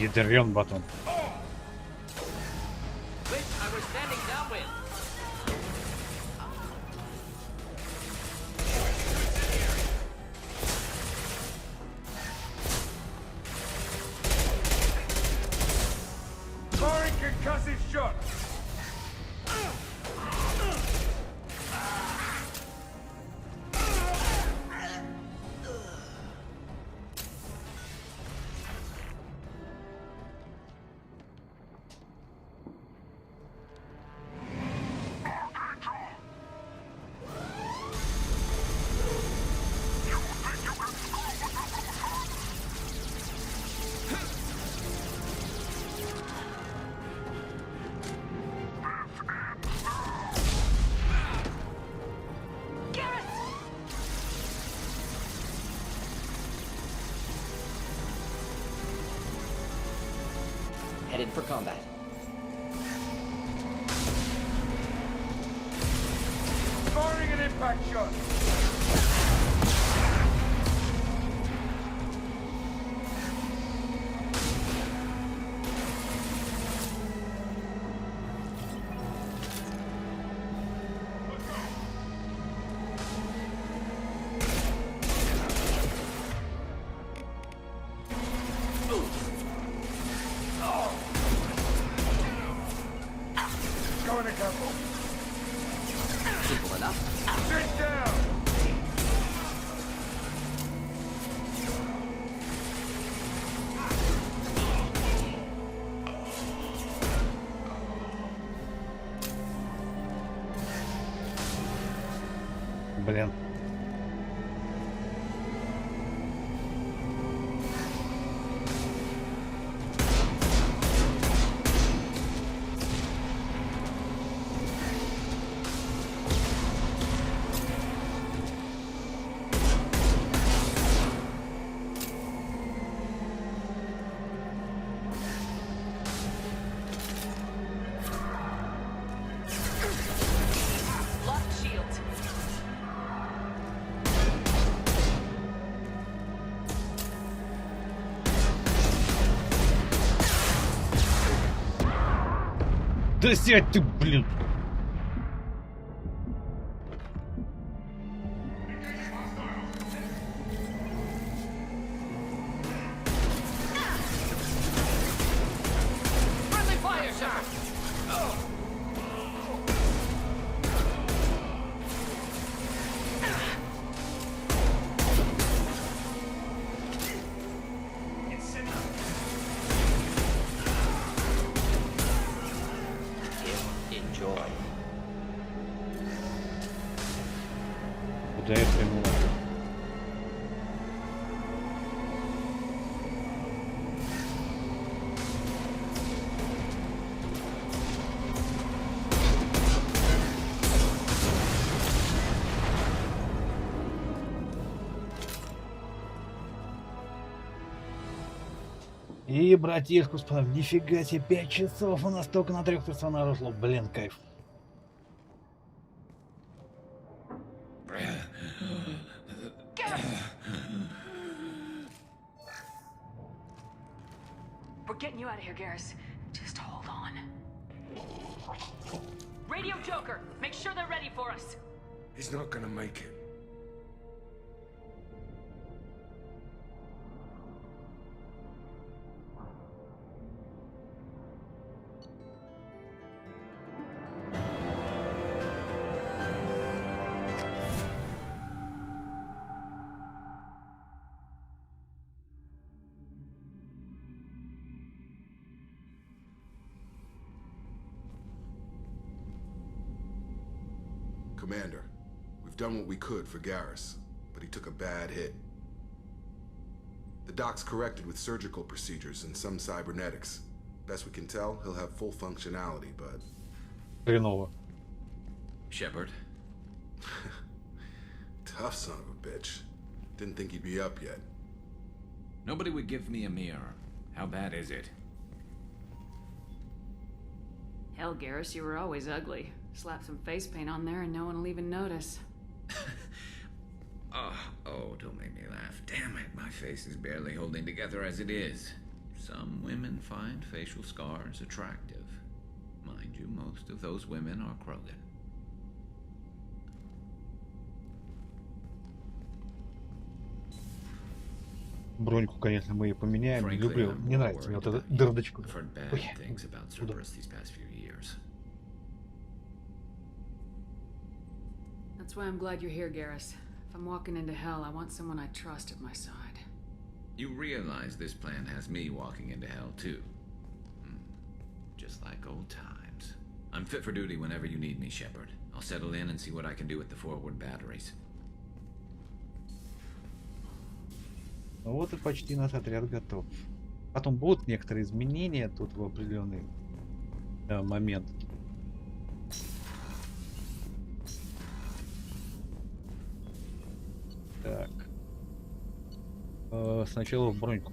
Ядрен батон. Headed for combat. Firing an impact shot. Going to couple. Simple enough. Sit down. Блин. Lock shield. Да сядь ты, блин. Friendly fire, Shepard. Enjoy. Куда я прямую? И братишку спам. Нифига себе, 5 часов у нас только на 3 персонажей ушло. Блин, кайф. We're getting you out of here, Garrus. Just hold on. Radio Joker, make sure they're ready for us. He's not gonna make it. Commander, we've done what we could for Garrus, but he took a bad hit. The doc's corrected with surgical procedures and some cybernetics. Best we can tell, he'll have full functionality, but... Хреново. Shepard? Tough son of a bitch. Didn't think he'd be up yet. Nobody would give me a mirror. How bad is it? Hell, Garrus, you were always ugly. Slap some face paint on there and no one will even notice. Oh, don't make me laugh. Damn it, my face is barely holding together as it is. Some women find facial scars attractive. Mind you, most of those women are Krogan. Броньку, конечно, мы ее поменяем. Не люблю, не нравится мне вот эта дырдочка. Ой, That's why I'm glad you're here, Garrus. If I'm walking into hell, I want someone I trust at my side. You realize this plan has me walking into hell, too. Just like old times. I'm fit for duty whenever you need me, Shepard. I'll settle in and see what I can do with the forward batteries. Вот и почти наш отряд готов. Потом будут некоторые изменения тут в определенный момент. Так. Сначала в броньку.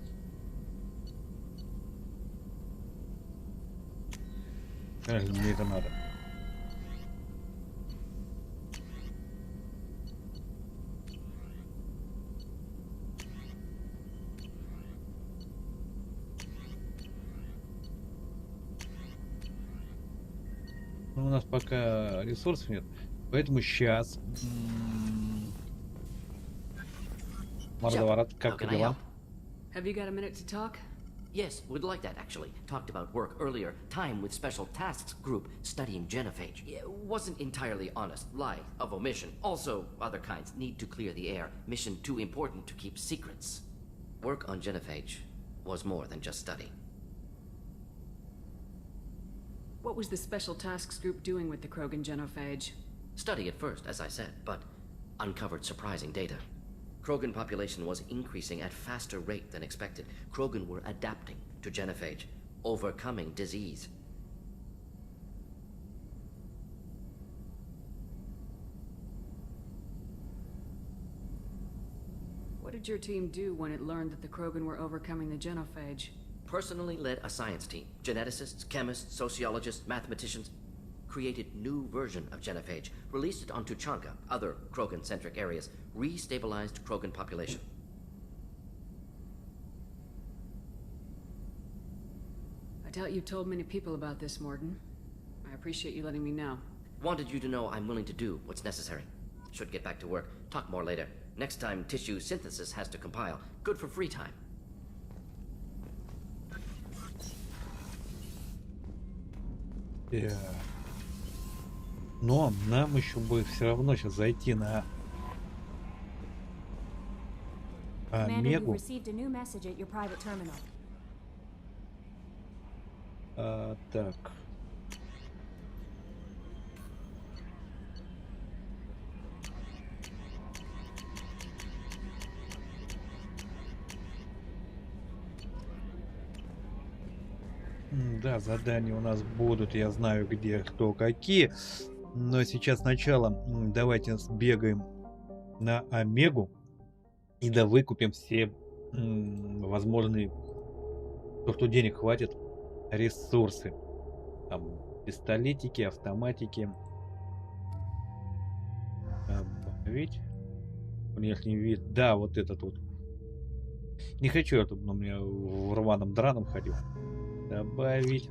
Конечно, мне это надо. Но у нас пока ресурсов нет, поэтому сейчас. Мордоворот, как дела? Have you got a minute to talk? Yes, would like that actually. Talked about work earlier. Time with Special Tasks Group studying genophage. It wasn't entirely honest. Lie of omission. Also, other kinds need to clear the air. Mission too important to keep secrets. Work on genophage was more than just study. What was the Special Tasks Group doing with the Krogan genophage? Study at first, as I said, but uncovered surprising data. Krogan population was increasing at faster rate than expected. Krogan were adapting to genophage, overcoming disease. What did your team do when it learned that the Krogan were overcoming the genophage? Personally led a science team. Geneticists, chemists, sociologists, mathematicians. Created new version of genophage, released it onto Chanka, other Krogan-centric areas, re-stabilized Krogan population. I doubt you told many people about this, Morden. I appreciate you letting me know. Wanted you to know I'm willing to do what's necessary. Should get back to work. Talk more later. Next time tissue synthesis has to compile. Good for free time. Yeah. Но нам еще будет все равно сейчас зайти на Омегу. Так. Да, задания у нас будут, я знаю, где, кто, какие. Но сейчас сначала давайте сбегаем на Омегу и да выкупим все возможные То, что денег хватит, ресурсы. Там пистолетики, автоматики. Добавить. Внешний вид. Да, вот этот вот. Не хочу, чтобы он у меня в рваном драном ходил. Добавить.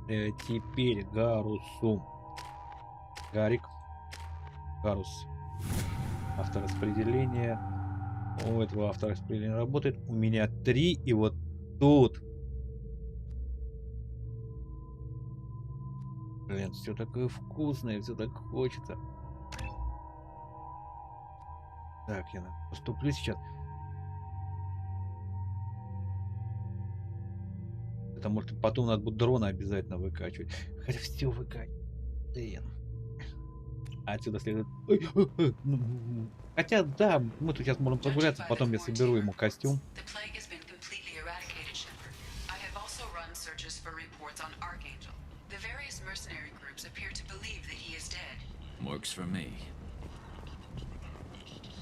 Теперь гарусу. Гарик. Гарус. Автораспределение. У этого автораспределения работает. У меня 3, и вот тут. Блин, все такое вкусное, все так хочется. Так, я поступлю сейчас. Потому что потом надо будет дрона обязательно выкачивать. Хотя все выкачивать. Блин. Отсюда следует... Хотя, да, мы тут сейчас можем прогуляться, потом я соберу ему костюм.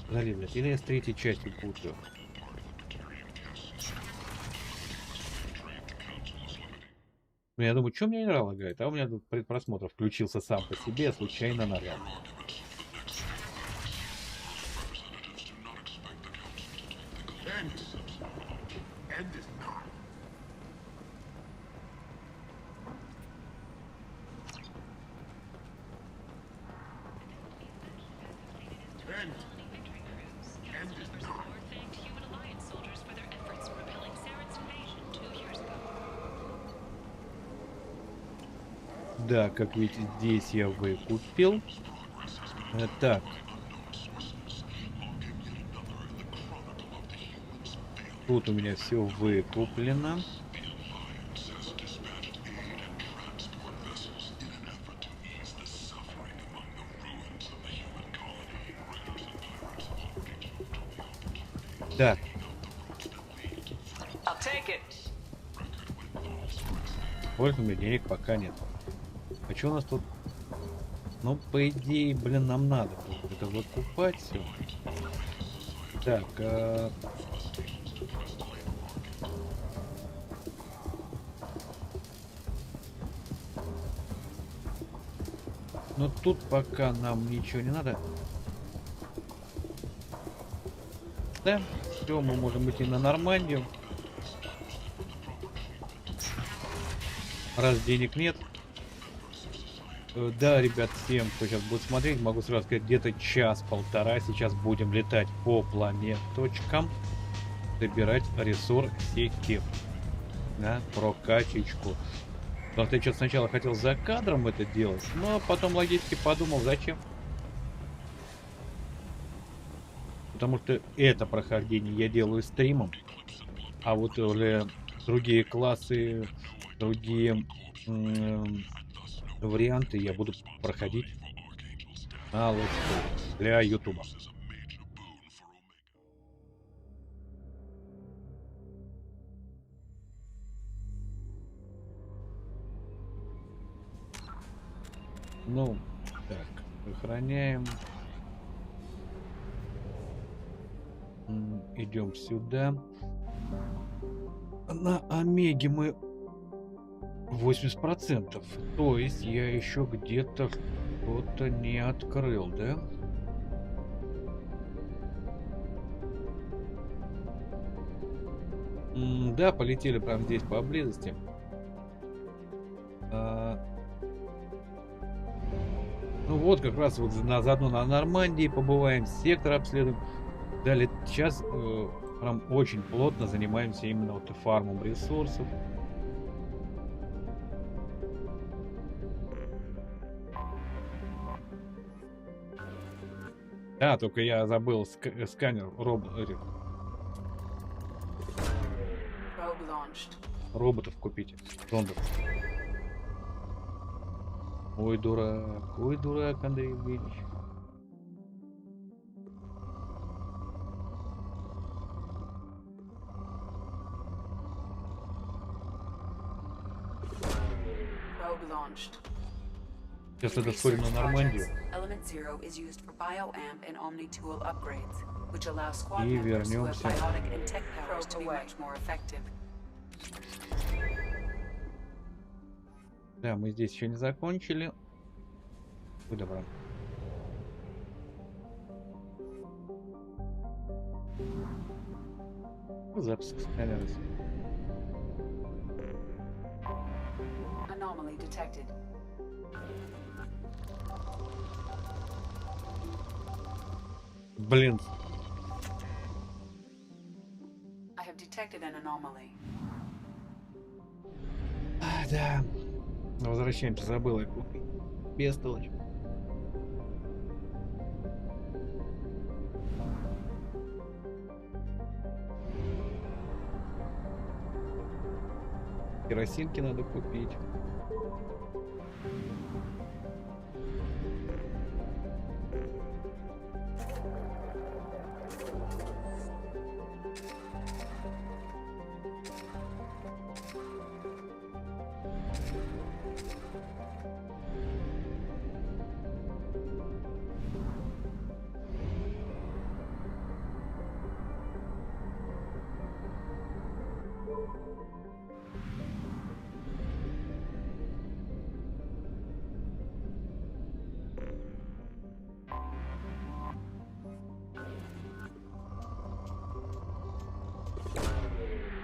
Подожди, блядь, или я с 3-й части путаю? Я думаю, что мне игра лагает? А у меня тут предпросмотр включился сам по себе, я случайно нажал. Да, как видите, здесь я выкупил. Так. Тут у меня все выкуплено. Да. Больше у меня денег пока нет. А что у нас тут? Ну, по идее, блин, нам надо это выкупать все. Так, но тут пока нам ничего не надо. Да, все, мы можем идти на Нормандию. Раз денег нет. Да, ребят, всем, кто сейчас будет смотреть, могу сразу сказать, где-то час-полтора сейчас будем летать по планеточкам, собирать ресурсики на прокачечку. Потому что я что-то сначала хотел за кадром это делать, но потом логически подумал, зачем. Потому что это прохождение я делаю стримом, а вот уже другие классы, другие... варианты я буду проходить на летсплей для ютуба. Ну, так, сохраняем. Идем сюда. На Омеге мы 80%. То есть я еще где-то что-то не открыл, да? Да, полетели прямо здесь поблизости. Ну вот, как раз вот заодно на Нормандии побываем, сектор обследуем. Далее сейчас прям очень плотно занимаемся именно вот фармом ресурсов. Да, только я забыл сканер роботов купить. Зондов. Ой, дурак, Андрей Евгеньевич. Сейчас это сходим на Нормандию. И вернемся. Да, мы здесь еще не закончили. Будь добра. Запуск камеры. Anomaly detected. Блин. I have detected an anomaly. Да. Возвращаемся, забыл я купить. Бестолочь. Керосинки надо купить.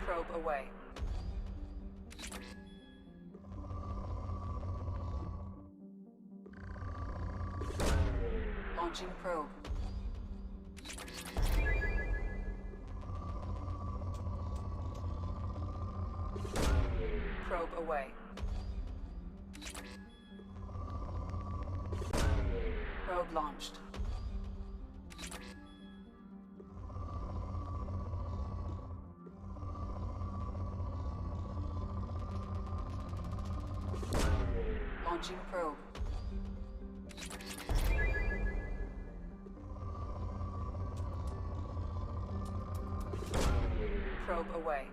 Probe away. Launching probe. Probe away. Probe launched. Launching probe. Probe away.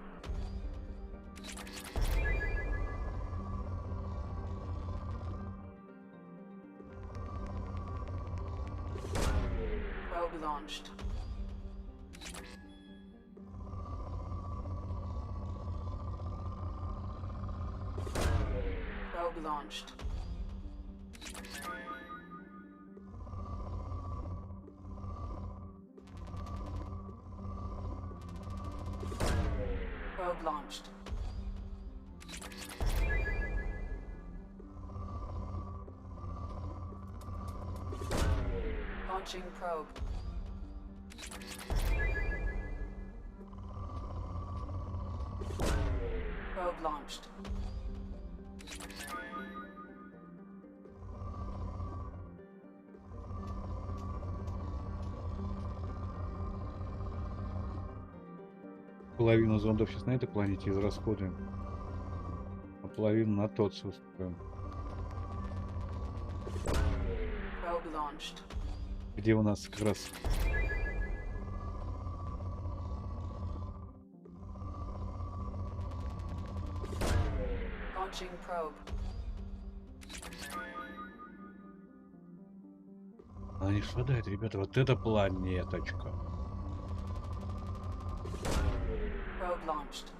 Probe launched. Probe launched. Probe launched. Launching probe. Probe launched. Половину зондов сейчас на этой планете израсходуем, а половину на тот устроим. Probe launched. Где у нас как раз Launching probe. Она не страдает, ребята. Вот это планеточка. Probe launched.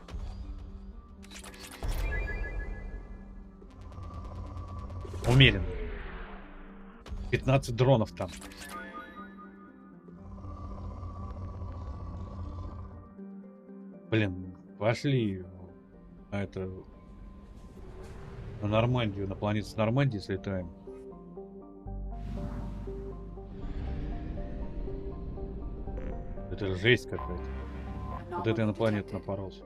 Умеренно. 15 дронов там. Блин, пошли на это, на Нормандию, на планету с Нормандии слетаем. Это же жесть какая-то. Вот это я на планету напоролся.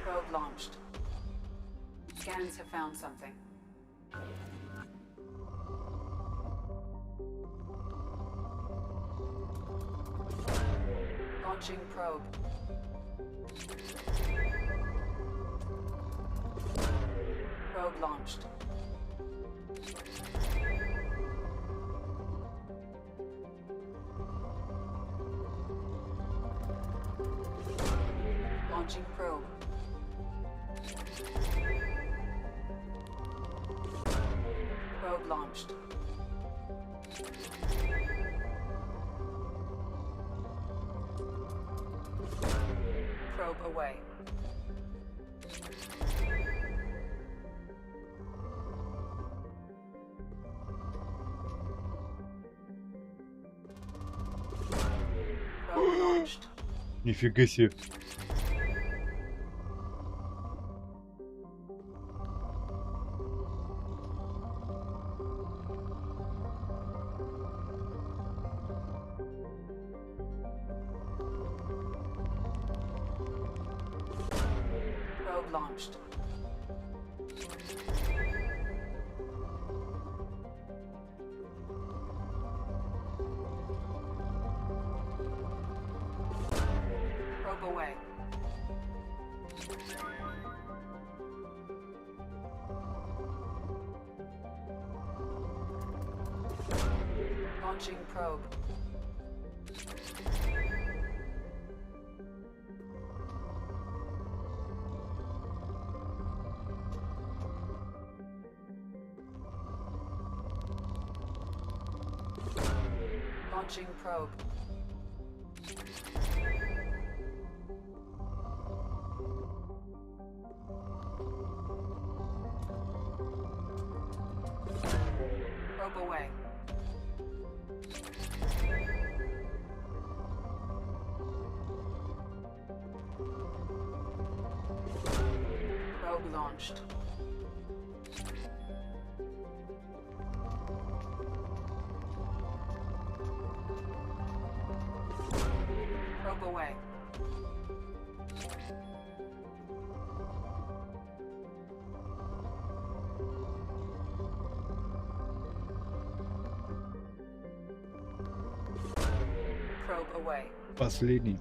Probe launched. Scans have found something. Launching probe. Probe launched. Launching probe. Probe launched. Probe away. Probe launched. Нифига себе. Probe launched. Probe away. Launching probe. Launching probe. Probe away. Probe launched. Probe away. Probe away. Последний.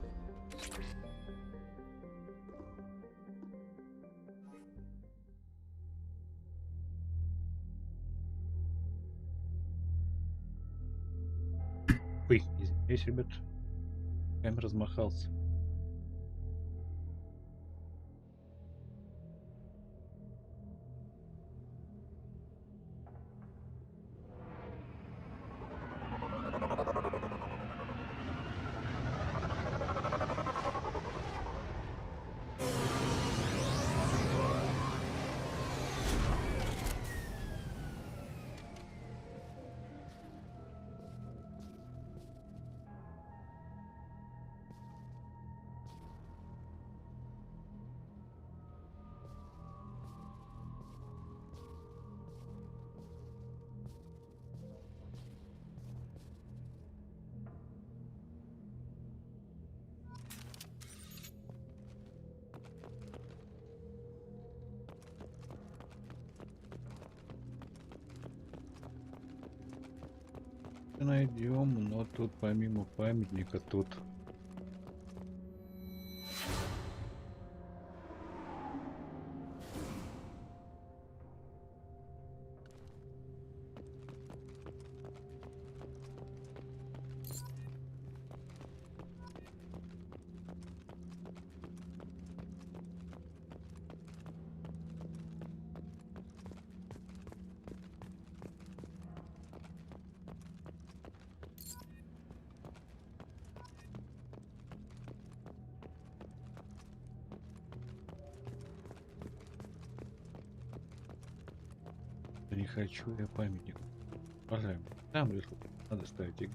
Ой, извиняюсь, ребят. Камера размахался. Найдем, но тут помимо памятника тут не хочу я памятник. Пожалуй, там решил, надо ставить игру.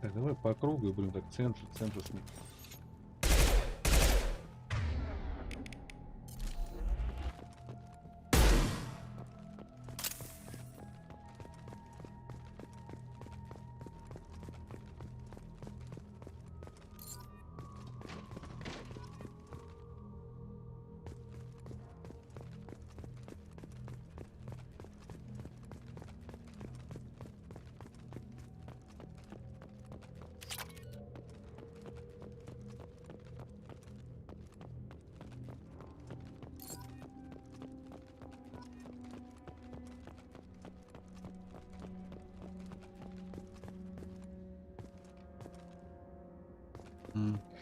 Так, давай по кругу и будем так центр снять.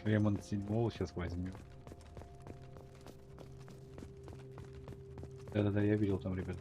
Ремонт 7 сейчас возьмем. Да-да-да, я видел там, ребят.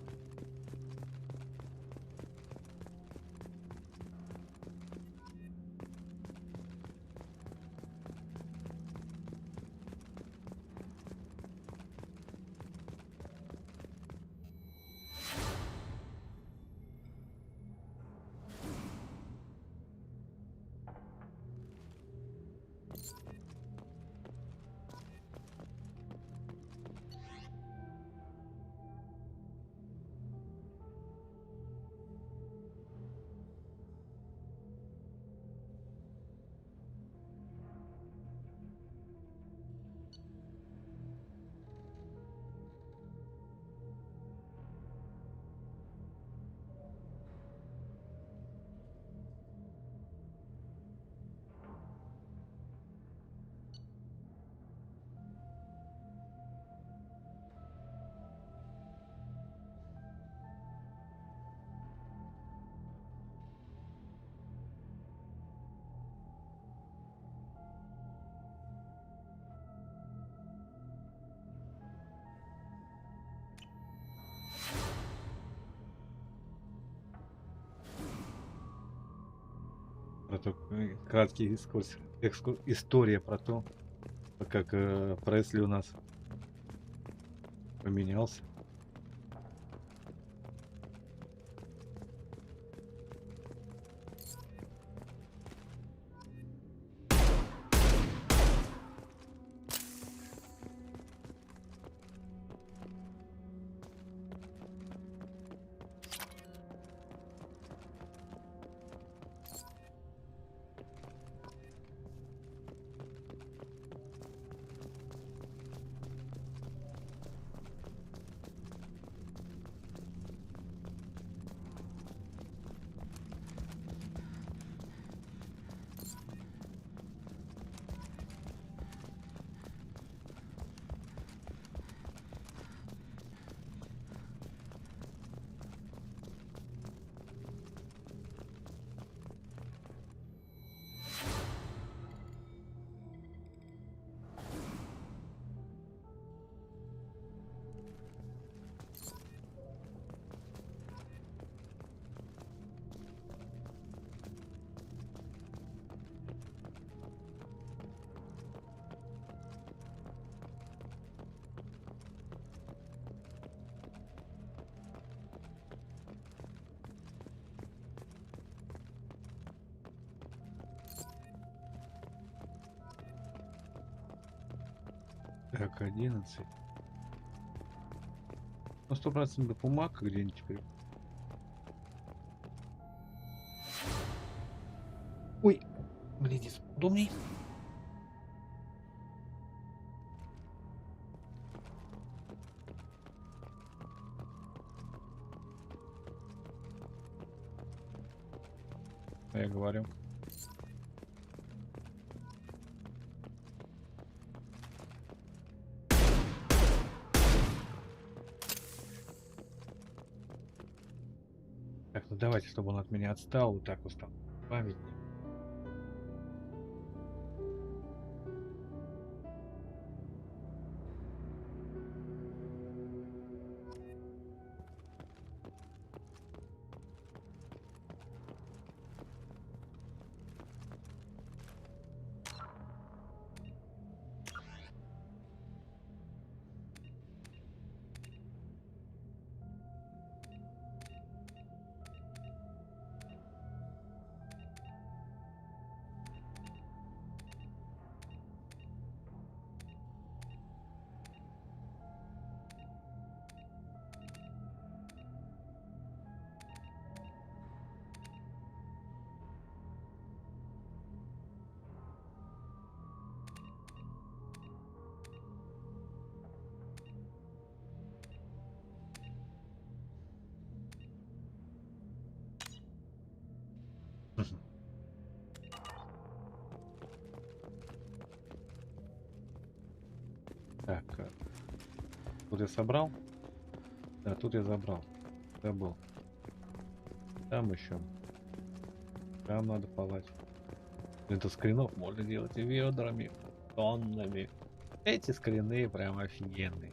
Краткий экскурс, история про то, как Пресли у нас поменялся. Так, 11. Ну, 100% бумаг где-нибудь теперь. Ой, блин, здесь удобней. Я говорю. Так, ну давайте, чтобы он от меня отстал, вот так вот стал памятник. Так, тут я собрал. Да, тут я забрал. Забыл. Там еще. Там надо полать. Это скринов можно делать и ведрами. тоннами. Эти скрины прям офигенные.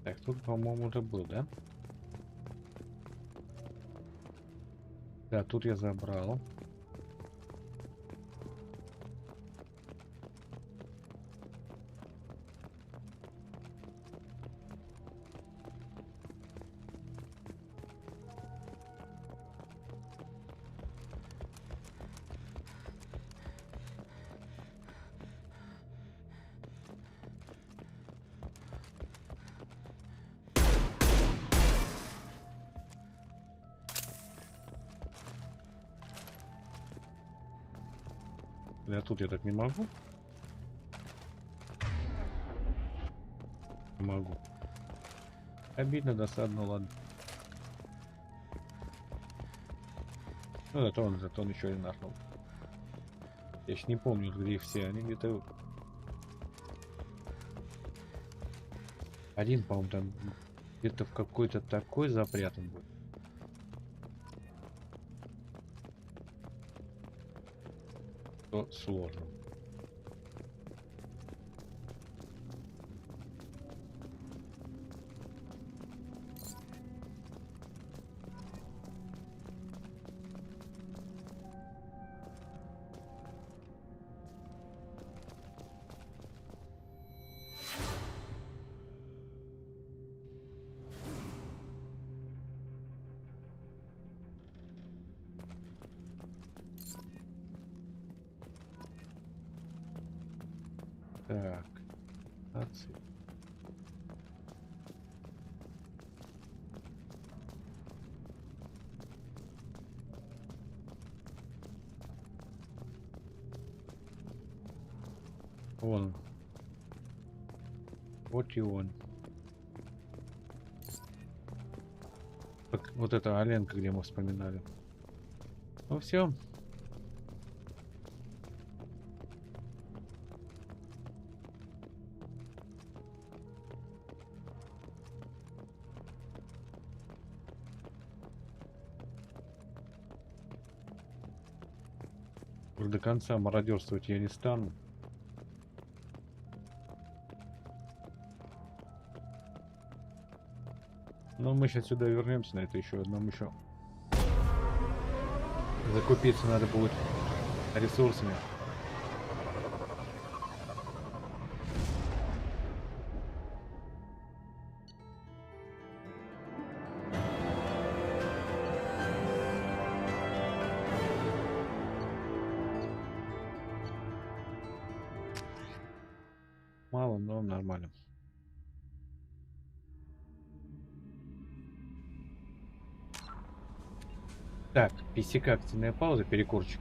Так, тут, по-моему, уже был, да? Да, тут я забрал. Да, тут я так не могу. Не могу. Обидно, досадно, ладно. Ну, зато он еще и нахнул. Я ж не помню, где их все. Они где-то... Один, по-моему, там где-то в какой-то такой запрятан был. То сложно. Так, нации. Вон он. Вот и он. Вот это Аленка, где мы вспоминали. Ну все. До конца мародерствовать я не стану. Но мы сейчас сюда вернемся, на это еще одном еще. Закупиться надо будет ресурсами. Мало, но нормально. Так, PCK активная пауза, перекурчик.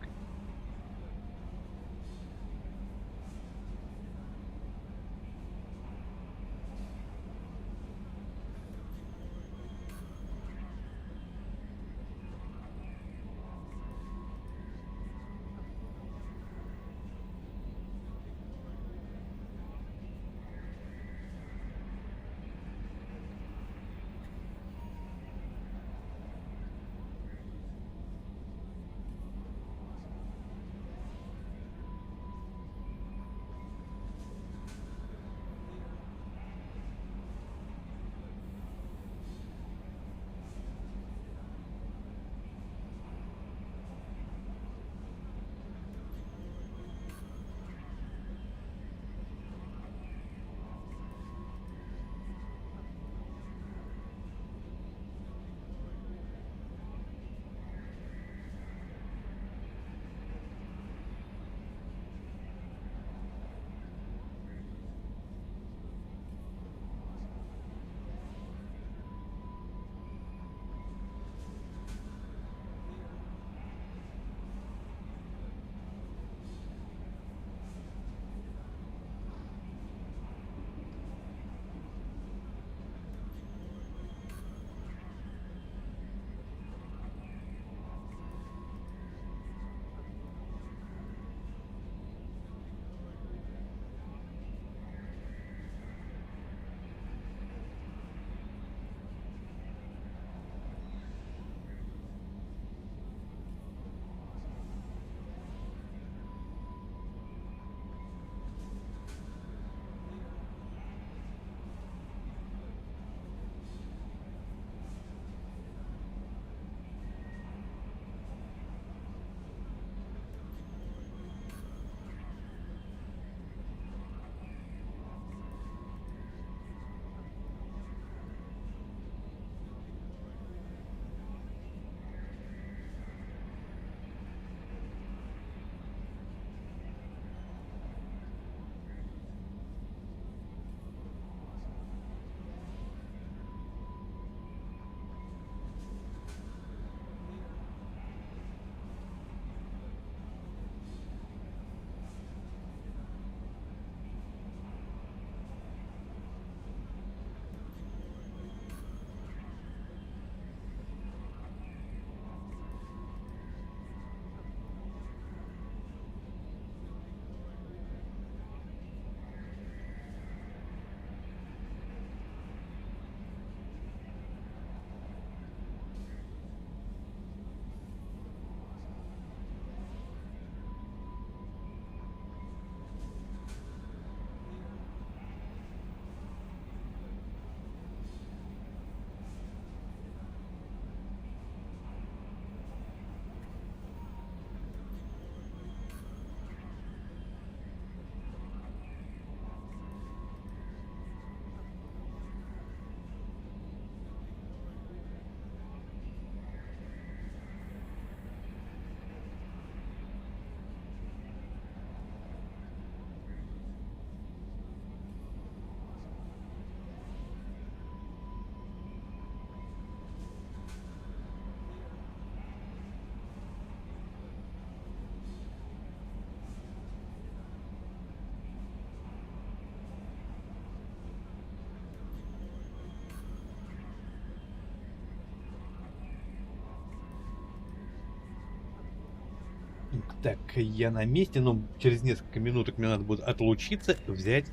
Так, я на месте, но через несколько минуток мне надо будет отлучиться, взять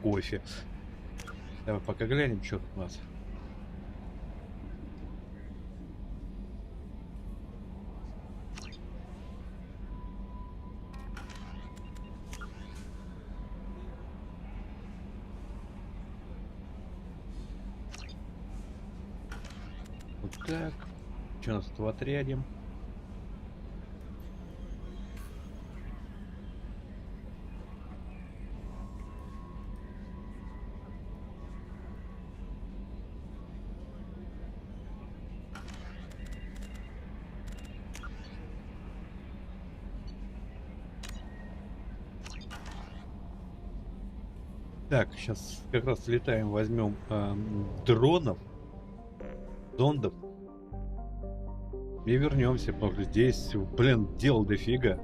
кофе. Давай пока глянем, что тут у нас. Вот так. Что у нас тут в отряде? Так, сейчас как раз слетаем, возьмем дронов, зондов и вернемся, потому что здесь, блин, дел дофига.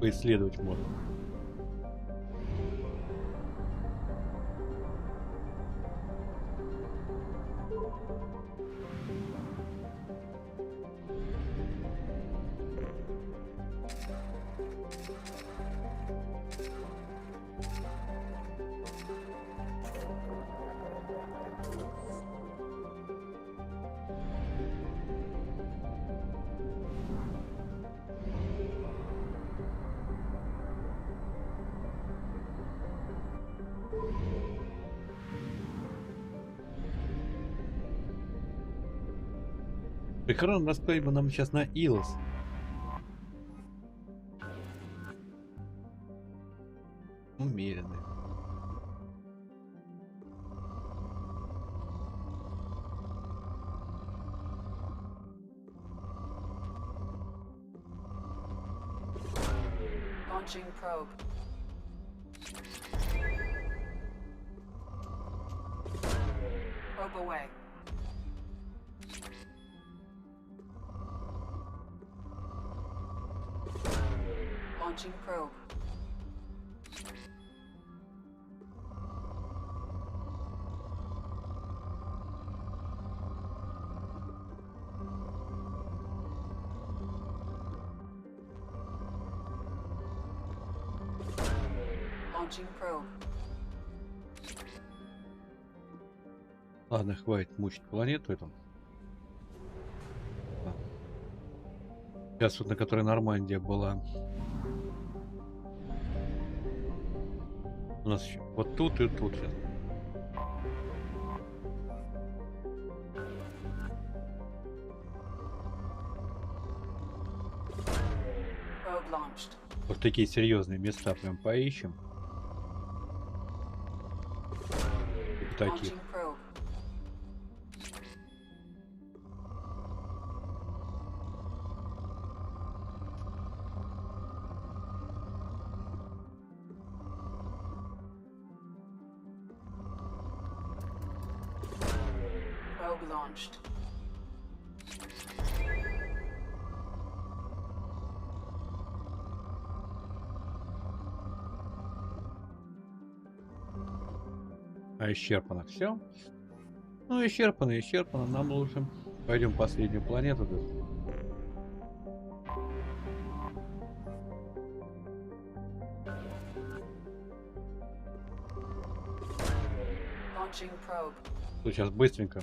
Поисследовать можно. При хорошем раскладе бы нам сейчас на Илос. Умеренный. Launching probe. Probe away. Launching probe. Launching probe. Ладно, хватит мучить планету эту. Сейчас вот на которой Нормандия была. У нас еще вот тут и тут сейчас. Вот такие серьезные места прям поищем. Типа таких. Launched. А исчерпано все? Ну, исчерпано. Нам лучше. Пойдем последнюю планету. Launching probe. Сейчас быстренько.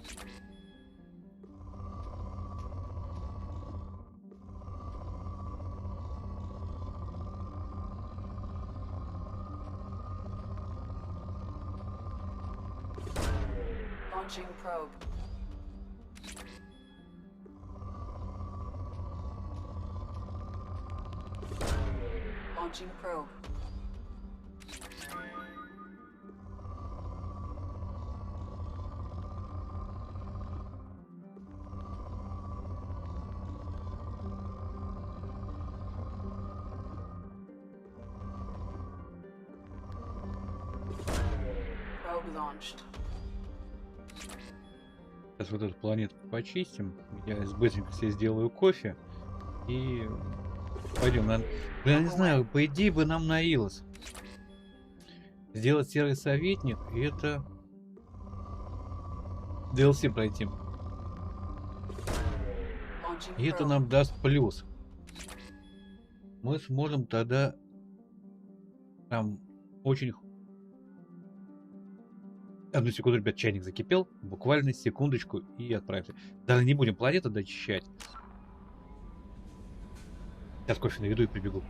Launching probe. Launching probe. Probe launched. Сейчас вот эту планету почистим. Я быстренько себе сделаю кофе. И пойдем. Я не знаю, по идее бы нам на Илос сделать серый советник. И это DLC пройти. И это нам даст плюс. мы сможем тогда там очень... Одну секунду, ребят, чайник закипел. Буквально секундочку и отправимся. Даже не будем планету дочищать. Сейчас кофе наведу и прибегу.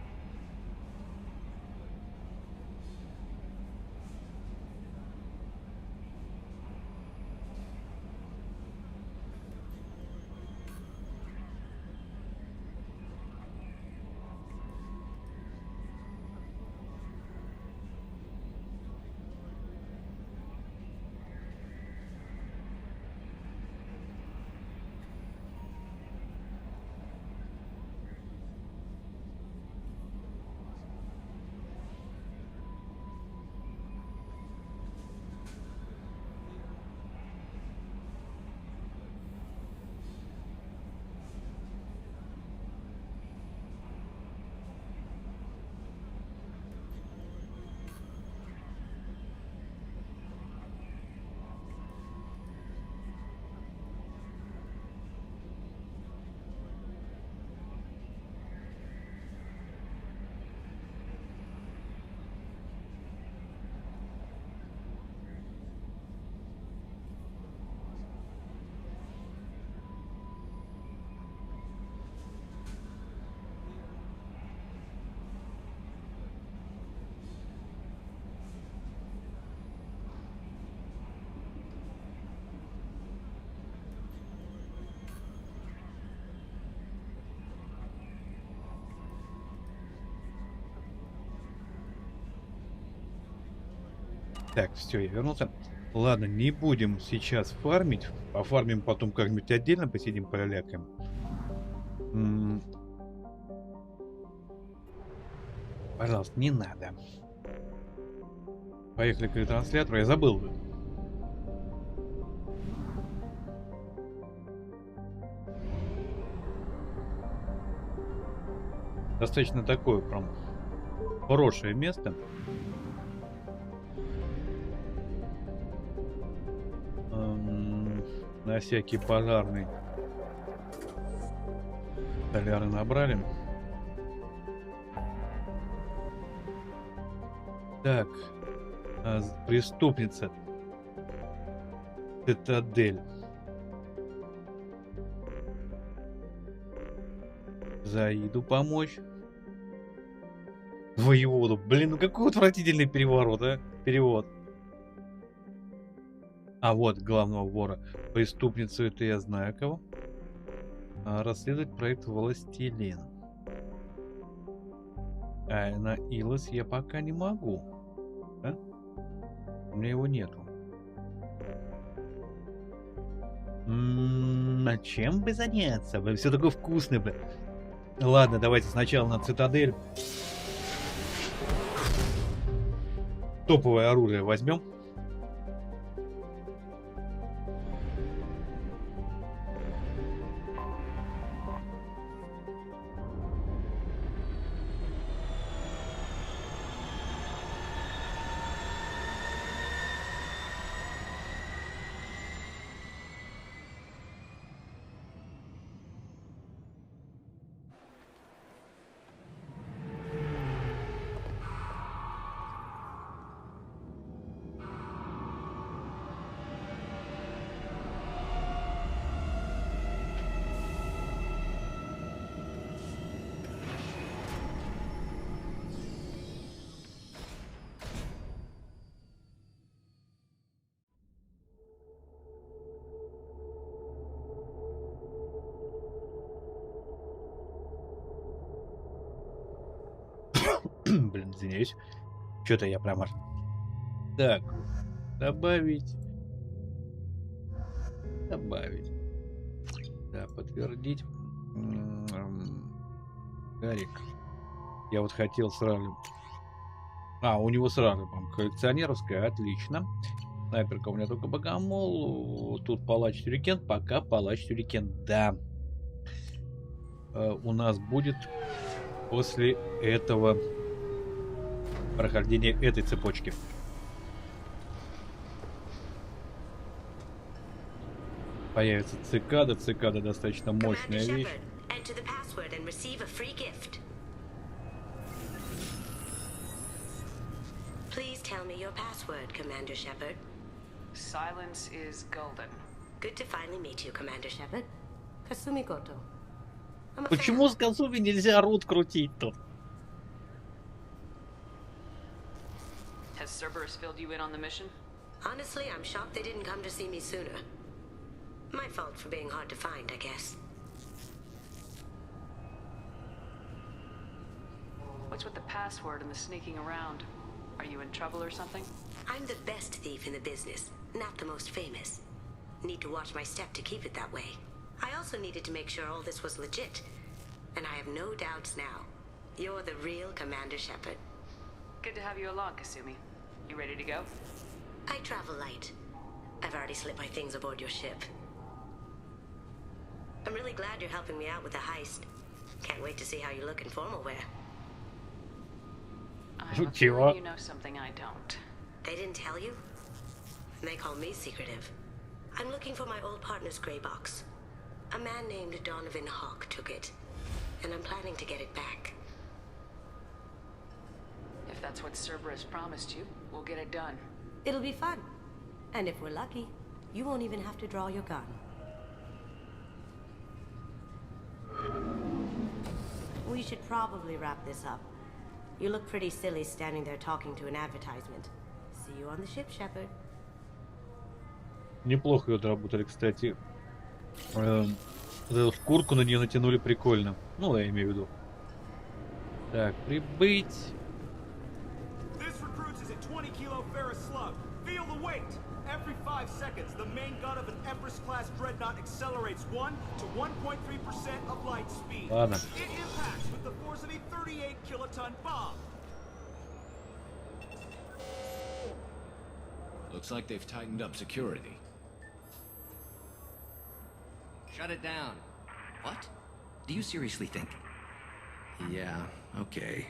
Так, все, я вернулся. Ладно, не будем сейчас фармить. Пофармим потом как-нибудь отдельно, посидим, полялякаем. Пожалуйста, не надо. Поехали к ретранслятору. Я забыл. Достаточно такое прям хорошее место. На всякий пожарный соляры набрали. Так, преступница. Цитадель. Заиду помочь. Воеводу. Блин, ну какой отвратительный переворот, а? Перевод. А вот главного вора. Преступницу это я знаю кого. Расследовать проект «Властелин». А на Илос я пока не могу. Да? У меня его нету. А чем бы заняться? Блин, все такое вкусное, блин. Ладно, давайте сначала на цитадель. Топовое оружие возьмем. Блин, извиняюсь. Что-то я прямо... Так, добавить. Добавить. Да, подтвердить. Гарик. Я вот хотел сразу... у него сразу там коллекционерская, отлично. Снайперка у меня только богомол. Тут палач сюрикен. Пока палач сюрикен, да. У нас будет после этого прохождение этой цепочки. Появится цикада. Цикада достаточно мощная вещь. tell me your password, Commander Shepard? Silence is golden. Good to finally meet you, Commander Shepard. Kasumi Goto. Почему с Казуми нельзя рот крутить тут? Has Cerberus filled you in on the mission? Honestly, I'm shocked they didn't come to see me sooner. My fault for being hard to find, I guess. What's with the password and the sneaking around? Are you in trouble or something? I'm the best thief in the business, not the most famous. Need to watch my step to keep it that way. I also needed to make sure all this was legit. And I have no doubts now. You're the real Commander Shepard. Good to have you along, Kasumi. You ready to go? I travel light. I've already slipped my things aboard your ship. I'm really glad you're helping me out with the heist. Can't wait to see how you look in formal wear. I'm afraid you know something I don't. They didn't tell you? They call me secretive. I'm looking for my old partner's gray box. A man named Donovan Hawk took it, and I'm planning to get it back. If that's what Cerberus promised you, we'll get it done. It'll be fun. And if we're lucky, you won't even have to draw your gun. We should probably wrap this up. You look pretty silly standing there talking to an advertisement. See you on the ship, Shepard. Неплохо ее доработали, кстати. Эту шкурку на нее натянули прикольно. Ну, я имею в виду. Так, прибыть. Every 5 seconds, the main gun of an Empress-class dreadnought accelerates 1 to 1.3% of light speed. Ладно. It impacts with the force of a 38-kiloton bomb. Looks like they've tightened up security. Shut it down. What? Do you seriously think? Yeah, okay.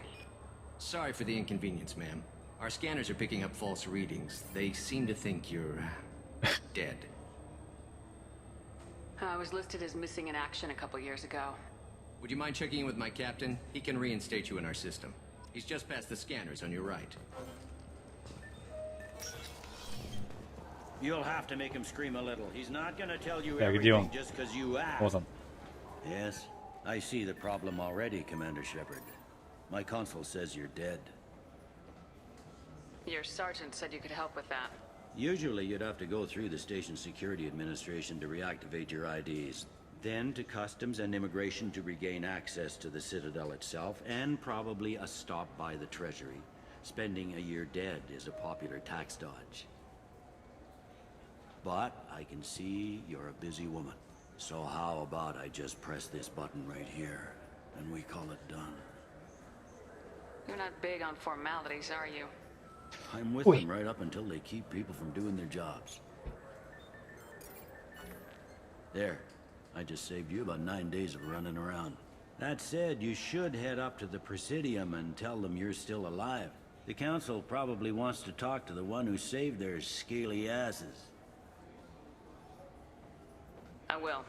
Sorry for the inconvenience, ma'am. Our scanners are picking up false readings. They seem to think you're dead. I was listed as missing in action a couple years ago. Would you mind checking in with my captain? He can reinstate you in our system. He's just past the scanners on your right. You'll have to make him scream a little. He's not gonna tell you Так, где everything он? just because you ask. Вот он. Yes, I see the problem already, Commander Shepard. My consul says you're dead. Your sergeant said you could help with that. Usually you'd have to go through the station security administration to reactivate your IDs, then to customs and immigration to regain access to the Citadel itself, and probably a stop by the Treasury. Spending a year dead is a popular tax dodge. But I can see you're a busy woman. So how about I just press this button right here, and we call it done? You're not big on formalities, are you? I'm with them right up until they keep people from doing their jobs. There. I just saved you about 9 days of running around. That said, you should head up to the Presidium and tell them you're still alive. The Council probably wants to talk to the one who saved their scaly asses. I will.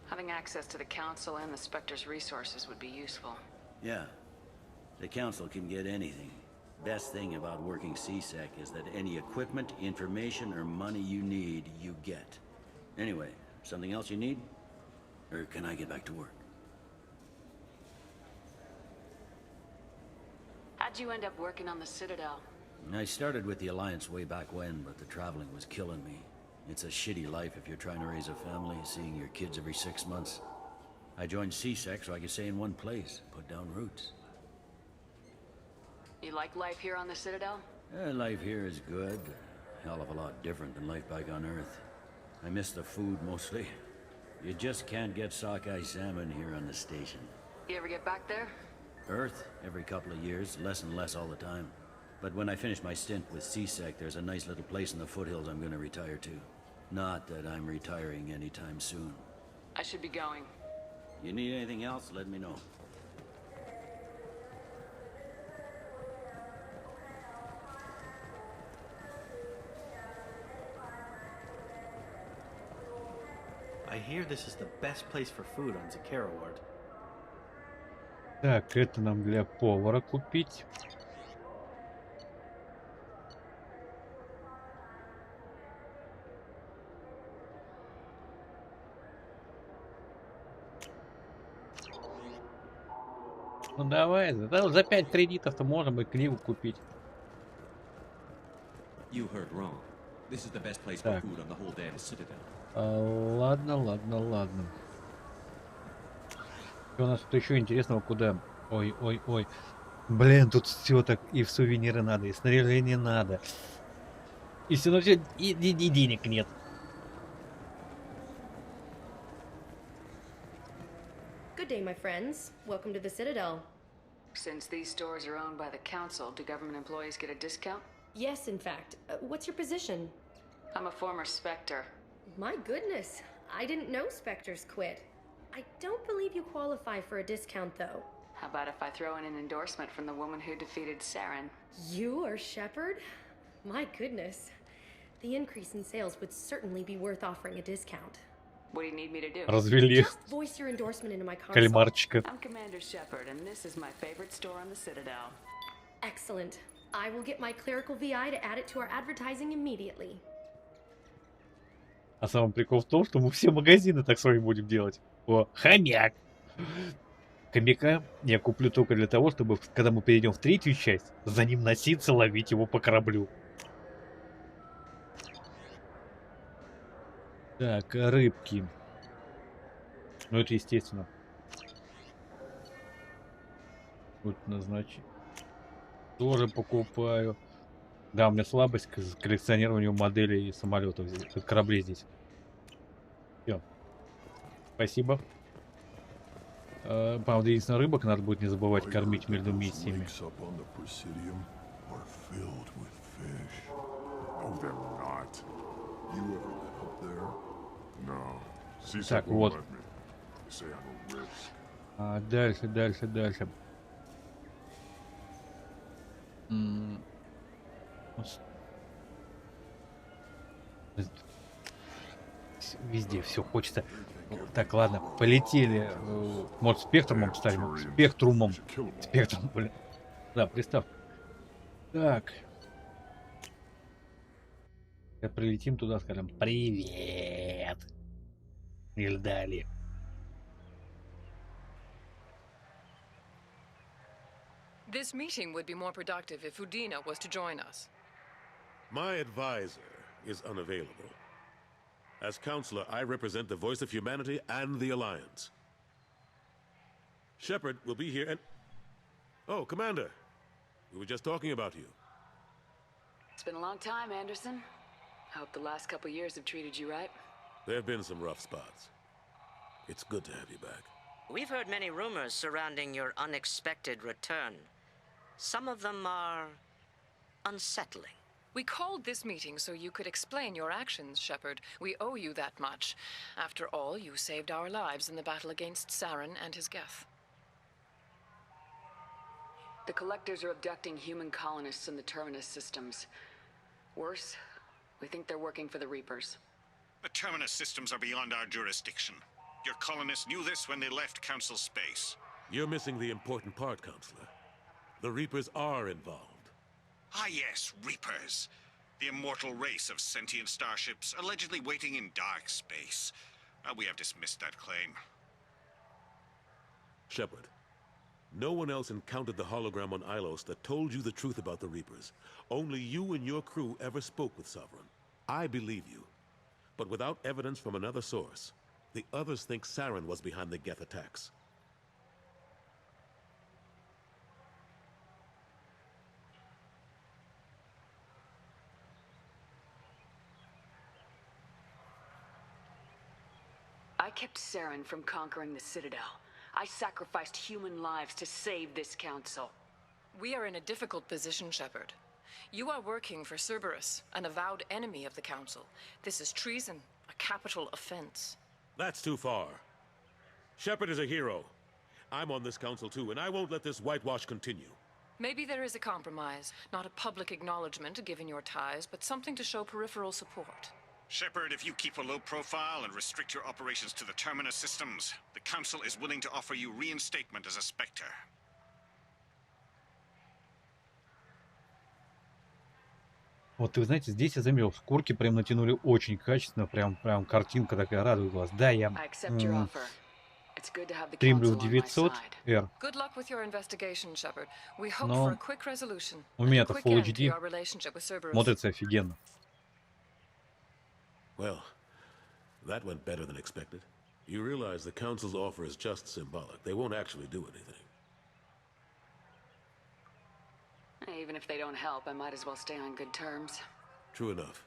Having access to the Council and the Spectre's resources would be useful. Yeah. The Council can get anything. Best thing about working CSEC is that any equipment, information, or money you need, you get. Anyway, something else you need? Or can I get back to work? How'd you end up working on the Citadel? I started with the Alliance way back when, but the traveling was killing me. It's a shitty life if you're trying to raise a family, seeing your kids every 6 months. I joined CSEC so I could stay in one place, put down roots. You like life here on the Citadel? Life here is good. Hell of a lot different than life back on Earth. I miss the food mostly. You just can't get sockeye salmon here on the station. You ever get back there? Earth, every couple of years, less and less all the time. But when I finish my stint with CSEC, there's a nice little place in the foothills I'm gonna retire to. Not that I'm retiring anytime soon. I should be going. You need anything else, let me know. I hear this is the best place for food on Zakara Ward. Так, это нам для повара купить. Ну давай, за 5 кредитов-то можем и книгу купить. You heard wrong. This is the best place for Так. food on the whole damn citadel. Ладно, ладно, ладно. Что у нас тут еще интересного? Куда? Ой, ой, ой. Блин, тут все так, и в сувениры надо, и снаряжение надо. И все равно все, и денег нет. Good day, my friends. Welcome to the Citadel. Since these stores are owned by the council, do government employees get a discount? Yes, in fact. What's your position? I'm a former Spectre. My goodness. I didn't know Spectres quit. I don't believe you qualify for a discount, though. How about if I throw in an endorsement from the woman who defeated Saren? You are Shepard? My goodness. The increase in sales would certainly be worth offering a discount. What do you need me to do? Развели Just voice your endorsement into my console. кальмарчика. I'm Commander Shepard, and this is my favorite store on the Citadel. Excellent. I will get my clerical VI to add it to our advertising immediately. А самый прикол в том, что мы все магазины так с вами будем делать. О, хомяк! Хомяка я куплю только для того, чтобы, когда мы перейдем в третью часть, за ним носиться, ловить его по кораблю. Так, рыбки. Ну, это естественно. Вот назначить. Тоже покупаю. Да, у меня слабость к коллекционированию моделей самолетов, кораблей здесь. Все. Спасибо. Правда, единственное, рыбок надо будет не забывать кормить между миссиями. Так, вот. Дальше. Везде все хочется. Так, ладно, полетели. Может, спектрумом ставим? Спектрум, блин. Да, приставка. Так. Как прилетим туда, скажем привет. Или далее. This meeting would be more productive if Udina was to join us. My advisor is unavailable. As counselor, I represent the voice of humanity and the Alliance. Shepard will be here and... Oh, Commander. We were just talking about you. It's been a long time, Anderson. I hope the last couple years have treated you right. There have been some rough spots. It's good to have you back. We've heard many rumors surrounding your unexpected return. Some of them are unsettling. We called this meeting so you could explain your actions, Shepard. We owe you that much. After all, you saved our lives in the battle against Saren and his Geth. The Collectors are abducting human colonists in the Terminus systems. Worse, we think they're working for the Reapers. The Terminus systems are beyond our jurisdiction. Your colonists knew this when they left Council space. You're missing the important part, Counselor. The Reapers are involved. Ah yes, Reapers. The immortal race of sentient starships allegedly waiting in dark space. We have dismissed that claim. Shepard, no one else encountered the hologram on Ilos that told you the truth about the Reapers. Only you and your crew ever spoke with Sovereign. I believe you. But without evidence from another source, the others think Saren was behind the Geth attacks. I kept Saren from conquering the Citadel. I sacrificed human lives to save this council. We are in a difficult position, Shepard. You are working for Cerberus, an avowed enemy of the Council. This is treason, a capital offense. That's too far. Shepard is a hero. I'm on this council too, and I won't let this whitewash continue. Maybe there is a compromise. Not a public acknowledgement given your ties, but something to show peripheral support. Shepard, if you keep a low profile and restrict your operations to the Terminus systems, the Council is willing to offer you reinstatement as a Spectre. Вот вы знаете, здесь я заметил, шкурки прям натянули очень качественно, прям картинка такая радует глаз. Да, я... It's good to have the Стримлю council в on my 900 side. R. Good luck with your investigation, Shepard. We hope Но for a quick resolution. у And a меня-то quick Full end to HD. your relationship with Cerberus. Смотрится офигенно. Well, that went better than expected. You realize the Council's offer is just symbolic. They won't actually do anything. Even if they don't help, I might as well stay on good terms. True enough.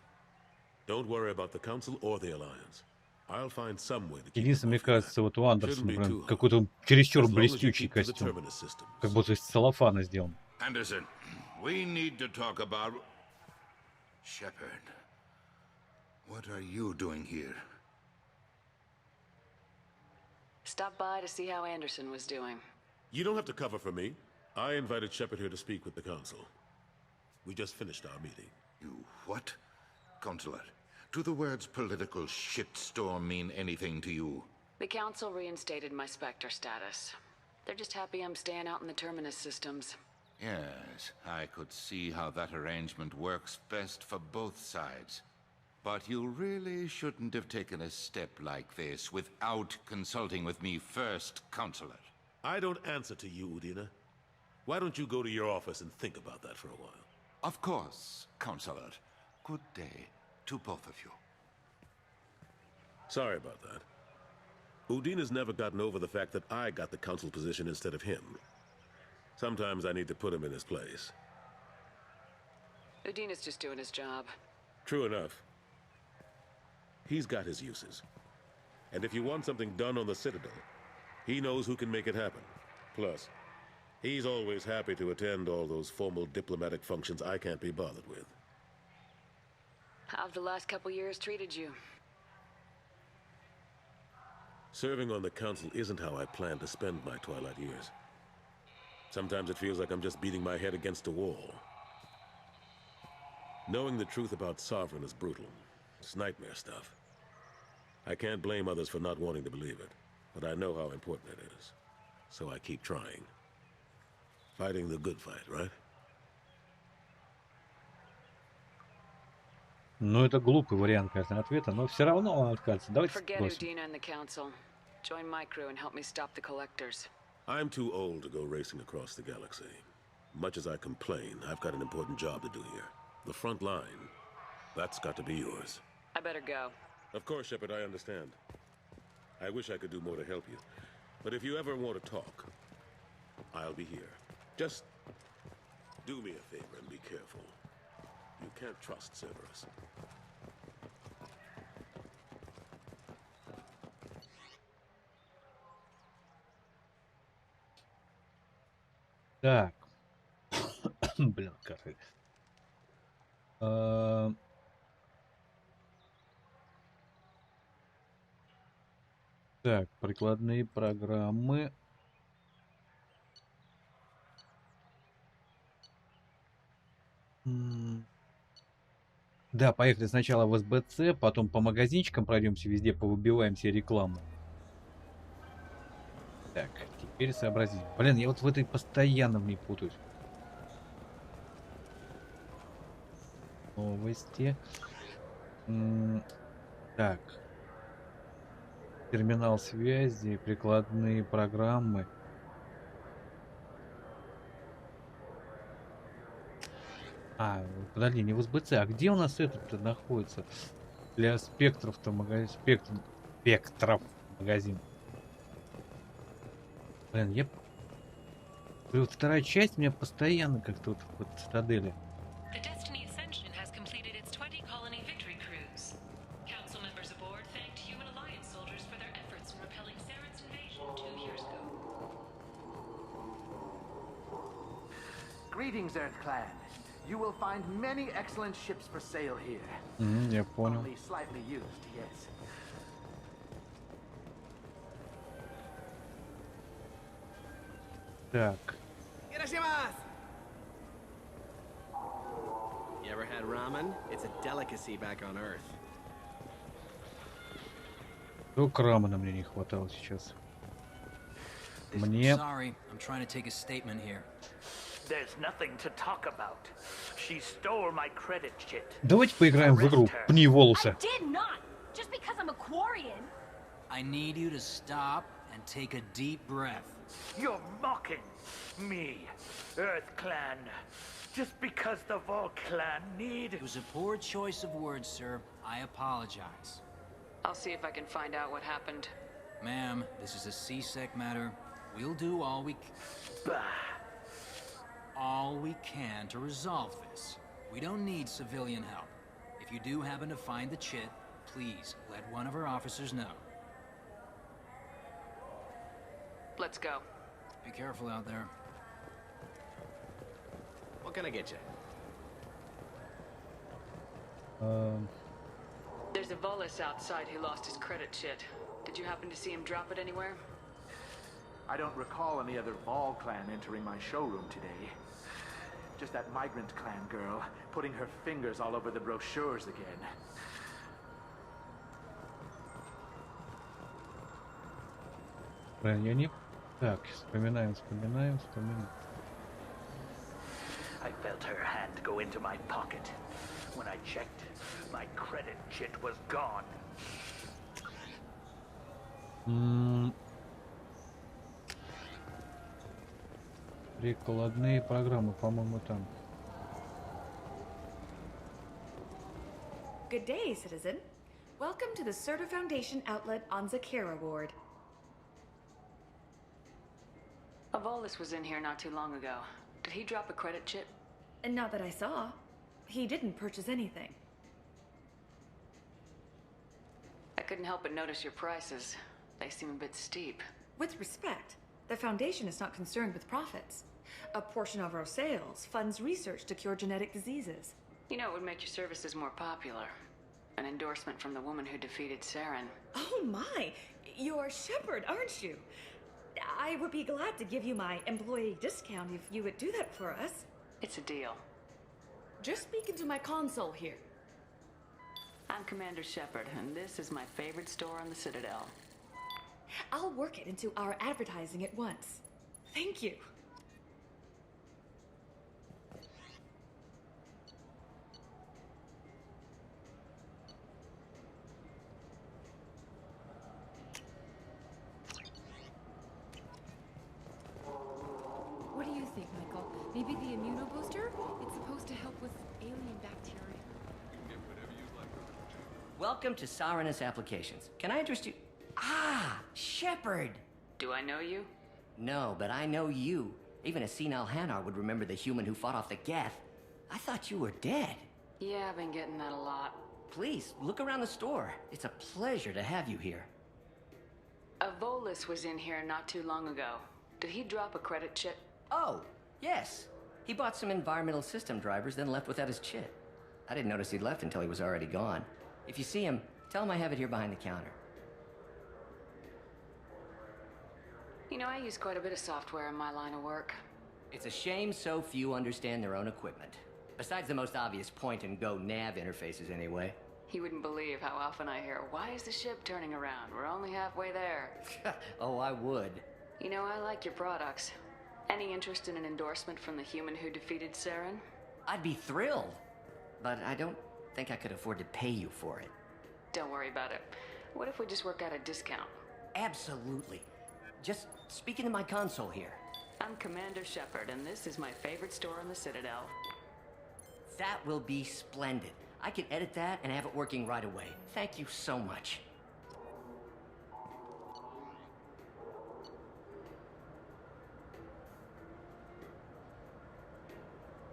Don't worry about the Council or the Alliance. I'll find some way to keep Единственное, мне кажется, вот у Андерсона, Shouldn't be too блин, hard. какой-то чересчур As long as you блестючий keep to the костюм. terminus systems. Как будто из целлофана сделан. Anderson, we need to talk about... Shepard, what are you doing here? Stop by to see how Anderson was doing. You don't have to cover for me. I invited Shepard here to speak with the Council. We just finished our meeting. You what? Consular, do the words political shitstorm mean anything to you? The council reinstated my Spectre status. They're just happy I'm staying out in the terminus systems. Yes, I could see how that arrangement works best for both sides. But you really shouldn't have taken a step like this without consulting with me first, Consular. I don't answer to you, Udina. Why don't you go to your office and think about that for a while? Of course, Consular. Good day to both of you. Sorry about that. Udina's never gotten over the fact that I got the Council position instead of him. Sometimes I need to put him in his place. Udina's just doing his job. True enough. He's got his uses. And if you want something done on the Citadel, he knows who can make it happen. Plus, he's always happy to attend all those formal diplomatic functions I can't be bothered with. How've the last couple years treated you? Serving on the Council isn't how I plan to spend my twilight years. Sometimes it feels like I'm just beating my head against a wall. Knowing the truth about Sovereign is brutal. It's nightmare stuff. I can't blame others for not wanting to believe it, but I know how important it is. So I keep trying. Fighting the good fight, right? Ну, это глупый вариант, конечно, ответа, но все равно он откажется. Давайте Forget спросим. Udina and the council. Join my crew and help me stop the collectors. I'm too old to go racing across the galaxy. Much as I complain, I've got an important job to do here. The front line. That's got to be yours. I better go. Of course, Shepard, I understand. I wish I could do more to help you. But if you ever want to talk, I'll be here. Just do me a favor and be careful. You can't trust Cerberus. Так. Блин, кашель. Так, прикладные программы. Да, поехали сначала в СБЦ, потом по магазинчикам пройдемся, везде повыбиваем себе рекламу. Так, теперь сообразить. Блин, я вот в этой постоянно в ней путаюсь. Новости. Так. Терминал связи, прикладные программы. Подожди, не в СБЦ, а где у нас этот находится? Для спектров-то магазин. Спектров магазин. Блин, я... Вот вторая часть у меня постоянно как-то вот в Цитадели. Greetings, Earth Clan. You will find many excellent ships for sale here. Я понял. Only slightly used, yes. Так. You ever had ramen? It's a delicacy back on Earth. Только рамена мне не хватало сейчас. Мне... Sorry, I'm trying to take a statement here. There's nothing to talk about. She stole my credit chit. Давайте поиграем в игру «Пни волосы». Did not. Just because I'm a Quarian. I need you to stop and and take a deep breath. You're mocking me, Earth Clan. Just because the Vol Clan need... It was a poor choice of words, sir. I apologize. I'll see if I can find out what happened. Ma'am, this is a C-Sec matter. We'll do all we can to resolve this. We don't need civilian help. If you do happen to find the chit, please let one of our officers know. Let's go. Be careful out there. What can I get you? There's a Volus outside who lost his credit chit. Did you happen to see him drop it anywhere? I don't recall any other Vol Clan entering my showroom today. Just that migrant clan girl putting her fingers all over the brochures again. Правильно, я не... Так, вспоминаем. I felt her hand go into my pocket. When I checked, my credit chit was gone. Прикладные программы, по-моему, там. Good day, citizen. Welcome to the Certa Foundation outlet on Zakara Ward. A Volus was in here not too long ago. Did he drop a credit chit? And not that I saw. He didn't purchase anything. I couldn't help but notice your prices. They seem a bit steep. With respect, the Foundation is not concerned with profits. A portion of our sales funds research to cure genetic diseases. You know, it would make your services more popular. An endorsement from the woman who defeated Saren. Oh my! You're Shepard, aren't you? I would be glad to give you my employee discount if you would do that for us. It's a deal. Just speak into my console here. I'm Commander Shepard, and this is my favorite store on the Citadel. I'll work it into our advertising at once. Thank you. What do you think, Michael? Maybe the immunobooster? It's supposed to help with alien bacteria. Welcome to Saranus Applications. Can I interest you? Ah, Shepard! Do I know you? No, but I know you. Even a senile Hanar would remember the human who fought off the Geth. I thought you were dead. Yeah, I've been getting that a lot. Please, look around the store. It's a pleasure to have you here. A Volus was in here not too long ago. Did he drop a credit chit? Oh, yes. He bought some environmental system drivers, then left without his chit. I didn't notice he'd left until he was already gone. If you see him, tell him I have it here behind the counter. You know, I use quite a bit of software in my line of work. It's a shame so few understand their own equipment. Besides the most obvious point-and-go nav interfaces, anyway. You wouldn't believe how often I hear, "Why is the ship turning around? We're only halfway there." Oh, I would. You know, I like your products. Any interest in an endorsement from the human who defeated Saren? I'd be thrilled. But I don't think I could afford to pay you for it. Don't worry about it. What if we just work out a discount? Absolutely. Just speak into my console here. I'm Commander Shepard, and this is my favorite store on the Citadel. That will be splendid. I can edit that and have it working right away. Thank you so much.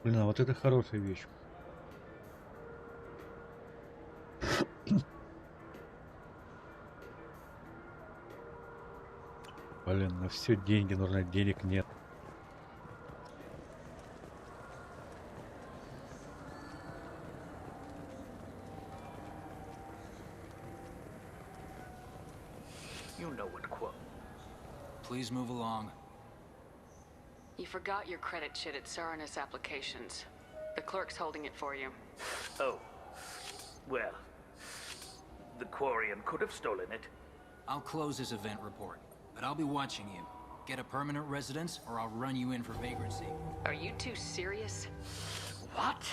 Блин, а вот это хорошая вещь. Блин, на все деньги нужно, денег нет. You know what quote. Please move along. You forgot your credit chit at Saranus Applications. The clerk's holding it for you. Oh. Well, the Quarian could have stolen it. I'll close this event report, but I'll be watching you. Get a permanent residence, or I'll run you in for vagrancy. Are you two serious? What?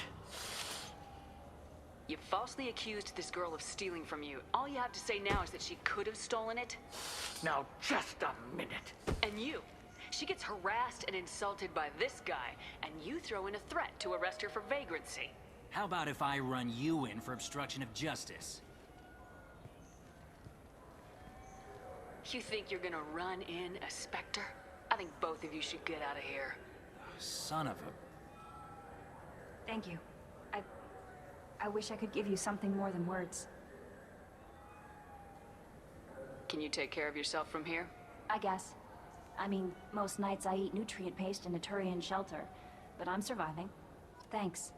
You falsely accused this girl of stealing from you. All you have to say now is that she could have stolen it. Now, just a minute. And you. She gets harassed and insulted by this guy, and you throw in a threat to arrest her for vagrancy. How about if I run you in for obstruction of justice? You think you're gonna run in a Spectre? I think both of you should get out of here. Son of a... Thank you. I wish I could give you something more than words. Can you take care of yourself from here? I guess. I mean, most nights I eat nutrient paste in a Turian shelter, but I'm surviving. Thanks.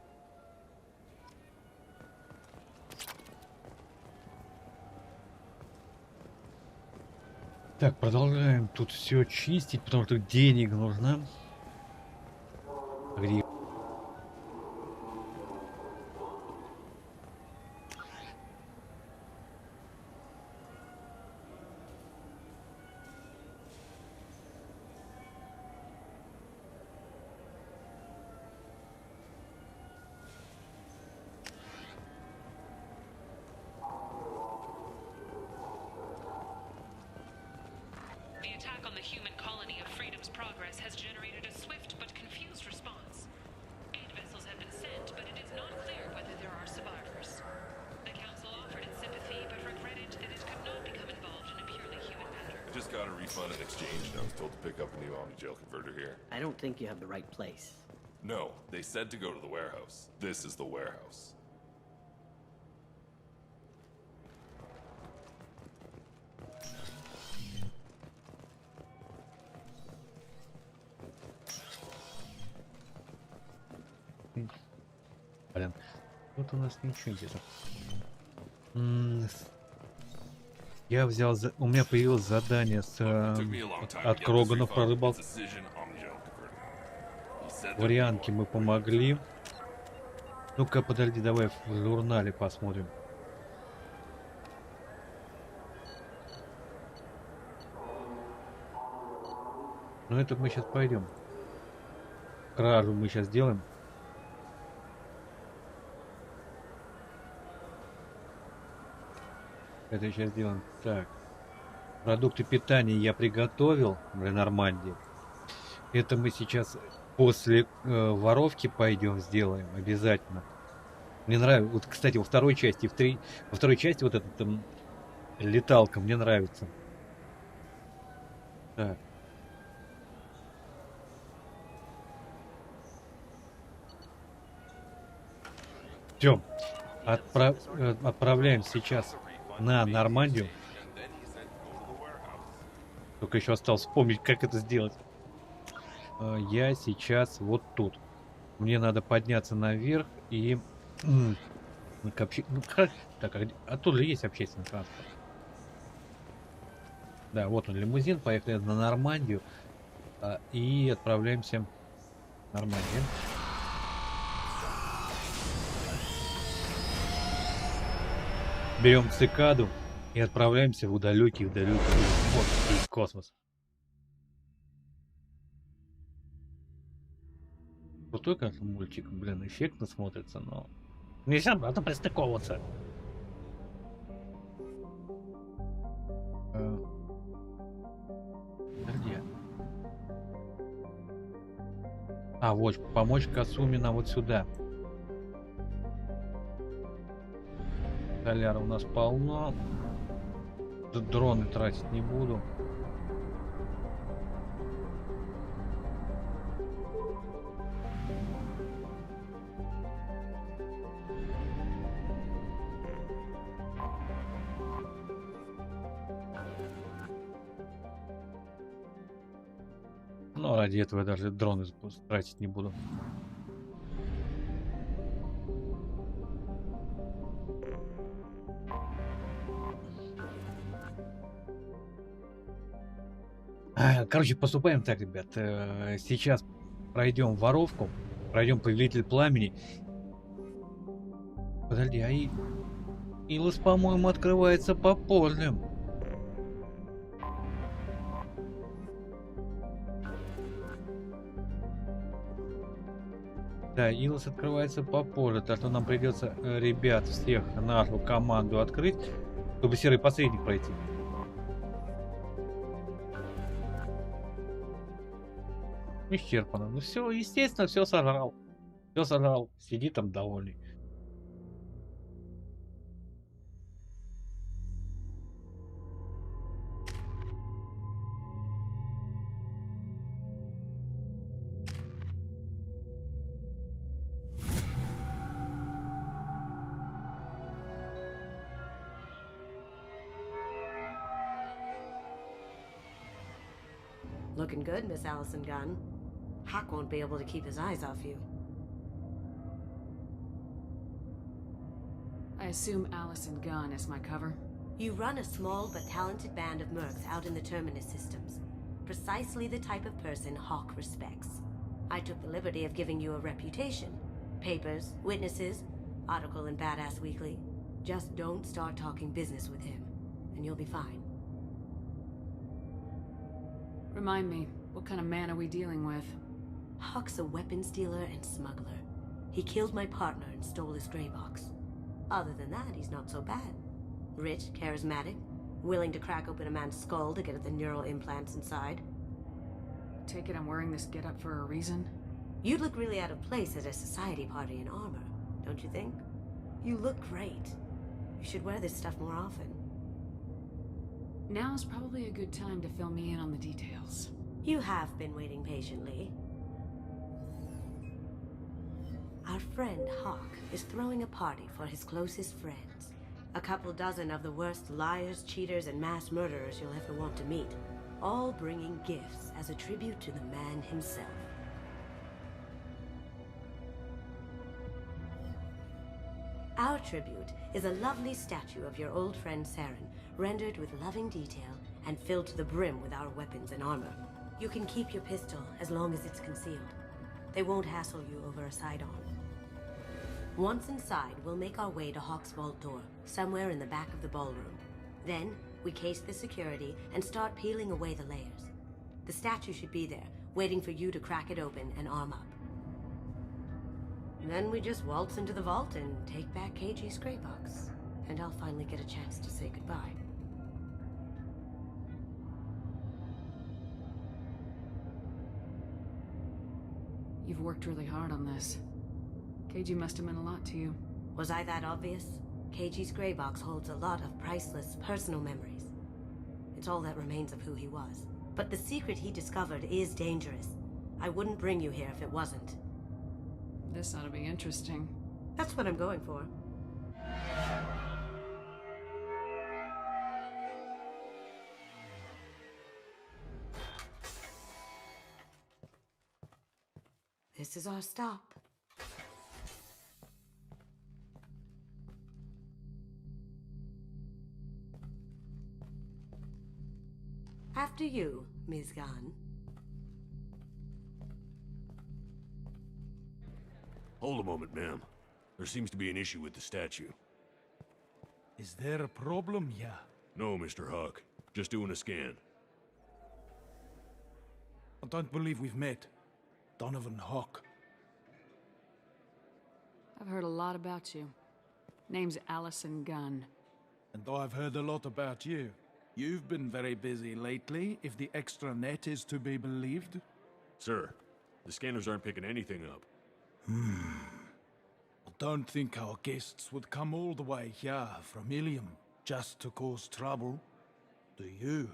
Так, продолжаем тут все чистить, потому что денег нужно. Где? The attack on the human colony of Freedom's Progress has generated a swift but confused response. 8 vessels have been sent, but it is not clear whether there are survivors. The Council offered its sympathy, but regretted that it could not become involved in a purely human matter. I just got a refund and exchange, and I was told to pick up a new Omni-Gel converter here. I don't think you have the right place. No, they said to go to the warehouse. This is the warehouse. Блин, тут у нас ничего где-то. Я взял, у меня появилось задание с от Кроганов про рыбалку. Вариантки мы помогли. Ну-ка, подожди, давай в журнале посмотрим. Ну это мы сейчас пойдем. Кражу мы сейчас сделаем. Это сейчас сделаем. Так. Продукты питания я приготовил для Нормандии. Это мы сейчас после воровки пойдем сделаем обязательно. Мне нравится. Вот, кстати, во второй части, во второй части вот эта там леталка мне нравится. Так. Все. Отправляем сейчас на Нормандию. Только еще осталось вспомнить, как это сделать. Я сейчас вот тут. Мне надо подняться наверх и... Так, а тут же есть общественный транспорт. Да, вот он лимузин. Поехали на Нормандию. И отправляемся в Нормандию. Берем цикаду и отправляемся в далекий космос. Крутой, конечно, мультик, блин, эффектно смотрится, но нельзя обратно пристыковываться. Где? А, вот, помочь Касумина вот сюда. Соляра у нас полно. Дроны тратить не буду. Но ради этого я даже дроны тратить не буду. Короче, поступаем так, ребят. Сейчас пройдем воровку, пройдем повелитель пламени. Подожди, а Илос, по-моему, открывается попозже. Да, Илос открывается по полю, так что нам придется ребят всех нашу команду открыть, чтобы серый посредник пройти. Исчерпано. Ну все, естественно, все сожрал. Все сожрал. Сидит там довольный. Looking good, Miss Allison Gunn. Hawk won't be able to keep his eyes off you. I assume Allison Gunn is my cover? You run a small but talented band of mercs out in the Terminus systems. Precisely the type of person Hawk respects. I took the liberty of giving you a reputation. Papers, witnesses, article in Badass Weekly. Just don't start talking business with him, and you'll be fine. Remind me, what kind of man are we dealing with? Hawk's a weapons dealer and smuggler. He killed my partner and stole his gray box. Other than that, he's not so bad. Rich, charismatic, willing to crack open a man's skull to get at the neural implants inside. Take it I'm wearing this getup for a reason? You'd look really out of place at a society party in armor, don't you think? You look great. You should wear this stuff more often. Now's probably a good time to fill me in on the details. You have been waiting patiently. Our friend Hawk is throwing a party for his closest friends. A couple dozen of the worst liars, cheaters, and mass murderers you'll ever want to meet. All bringing gifts as a tribute to the man himself. Our tribute is a lovely statue of your old friend Saren, rendered with loving detail and filled to the brim with our weapons and armor. You can keep your pistol as long as it's concealed. They won't hassle you over a sidearm. Once inside, we'll make our way to Hawk's vault door, somewhere in the back of the ballroom. Then, we case the security and start peeling away the layers. The statue should be there, waiting for you to crack it open and arm up. Then we just waltz into the vault and take back KG's gray box. And I'll finally get a chance to say goodbye. You've worked really hard on this. KG must have meant a lot to you. Was I that obvious? KG's gray box holds a lot of priceless personal memories. It's all that remains of who he was. But the secret he discovered is dangerous. I wouldn't bring you here if it wasn't. This ought to be interesting. That's what I'm going for. This is our stop. After you, Ms. Gunn. Hold a moment, ma'am. There seems to be an issue with the statue. Is there a problem here? No, Mr. Hawk. Just doing a scan. I don't believe we've met. Donovan Hawk. I've heard a lot about you. Name's Allison Gunn. And I've heard a lot about you. You've been very busy lately, if the extra net is to be believed. Sir, the scanners aren't picking anything up. I don't think our guests would come all the way here from Ilium just to cause trouble. Do you?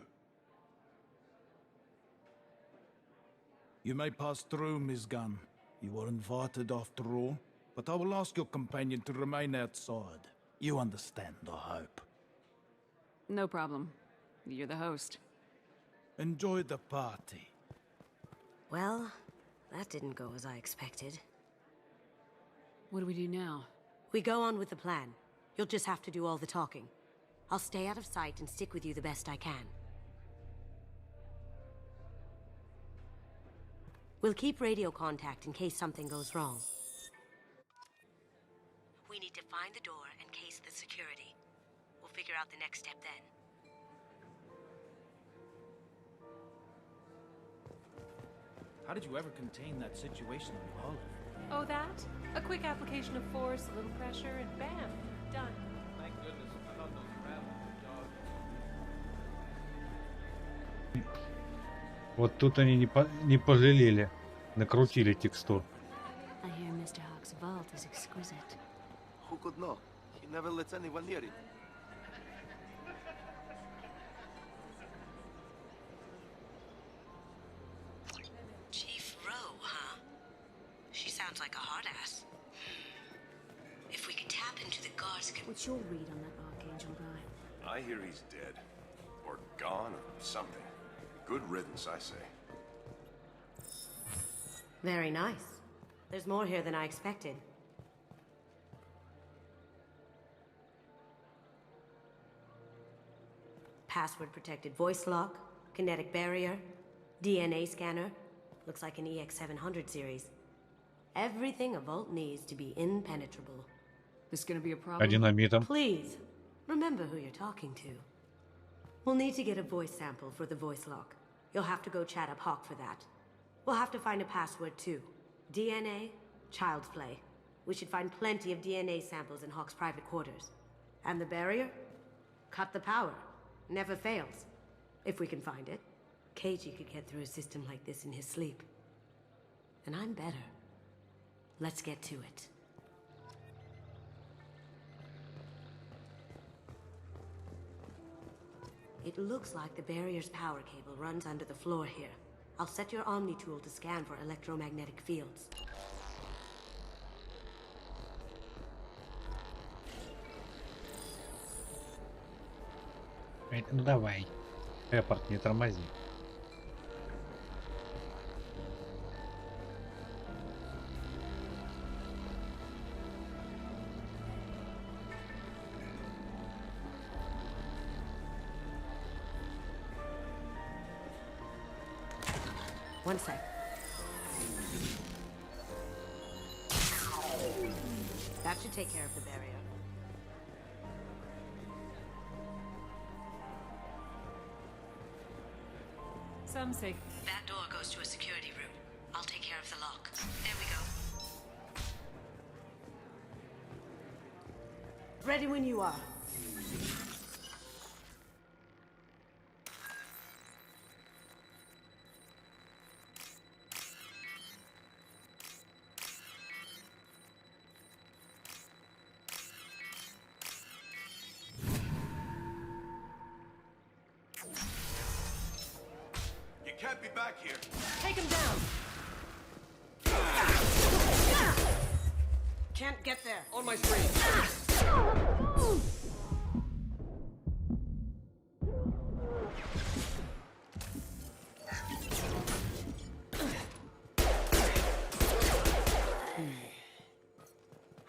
You may pass through, Ms. Gunn. You were invited after all, but I will ask your companion to remain outside. You understand, I hope. No problem. You're the host. Enjoy the party. Well, that didn't go as I expected. What do we do now? We go on with the plan. You'll just have to do all the talking. I'll stay out of sight and stick with you the best I can. We'll keep radio contact in case something goes wrong. We need to find the door and case the security. We'll figure out the next step then. How did you ever contain that situation on Olive? Oh, that? A quick application of force, a little pressure, and bam, done. Thank goodness. I thought those rabbits, dog. Вот тут они не пожалели, накрутили текстур. I hear Mr. Hawk's vault is exquisite. Who could know? He never lets anyone near it. Chief Rowe, huh? She sounds like a hard ass. If we could tap into the guards... What's your read on that Archangel guy? I hear he's dead. Or gone, or something. Good riddance, I say. Very nice. There's more here than I expected. Password-protected voice lock, kinetic barrier, DNA scanner. Looks like an EX700 series. Everything a vault needs to be impenetrable. This gonna be a problem? Динамитом. Please, remember who you're talking to. We'll need to get a voice sample for the voice lock. You'll have to go chat up Hawk for that. We'll have to find a password too. DNA, child's play. We should find plenty of DNA samples in Hawk's private quarters. And the barrier? Cut the power. Never fails. If we can find it. KG could get through a system like this in his sleep. And I'm better. Let's get to it. It looks like the barrier's power cable runs under the floor here. I'll set your Omni tool to scan for electromagnetic fields. Ну давай. Эпорт, не тормози. One sec. That should take care of the barrier. Some say that door goes to a security room. I'll take care of the lock. There we go. Ready when you are. Can't be back here. Take him down. Can't get there. On my screen.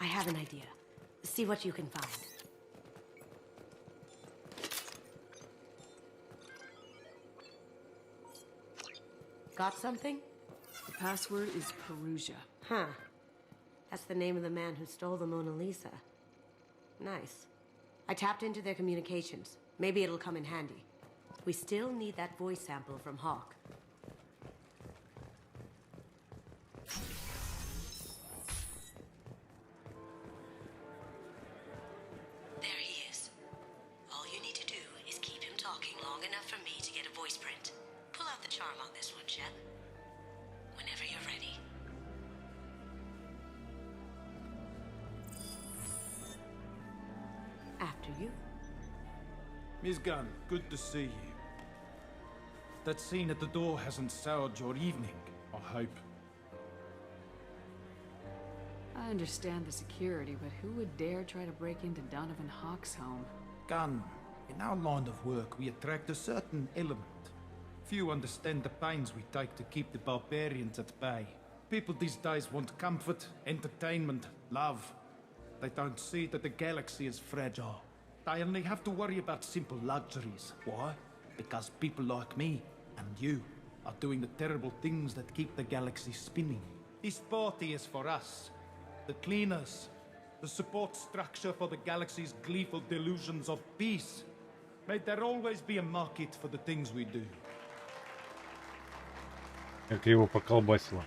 I have an idea. See what you can find. Got something? The password is Perugia. Huh. That's the name of the man who stole the Mona Lisa. Nice. I tapped into their communications. Maybe it'll come in handy. We still need that voice sample from Hawk. There he is. All you need to do is keep him talking long enough for me to get a voice print. Pull out the charm on this one, Shep. Whenever you're ready. After you. Miss Gunn, good to see you. That scene at the door hasn't soured your evening, I hope. I understand the security, but who would dare try to break into Donovan Hawk's home? Gunn, in our line of work, we attract a certain element. Few understand the pains we take to keep the barbarians at bay. People these days want comfort, entertainment, love. They don't see that the galaxy is fragile. They only have to worry about simple luxuries. Why? Because people like me and you are doing the terrible things that keep the galaxy spinning. This party is for us, the cleaners, the support structure for the galaxy's gleeful delusions of peace. May there always be a market for the things we do. Как его поколбасило.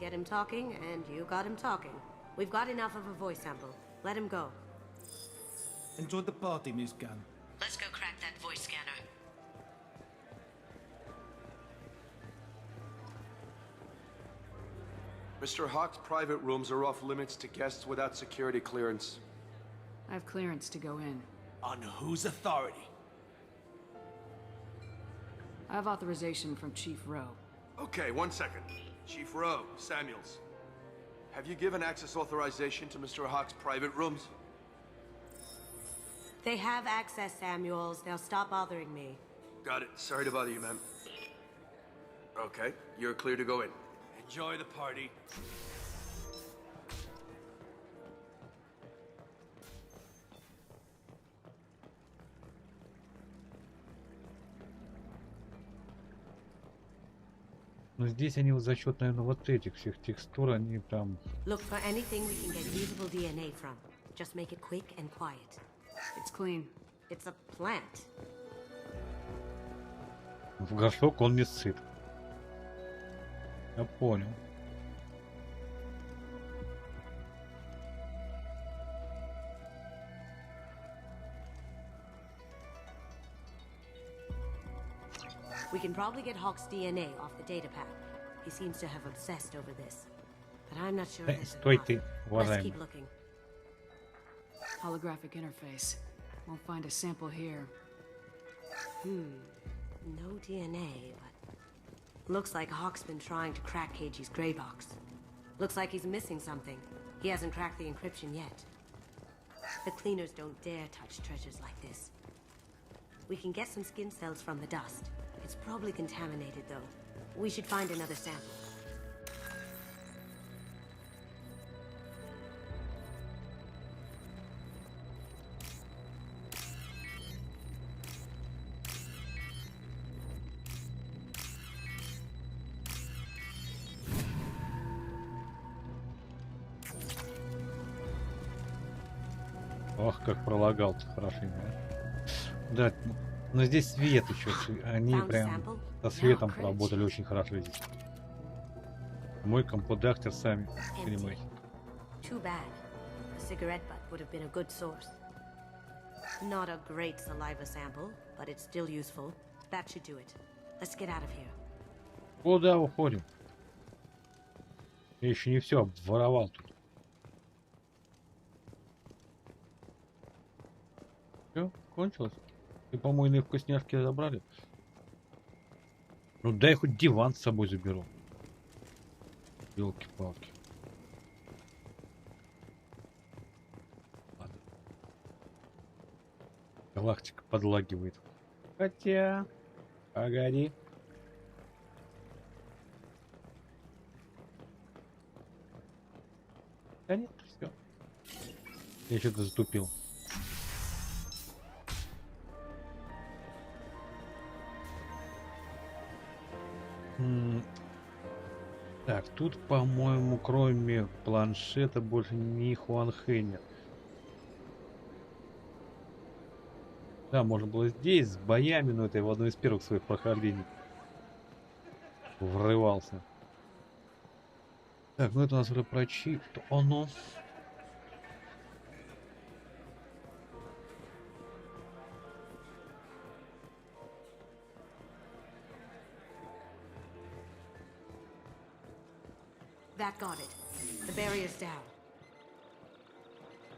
Get him talking, and you got him talking. We've got enough of a voice sample. Let him go. Enjoy the party, Miss Gunn. Let's go crack that voice scanner. Mr. Hawk's private rooms are off limits to guests without security clearance. I have clearance to go in. On whose authority? I have authorization from Chief Rowe. Okay, 1 second. Chief Rowe, Samuels. Have you given access authorization to Mr. Hawk's private rooms? They have access, Samuels. Now stop bothering me. Got it. Sorry to bother you, ma'am. Okay, you're clear to go in. Enjoy the party. Но здесь они вот за счет, наверное, вот этих всех текстур, они прям... Look for anything we can get usable DNA from. Just make it quick and quiet. It's clean. It's a plant. В горшок он не сыт. Я понял. We can probably get Hawk's DNA off the data pack. He seems to have obsessed over this. But I'm not sure this is Стой enough. ты, Let's уважаемый. keep looking. Holographic interface. Won't find a sample here. No DNA, but... Looks like Hawk's been trying to crack KG's gray box. Looks like he's missing something. He hasn't cracked the encryption yet. The cleaners don't dare touch treasures like this. We can get some skin cells from the dust. It's probably contaminated, though. We should find another sample. Ох, как пролагал-то хорошенько. Да, но здесь свет еще. Они прям со светом поработали очень хорошо здесь. Мой компудактер сами понимаете. Too bad. A cigarette butt would have been a good source. Not a great saliva sample, but it's still useful. That should do it. Let's get out of here. Куда уходим? Я еще не все обворовал тут. Все, кончилось? И помойные вкусняшки забрали? Ну дай хоть диван с собой заберу. Ёлки-палки. Ладно. Галактика подлагивает. Хотя... Погоди. Да нет, все. Я что-то затупил. Так, тут, по-моему, кроме планшета больше ни Хуанхэ нет. Да, можно было здесь с боями, но это я в одно из первых своих прохождений врывался. Так, ну это у нас уже про чип. Оно. That got it. The barrier's down.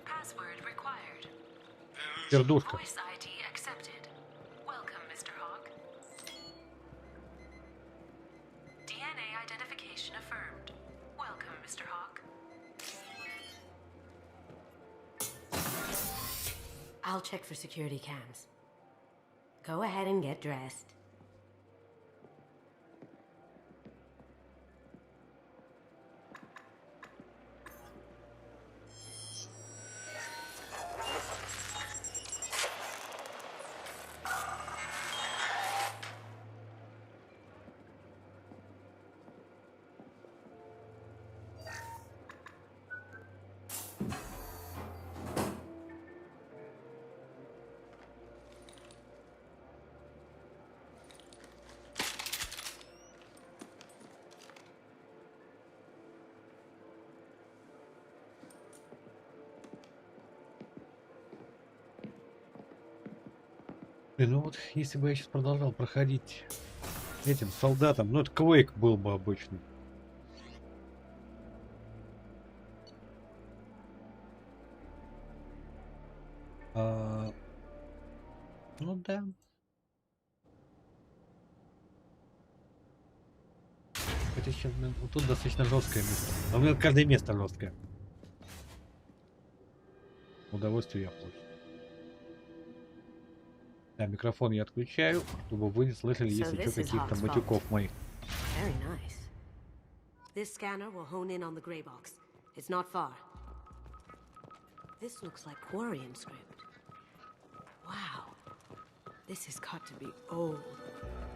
Password required. Пердушка. Voice ID accepted. Welcome, Mr. Hawk. DNA identification affirmed. Welcome, Mr. Hawk. I'll check for security cams. Go ahead and get dressed. Блин, ну вот если бы я сейчас продолжал проходить этим солдатам, ну это квейк был бы обычный. Ну да. Хотя сейчас, блин, вот тут достаточно жесткое место. А у меня каждое место жесткое. Удовольствие я получу. Да, микрофон я отключаю, чтобы вы не слышали, если что, каких-то матюков моих. Very nice. This scanner will hone in on the gray box. It's not far. This looks like Quarian script. Wow. This has got to be old.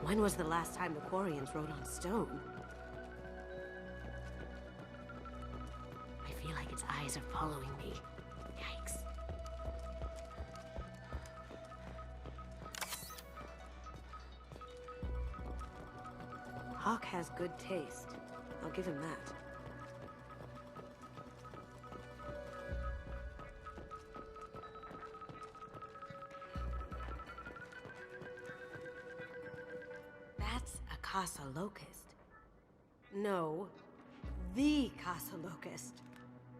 When was the last time the Quarians wrote on stone? I feel like its eyes are following me. Yikes. Hawk has good taste. I'll give him that. That's a Casa Locust. No, the Casa Locust.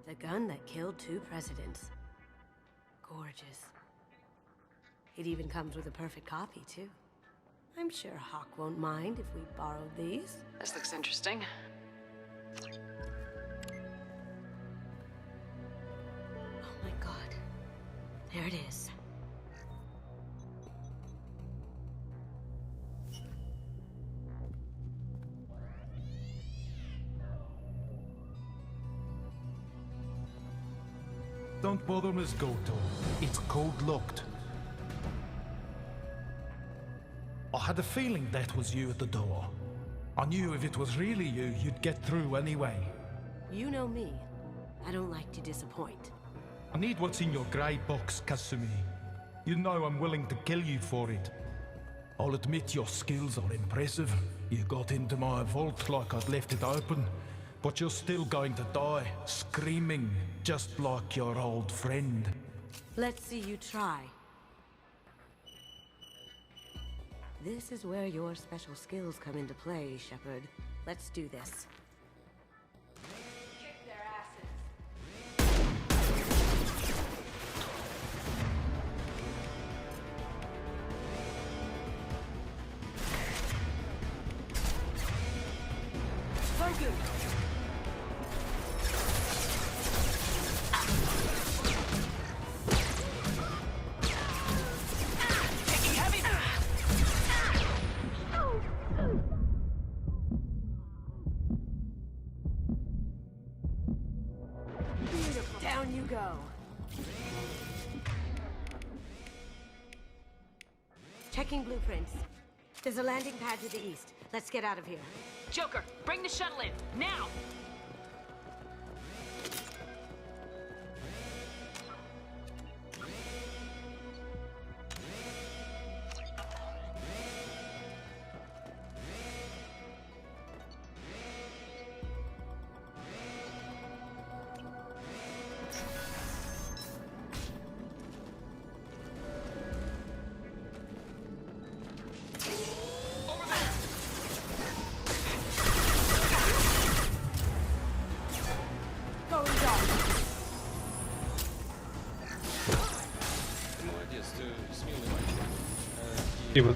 The gun that killed 2 presidents. Gorgeous. It even comes with a perfect copy, too. I'm sure Hawk won't mind if we borrowed these. This looks interesting. Oh my god. There it is. Don't bother, Miss Goto. It's code-locked. I had a feeling that was you at the door. I knew if it was really you, you'd get through anyway. You know me. I don't like to disappoint. I need what's in your grey box, Kasumi. You know I'm willing to kill you for it. I'll admit your skills are impressive. You got into my vault like I'd left it open. But you're still going to die, screaming, just like your old friend. Let's see you try. This is where your special skills come into play, Shepard. Let's do this. Kick their asses. Focus! Down you go. Checking blueprints. There's a landing pad to the east. Let's get out of here. Joker, bring the shuttle in, now! Спасибо.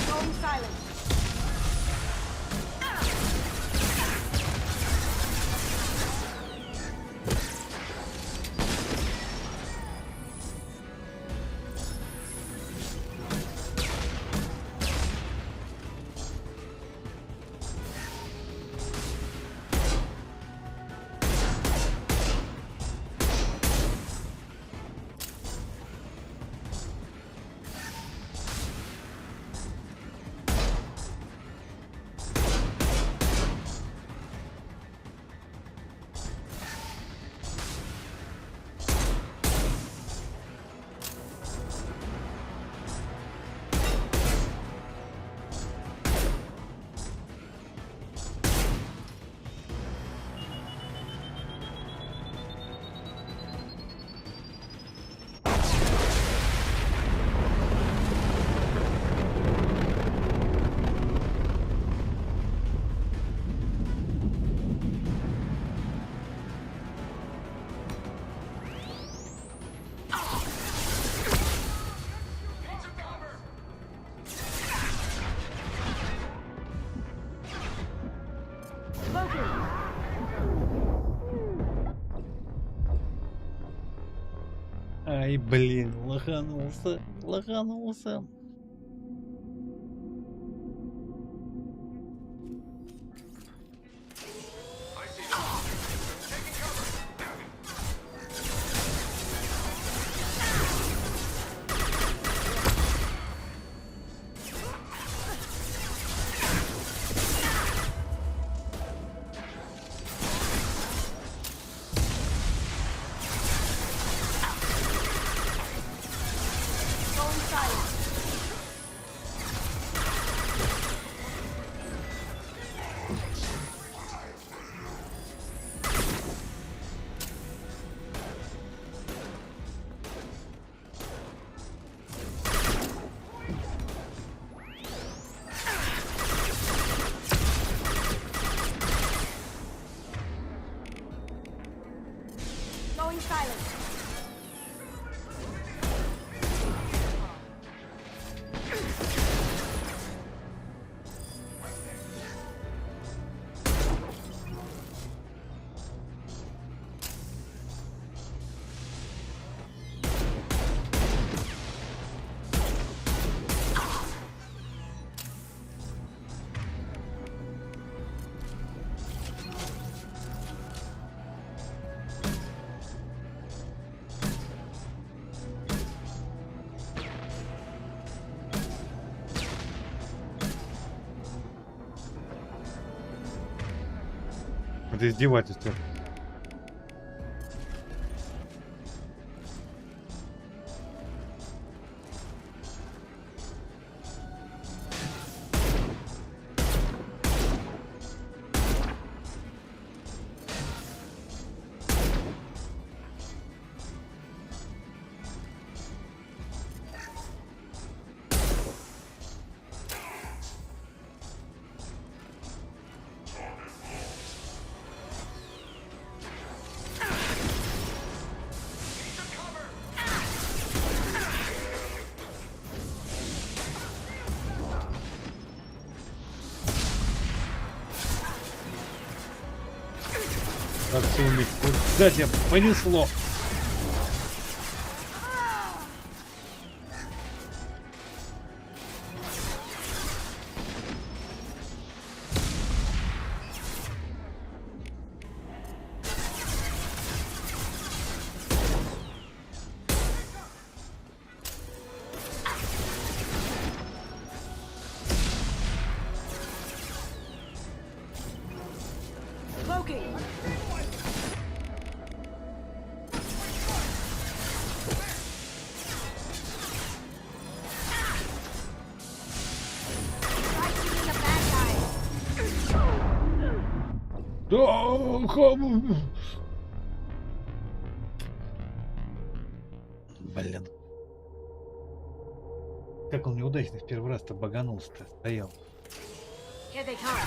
Going silent. Ай, блин, лоханулся. Going silent. Это издевательство. Как все уметь? Куда тебя понесло? Блин. Как он неудачно в первый раз-то баганулся-то стоял. Here they come.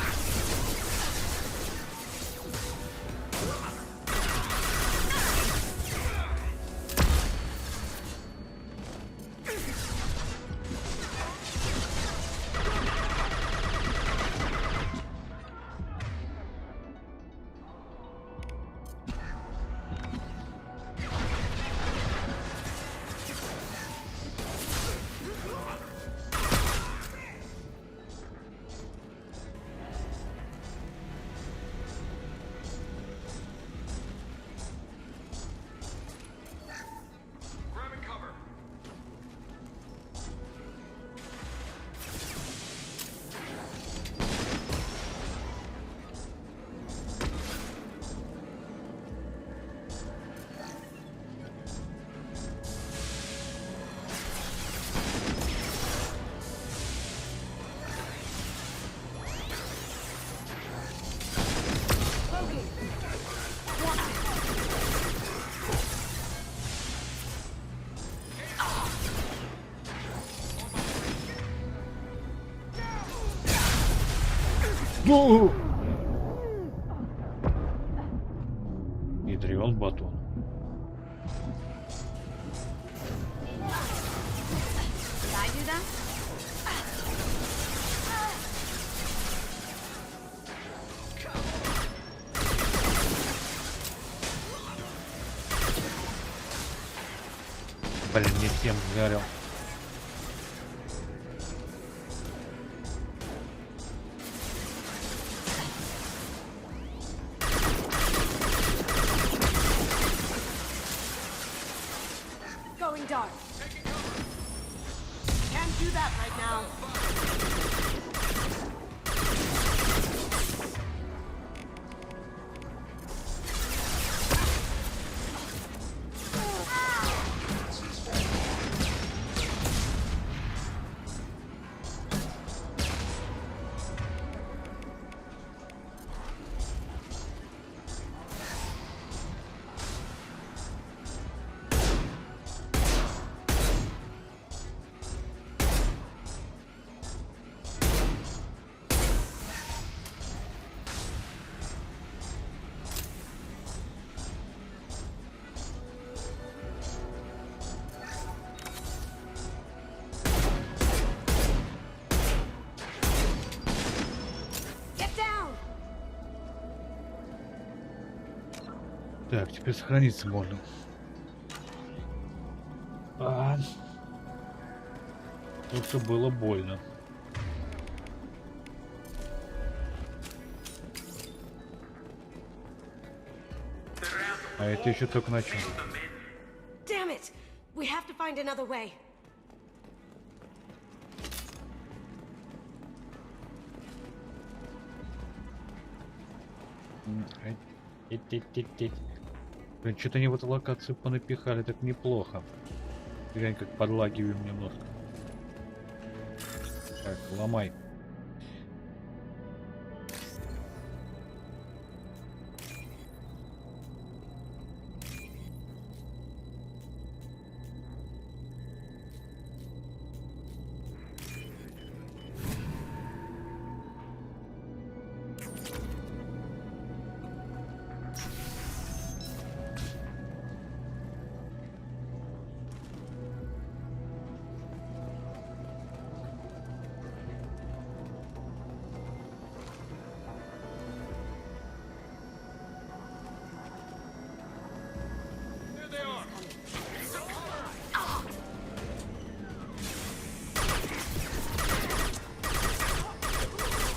Ядрён батон. Did I do that? Блин, не тем ударил. Going dark. Can't do that right now. Так, теперь сохраниться можно. Это было больно. А это еще только начало. Damn it! We have to find another way. Блин, что-то они в эту локацию понапихали так неплохо. Глянь, как подлагиваем немножко. Так, ломай.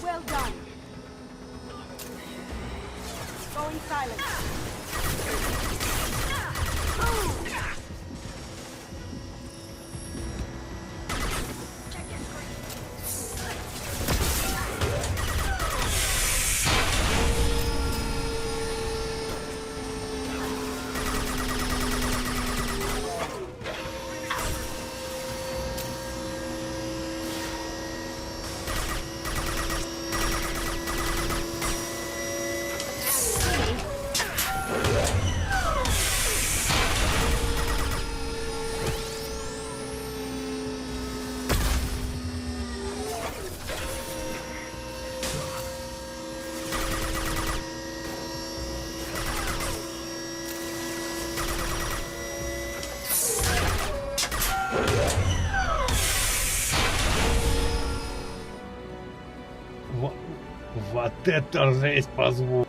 Well done. Going silent. Вот это жесть по звуку.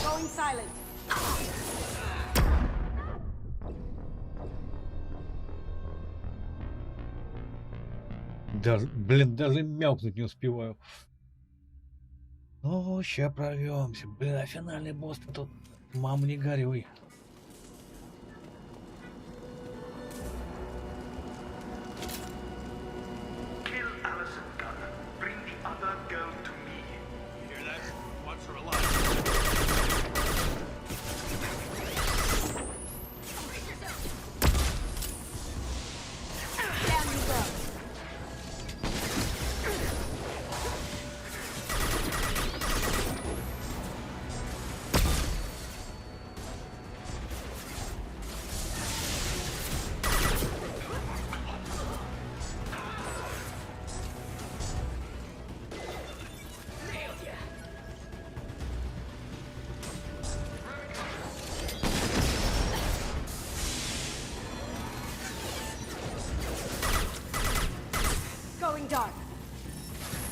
Going silent. Даже, блин, даже мявкнуть не успеваю. Ну, ща прорвемся. Блин, а финальный босс тут, мам, не горюй. dark.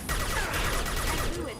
I knew it.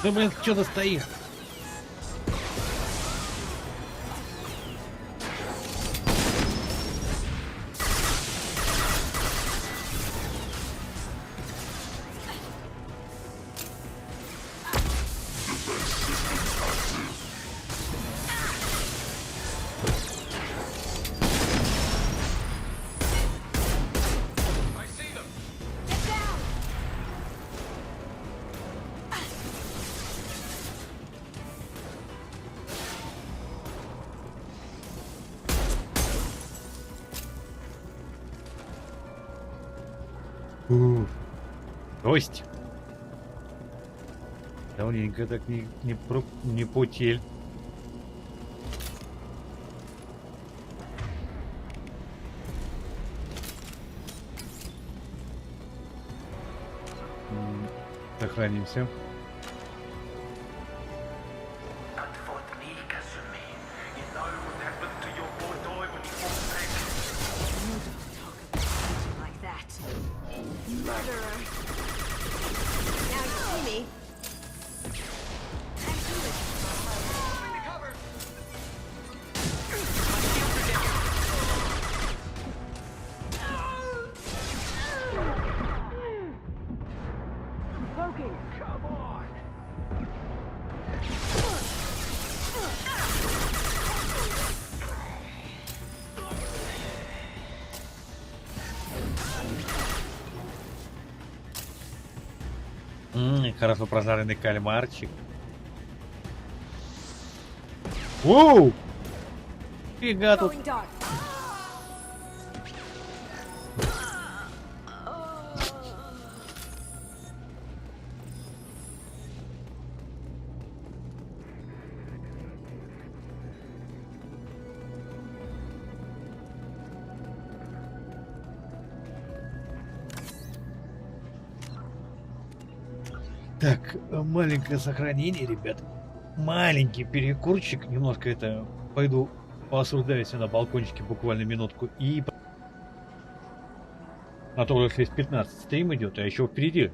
Да блин, что-то стоит. Кость. Давненько так не потель. Сохранимся. Хорошо прожаренный кальмарчик. Воу! Фига тут. Так, маленькое сохранение, ребят. Маленький перекурчик. Немножко это... Пойду поосуждаюсь на балкончике буквально минутку. И... А то уже 6:15 стрим идет, а еще впереди.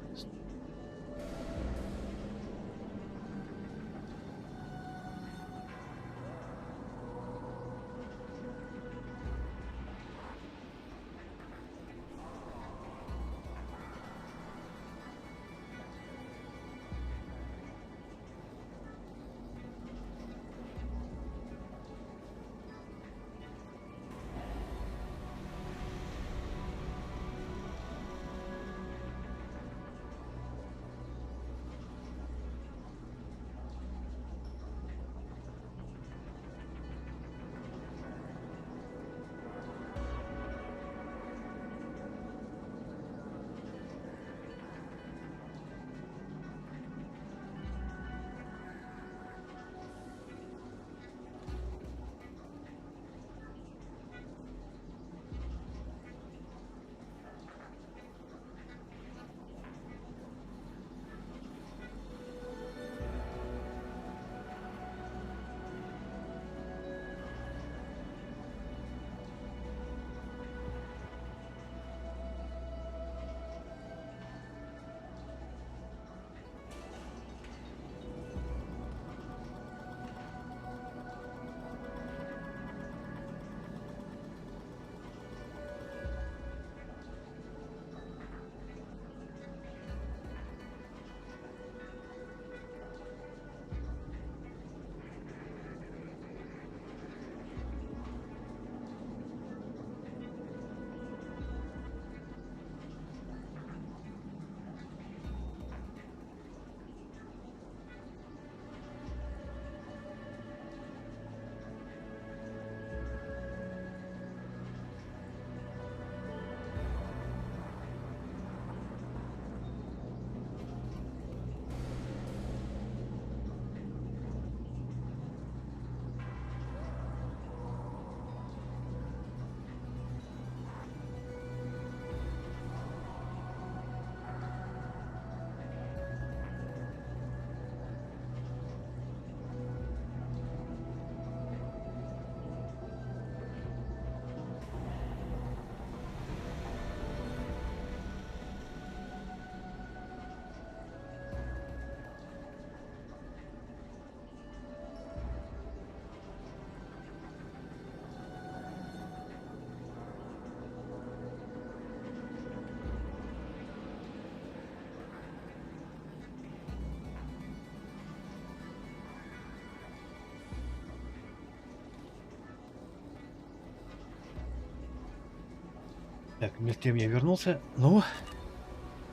Так, между тем я вернулся. Ну,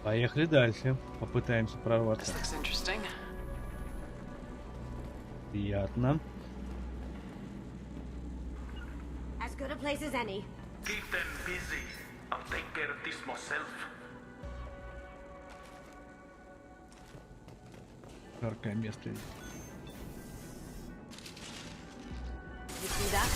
поехали дальше. Попытаемся прорваться. Приятно. As good a place as any. Keep them busy. I'll take care of this myself. Жаркое место. You see that?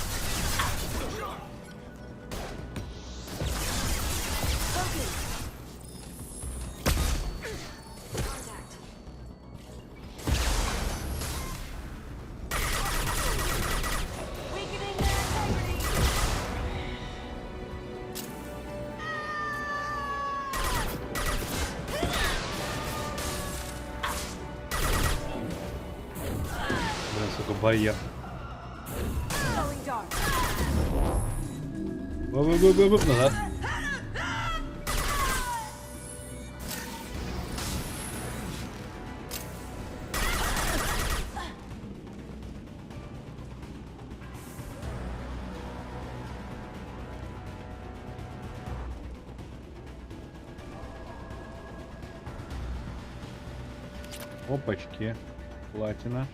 Барьер. Назад. Опачки. Платина.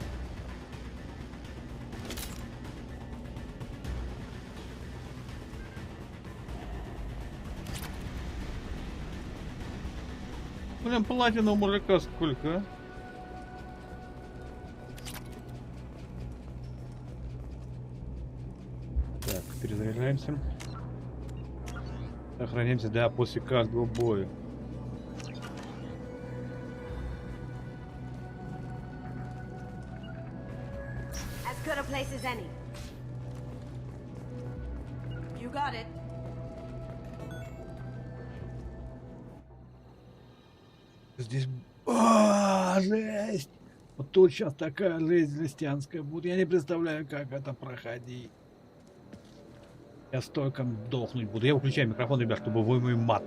Блин, платина у мужика сколько, а? Так, перезаряжаемся. Сохраняемся, да, после каждого боя. As good a place as any. You got it. Здесь... жесть! Вот тут сейчас такая жесть жестянская будет. Я не представляю, как это проходить. Я столько дохнуть буду. Я выключаю микрофон, ребят, чтобы вы мой мат.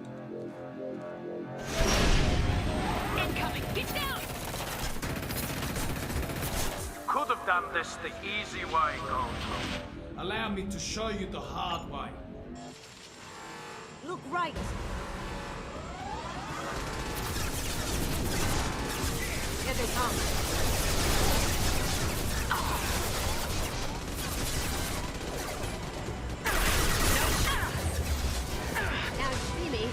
Could have done this the easy way, Goldblum. Allow me to show you the hard way. Look right. Here they come. Now you see me.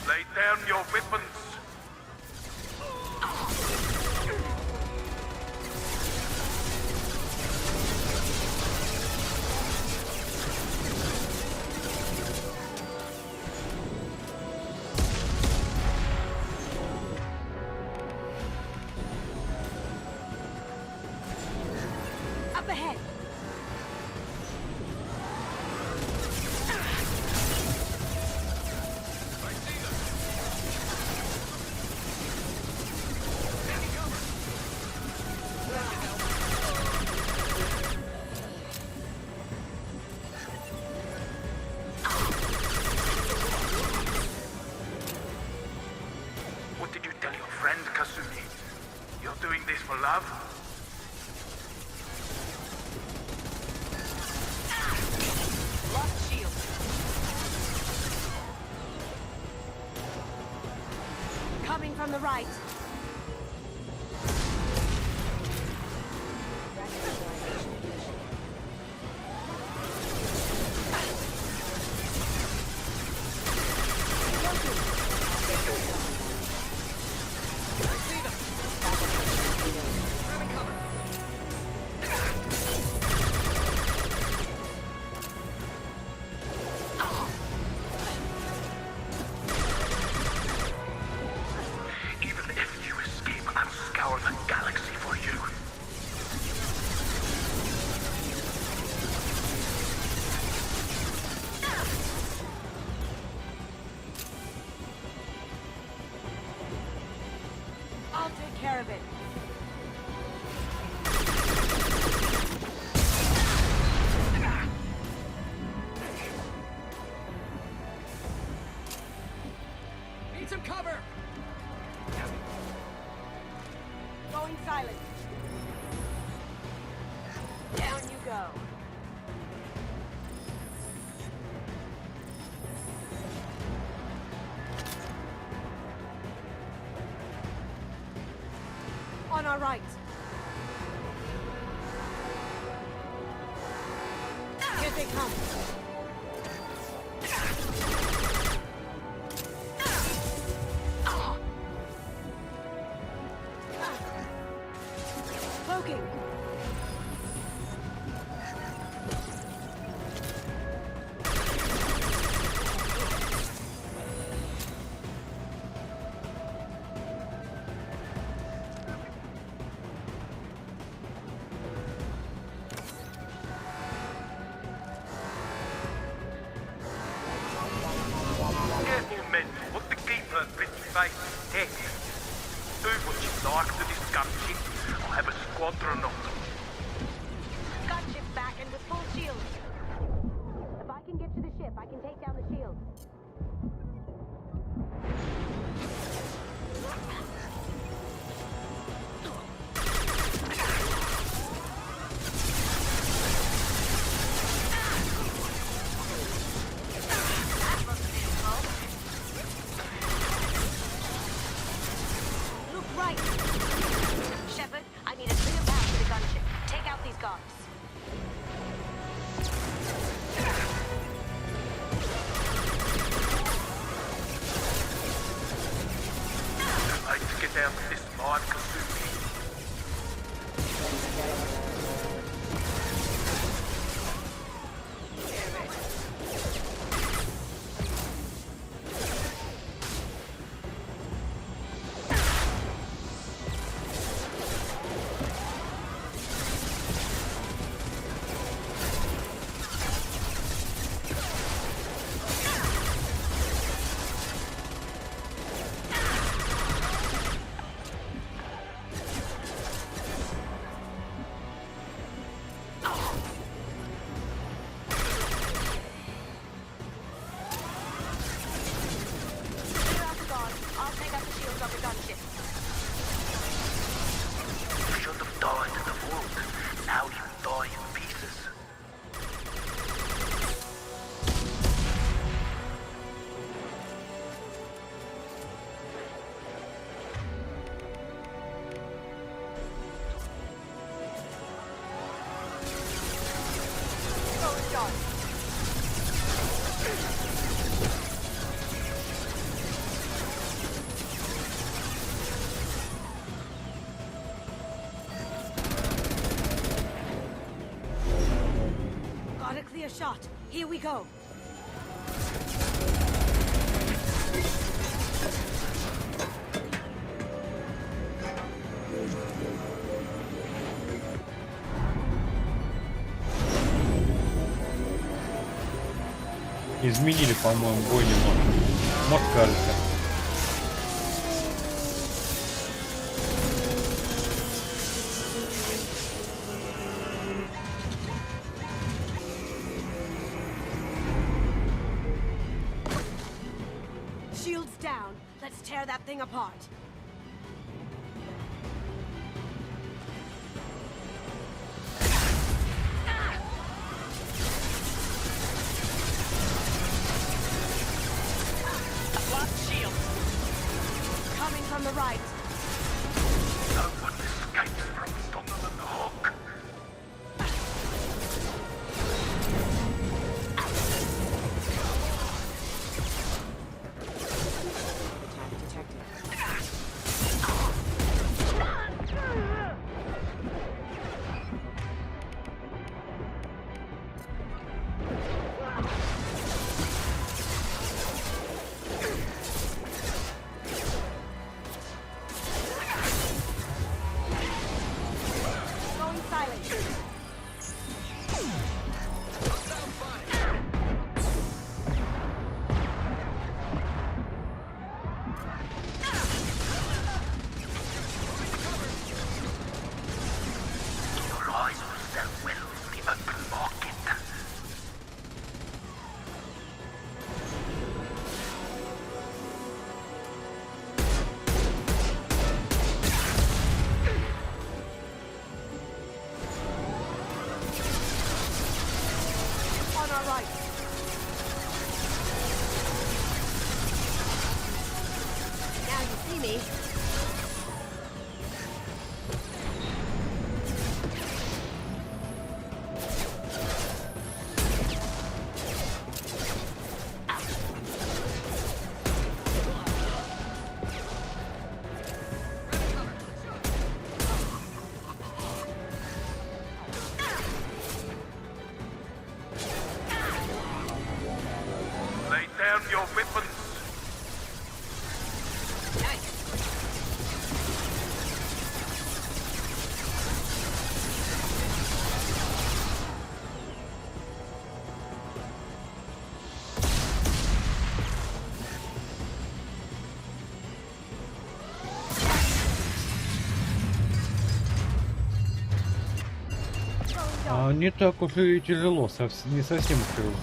Lay down your weapons. Up ahead. What did you tell your friend, Kasumi? You're doing this for love? Lost shield. Coming from the right. Even if care of it. Need some cover! Going silent. Down you go. On our right. Here they come. Cloaking. Careful, men. What the keeper bit face is dead. Do what you like to this gunship. I'll have a squadron of them. Gunship back and with full shield. If I can get to the ship, I can take down the shield. Look right. Shepard, I need a clear path to the gunship. Take out these guards. Let's get out of this mine, Kasuki. Clear out the guards. I'll take out the shields of the gunship. You should have died in the wood. Now you die in pieces. Go, John. Got a clear shot. Here we go. Изменили, по-моему, бой немного. Может, кажется. Shields down. Let's tear that thing apart. Coming from the right. No one escapes from stronger than the hawk. see me. Lay down your weapons. Не так уж и тяжело, не совсем тяжело.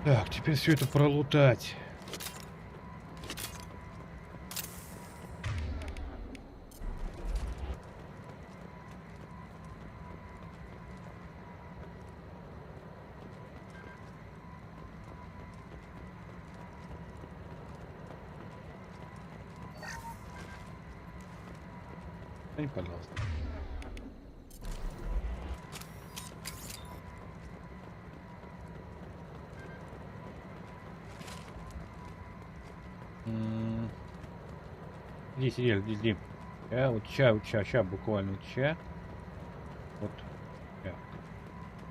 Так, теперь все это пролутать. Пожалуйста. Иди, сиди, иди. Вот ща, буквально ща. Вот. Ща.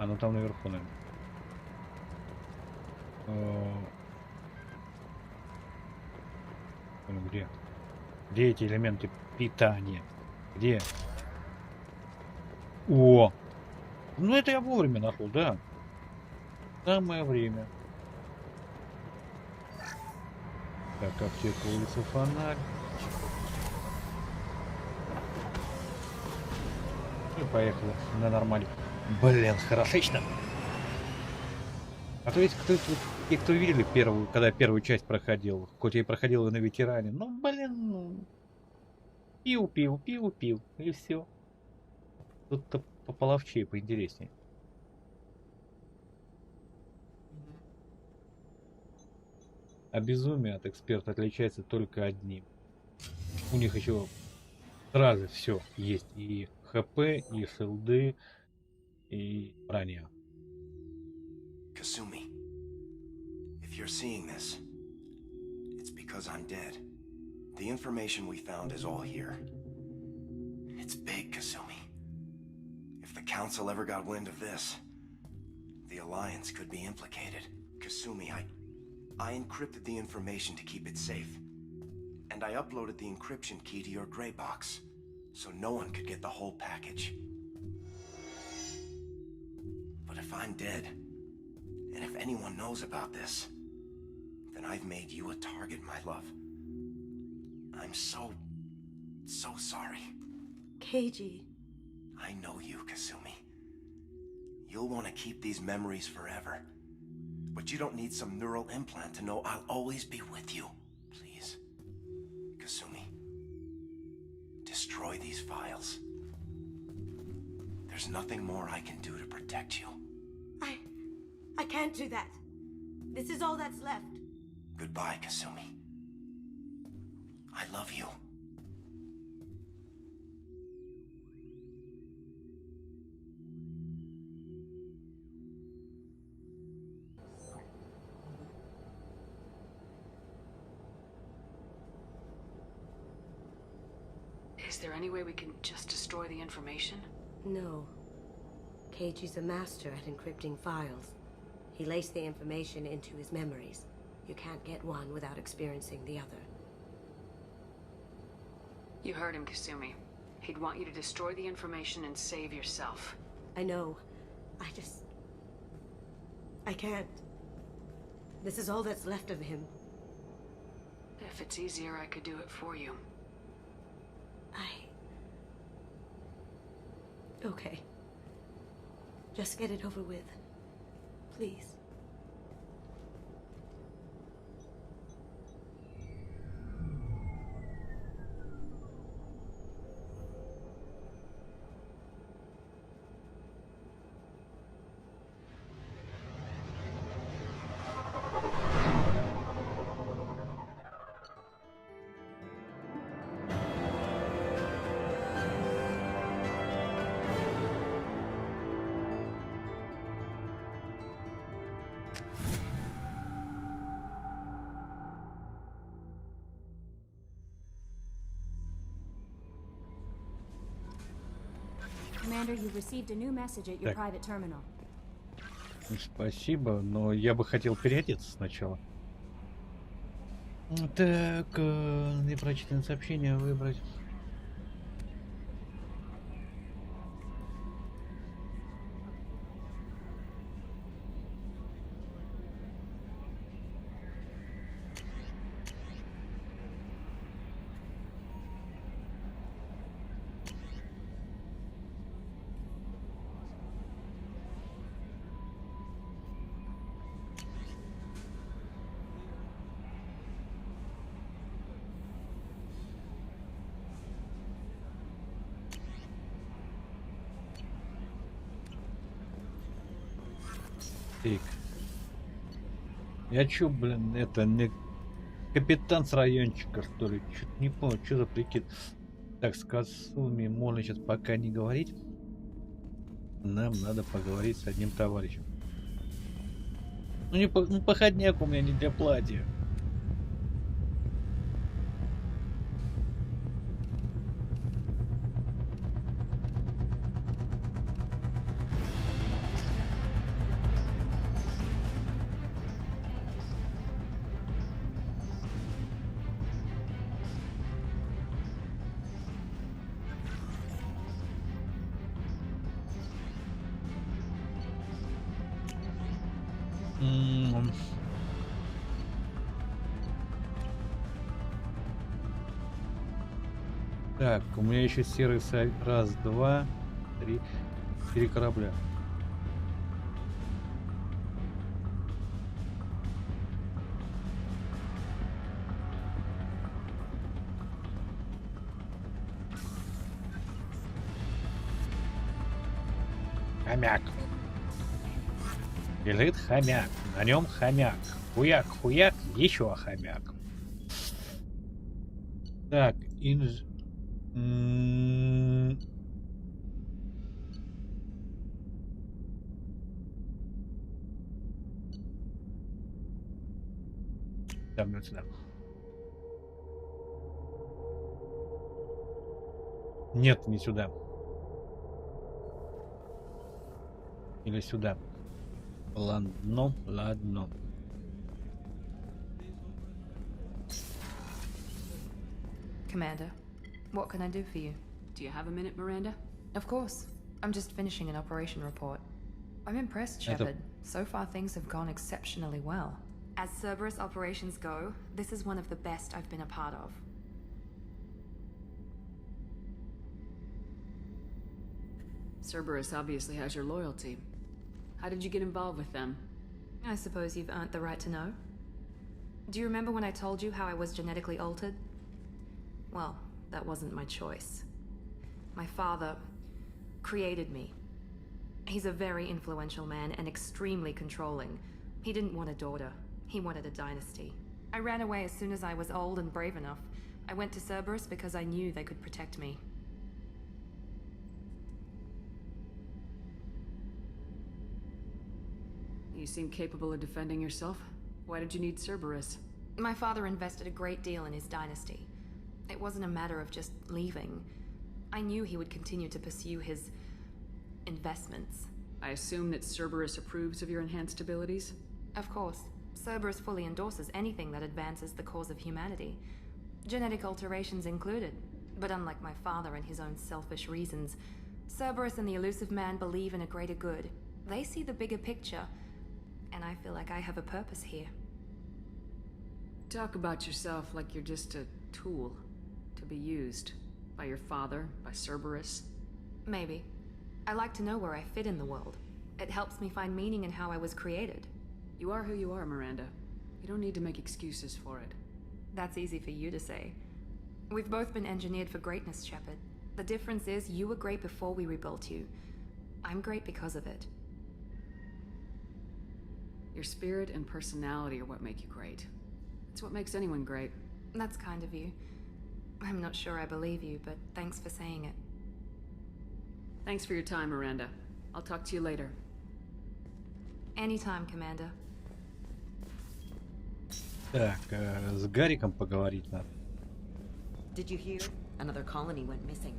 Ну там наверху, наверное. Где? Где эти элементы питания? Где? О! Ну это я вовремя нашел, да. Самое время. Так, аптека, улица, фонарь. И поехали на нормале. Блин, хорошечно. А то есть те, кто видели когда первую часть проходил, хоть я и проходил ее на ветеране, ну блин, пил, и все. Тут-то пополовчее, поинтереснее. А безумие от эксперта отличается только одним. У них еще сразу все есть. И ХП, и СЛД, и броня. Kasumi, if you're seeing this, it's because I'm dead. The information we found is all here. It's big, Kasumi. If the Council ever got wind of this, the Alliance could be implicated. Kasumi, I encrypted the information to keep it safe. And I uploaded the encryption key to your gray box, so no one could get the whole package. But if I'm dead, and if anyone knows about this, then I've made you a target, my love. I'm so sorry. Keiji. I know you, Kasumi. You'll want to keep these memories forever. But you don't need some neural implant to know I'll always be with you. Please. Kasumi. Destroy these files. There's nothing more I can do to protect you. I can't do that. This is all that's left. Goodbye, Kasumi. I love you. Is there any way we can just destroy the information? No. Keiji's a master at encrypting files. He laced the information into his memories. You can't get one without experiencing the other. You heard him, Kasumi. He'd want you to destroy the information and save yourself. I know. I can't. This is all that's left of him. If it's easier, I could do it for you. Okay. Just get it over with. Please. Commander, you've received a new message at your private terminal. Спасибо, но я бы хотел переодеться сначала. Так, непрочитанные сообщения выбрать. Я чё, блин, это не капитан с райончика, что ли? Чё-то не понял, что за прикид. Так, с Касуми можно сейчас пока не говорить. Нам надо поговорить с одним товарищем. Ну, походняк у меня не для платья. Так, у меня еще серый сайт. Раз, два, три. 4 корабля. Хомяк. Лежит хомяк. На нем хомяк. Хуяк, хуяк, еще хомяк. Так, Там сюда. Нет, не сюда. Или сюда. Ладно, ладно. Commander, what can I do for you? Do you have a minute, Miranda? Of course. I'm just finishing an operation report. I'm impressed, Shepard. So far things have gone exceptionally well. As Cerberus operations go, this is one of the best I've been a part of. Cerberus obviously has your loyalty. How did you get involved with them? I suppose you've earned the right to know. Do you remember when I told you how I was genetically altered? Well, that wasn't my choice. My father created me. He's a very influential man and extremely controlling. He didn't want a daughter. He wanted a dynasty. I ran away as soon as I was old and brave enough. I went to Cerberus because I knew they could protect me. You seem capable of defending yourself. Why did you need Cerberus? My father invested a great deal in his dynasty. It wasn't a matter of just leaving. I knew he would continue to pursue his investments. I assume that Cerberus approves of your enhanced abilities? Of course. Cerberus fully endorses anything that advances the cause of humanity. Genetic alterations included. But unlike my father and his own selfish reasons, Cerberus and the elusive man believe in a greater good. They see the bigger picture, and I feel like I have a purpose here. Talk about yourself like you're just a tool to be used by your father, by Cerberus. Maybe. I like to know where I fit in the world. It helps me find meaning in how I was created. You are who you are, Miranda. You don't need to make excuses for it. That's easy for you to say. We've both been engineered for greatness, Shepard. The difference is you were great before we rebuilt you. I'm great because of it. Your spirit and personality are what make you great. It's what makes anyone great. That's kind of you. I'm not sure I believe you, but thanks for saying it. Thanks for your time, Miranda. I'll talk to you later. Anytime, Commander. Так, с Гариком поговорить надо. Did you hear? Another colony went missing.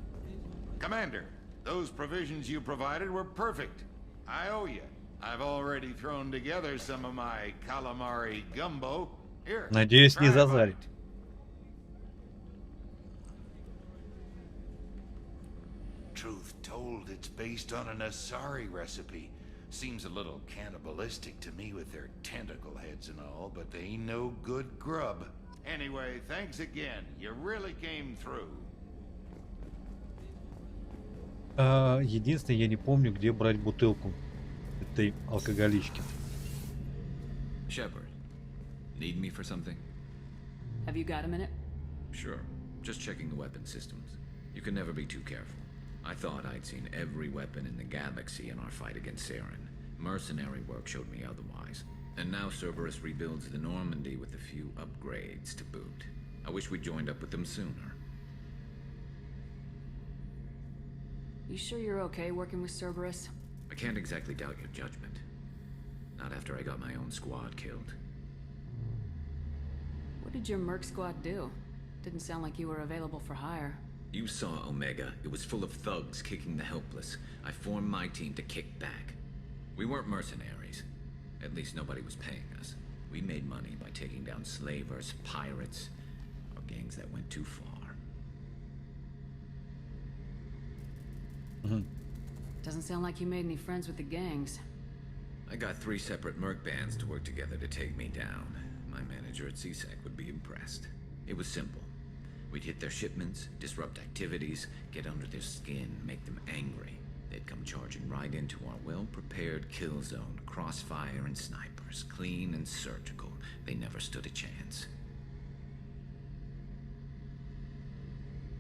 Commander, Those provisions you provided were perfect. I owe you. I've already thrown together some of my calamari gumbo. Here, Надеюсь, не try a зазарит. bite. Truth told, it's based on an Asari recipe. Seems a little cannibalistic to me with their tentacle heads and all, but they ain't no good grub. Anyway, thanks again. You really came through. Единственное, я не помню, где брать бутылку этой алкоголички. Shepard, need me for something? Have you got a minute? Sure. Just checking the weapon systems. You can never be too careful. I thought I'd seen every weapon in the galaxy in our fight against Saren. Mercenary work showed me otherwise. And now Cerberus rebuilds the Normandy with a few upgrades to boot. I wish we joined up with them sooner. You sure you're okay working with Cerberus? I can't exactly doubt your judgment. Not after I got my own squad killed. What did your merc squad do? Didn't sound like you were available for hire. You saw Omega. It was full of thugs kicking the helpless. I formed my team to kick back. We weren't mercenaries. At least nobody was paying us. We made money by taking down slavers, pirates, or gangs that went too far. Doesn't sound like you made any friends with the gangs. I got 3 separate merc bands to work together to take me down. My manager at CSEC would be impressed. It was simple. We'd hit their shipments, disrupt activities, get under their skin, make them angry. They'd come charging right into our well-prepared kill zone, crossfire and snipers, clean and surgical. They never stood a chance.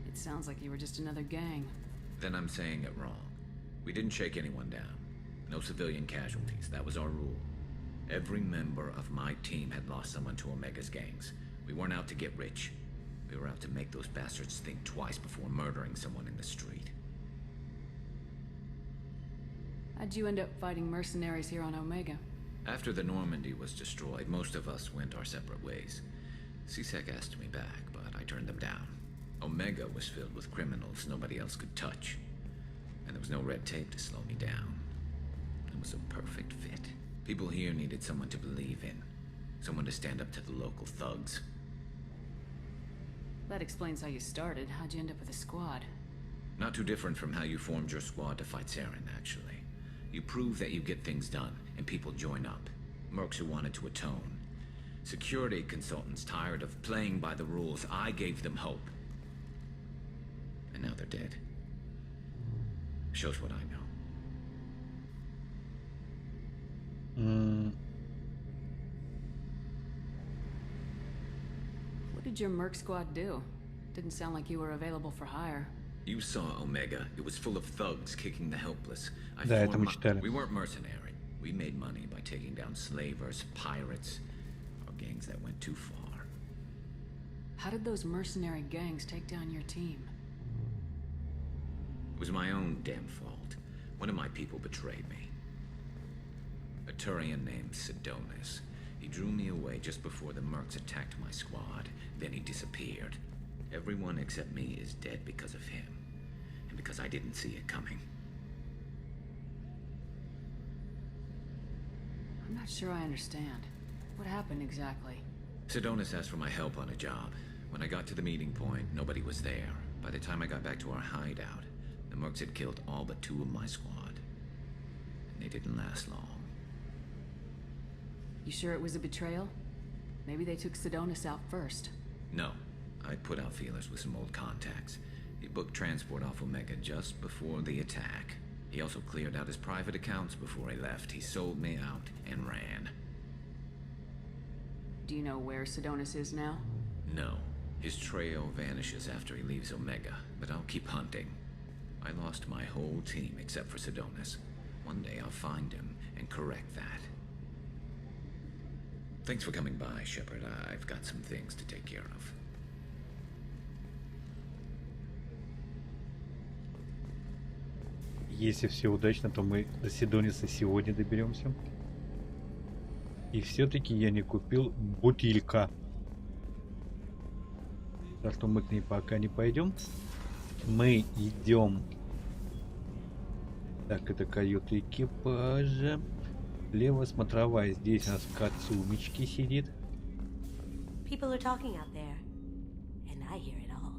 It sounds like you were just another gang. Then I'm saying it wrong. We didn't shake anyone down. No civilian casualties, that was our rule. Every member of my team had lost someone to Omega's gangs. We weren't out to get rich. We were out to make those bastards think twice before murdering someone in the street. How'd you end up fighting mercenaries here on Omega? After the Normandy was destroyed, most of us went our separate ways. CSEC asked me back, but I turned them down. Omega was filled with criminals nobody else could touch. And there was no red tape to slow me down. It was a perfect fit. People here needed someone to believe in. Someone to stand up to the local thugs. That explains how you started. How'd you end up with a squad? Not too different from how you formed your squad to fight Saren, actually. You prove that you get things done, and people join up. Mercs who wanted to atone. Security consultants tired of playing by the rules. I gave them hope. And now they're dead. Shows what I know. What did your merc squad do? Didn't sound like you were available for hire. You saw Omega. It was full of thugs kicking the helpless. Да, это мы читали. We weren't mercenary. We made money by taking down slavers, pirates, or gangs that went too far. How did those mercenary gangs take down your team? It was my own damn fault. One of my people betrayed me. A Turian named Sidonis. He drew me away just before the mercs attacked my squad. Then he disappeared. Everyone except me is dead because of him. And because I didn't see it coming. I'm not sure I understand. What happened exactly? Sidonis asked for my help on a job. When I got to the meeting point, nobody was there. By the time I got back to our hideout, the mercs had killed all but 2 of my squad. And they didn't last long. You sure it was a betrayal? Maybe they took Sidonis out first. No. I put out feelers with some old contacts. He booked transport off Omega just before the attack. He also cleared out his private accounts before he left. He sold me out and ran. Do you know where Sidonis is now? No. His trail vanishes after he leaves Omega, but I'll keep hunting. I lost my whole team except for Sidonis. One day I'll find him and correct that. Thanks for coming by, Shepard. I've got some things to take care of. Если все удачно, то мы до Сидониса сегодня доберемся. И все-таки я не купил бутылька. Так что мы к ней пока не пойдем. Мы идем Так, это каюта экипажа. Лево смотровая. Здесь у нас Кацумички сидит. People are talking out there, and I hear it all.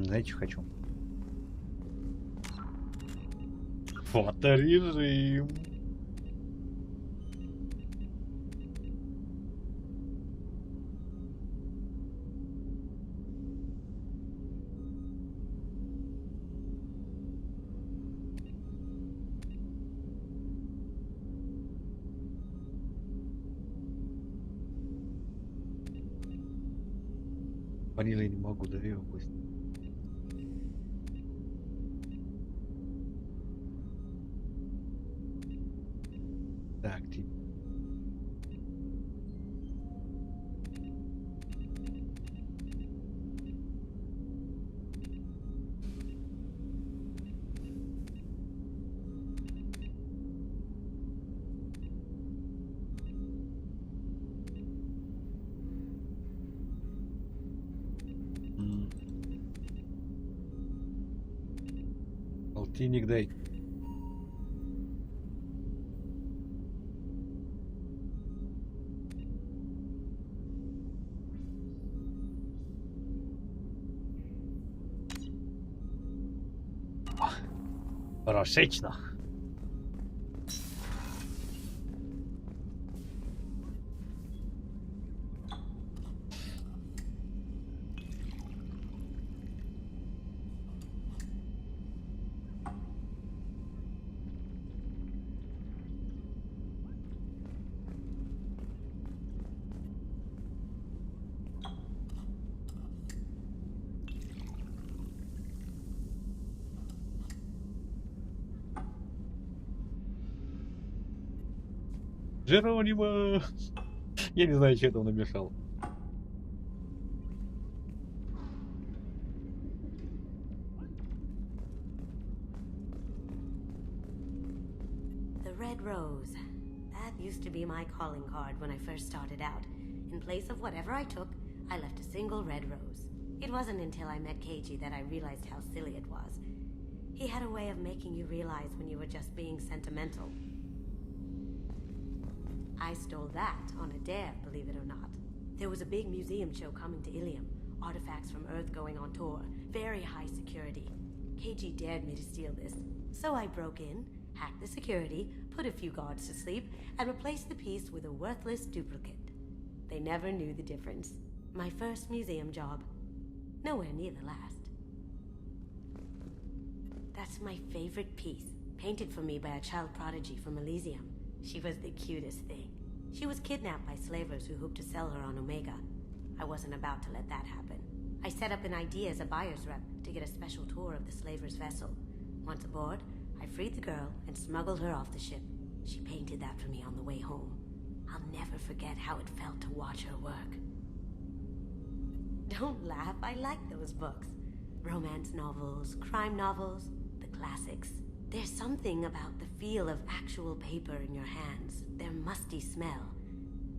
Знаете, что хочу? Фоторежим. Ванила я не могу, да, его быстро. Так, полтинник дай. Прошечно. Джеронимо! Я не знаю, что это он намешал. The red rose. That used to be my calling card when I first started out. In place of whatever I took, I left a single red rose. It wasn't until I met Keiji that I realized how silly it was. He had a way of making you realize when you were just being sentimental. I stole that on a dare, believe it or not. There was a big museum show coming to Ilium. Artifacts from Earth going on tour. Very high security. Keiji dared me to steal this. So I broke in, hacked the security, put a few guards to sleep, and replaced the piece with a worthless duplicate. They never knew the difference. My first museum job. Nowhere near the last. That's my favorite piece. Painted for me by a child prodigy from Elysium. She was the cutest thing. She was kidnapped by slavers who hoped to sell her on Omega. I wasn't about to let that happen. I set up an ID as a buyer's rep to get a special tour of the slaver's vessel. Once aboard, I freed the girl and smuggled her off the ship. She painted that for me on the way home. I'll never forget how it felt to watch her work. Don't laugh, I like those books. Romance novels, crime novels, the classics. There's something about the feel of actual paper in your hands, their musty smell.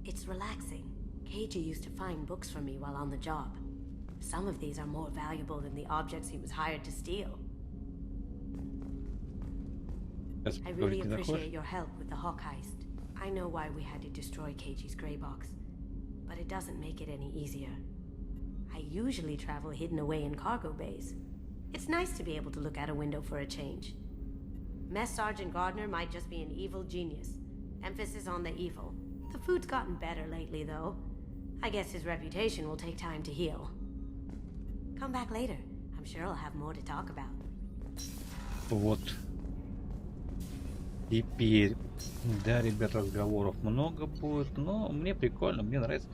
It's relaxing. Keiji used to find books for me while on the job. Some of these are more valuable than the objects he was hired to steal. I really appreciate your help with the Hawk heist. I know why we had to destroy Keiji's gray box, but it doesn't make it any easier. I usually travel hidden away in cargo bays. It's nice to be able to look out a window for a change. Mess Sergeant Gardner might just be an evil genius. Emphasis on the evil. The food's gotten better lately, though. I guess his reputation will take time to heal. Come back later. I'm sure I'll have more to talk about. Вот. Теперь, да, ребят, разговоров много будет, но мне прикольно, мне нравится.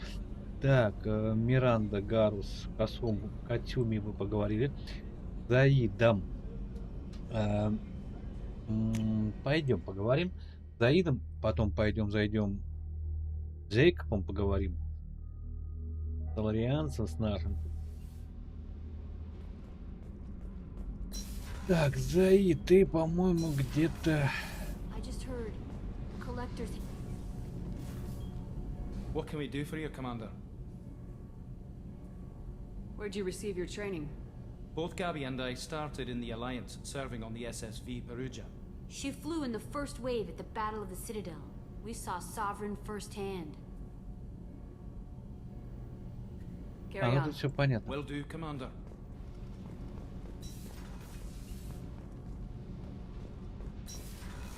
Так, Миранда, Гарус, Катюми мы поговорили. Заидом. Пойдем поговорим с Заидом, потом зайдем с Джейкобом поговорим, с Лорианцем, с нашим. Так, Заид, ты, по-моему, где-то... collector's... What can we do for you, Commander? Where'd you receive your training? Both Gabby and I started in the Alliance, serving on the SSV Perugia. She flew in the first wave at the Battle of the Citadel. We saw Sovereign firsthand. А, ну тут все понятно. Will do, Commander.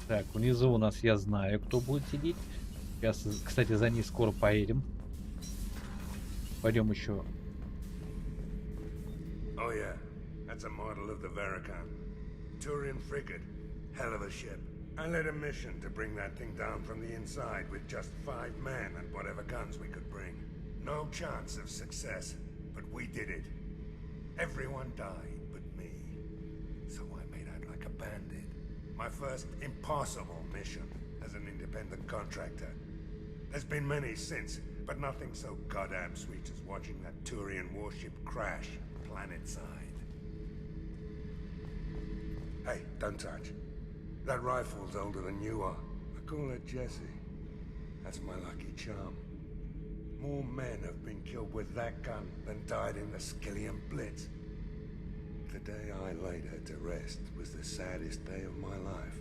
Так, внизу у нас я знаю, кто будет сидеть. Сейчас, кстати, за ней скоро поедем. Пойдем еще. Oh yeah, that's a model of the Varakan. Turian frigate. Hell of a ship. I led a mission to bring that thing down from the inside with just 5 men and whatever guns we could bring. No chance of success, but we did it. Everyone died but me. So I made out like a bandit. My first impossible mission as an independent contractor. There's been many since, but nothing so goddamn sweet as watching that Turian warship crash planet-side. Hey, don't touch. That rifle's older than you are. I call it Jesse. That's my lucky charm. More men have been killed with that gun than died in the Skillian Blitz. The day I laid her to rest was the saddest day of my life.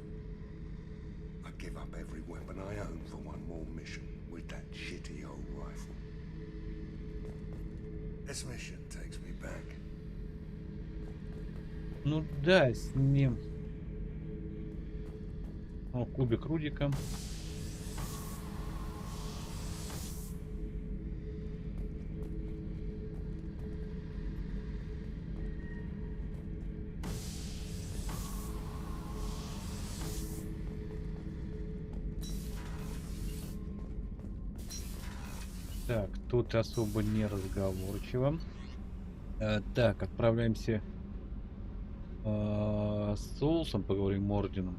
I'd give up every weapon I own for one more mission with that shitty old rifle. This mission takes me back. Ну да, с ним. О, кубик Рудика. Так, тут особо не разговорчиво. Так, отправляемся с Соусом, поговорим орденом.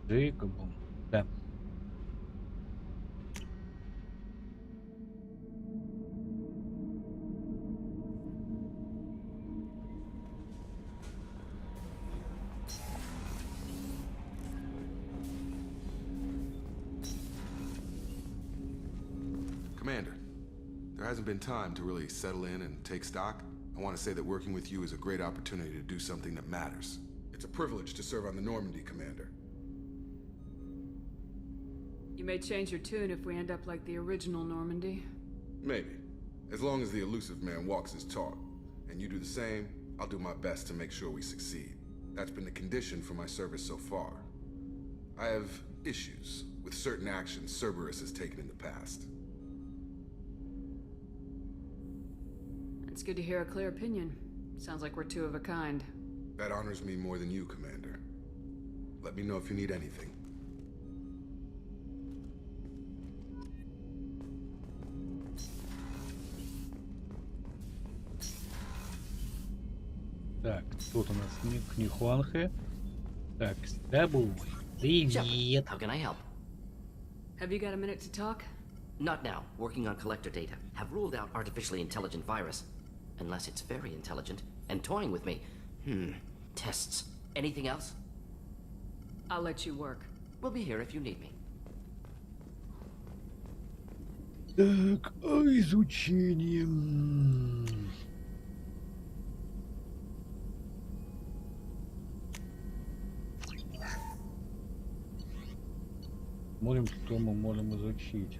Джейкобом. Да. Commander, there hasn't been time to really settle in and take stock. I want to say that working with you is a great opportunity to do something that matters. It's a privilege to serve on the Normandy, Commander. You may change your tune if we end up like the original Normandy. Maybe. As long as the elusive man walks his talk. And you do the same, I'll do my best to make sure we succeed. That's been the condition for my service so far. I have issues with certain actions Cerberus has taken in the past. It's good to hear a clear opinion. Sounds like we're two of a kind. That honors me more than you, Commander. Let me know if you need anything. Так, тут у нас Нихуанхе. Так, с тобой. Привет. How can I help? Have you got a minute to talk? Not now. Working on collector data. Have ruled out artificially intelligent virus. Unless it's very intelligent and toying with me. Tests. Anything else? I'll let you work. We'll be here if you need me. Так, изучение. Смотрим, что мы можем изучить.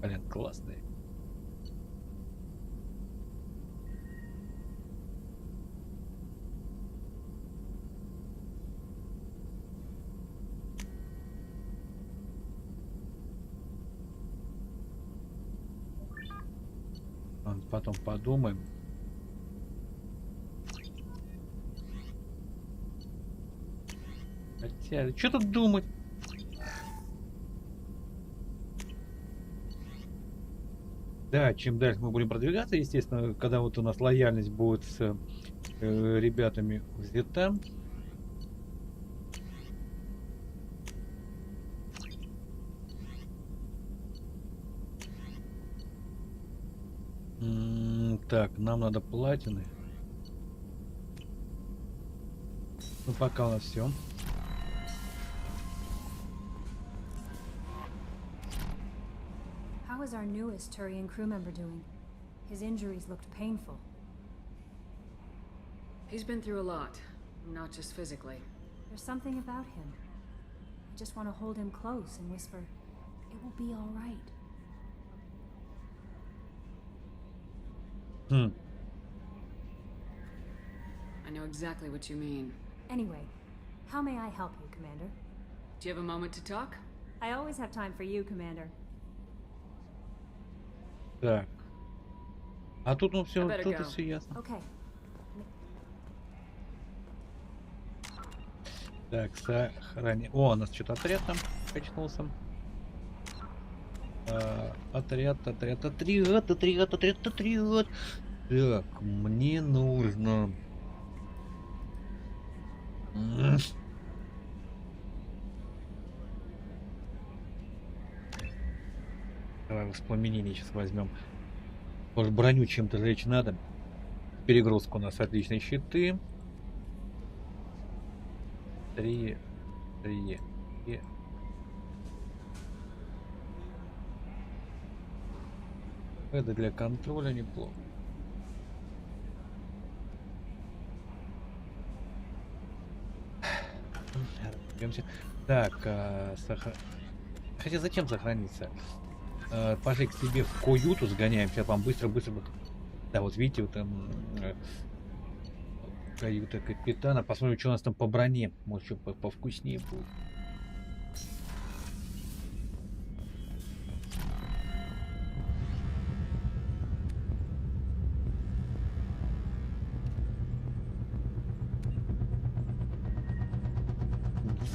Блин, классный. Потом подумаем. Хотя, что тут думать? Да, чем дальше мы будем продвигаться, естественно, когда вот у нас лояльность будет с ребятами взята. Так, нам надо платины. Ну, пока у нас все. How is our newest Turian crew member doing? His injuries looked painful. He's been through a lot, not just physically. There's something about him. I just want to hold him close and whisper, "It will be all right." I know exactly what you mean. Anyway, how may I help you, Commander? Do you have a moment to talk? I always have time for you, Commander. Так. А тут ну все, I better тут go. все ясно. Okay. Так, сохрани. О, у нас что-то отряд там качнулся. Отряд. Так, мне нужно. Давай воспламенение сейчас возьмем. Может, броню чем-то жечь надо. Перегрузка у нас отличные щиты. 3. Это для контроля неплохо. Так, хотя зачем сохраниться? Пошли к себе в каюту, сгоняемся, вам быстро. Да, вот видите, вот там каюта капитана. Посмотрим, что у нас там по броне. Может, что повкуснее будет.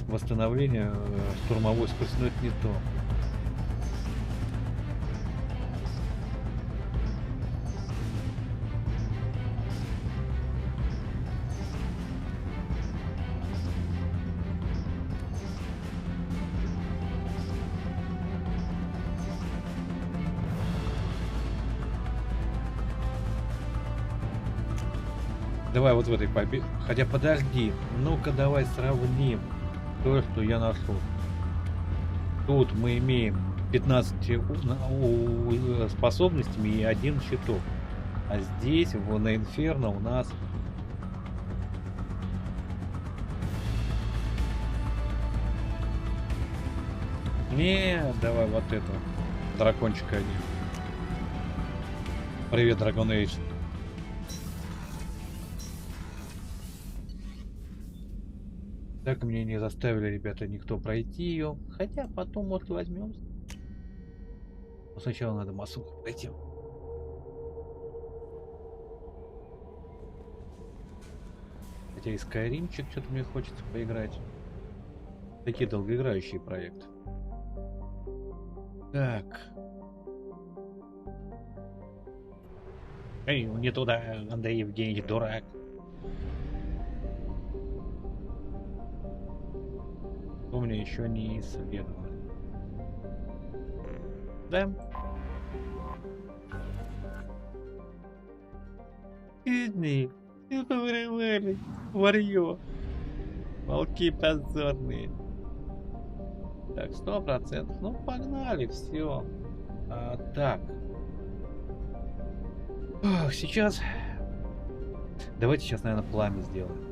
Восстановление штурмовой скорости, но это не то. Давай вот в этой победе. Хотя подожди. Ну-ка давай сравним то, что я нашел. Тут мы имеем 15 способностями и 1 щиток. А здесь, на Инферно, у нас... Не, давай вот это. Дракончика один. Привет, Dragon Age. Так мне не заставили, ребята, никто пройти ее. Хотя потом, может, возьмем. Но сначала надо массовку пройти. Хотя и Скайримчик что-то мне хочется поиграть. Такие долгоиграющие проекты. Так. Эй, не туда, Андрей Евгеньевич, дурак. У меня еще не исследовано. Да. Бедные, все повырывали. Варьё. Волки позорные. Так, 100%. Ну, погнали, все. Так. Ох, сейчас... Давайте сейчас, наверное, пламя сделаем.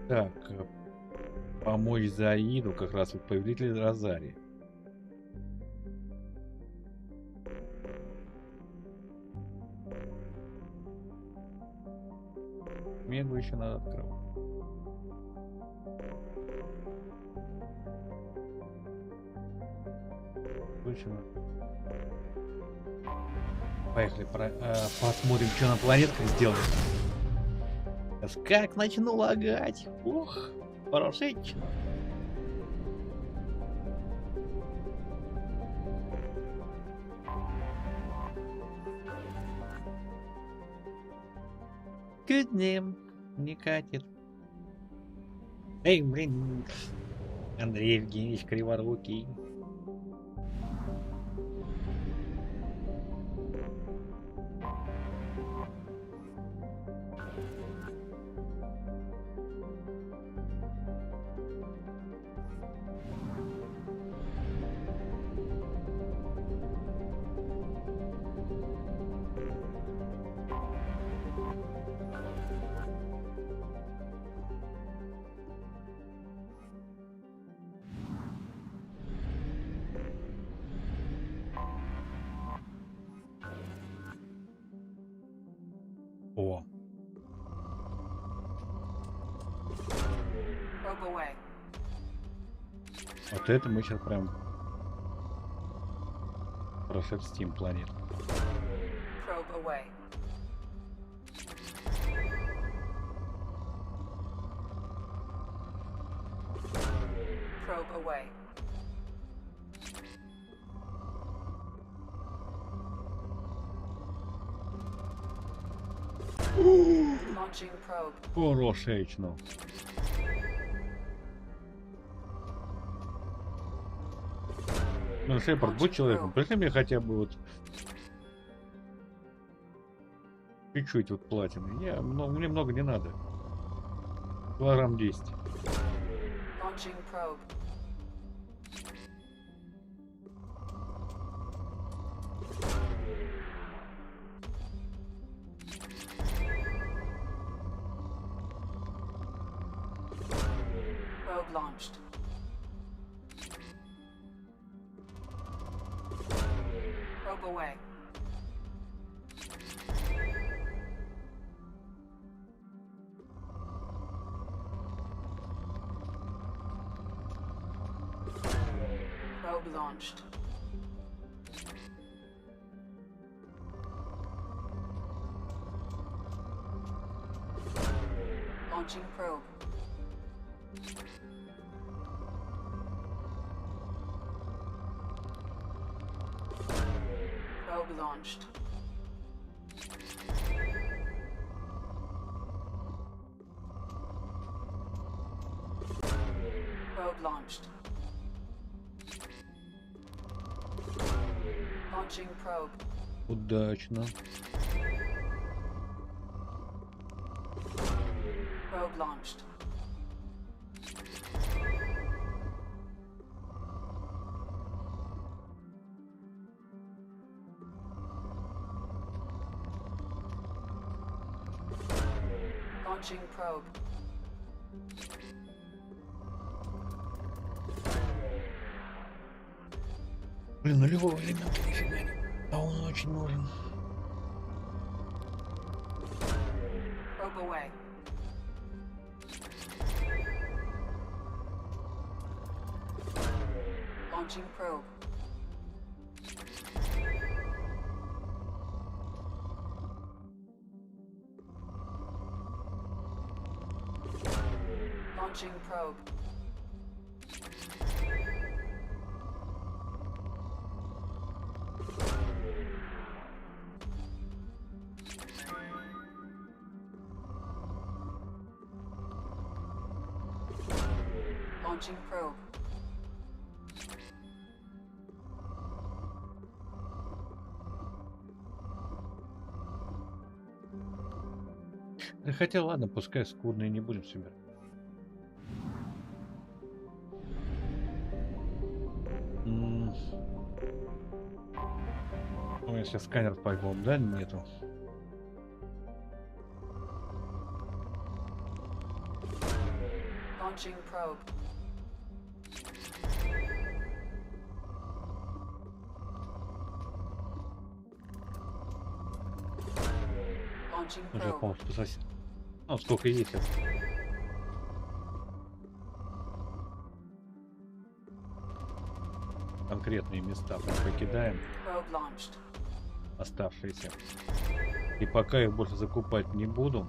Так, помочь Заиду, как раз вот повелитель Розарии. Мегу еще надо открыть. Точно. Поехали, посмотрим, что на планетках сделали. Сейчас как начну лагать. Ух, хорошечно. Good name. Не катит. Эй, блин. Андрей Евгеньевич Криворукий. О. Вот это мы сейчас прям прошерстим планету. Хорошечно. Ну, Шепард, будь человеком, пришли мне хотя бы вот чуть-чуть вот платины. Мне много не надо. Килограмм 10. Launched. Probe away. Probe launched. Launching probe. Probe launched. Probe launched. Launching probe. Удачно. Probe launched. Launching probe. Блин, нулевого элемента нифига нет. А он очень нужен. Probe away. Launching probe. Launching probe. Launching probe. Да хотя ладно, пускай скудные не будем собирать. Ой, сейчас сканер по-моему, да, нету. Launching probe. Launching Уже, probe. по-моему, спасать. Ну, сколько есть это. Конкретные места мы покидаем. Probe launched. оставшиеся. И пока их больше закупать не буду,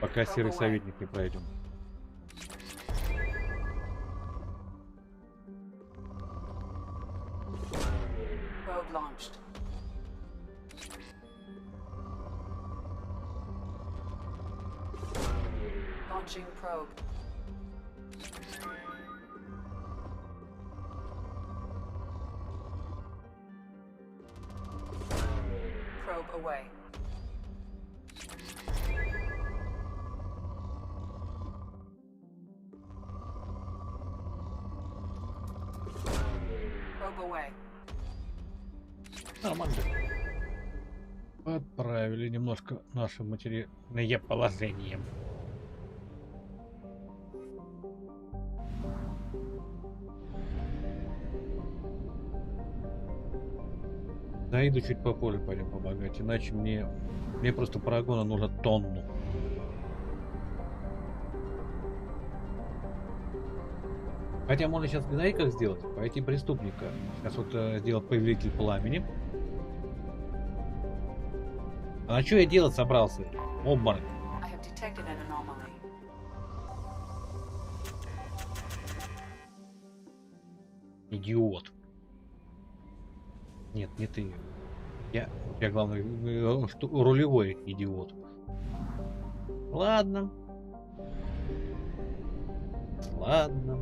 пока серый советник не пройдем. Probe launched. Launching probe. Probe away. Probe away. Нормально. Подправили немножко наше материальное положение. Заиду чуть попозже пойдем помогать, иначе мне просто парагона нужно тонну. Хотя можно сейчас, знаете, как сделать? Пойти преступника. Сейчас вот сделать повелитель пламени. А что я делать собрался? Обморок. I have detected an anomaly. Идиот. Нет, не ты. Я главное, что рулевой идиот. Ладно. Ладно.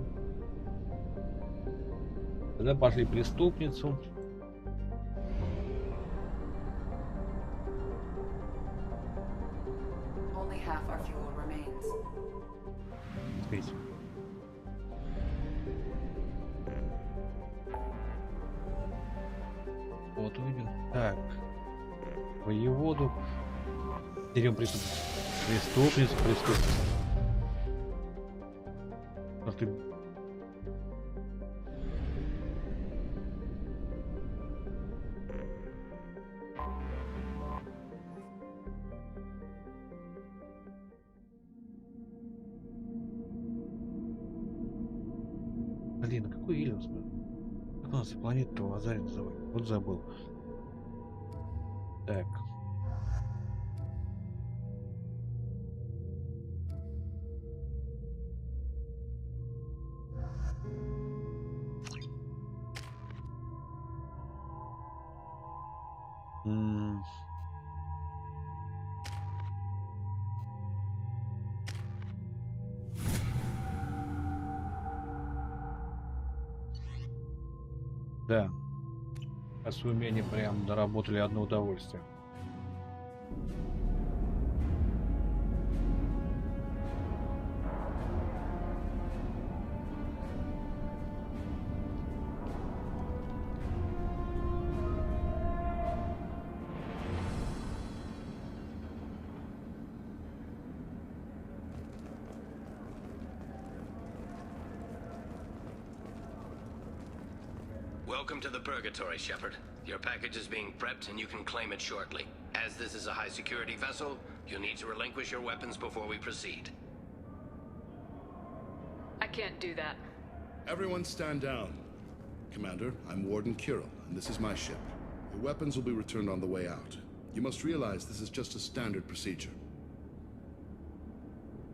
Тогда пошли преступницу. Only half our fuel remains. Здесь. Вот увидим. Так. Воеводу. Берем преступницу. Преступницу. Ах ты. Блин, а какой Ильяс? Как у нас планета Лазарь называют? Вот забыл. Так. Да. А с умением прям доработали одно удовольствие. Welcome to the Purgatory, Shepard. Your package is being prepped and you can claim it shortly. As this is a high-security vessel, you'll need to relinquish your weapons before we proceed. I can't do that. Everyone stand down. Commander, I'm Warden Kirill, and this is my ship. Your weapons will be returned on the way out. You must realize this is just a standard procedure.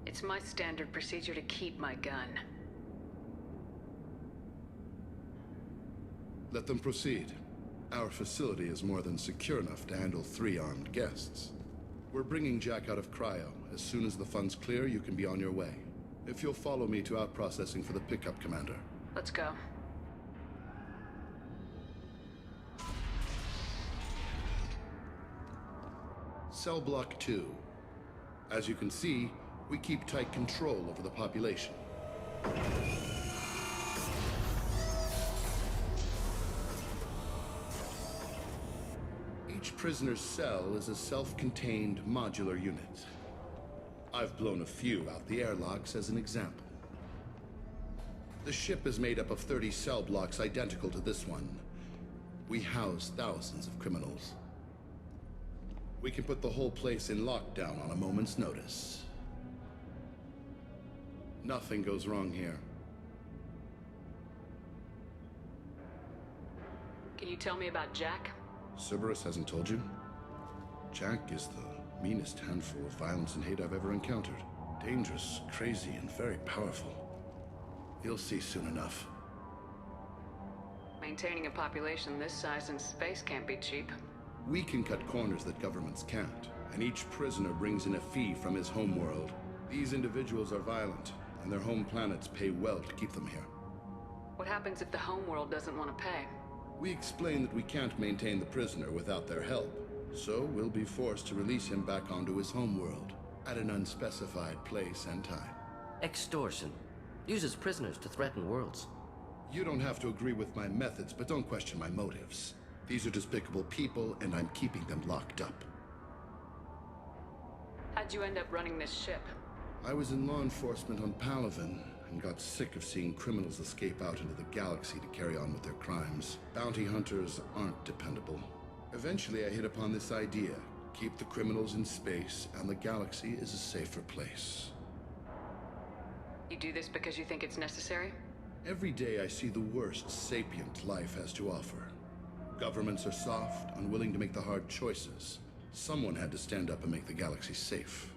It's my standard procedure to keep my gun. Let them proceed. Our facility is more than secure enough to handle 3 armed guests. We're bringing Jack out of cryo. As soon as the funds clear, you can be on your way. If you'll follow me to out-processing for the pickup, Commander. Let's go. Cell Block 2. As you can see, we keep tight control over the population. Each prisoner's cell is a self-contained modular unit. I've blown a few out the airlocks as an example. The ship is made up of 30 cell blocks identical to this one. We house thousands of criminals. We can put the whole place in lockdown on a moment's notice. Nothing goes wrong here. Can you tell me about Jack? Cerberus hasn't told you? Jack is the meanest handful of violence and hate I've ever encountered. Dangerous, crazy, and very powerful. You'll see soon enough. Maintaining a population this size in space can't be cheap. We can cut corners that governments can't, and each prisoner brings in a fee from his homeworld. These individuals are violent, and their home planets pay well to keep them here. What happens if the homeworld doesn't want to pay? We explain that we can't maintain the prisoner without their help, so we'll be forced to release him back onto his homeworld, at an unspecified place and time. Extortion. Uses prisoners to threaten worlds. You don't have to agree with my methods, but don't question my motives. These are despicable people, and I'm keeping them locked up. How'd you end up running this ship? I was in law enforcement on Palaven, and got sick of seeing criminals escape out into the galaxy to carry on with their crimes. Bounty hunters aren't dependable. Eventually, I hit upon this idea. Keep the criminals in space, and the galaxy is a safer place. You do this because you think it's necessary? Every day I see the worst sapient life has to offer. Governments are soft, unwilling to make the hard choices. Someone had to stand up and make the galaxy safe.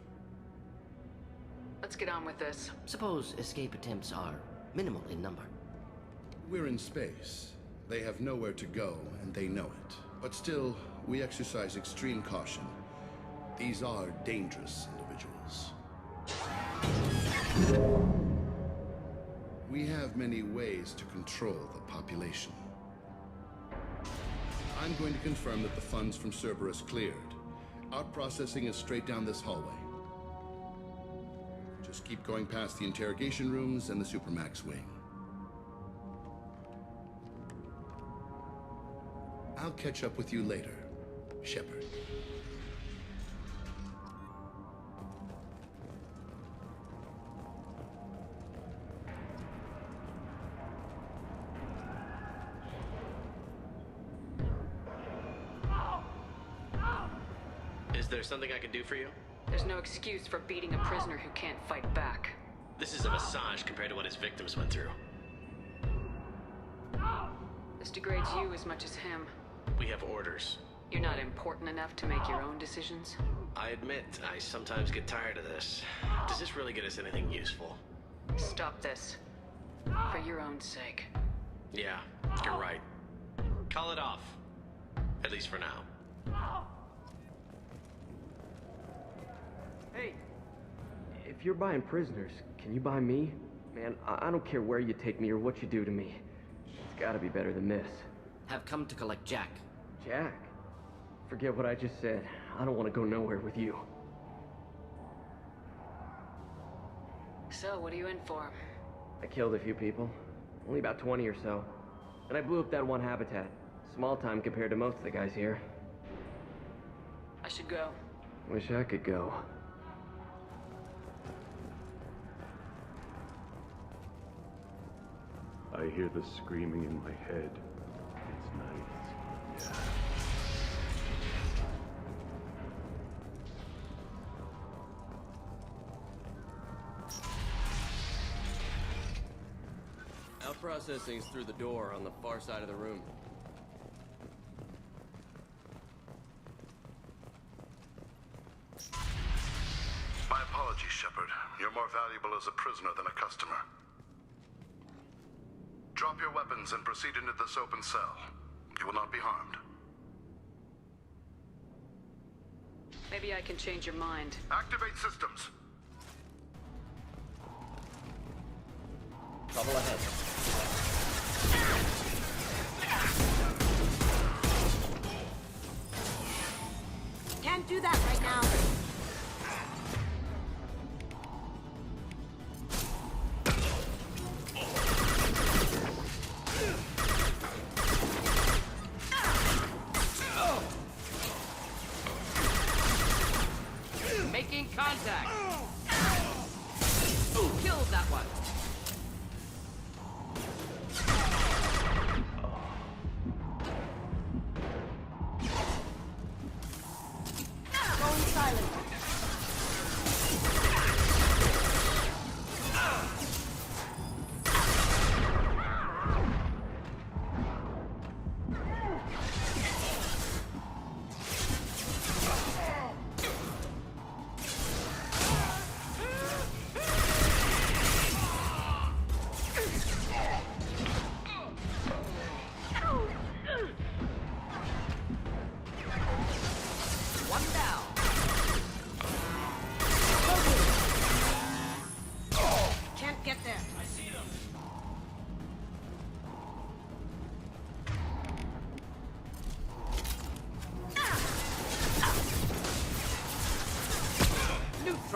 Let's get on with this. Suppose escape attempts are minimal in number. We're in space. They have nowhere to go, and they know it. But still, we exercise extreme caution. These are dangerous individuals. We have many ways to control the population. I'm going to confirm that the funds from Cerberus cleared. Out processing is straight down this hallway. Just keep going past the interrogation rooms and the Supermax wing. I'll catch up with you later, Shepard. Is there something I can do for you? There's no excuse for beating a prisoner who can't fight back. This is a massage compared to what his victims went through. This degrades you as much as him. We have orders. You're not important enough to make your own decisions? I admit, I sometimes get tired of this. Does this really get us anything useful? Stop this. For your own sake. Yeah, you're right. Call it off. At least for now. Hey, if you're buying prisoners, can you buy me? Man, I don't care where you take me or what you do to me. It's gotta be better than this. Have come to collect Jack. Jack? Forget what I just said. I don't want to go nowhere with you. So, what are you in for? I killed a few people. Only about 20 or so. And I blew up that one habitat. Small time compared to most of the guys here. I should go. Wish I could go. I hear the screaming in my head. It's nice. Yeah. Out processing's through the door on the far side of the room. My apologies, Shepard. You're more valuable as a prisoner than a customer. Drop your weapons and proceed into this open cell. You will not be harmed. Maybe I can change your mind. Activate systems. Trouble ahead. Can't do that right now. Making contact! Ooh, killed that one! Going silent.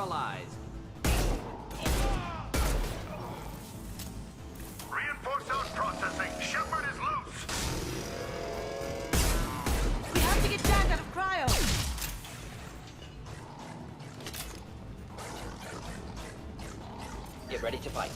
neutralized. Reinforce those processing. Shepard is loose. We have to get Jack out of cryo. Get ready to fight.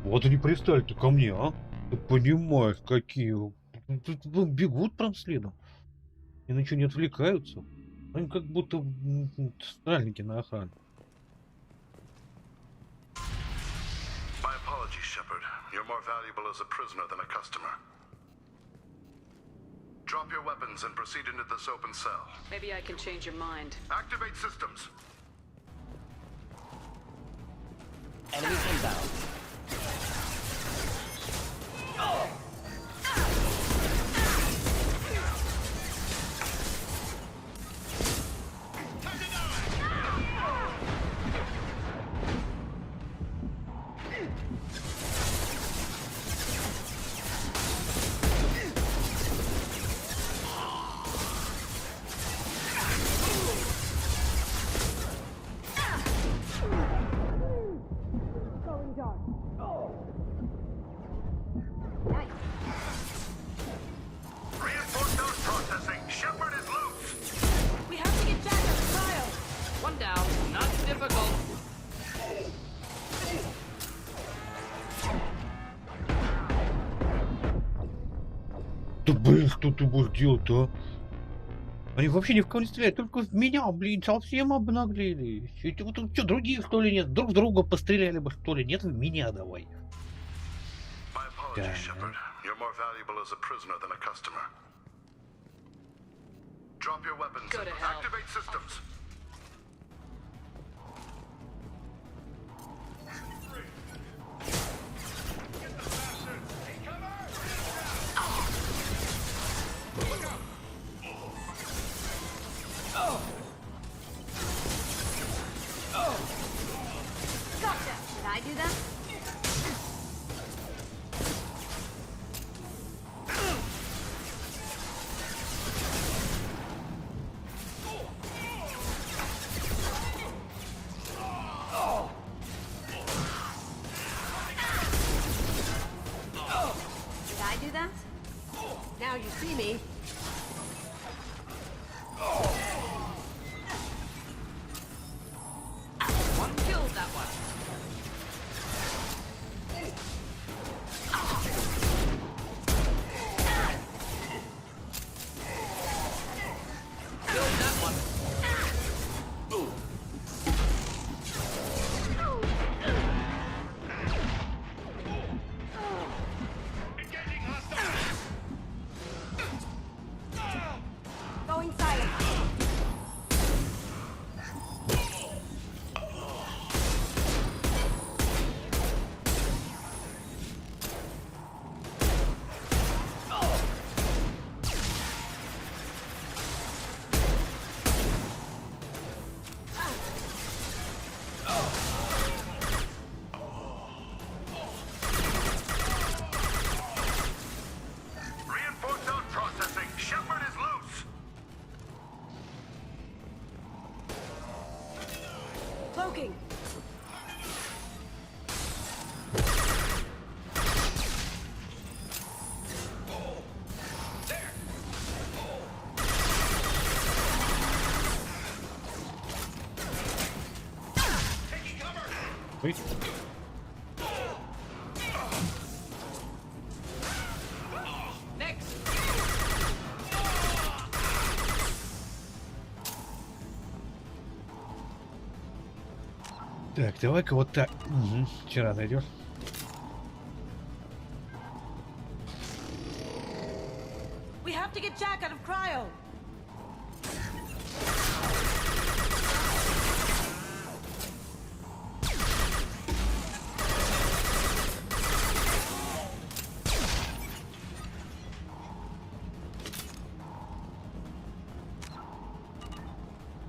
Вот они пристали-то ко мне, а? Ты понимаешь, какие... Тут бегут прям следом. И на ничего не отвлекаются. Они как будто стражники на охране. My apologies, Shepard. You're more valuable as a prisoner than a customer. Drop your weapons and proceed into this open cell. Maybe I can change your mind. Activate systems. Enemies inbound. Reinforce those processing. Shepard is loose. We have to get Jack out of cryo. One down. Not difficult. Да блин, что ты будешь делать-то, а? Они вообще ни в кого не стреляют, только в меня, блин, совсем обнаглели. Вот тут что, других что ли нет? Друг в друга постреляли бы что ли? Нет, в меня давай. My apologies, Shepard. You're more valuable as a prisoner than a customer. Drop your weapons Go and to hell. activate systems. Gotcha. Did I do that? Did I do that? Now you see me. One killed that one. Killed that one. Going silent. Reinforce those processing. Shepard is loose. Cloaking. Ой. Так, давай-ка вот так. Угу. Вчера зайдешь. We have to get Jack out of cryo.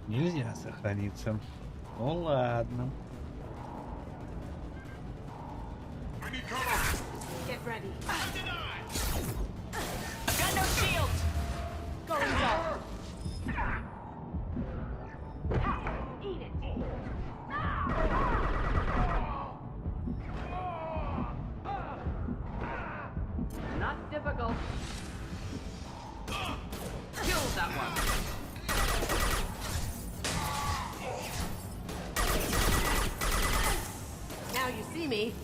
Нельзя сохраниться. Ну ладно. Get ready. I've got no shields! Going down. Eat it. Not difficult. Kill that one. Now you see me.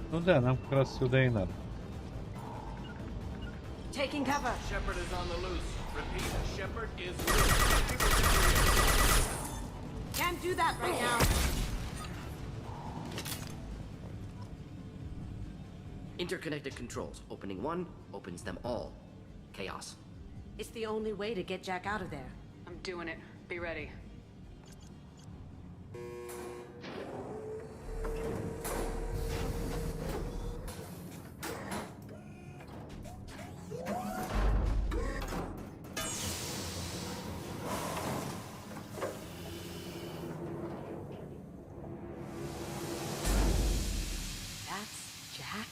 Ну да, нам как раз сюда и надо. Taking cover. Shepard is on the loose. Repeat, Shepard is loose. Can't do that right now. Interconnected controls. Opening one opens them all. Chaos. It's the only way to get Jack out of there. I'm doing it. Be ready. That's Jack.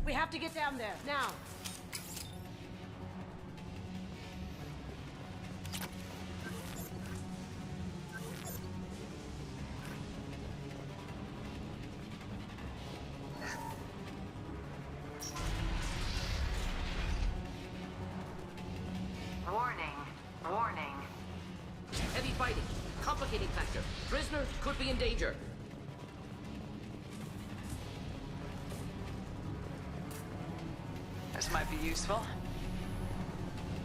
We have to get down there now. Warning. Warning. Heavy fighting. Complicating factor. Prisoner could be in danger. This might be useful.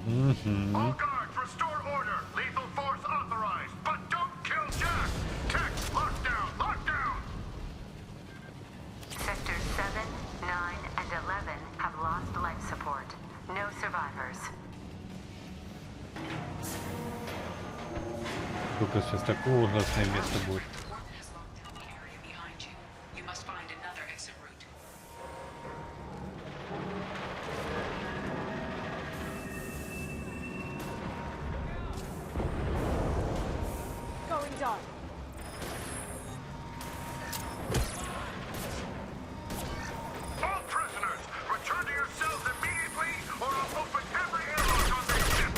Mm-hmm. All guards, restore order. Lethal force authorized, but don't kill Jack. Tech, lockdown, lockdown. Sectors 7, 9, and 11 have lost life support. No survivors. Только сейчас такое ужасное место будет. Going dark. All prisoners, return to your cells immediately, or I'll open every airlock on this ship.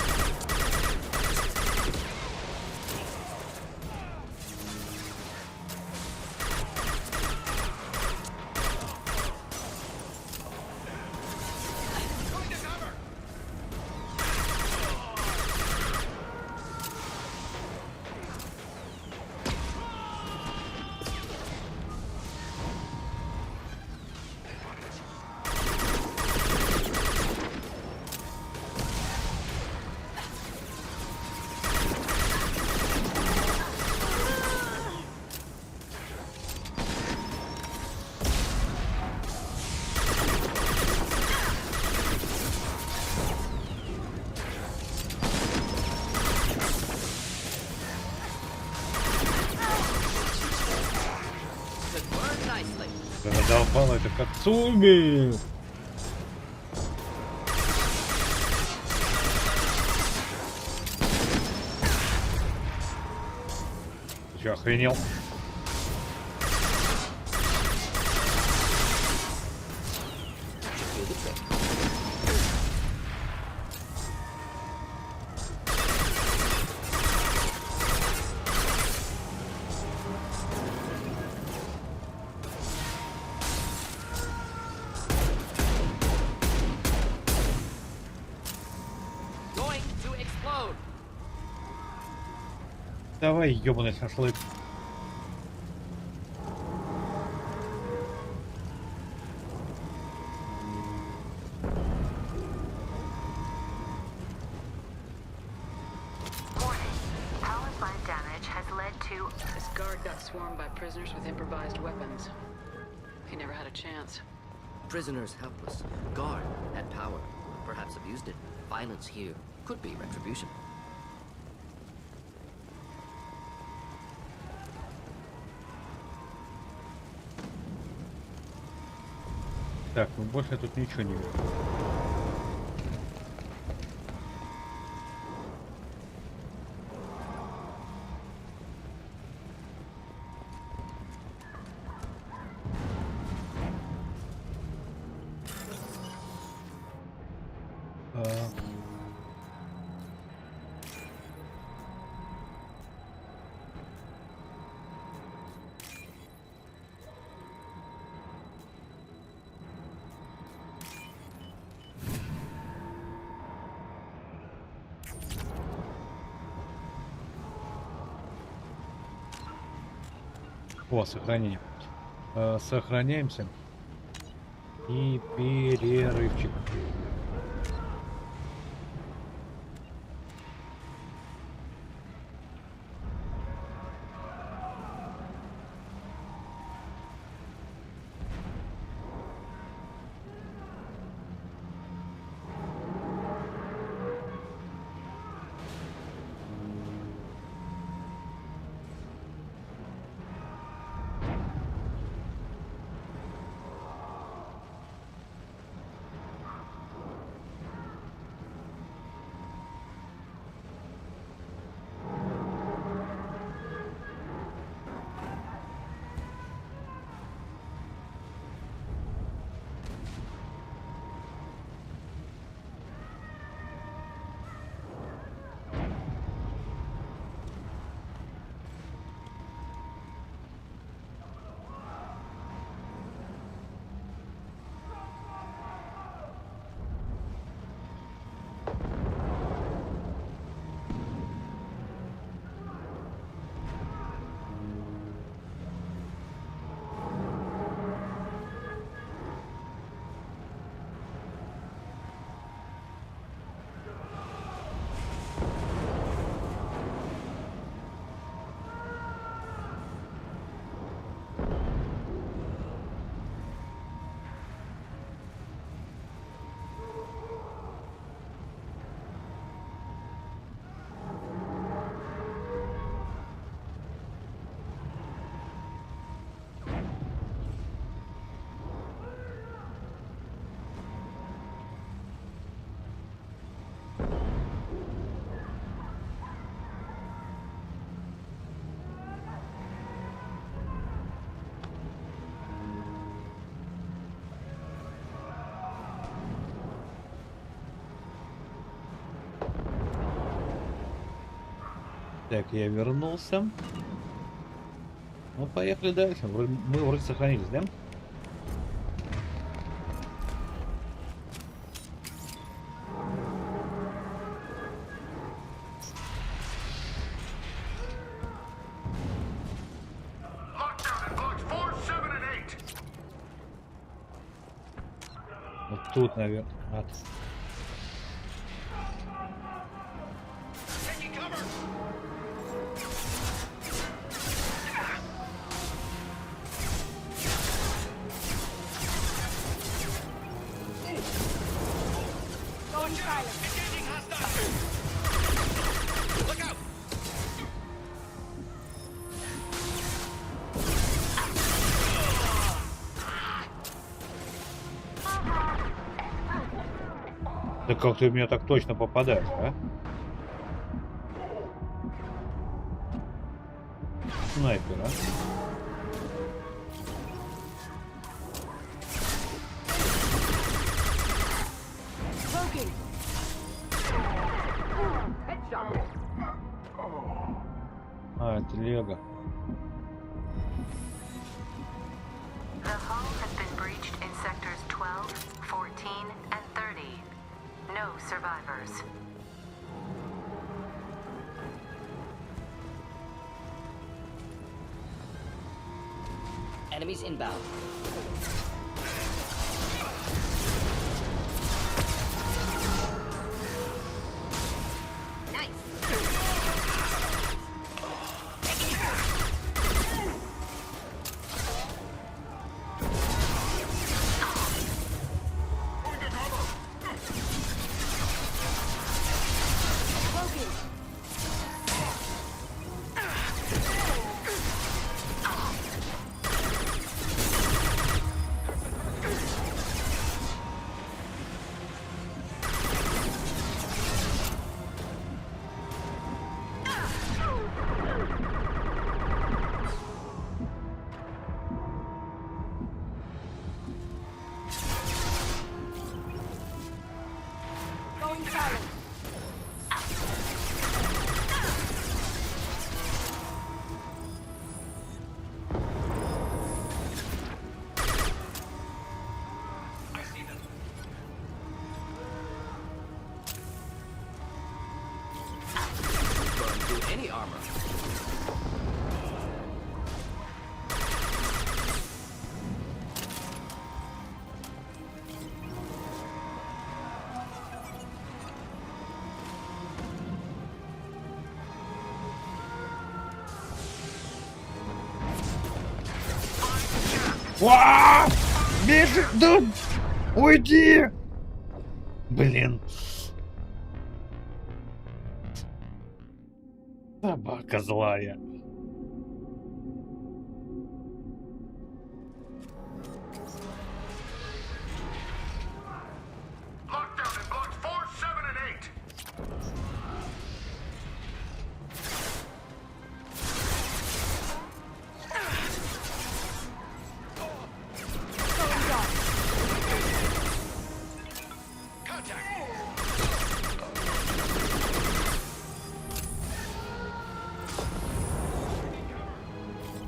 Задолбало это Кацуми. Че, охренел? Давай, ёбаный шашлык. Power plant damage has led to... This guard got swarmed by prisoners with improvised weapons. He never had a chance. Prisoners helpless. Guard had power. Perhaps abused it. Violence here could be retribution. Так, ну больше я тут ничего не вижу. О, сохранение. Сохраняемся. И перерывчик. Так, я вернулся. Ну, поехали дальше. Мы вроде сохранились, да? Вот тут, наверное. Да как ты в меня так точно попадаешь, а? снайпер, а? А, это Лего. The hull has been breached in sectors 12, 14, and 30. No survivors. Enemies inbound. Any armor. Бежи! Да! Уйди! Блин. Собака злая. Lockdown in blocks 4, 7, and 8.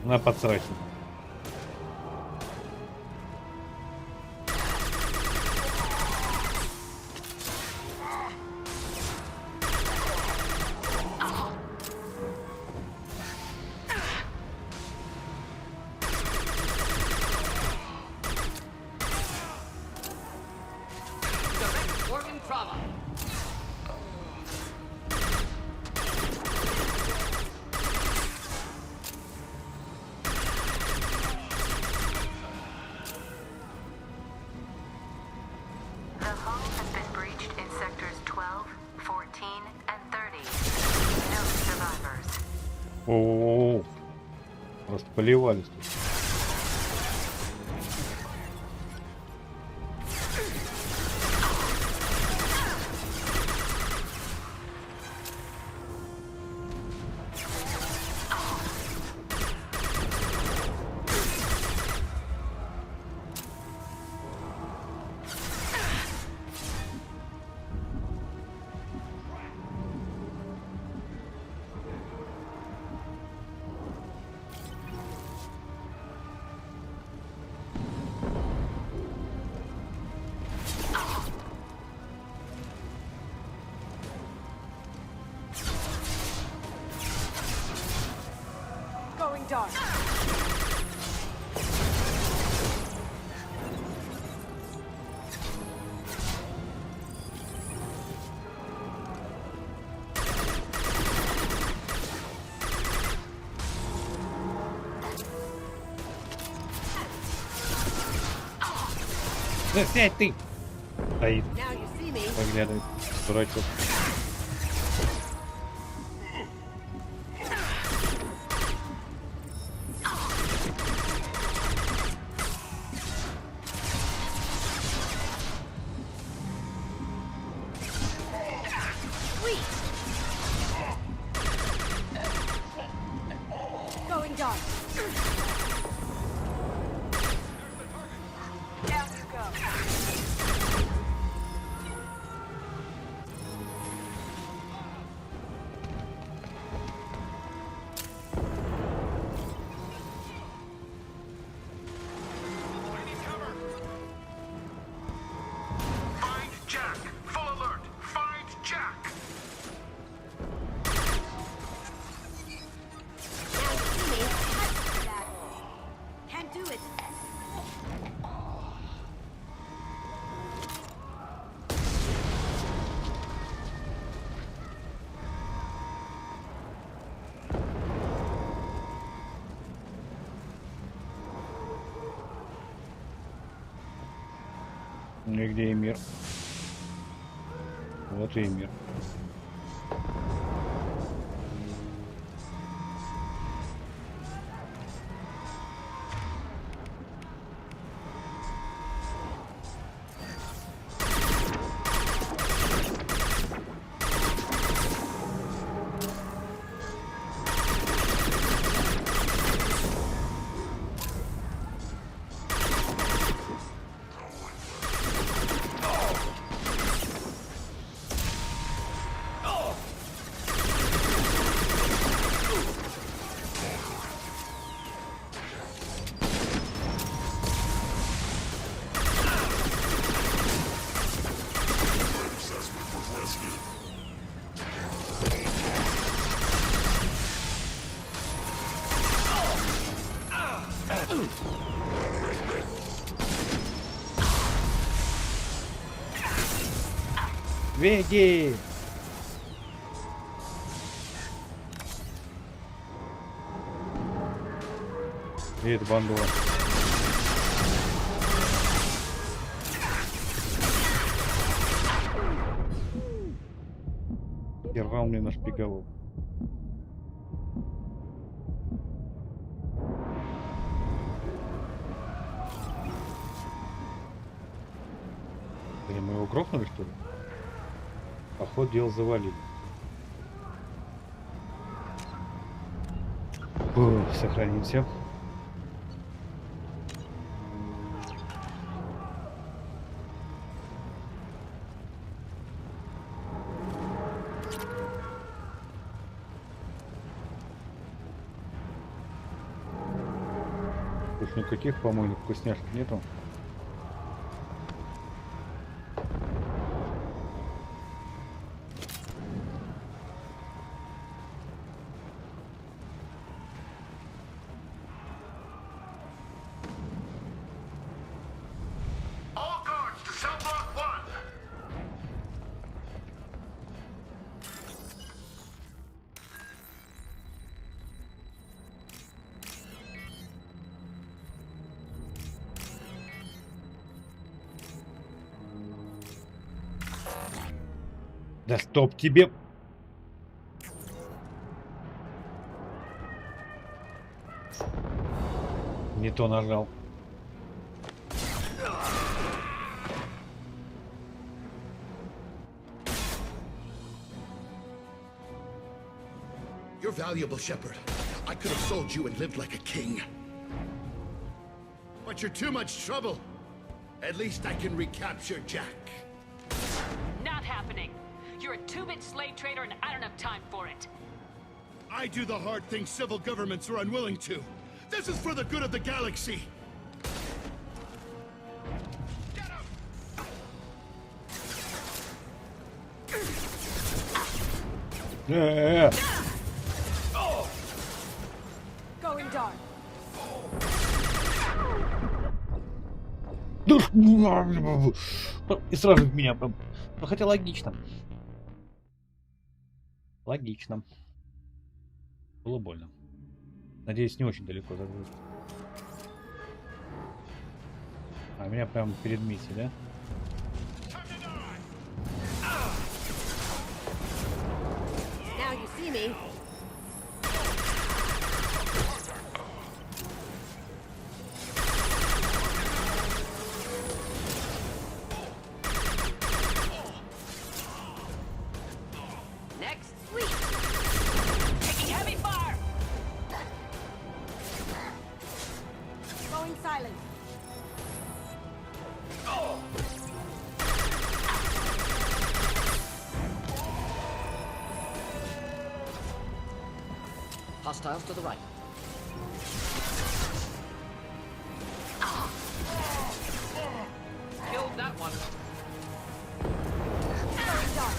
На подсрачник. Direct organ trauma. The hull has been breached in sectors 12, 14, and 30. No survivors. О-о-о. Просто поливались тут. Going dark. Да сядь ты! Стоит. Поглядывает. Дурачок. Going dark. И где и мир? Вот и мир. Беги! И это бандура. Держал мне наш пиговок. Или мы его грохнули, что ли? Поход дел завалили. Фух, сохранимся. Тут никаких помойных вкусняшек нету. Да стоп тебе! Не то нажал. You're valuable, Shepard. I could have sold you and lived like a king. But you're too much trouble. At least I can recapture Jack. Not happening. You're a two-bit slave trader and I don't have time for it. I do the hard things civil governments are unwilling to. This is for the good of the galaxy. Going dark. И сразу в меня. Ну хотя логично. Логично. Было больно. Надеюсь, не очень далеко загрузит. А меня прямо перед миссией, да? Now you see me. Next sweep. Taking heavy fire. Going silent. Hostiles to the right. Killed that one. Going dark.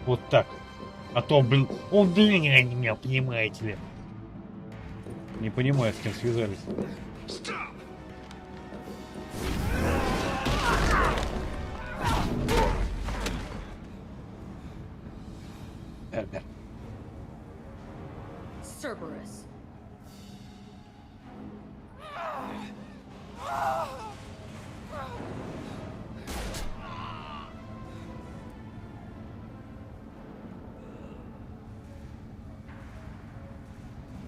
Вот так. А то, блин, они меня, понимаете ли. Не понимаю, с кем связались. Cerberus.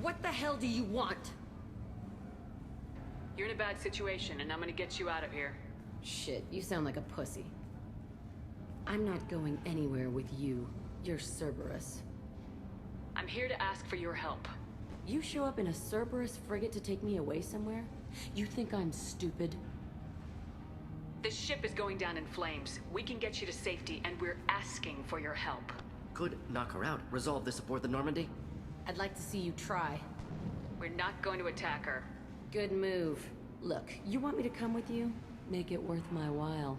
What the hell do you want? You're in a bad situation, and I'm gonna get you out of here. Shit, you sound like a pussy. I'm not going anywhere with you. You're Cerberus. I'm here to ask for your help. You show up in a Cerberus frigate to take me away somewhere? You think I'm stupid? This ship is going down in flames. We can get you to safety, and we're asking for your help. Could knock her out. Resolve this aboard the Normandy? I'd like to see you try. We're not going to attack her. Good move. Look, you want me to come with you? Make it worth my while.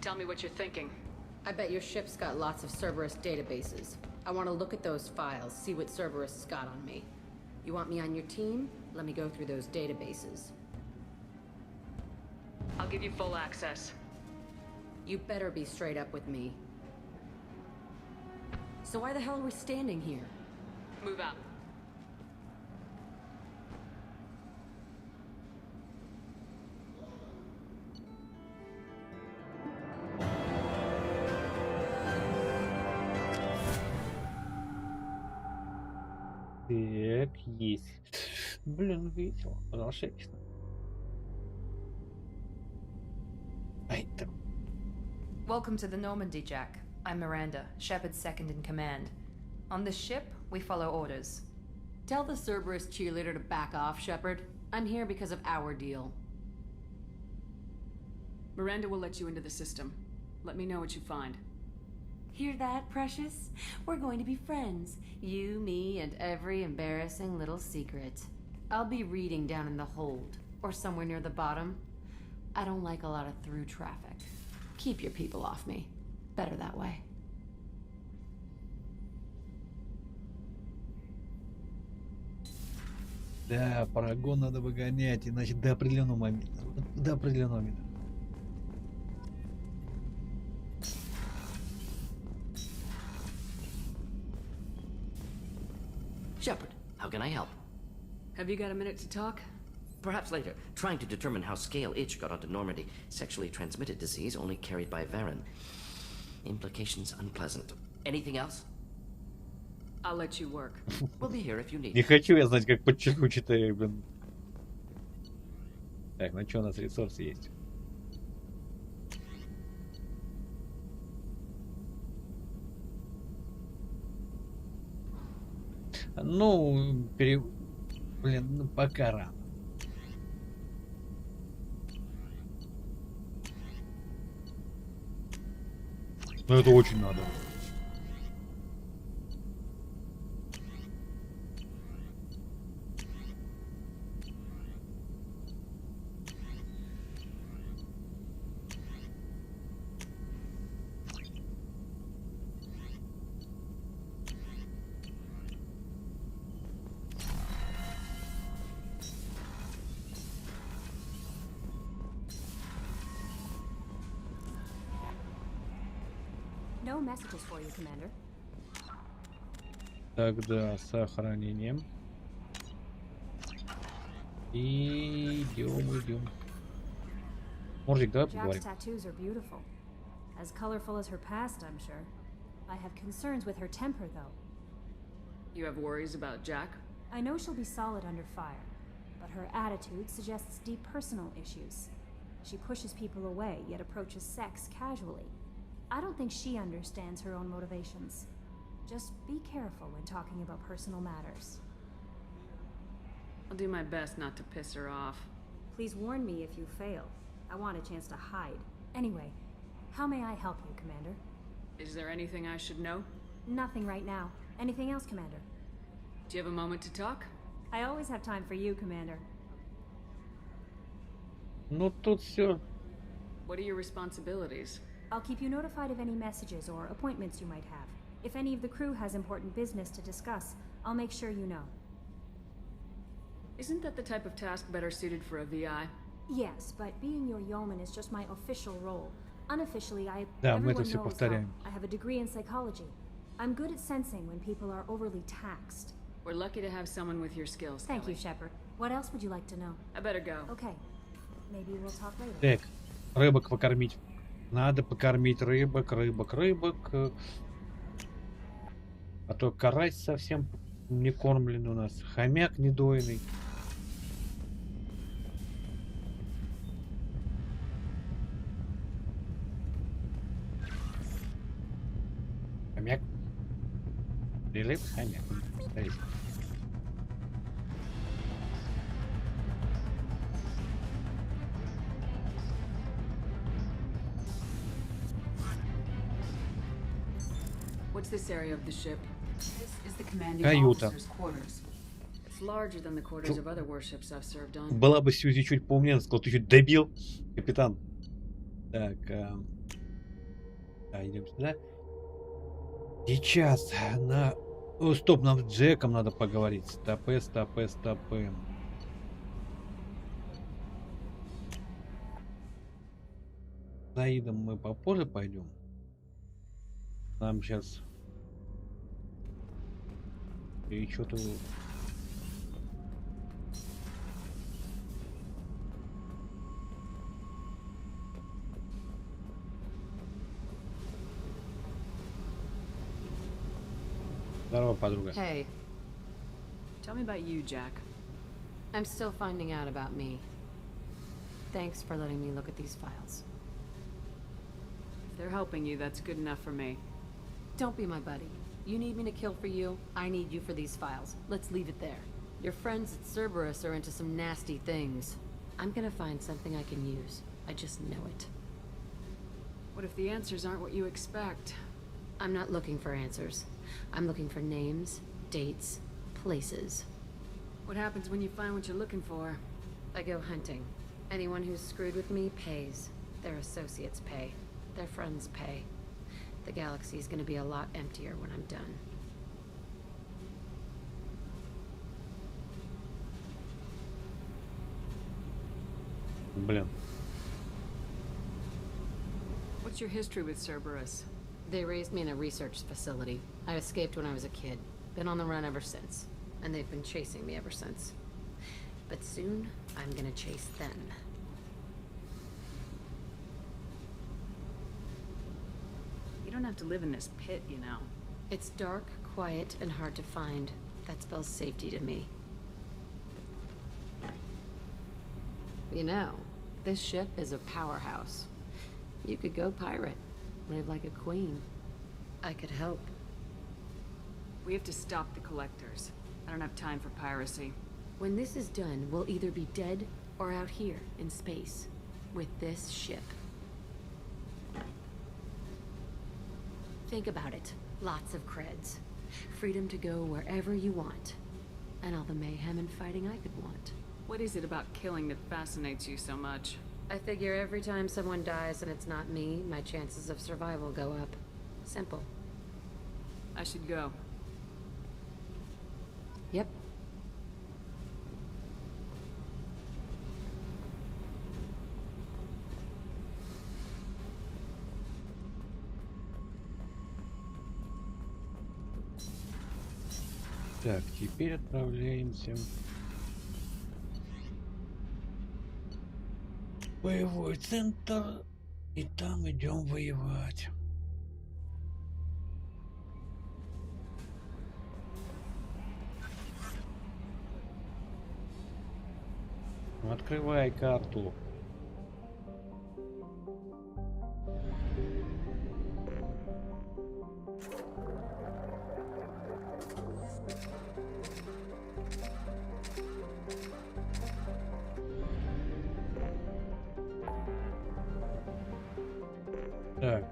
Tell me what you're thinking. I bet your ship's got lots of Cerberus databases. I want to look at those files, see what Cerberus has got on me. You want me on your team? Let me go through those databases. I'll give you full access. You better be straight up with me. So why the hell are we standing here? Move out. Так, есть. Блин, весело. Продолжайся. Ай, там. Welcome to the Normandy, Jack. I'm Miranda, Shepard's second in command. On this ship, we follow orders. Tell the Cerberus cheerleader to back off, Shepard. I'm here because of our deal. Miranda will let you into the system. Let me know what you find. Hear that, Precious? We're going to be friends. You, me, and every embarrassing little secret. I'll be reading down in the hold, or somewhere near the bottom. I don't like a lot of through traffic. Keep your people off me. Better that way. Да, парагон надо выгонять, иначе до определенного момента. До определенного момента. Shepard, how can I help? Have you got a minute to talk? Perhaps later. Trying to determine how scale itch got onto Normandy. Sexually transmitted disease only carried by Varen. Implications unpleasant. Anything else? I'll let you work. We'll be here if you need. Не хочу я знать, как подчеркнуть, читаю, блин. Так, ну что, у нас ресурсы есть. Ну, блин, ну пока рано. Но это очень надо. No messages for you, Commander. Тогда сохранением. И идем. Мурзик, давай поговорим. Jack's tattoos are beautiful. As colorful as her past, I'm sure. I have concerns with her temper, though. You have worries about Jack? I know she'll be solid under fire, but her attitude suggests deep personal issues. She pushes people away, yet approaches sex casually. I don't think she understands her own motivations. Just be careful when talking about personal matters. I'll do my best not to piss her off. Please warn me if you fail. I want a chance to hide. Anyway, how may I help you, Commander? Is there anything I should know? Nothing right now. Anything else, Commander? Do you have a moment to talk? I always have time for you, Commander. Ну тут все. What are your responsibilities? I'll keep you notified of any messages or appointments you might have. If any of the crew has important business to discuss, I'll make sure you know. Isn't that the type of task better suited for a VI? Yes, but being your yeoman is just my official role. Unofficially, Да, мы это everyone все knows повторяем. I have a degree in psychology. I'm good at sensing when people are overly taxed. We're lucky to have someone with your skills, Thank Kelly. you, Shepard. What else would you like to know? I better go. Okay. Maybe we'll talk later. Так, рыбок покормить. Надо покормить рыбок. А то карась совсем не кормлен у нас. Хомяк недоенный. Хомяк. Лежит хомяк. Смотрите. What's this area of the ship? This is the commanding Каюта. officer's quarters. It's larger than the quarters of other warships I've served on. Была бы Сьюзи чуть поумнее, она сказала, ты чуть добил, капитан. Так, идем сюда. Сейчас на... О, стоп, нам с Джеком надо поговорить. Стопы. За Аидом мы попозже пойдем. Нам сейчас... И что-то... Здорово, подруга. Hey, Tell me about you, Jack. I'm still finding out about me. Thanks for letting me look at these files. If they're helping you, that's good enough for me. Don't be my buddy. You need me to kill for you, I need you for these files. Let's leave it there. Your friends at Cerberus are into some nasty things. I'm gonna find something I can use. I just know it. What if the answers aren't what you expect? I'm not looking for answers. I'm looking for names, dates, places. What happens when you find what you're looking for? I go hunting. Anyone who's screwed with me pays. Their associates pay. Their friends pay. The galaxy's gonna be a lot emptier when I'm done. Блин. What's your history with Cerberus? They raised me in a research facility. I escaped when I was a kid. Been on the run ever since. And they've been chasing me ever since. But soon, I'm gonna chase them. You don't have to live in this pit, you know. It's dark, quiet, and hard to find. That spells safety to me. You know, this ship is a powerhouse. You could go pirate. Live like a queen. I could help. We have to stop the collectors. I don't have time for piracy. When this is done, we'll either be dead or out here in space with this ship. Think about it. Lots of creds. Freedom to go wherever you want. And all the mayhem and fighting I could want. What is it about killing that fascinates you so much? I figure every time someone dies and it's not me, my chances of survival go up. Simple. I should go. Yep. Так, теперь отправляемся в боевой центр и там идем воевать. Открывай карту. Так.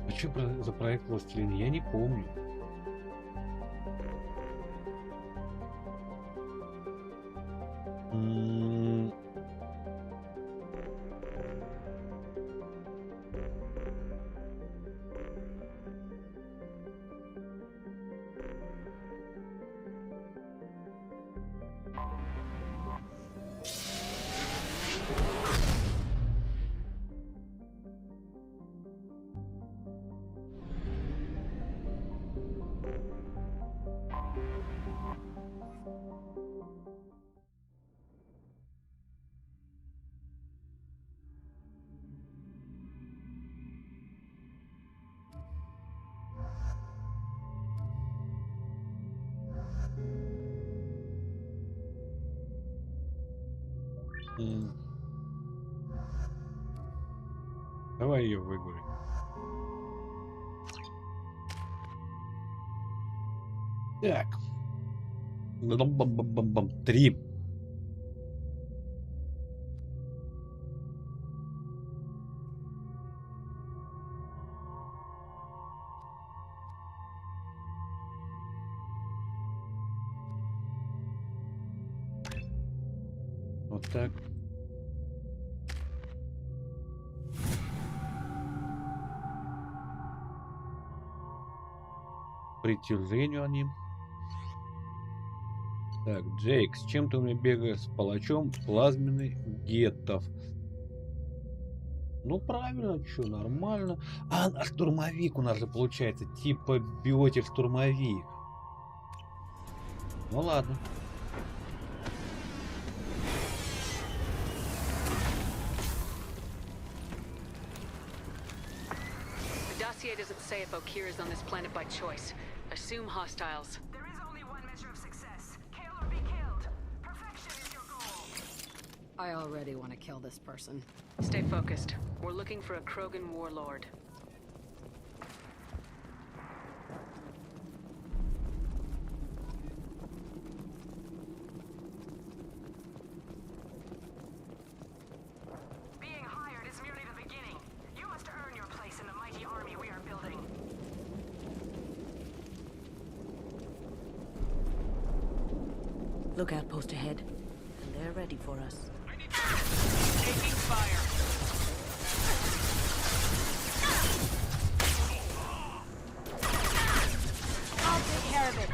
А что за проект «Властелин»? Я не помню. Давай ее выгулим. Так. 3. Вот так. Притяжению они. Так, Джейк, с чем ты у меня бегаешь? С палачом плазменный геттов. Ну правильно, что, нормально. А штурмовик у нас же получается, типа биотик-штурмовик. Ну ладно. The dossier doesn't say if Okir is on this planet by choice. Assume hostiles. There is only one measure of success. Kill or be killed. Perfection is your goal. I already want to kill this person. Stay focused. We're looking for a Krogan warlord. Being hired is merely the beginning. You must earn your place in the mighty army we are building. Lookout post ahead, and they're ready for us. Taking fire. I'll take care of it.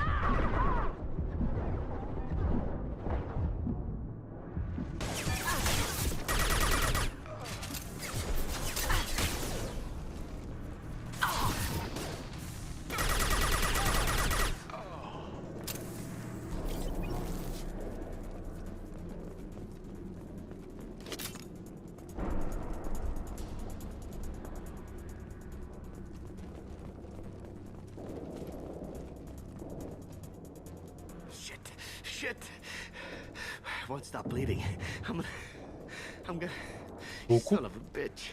Shit. I won't stop bleeding. I'm gonna... Son of a bitch.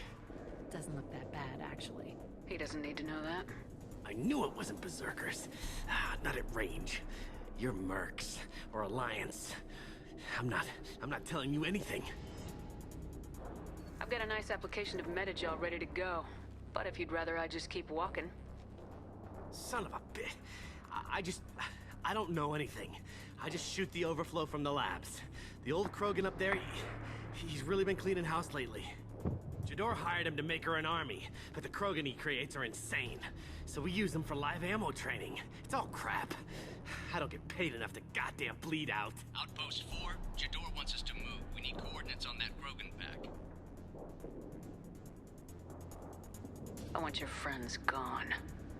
Doesn't look that bad, actually. He doesn't need to know that. I knew it wasn't berserkers. Not at range. You're mercs or alliance. I'm not telling you anything. I've got a nice application of metagel ready to go. But if you'd rather I just keep walking. Son of a bitch. I don't know anything. I just shoot the overflow from the labs. The old Krogan up there, he's really been cleaning house lately. Jador hired him to make her an army, but the Krogan he creates are insane. So we use them for live ammo training. It's all crap. I don't get paid enough to goddamn bleed out. Outpost 4, Jador wants us to move. We need coordinates on that Krogan pack. I want your friends gone.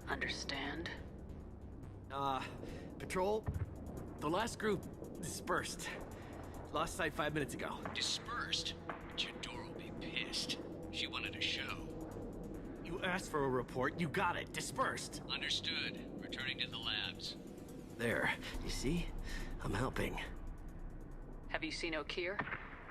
Understand? Patrol, the last group dispersed. Lost sight 5 minutes ago. Dispersed? Jador will be pissed. She wanted a show. You asked for a report, you got it. Dispersed. Understood. Returning to the labs. There, you see? I'm helping. Have you seen Okir?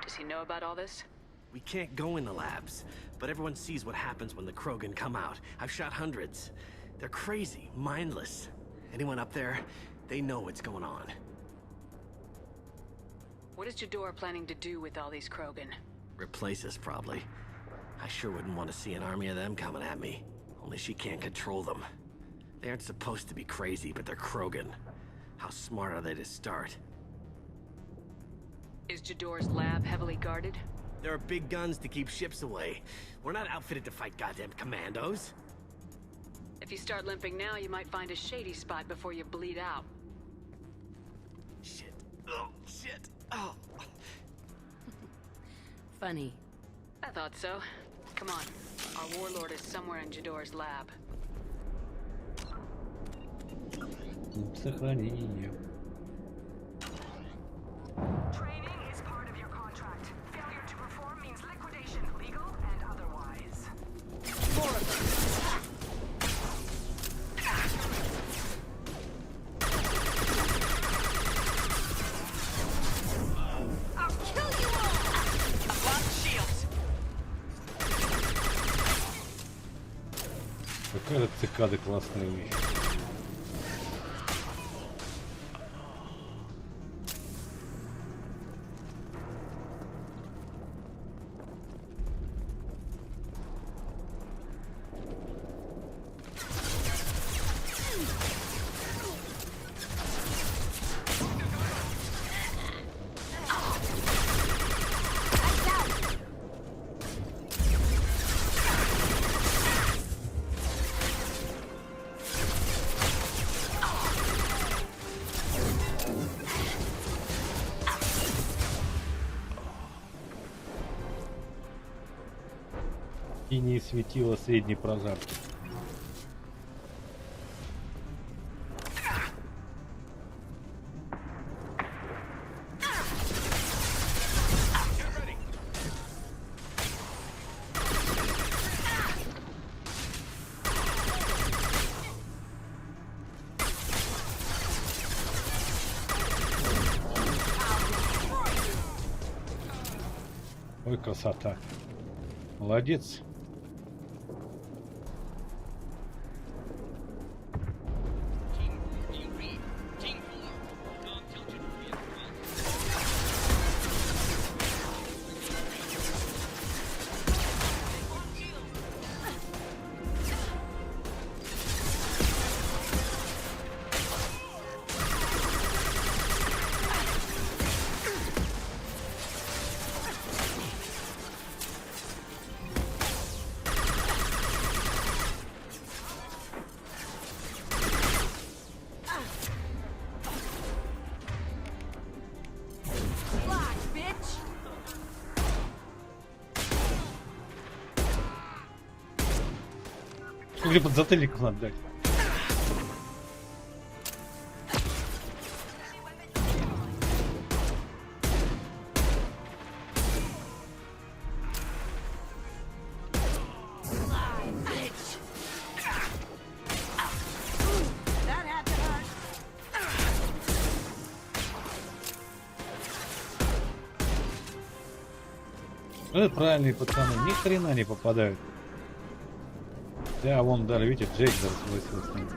Does he know about all this? We can't go in the labs, but everyone sees what happens when the Krogan come out. I've shot hundreds. They're crazy, mindless. Anyone up there, they know what's going on. What is Jador planning to do with all these Krogan? Replace us, probably. I sure wouldn't want to see an army of them coming at me. Only she can't control them. They aren't supposed to be crazy, but they're Krogan. How smart are they to start? Is Jador's lab heavily guarded? There are big guns to keep ships away. We're not outfitted to fight goddamn commandos. If you start limping now, you might find a shady spot before you bleed out. Shit. Oh, shit. Oh. Funny. I thought so. Come on. Our warlord is somewhere in Jador's lab. Сохранение. Training is part of your contract. Failure to perform means liquidation, legal and otherwise. More of them. I'll kill you all! Какая цикада классная вещь. Синее светило средней прожарки. Ой, красота. Молодец. Сколько подзатыльников надо дать? Это правильные пацаны, ни хрена не попадают. Да, вон даже, видите, Джейк даже согласился с ним.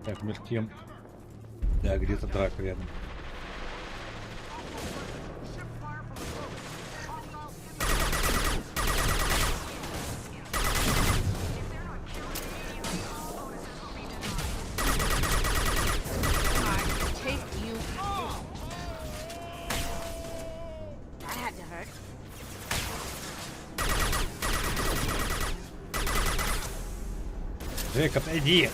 Так, между тем... Да, где-то драка рядом. Джейк, отойди!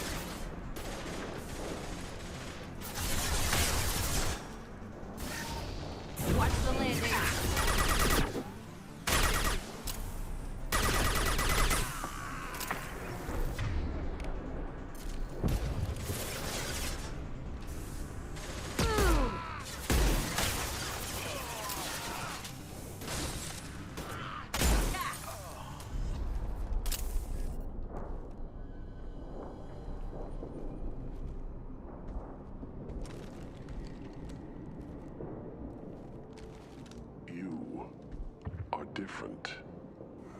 Different,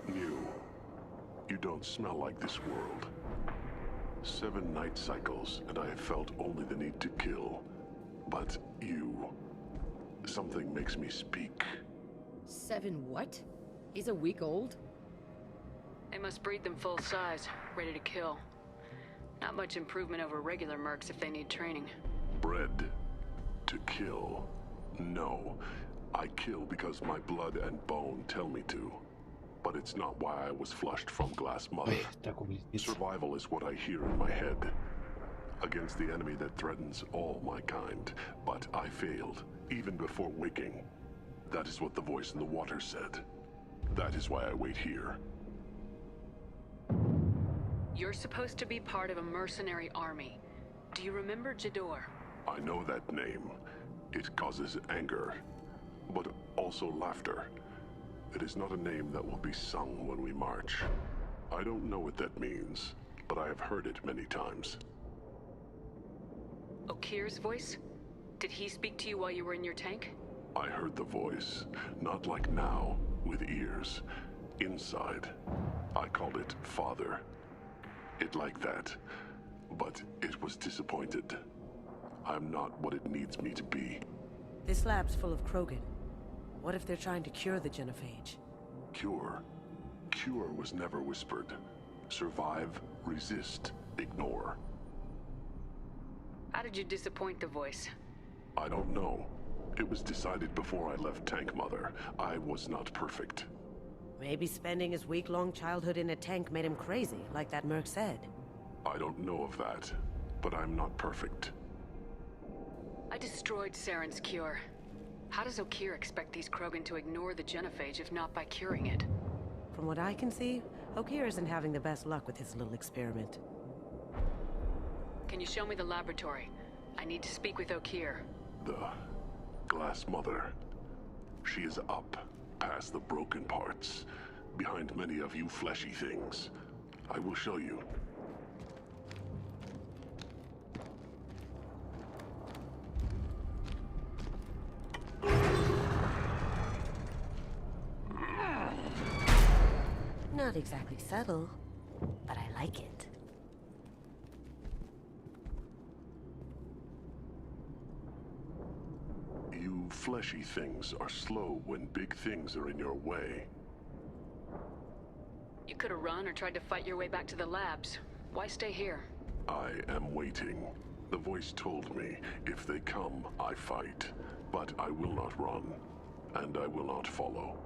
new. You don't smell like this world. 7 night cycles, and I have felt only the need to kill. But you... something makes me speak. 7 what? He's a week old? They must breed them full size, ready to kill. Not much improvement over regular mercs if they need training. Bred to kill. No. I kill because my blood and bone tell me to. But it's not why I was flushed from Glass Mother. Survival is what I hear in my head. Against the enemy that threatens all my kind. But I failed, even before waking. That is what the voice in the water said. That is why I wait here. You're supposed to be part of a mercenary army. Do you remember Jador? I know that name. It causes anger, but also laughter. It is not a name that will be sung when we march. I don't know what that means, but I have heard it many times. Okir's voice? Did he speak to you while you were in your tank? I heard the voice, not like now, with ears. Inside. I called it Father. It like that, but it was disappointed. I'm not what it needs me to be. This lab's full of Krogan. What if they're trying to cure the genophage? Cure? Cure was never whispered. Survive, resist, ignore. How did you disappoint the voice? I don't know. It was decided before I left Tank Mother. I was not perfect. Maybe spending his week-long childhood in a tank made him crazy, like that merc said. I don't know of that, but I'm not perfect. I destroyed Saren's cure. How does Okir expect these Krogan to ignore the genophage if not by curing it? From what I can see, Okir isn't having the best luck with his little experiment. Can you show me the laboratory? I need to speak with Okir. The Glass Mother. She is up, past the broken parts, behind many of you fleshy things. I will show you. Not exactly subtle, but I like it. You fleshy things are slow when big things are in your way. You could have run or tried to fight your way back to the labs. Why stay here? I am waiting. The voice told me, if they come, I fight. But I will not run, and I will not follow.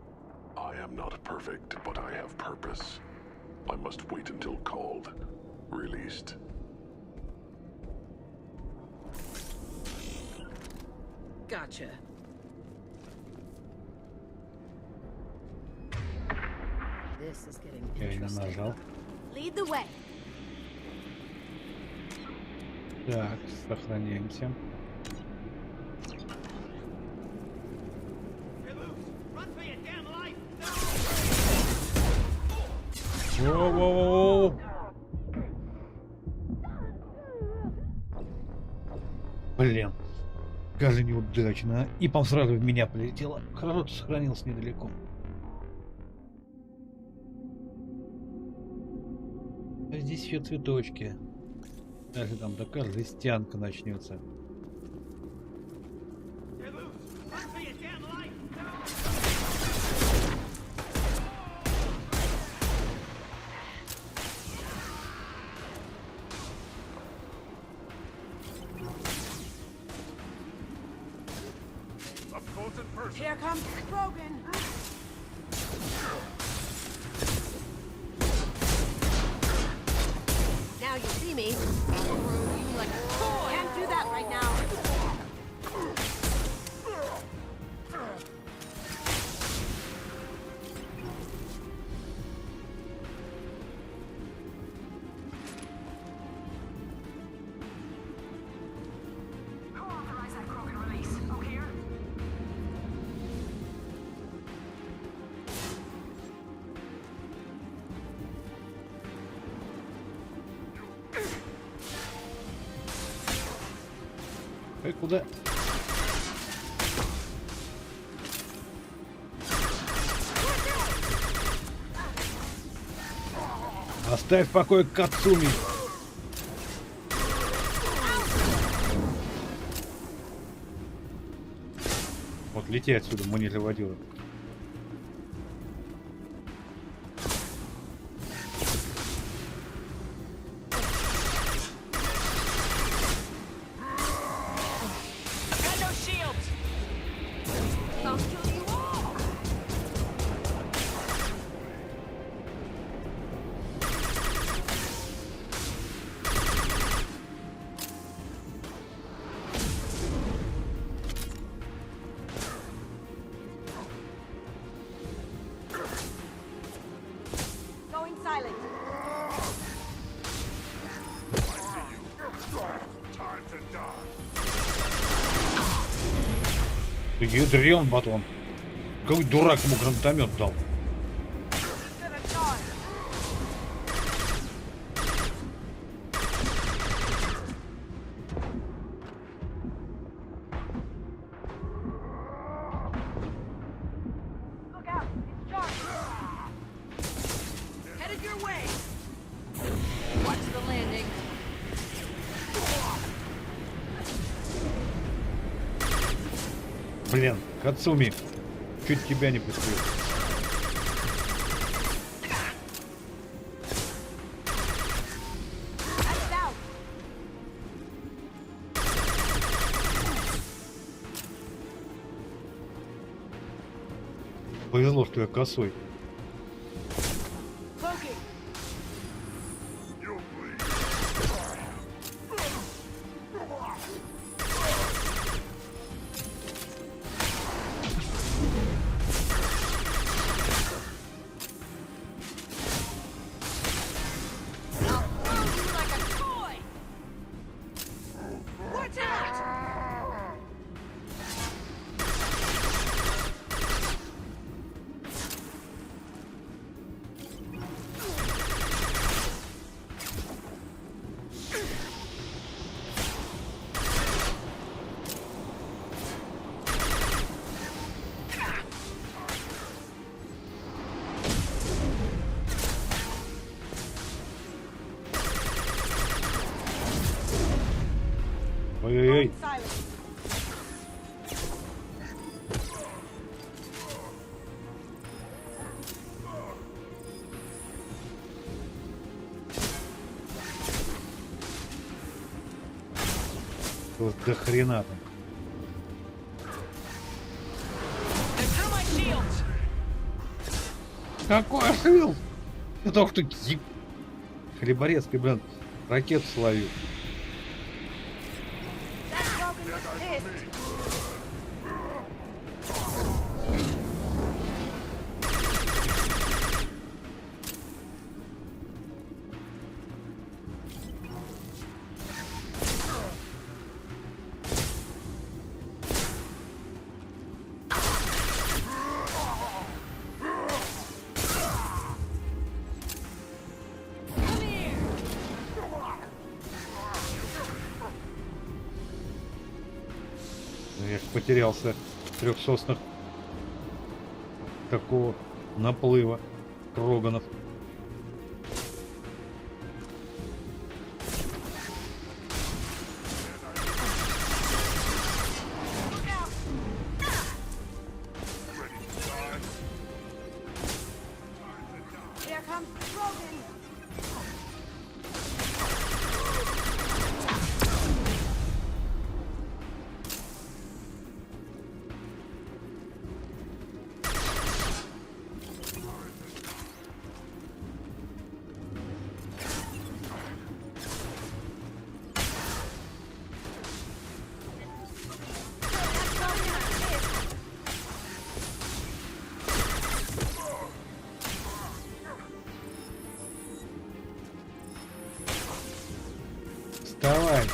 I am not perfect, but I have purpose. I must wait until called, released. Gotcha. This is getting interesting. Lead the way. Так, сохраняемся. Воу-воу-воу. Блин, как же неудачно, а? И пом сразу в меня полетело. Хорошо, что сохранился недалеко. А здесь еще цветочки. Даже там такая жестянка начнется. Here comes Krogan. Now you see me. Can't do that right now. Who authorized that Krogan release? Okir? Куда? Оставь в покое Кацуми. Вот лети отсюда, мы не заводила. Ядрен батон. Какой дурак ему гранатомет дал. Headed your way. Watch the landing. Блин, Кацуми, чуть тебя не пустил. Повезло, что я косой. Ой-ой-ой. Вот до хрена там. Какой шилд? Я только что хлеборезкой, блин, ракету словил. Я ж потерялся в 3 соснах такого наплыва кроганов. Вставай.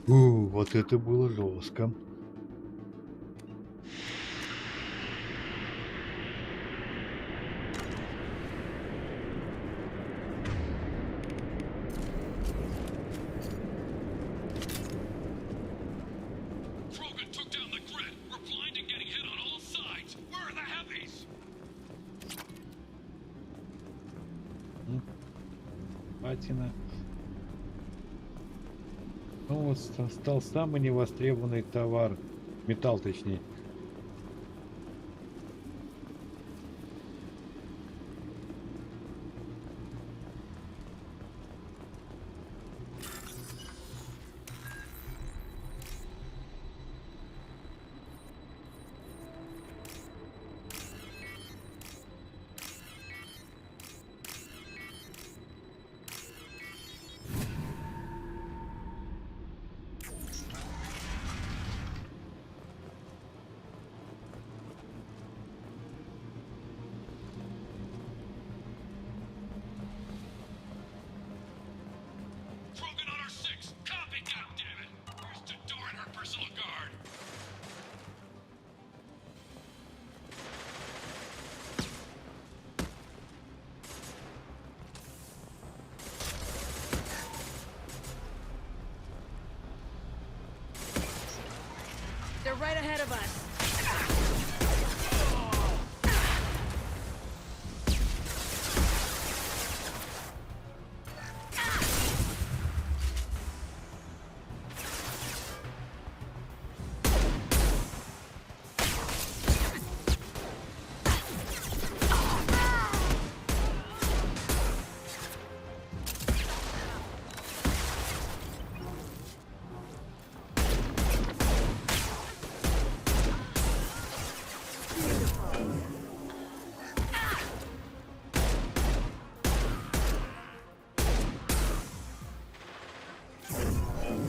Вот это было жестко. Патина. Ну вот стал самый невостребованный товар. Металл, точнее. of us.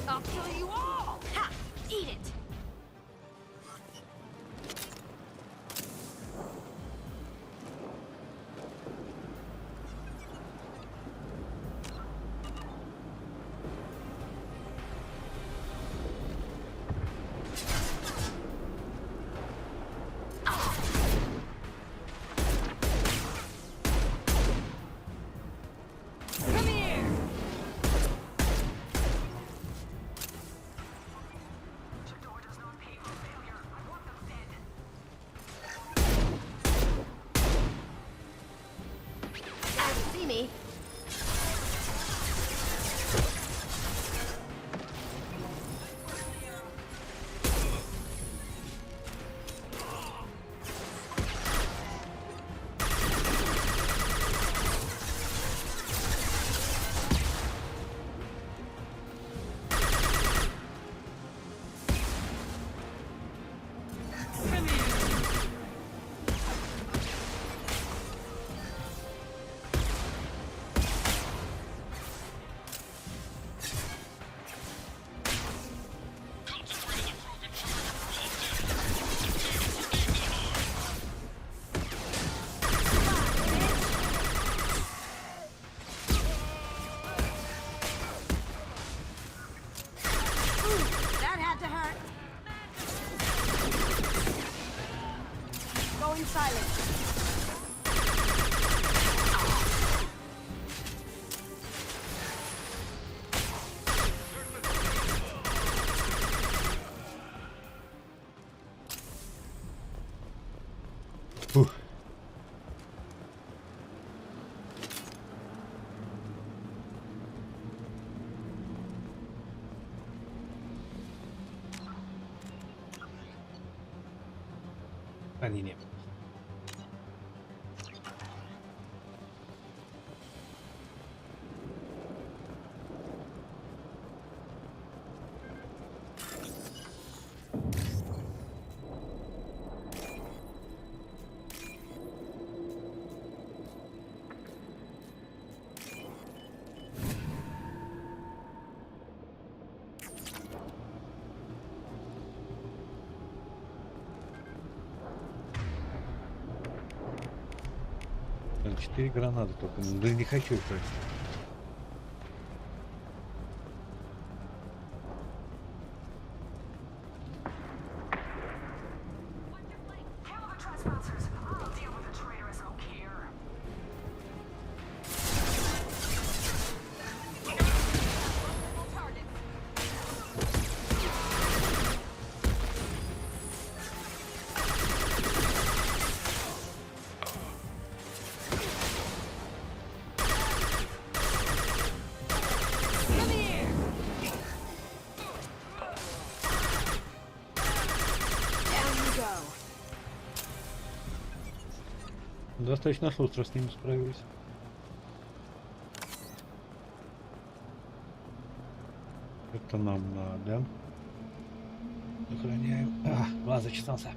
I'll kill you all! Ha! Eat it! Come here! See me? That had to hurt. Going silent. Хранение. Там 4 гранаты только. Да не хочу их тратить. Достаточно шустро с ними справились. Это нам надо. Охраняем. Глаз зачесался.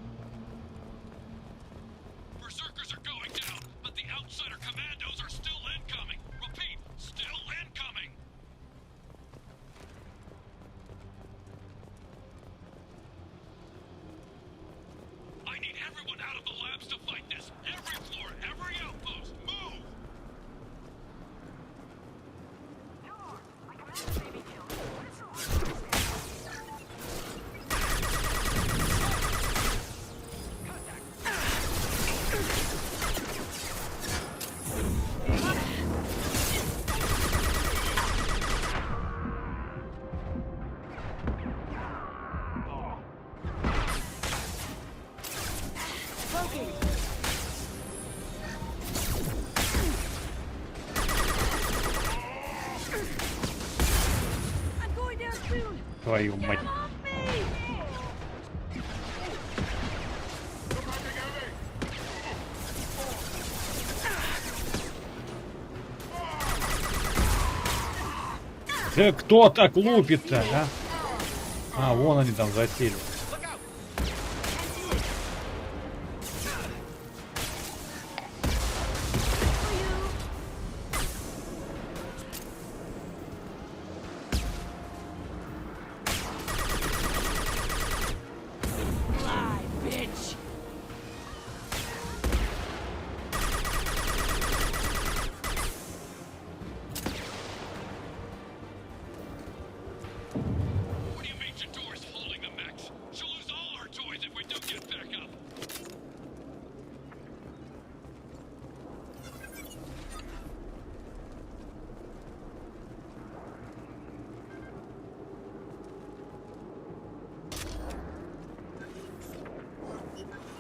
Твою мать. Да кто так лупит-то, а? А, вон они там засели.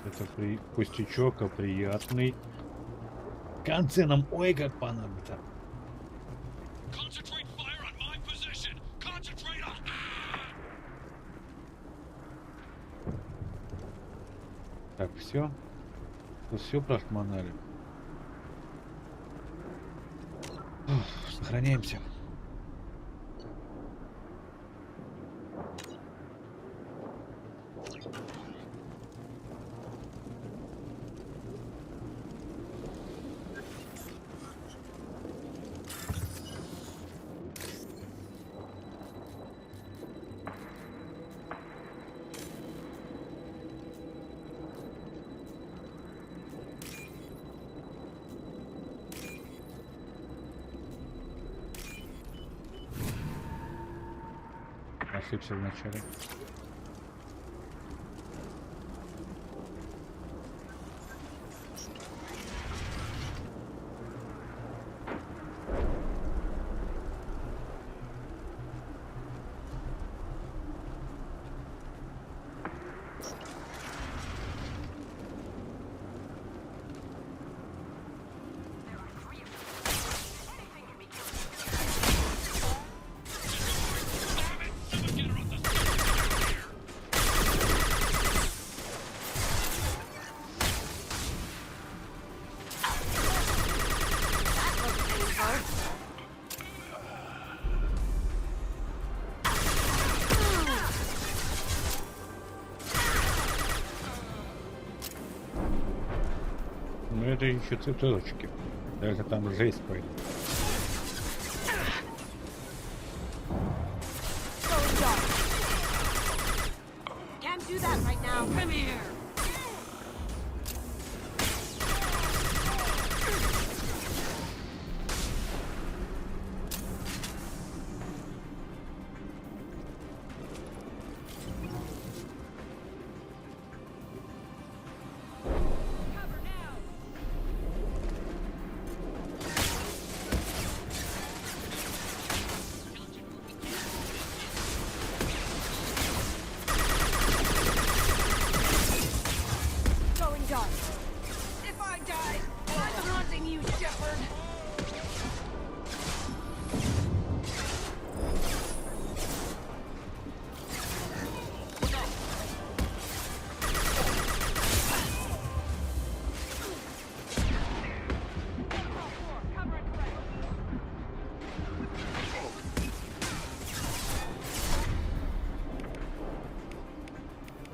Это пустячок, а приятный. В конце нам ой как понадобится. Так, все. Тут все прошмонали. Сохраняемся. Ошибся в начале. Ну это еще цветочки. Это там жесть пойдет. Can't do that right now. Come here.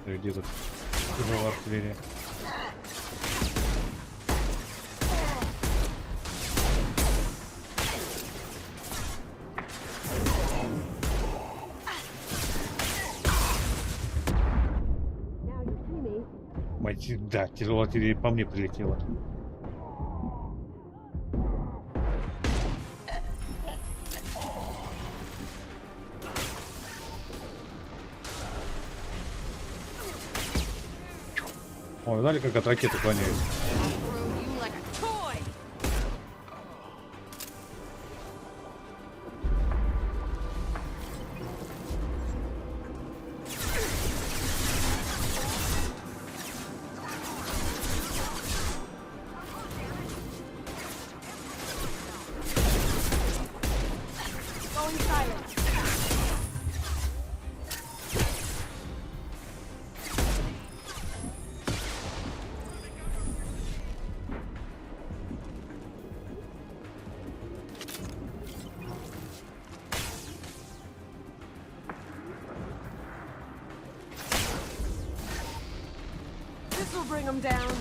Где тут тяжелая артиллерия? Мать, да, тяжелая артиллерия по мне прилетела. О, видали, как от ракеты клоняются? This'll bring them down.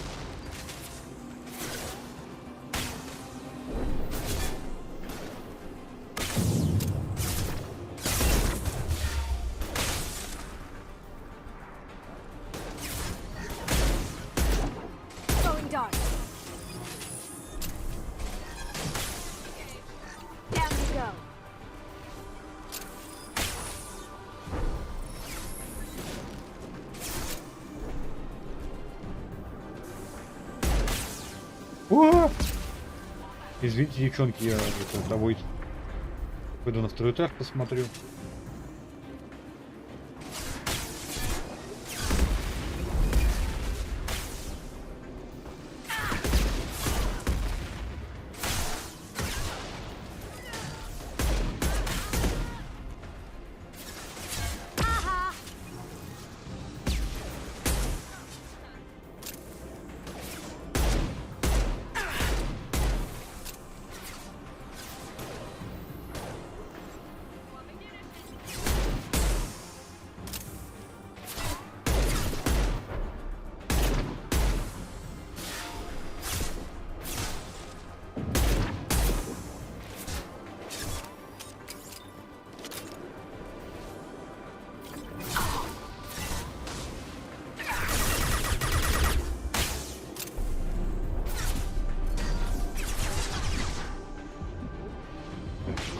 Going dark. Down you go. О! Извините, девчонки, я это домой пойду на второй этаж посмотрю.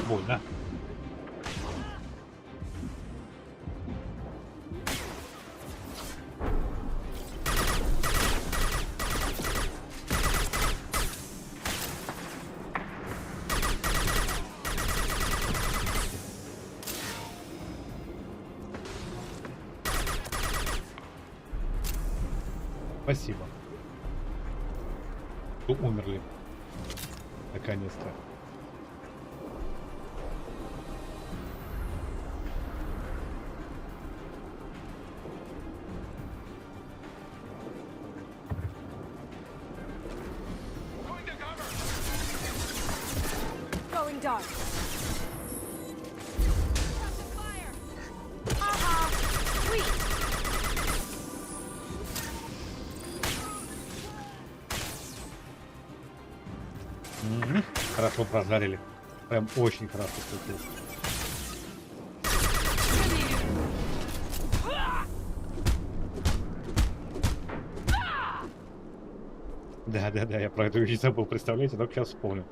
Больно. Спасибо. Умерли. Наконец-то. Going dark. Sweet. Хорошо прожарили. Прям очень хорошо получилось. Да, я про эту вещь забыл, представляете, только сейчас вспомнил.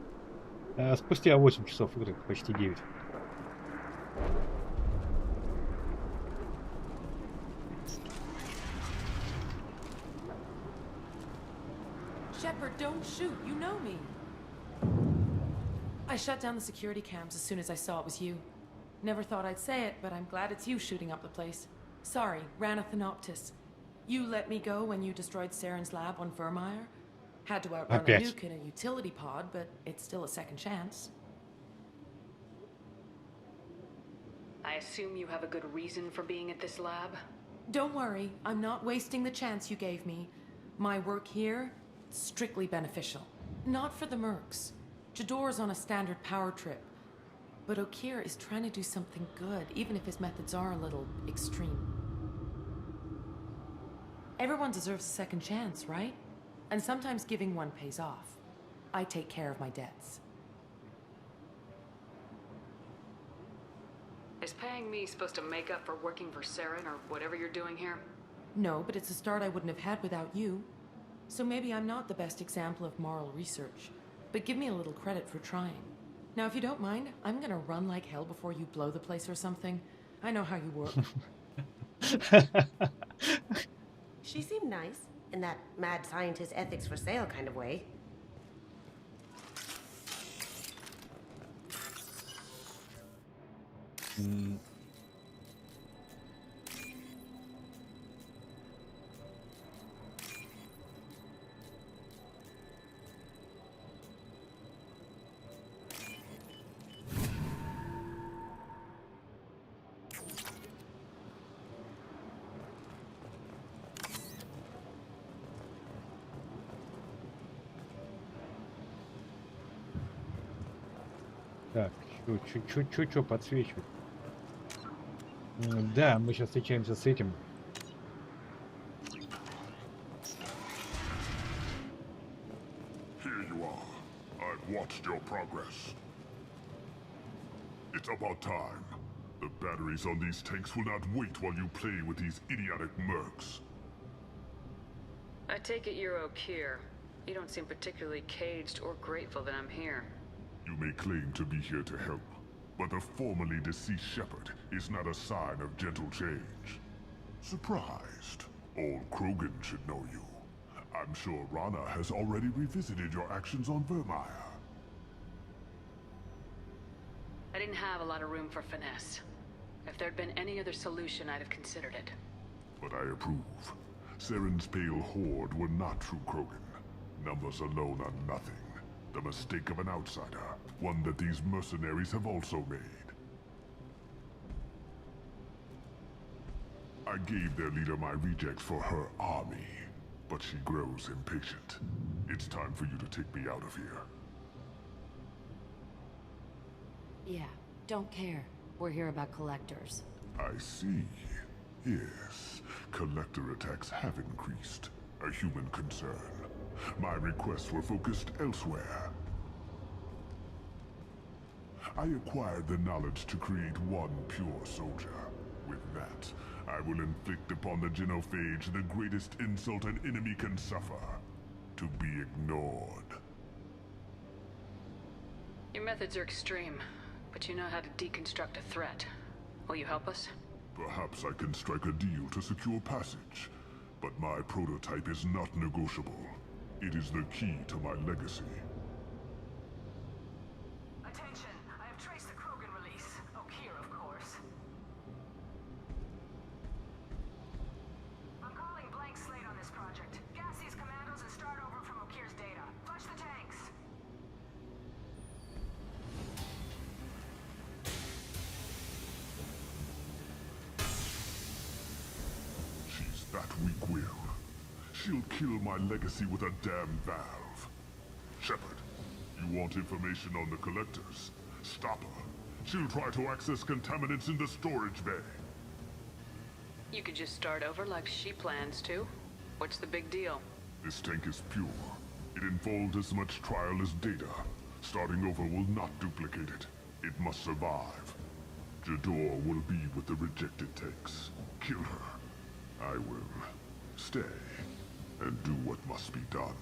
Спустя 8 часов игры, почти 9. Shepard, don't shoot. You know me. I shut down the security cams as soon as I saw it was you. Never thought I'd say it, but I'm glad it's you shooting up the place. Sorry, ran a Thanoptis. You let me go when you destroyed Saren's lab on Vermeer. Had to outrun a nuke in a utility pod, but it's still a second chance. I assume you have a good reason for being at this lab? Don't worry, I'm not wasting the chance you gave me. My work here, strictly beneficial. Not for the mercs. Jador's on a standard power trip. But Okir is trying to do something good, even if his methods are a little extreme. Everyone deserves a second chance, right? And sometimes giving one pays off. I take care of my debts. Is paying me supposed to make up for working for Saren or whatever you're doing here? No, but it's a start I wouldn't have had without you. So maybe I'm not the best example of moral research, but give me a little credit for trying. Now, if you don't mind, I'm gonna run like hell before you blow the place or something. I know how you work. She seemed nice, in that mad scientist ethics for sale kind of way. Так, что подсвечивать? Да, мы сейчас встречаемся с этим. watched your progress. It's about time. The batteries on these tanks will not wait while you play with these idiotic mercs. I take it you're Okeer. You don't seem particularly caged or grateful that I'm here. You may claim to be here to help, but the formerly deceased shepherd is not a sign of gentle change. Surprised? Old Krogan should know you. I'm sure Rana has already revisited your actions on Vermeer. I didn't have a lot of room for finesse. If there'd been any other solution, I'd have considered it. But I approve. Saren's pale horde were not true Krogan. Numbers alone are nothing. The mistake of an outsider, one that these mercenaries have also made. I gave their leader my rejects for her army, but she grows impatient. It's time for you to take me out of here. Yeah, don't care. We're here about collectors. I see. Yes, collector attacks have increased. A human concern. My requests were focused elsewhere. I acquired the knowledge to create one pure soldier. With that, I will inflict upon the genophage the greatest insult an enemy can suffer. To be ignored. Your methods are extreme, but you know how to deconstruct a threat. Will you help us? Perhaps I can strike a deal to secure passage, but my prototype is not negotiable. It is the key to my legacy. Attention! I have traced the Krogan release. Okeer, of course. I'm calling blank slate on this project. Gas these commandos and start over from Okeer's data. Flush the tanks! She's that weak-willed. She'll kill my legacy with a damn valve. Shepard, you want information on the collectors? Stop her. She'll try to access contaminants in the storage bay. You could just start over like she plans to. What's the big deal? This tank is pure. It involved as much trial as data. Starting over will not duplicate it. It must survive. Jador will be with the rejected tanks. Kill her. I will stay and do what must be done.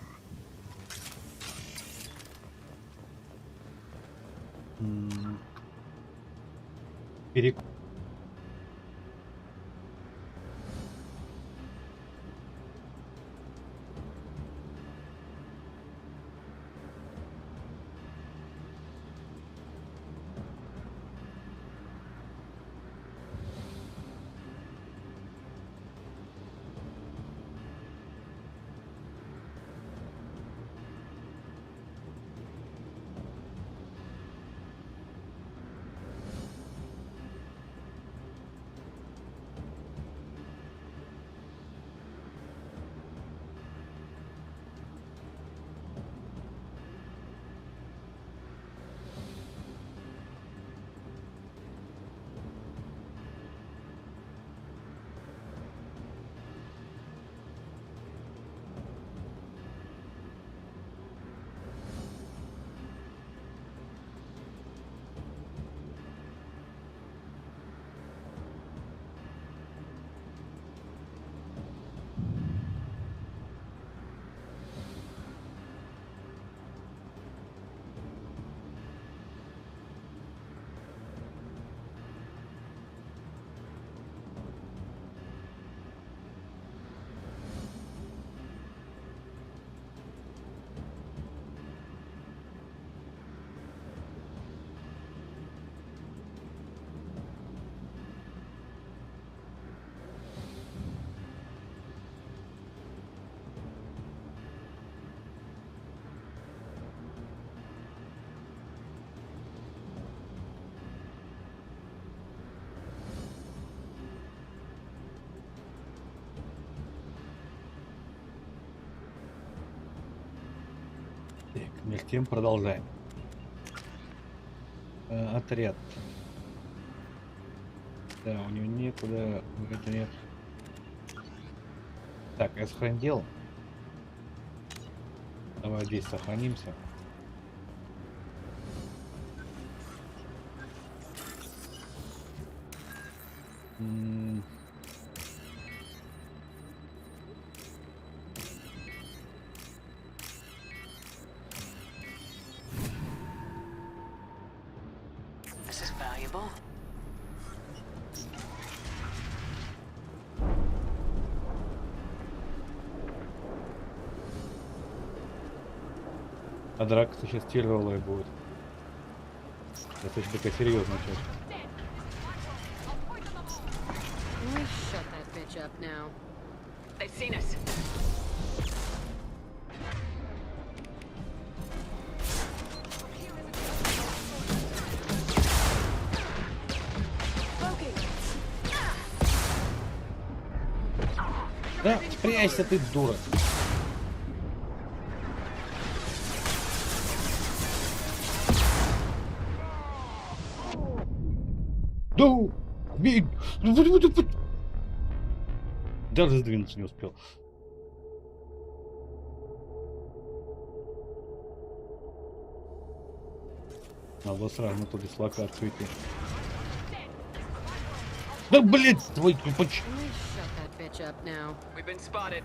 Так, между тем продолжаем. Отряд. Да, у него некуда, это нет. Так, я сохранил. Давай здесь сохранимся. This is valuable. А драка сейчас тяжелая будет. Это такая серьезная часть. Can we shut that bitch up now? They've seen us. Да, спрячься ты, дура. Да, бей. Даже сдвинуться не успел. Надо сразу на ту дислокацию идти. Да, блядь, твой тупоч. Can we shut that bitch up now? We've been spotted.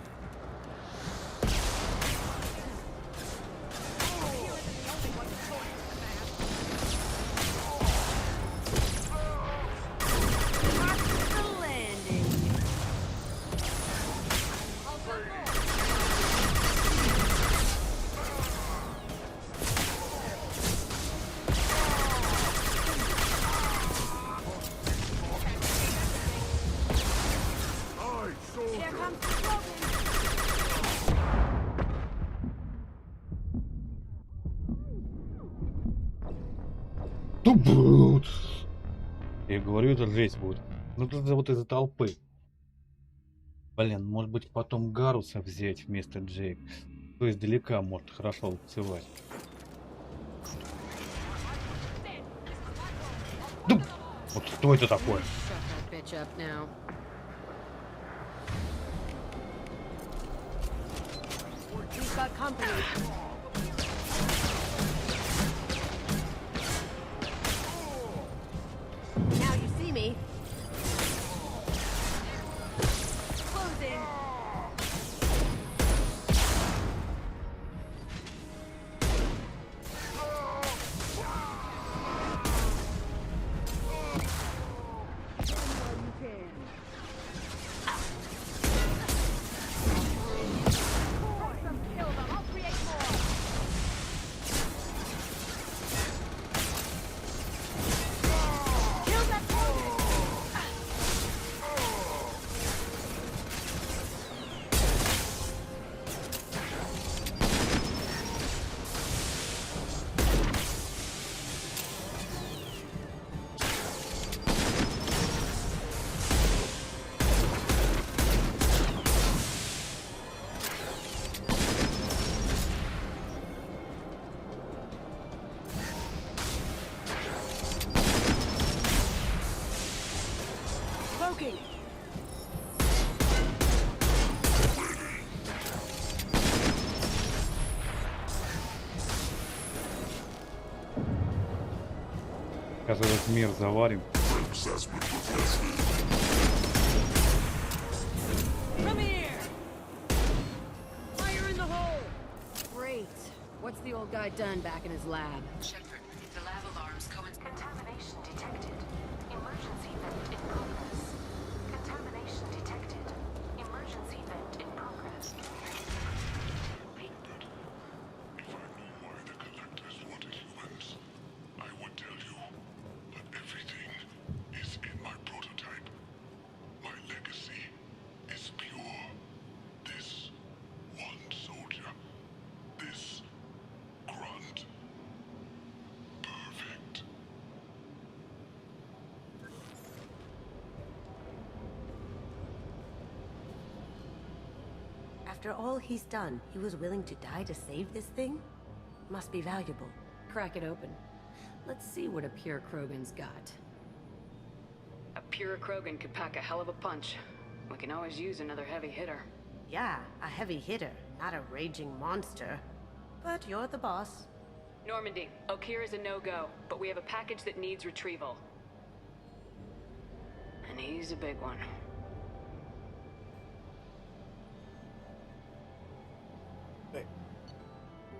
Я говорю, это жесть будет. Ну тут вот из-за толпы. Блин, может быть потом Гаруса взять вместо Джейк. То есть издалека может хорошо лупцевать. Да, вот что это такое? Shut that bitch up now. We've got company. Now you see me. Closing. Сейчас этот мир заварим. Come here. Fire in the hole. Great. What's the old guy done back in his lab? Shepard, the lab alarms Contamination detected. Emergency vent in progress. Contamination detected. Emergency vent in progress. If I knew why the collectors wanted humans, I would tell you. But everything is in my prototype. My legacy is pure. This one soldier. This grunt. Perfect. After all he's done, he was willing to die to save this thing? Must be valuable. Crack it open. Let's see what a pure Krogan's got. A pure Krogan could pack a hell of a punch. We can always use another heavy hitter. Yeah, a heavy hitter, not a raging monster. But you're the boss. Normandy, Okeer is a no-go, but we have a package that needs retrieval. An He's a big one.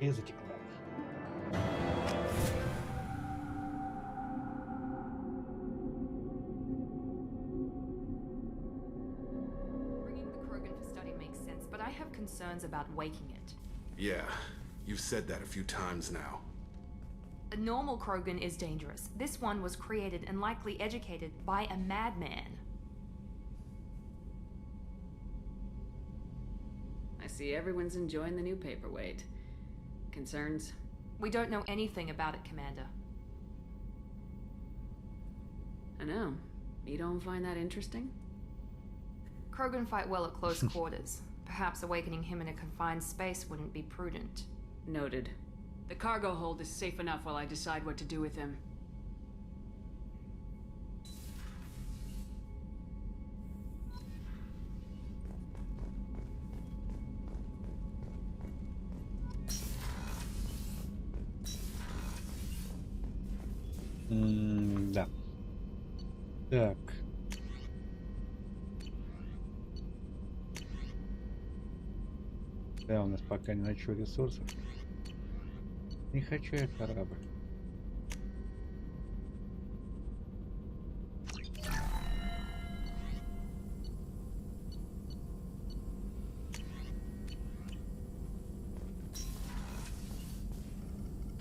И затекла. Bringing the Krogan for study makes sense, but I have concerns about waking it. Yeah, you've said that a few times now. A normal Krogan is dangerous. This one was created and likely educated by a madman. I see everyone's enjoying the new paperweight. Concerns? We don't know anything about it, Commander. I know. You don't find that interesting? Krogan fight well at close quarters. Perhaps awakening him in a confined space wouldn't be prudent. Noted. The cargo hold is safe enough while I decide what to do with him. Да. Так. Да, у нас пока не ночу ресурсов. Не хочу я корабль.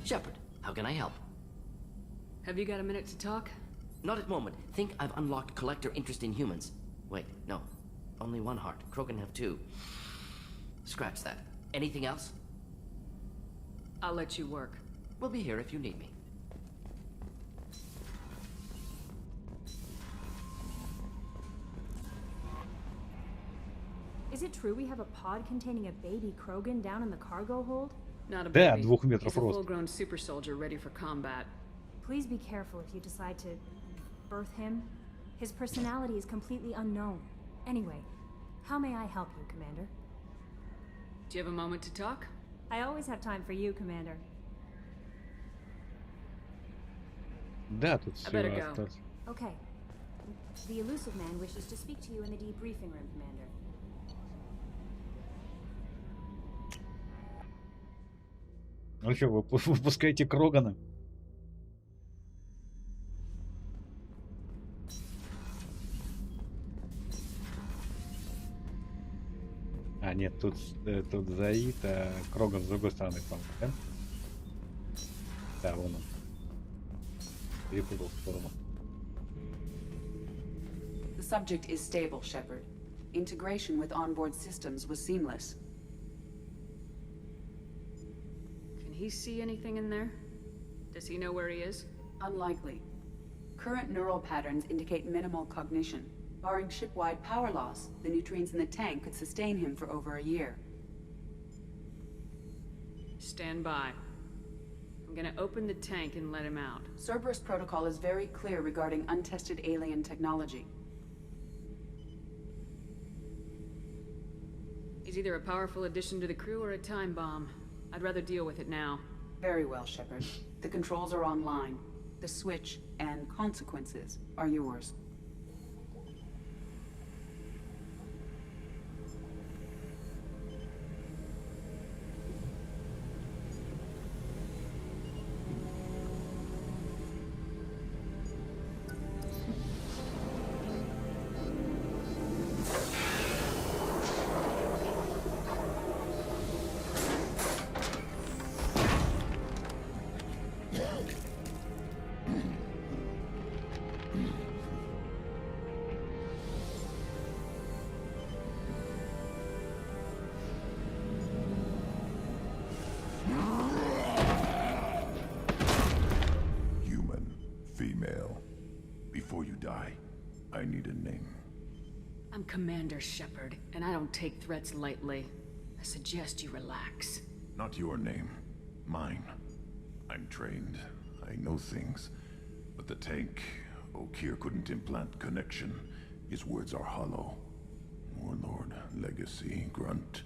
Shepard, how can I help? Have you got a minute to talk? Not at the moment. Think I've unlocked collector interest in humans. Wait, no. Only one heart. Krogan have two. Scratch that. Anything else? I'll let you work. We'll be here if you need me. Is it true we have a pod containing a baby Krogan down in the cargo hold? Not a Да, baby. 2 метров He's a роста. full-grown super soldier ready for combat. Please be careful if you decide to birth him. His personality is completely unknown. Anyway, how may I help you, Commander? Do you have a moment to talk? I always have time for you, Commander. Да, тут I better все go. осталось. Okay. The elusive man wishes to speak to you in the debriefing room, Commander. Ну что, вы выпускаете Крогана? А, нет, тут Заид, а Кроган с другой стороны, по-моему, да? Да, вон он. Перепутал сторону. The subject is stable, Shepard. Integration with onboard systems was seamless. Can he see anything in there? Does he know where he is? Unlikely. Current neural patterns indicate minimal cognition. Barring ship-wide power loss, the nutrients in the tank could sustain him for over a year. Stand by. I'm gonna open the tank and let him out. Cerberus protocol is very clear regarding untested alien technology. He's either a powerful addition to the crew or a time bomb. I'd rather deal with it now. Very well, Shepard. The controls are online. The switch and consequences are yours. I need a name. I'm Commander Shepard, and I don't take threats lightly. I suggest you relax. Not your name. Mine. I'm trained. I know things. But the tank, Okir couldn't implant connection. His words are hollow. Warlord, Legacy, Grunt.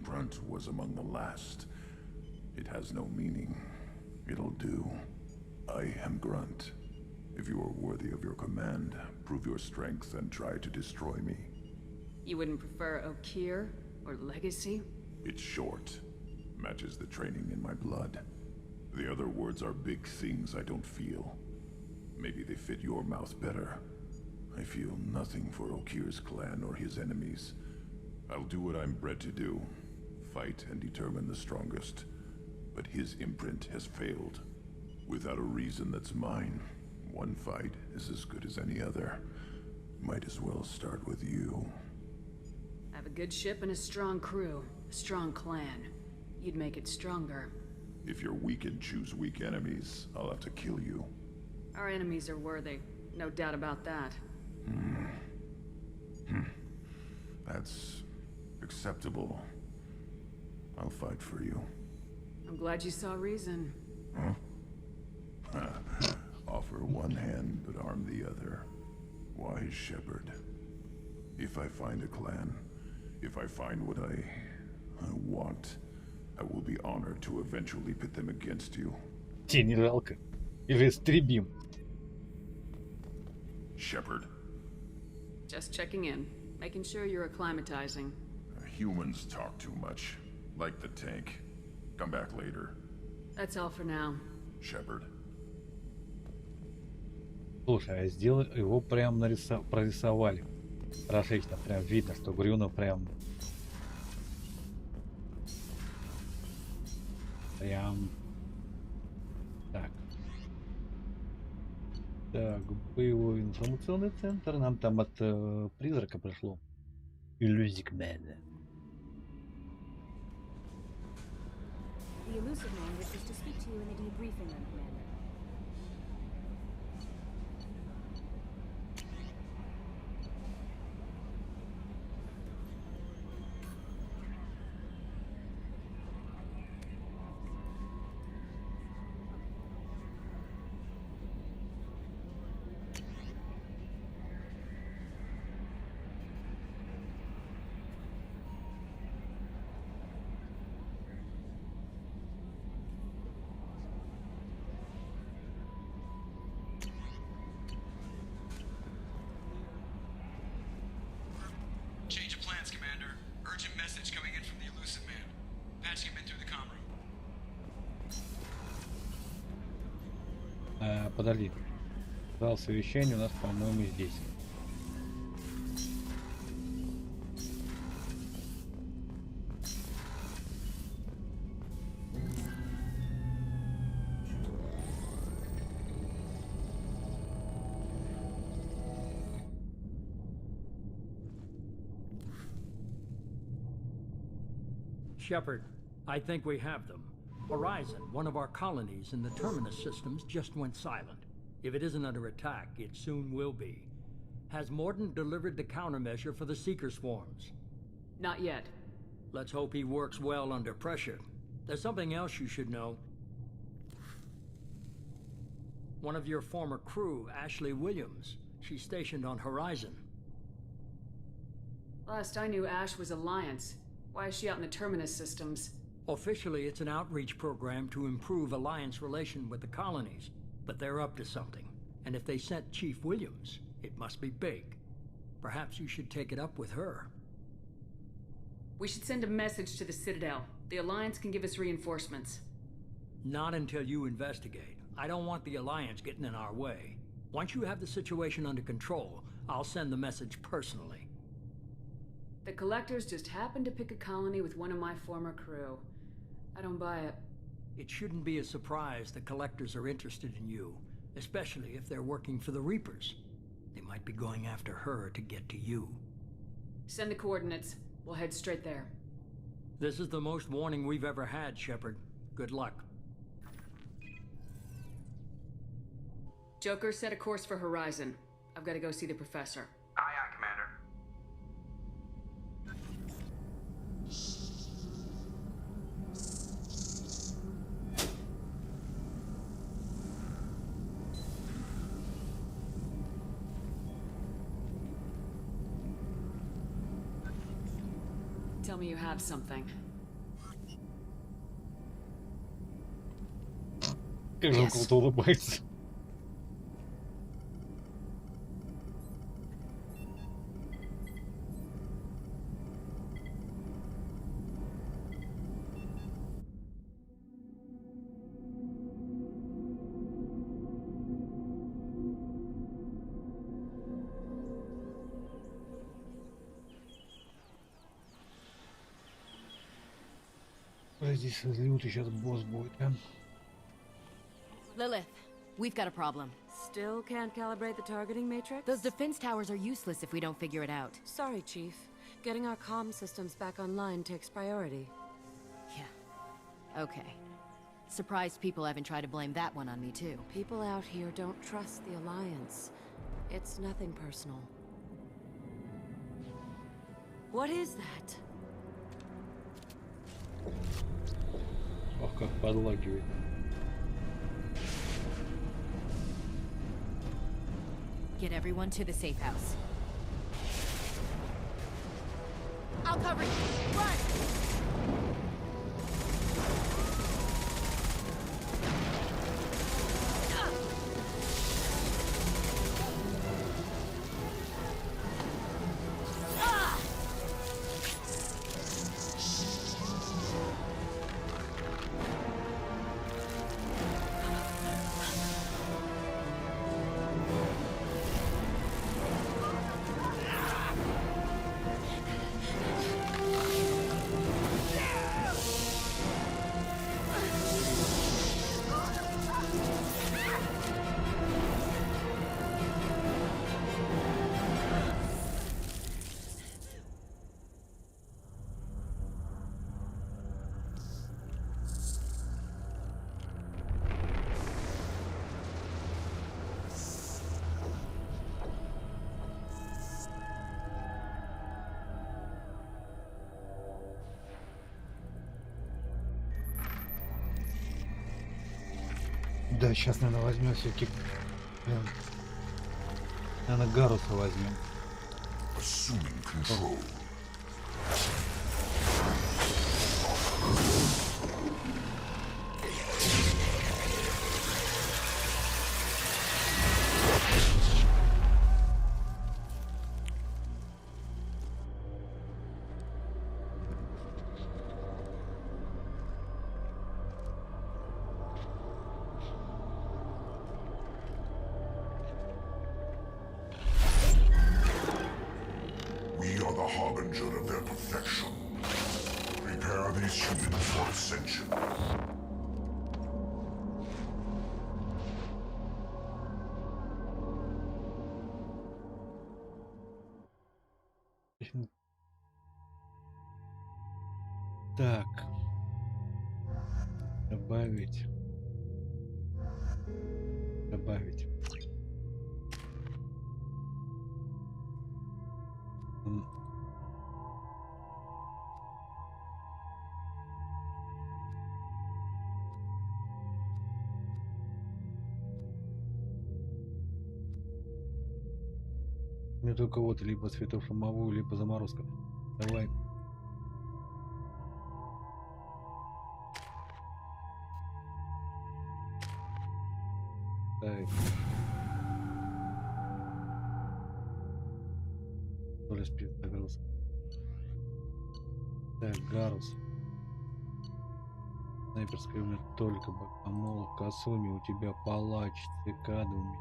Grunt was among the last. It has no meaning. It'll do. I am Grunt. If you are worthy of your command, prove your strength and try to destroy me. You wouldn't prefer Okier or Legacy? It's short. Matches the training in my blood. The other words are big things I don't feel. Maybe they fit your mouth better. I feel nothing for Okir's clan or his enemies. I'll do what I'm bred to do. Fight and determine the strongest. But his imprint has failed. Without a reason that's mine, one fight is as good as any other. Might as well start with you. I have a good ship and a strong crew. A strong clan. You'd make it stronger. If you're weak and choose weak enemies, I'll have to kill you. Our enemies are worthy. No doubt about that. That's acceptable. I'll fight for you. I'm glad you saw reason. Huh? Offer one hand, but arm the other. Wise shepherd. If I find a clan, if I find what I want, I will be honored to eventually pit them against you. Тебе не жалко. Или истребим. Shepherd. Just checking in. Making sure you're acclimatizing. Humans talk too much. Like the tank. Come back later. That's all for now. Shepherd. Слушай, а сделали его прям прорисовали. Хорошечно, прям видно, что Брюно прям так. Так, боевой информационный центр. Нам там от призрака пришло. Illusive Man. The elusive man wishes to speak to you in the debriefing room, Commander. Change of plans, Commander. Urgent message coming in from the elusive man. Patching him in through the comm room. Подожди. Зал совещания у нас, по-моему, здесь. Shepard, I think we have them. Horizon, one of our colonies in the Terminus systems, just went silent. If it isn't under attack, it soon will be. Has Mordant delivered the countermeasure for the Seeker swarms? Not yet. Let's hope he works well under pressure. There's something else you should know. One of your former crew, Ashley Williams, she's stationed on Horizon. Last I knew, Ash was Alliance. Why is she out in the Terminus systems? Officially, it's an outreach program to improve Alliance relation with the colonies, but they're up to something. And if they sent Chief Williams, it must be big. Perhaps you should take it up with her. We should send a message to the Citadel. The Alliance can give us reinforcements. Not until you investigate. I don't want the Alliance getting in our way. Once you have the situation under control, I'll send the message personally. The Collectors just happened to pick a colony with one of my former crew. I don't buy it. It shouldn't be a surprise the Collectors are interested in you, especially if they're working for the Reapers. They might be going after her to get to you. Send the coordinates. We'll head straight there. This is the most warning we've ever had, Shepard. Good luck. Joker, set a course for Horizon. I've got to go see the Professor. Aye, aye, Commander. Tell me you have something. Как же он кого-то улыбается. здесь лютый сейчас босс будет, а? Lilith, we've got a problem. Still can't calibrate the targeting matrix? Those defense towers are useless if we don't figure it out. Sorry, Chief. Getting our comm systems back online takes priority. Yeah. Okay. Surprised people haven't tried to blame that one on me, too. People out here don't trust the Alliance. It's nothing personal. What is that? Ох, как подлагивает. Get everyone to the safe house. I'll cover you. Run! Да, сейчас, наверное, возьмем все-таки... Наверное, Гаруса возьмем. We are the harbinger of their perfection. Prepare these humans for ascension. Так. Добавить. Добавить. Мне только вот либо светофомовую, либо заморозка. Давай. Так. Доля спецзагрузки. Так, Гарус. Снайперская умер только Бакамолов, Касуми, у тебя палач, цикада у меня.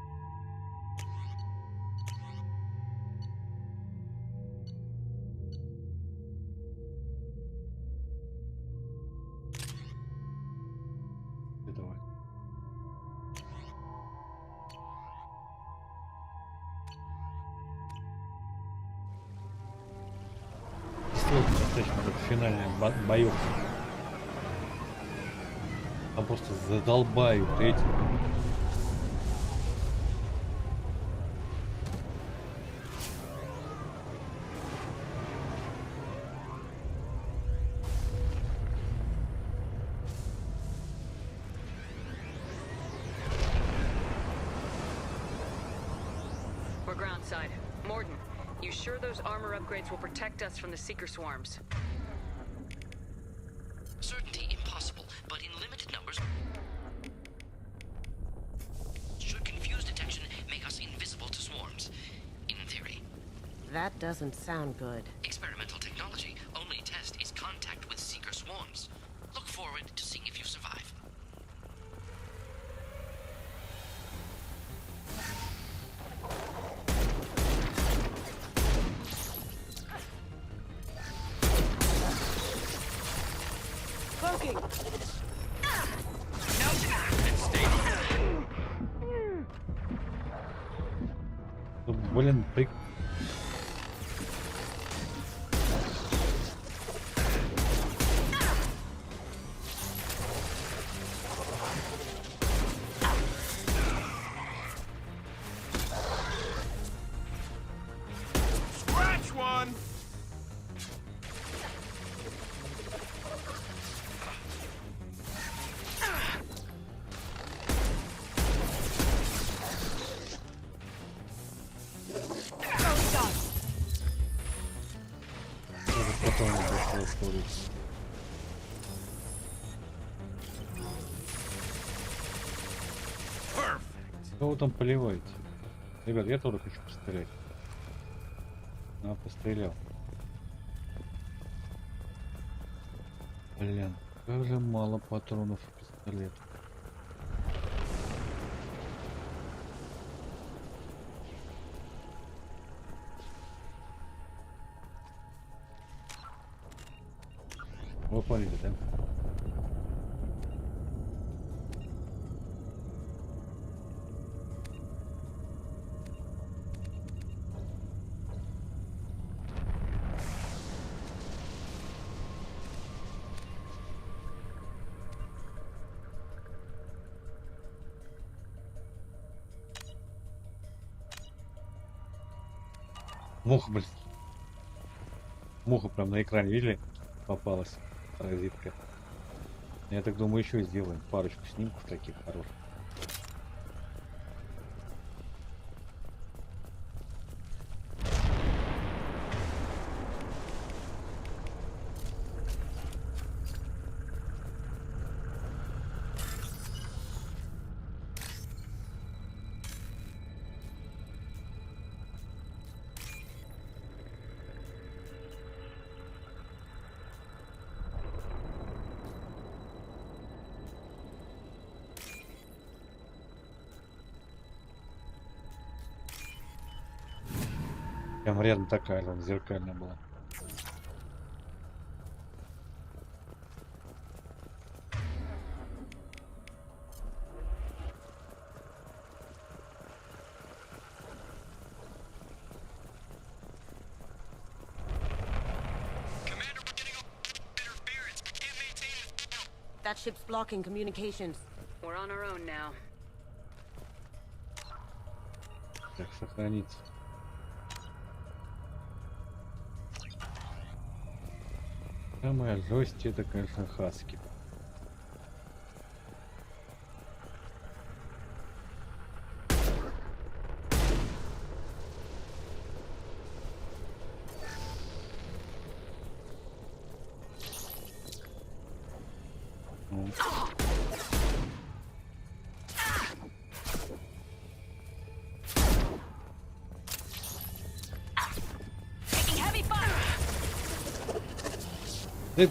Давай. Сложно достаточно вот финальных боев. Там просто задолбают эти. We're groundside. Morden, you sure those armor upgrades will protect us from the Seeker swarms? Certainty impossible, but in limited numbers. Should confused detection make us invisible to swarms? In theory. That doesn't sound good. Experimental technology. Only test is contact with Seeker swarms. Look forward to seeing if you survive. Cloaking! Ну, блин, Scratch one! потом пришлось ускориться. Кого там поливаете? Ребят, я тоже хочу пострелять. А, пострелял. Блин, как же мало патронов у пистолета. Вы поняли, да? Муха, блин. Муха прям на экране, видели? Попалась. Паразитка. Я так думаю, еще сделаем парочку снимков таких хороших. Прям рядом такая же, зеркальная была. That ship's blocking communications. We're on our own now. Так, сохраниться. Самая жесть это, конечно, хаски.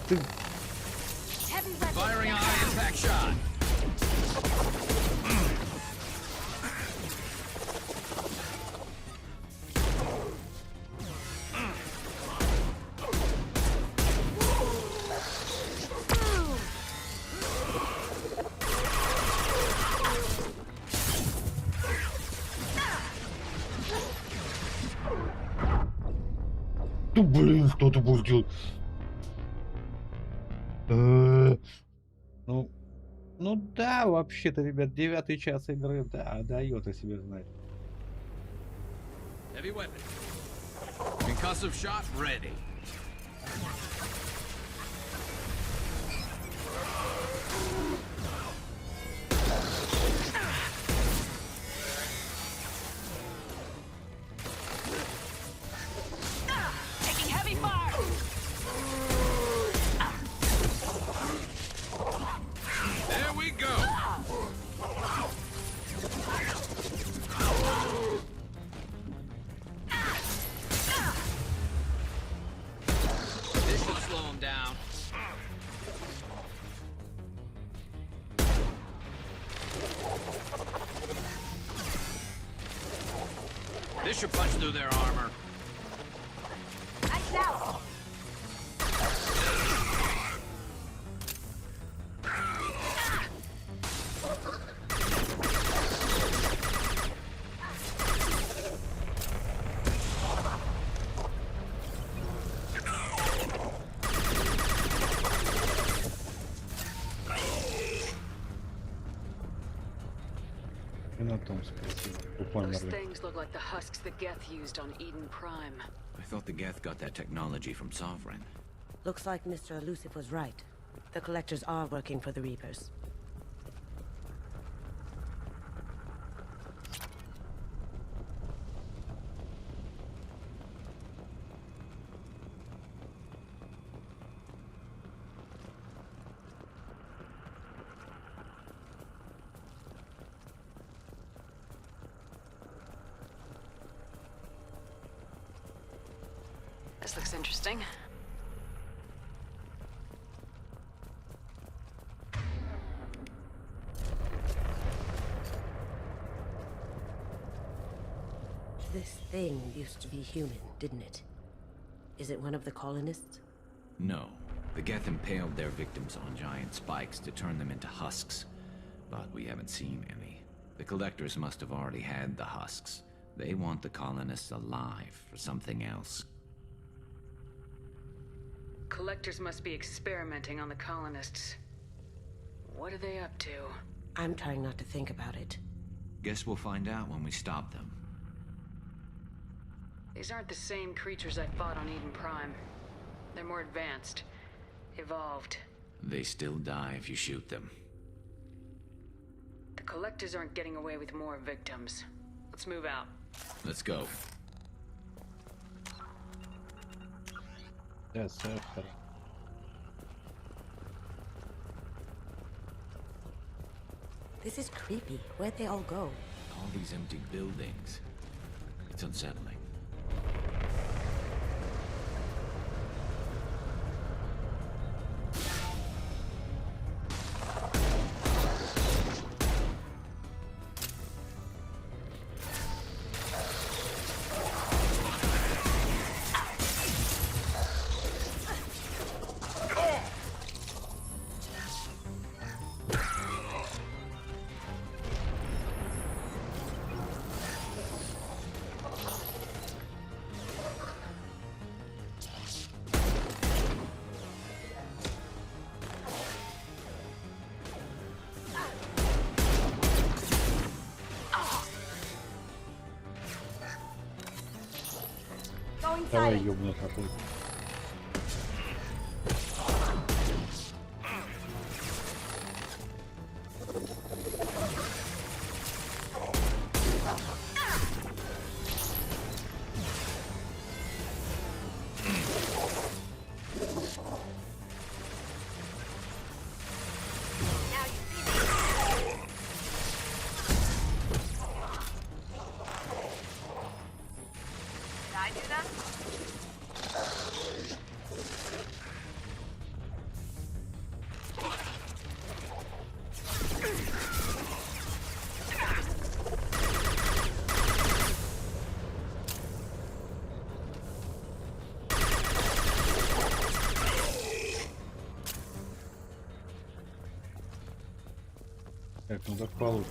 Ты... Firing a high impact shot. Ну блин, что ты будешь делать? Ну да, вообще-то, ребят, 9-й час игры, да, дает о себе знать. Heavy weapon. Concussive shot ready. Taking heavy fire! There we go. This should slow him down. This should punch through their armor. Nice out! потом спросил. Буквально. Those things look like the husks the Geth used on Eden Prime. I thought the Geth got that technology from Sovereign. Looks like Mr. Elusive was right. The collectors are working for the Reapers. This looks interesting. This thing used to be human, didn't it? Is it one of the colonists? No. The Geth impaled their victims on giant spikes to turn them into husks. But we haven't seen any. The collectors must have already had the husks. They want the colonists alive for something else. Collectors must be experimenting on the colonists. What are they up to? I'm trying not to think about it. Guess we'll find out when we stop them. These aren't the same creatures I fought on Eden Prime. They're more advanced. Evolved. They still die if you shoot them. The collectors aren't getting away with more victims. Let's move out. Let's go. That's This is creepy. Where'd they all go? All these empty buildings. It's unsettling. Давай ёбнешь ответ. Так, ну так получше.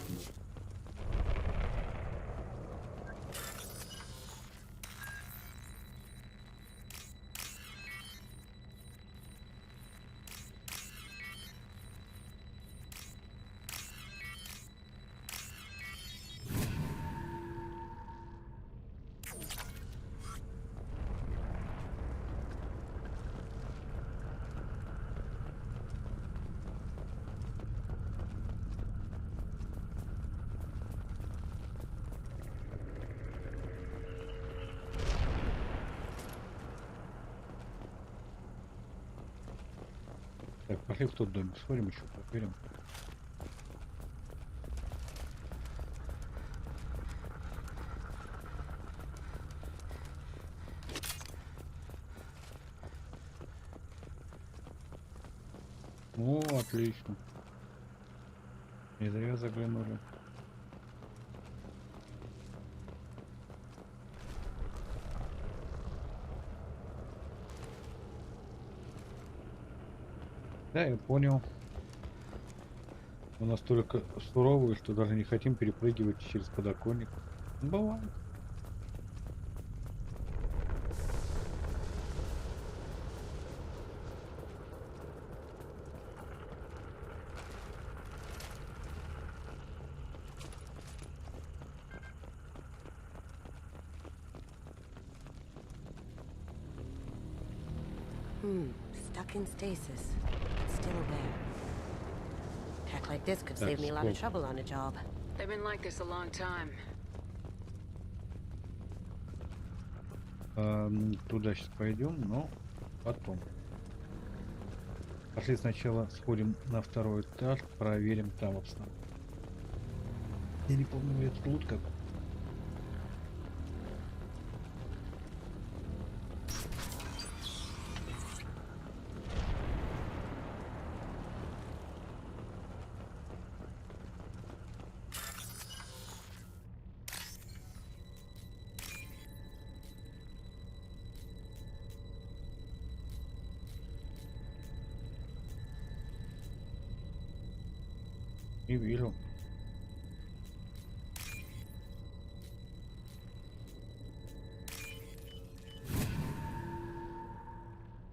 Так, пошли в тот домик, сходим еще, проверим. О, отлично. Не зря заглянули. Да, я понял. Мы настолько суровые, что даже не хотим перепрыгивать через подоконник. Бывает. Stuck in stasis, but still aware. Tech like this could save me a lot of trouble on a job. They've been like this a long time. Туда сейчас пойдем, но потом. Пошли сначала сходим на второй этаж, проверим там обстановку. Я не помню, это тут как. Не вижу.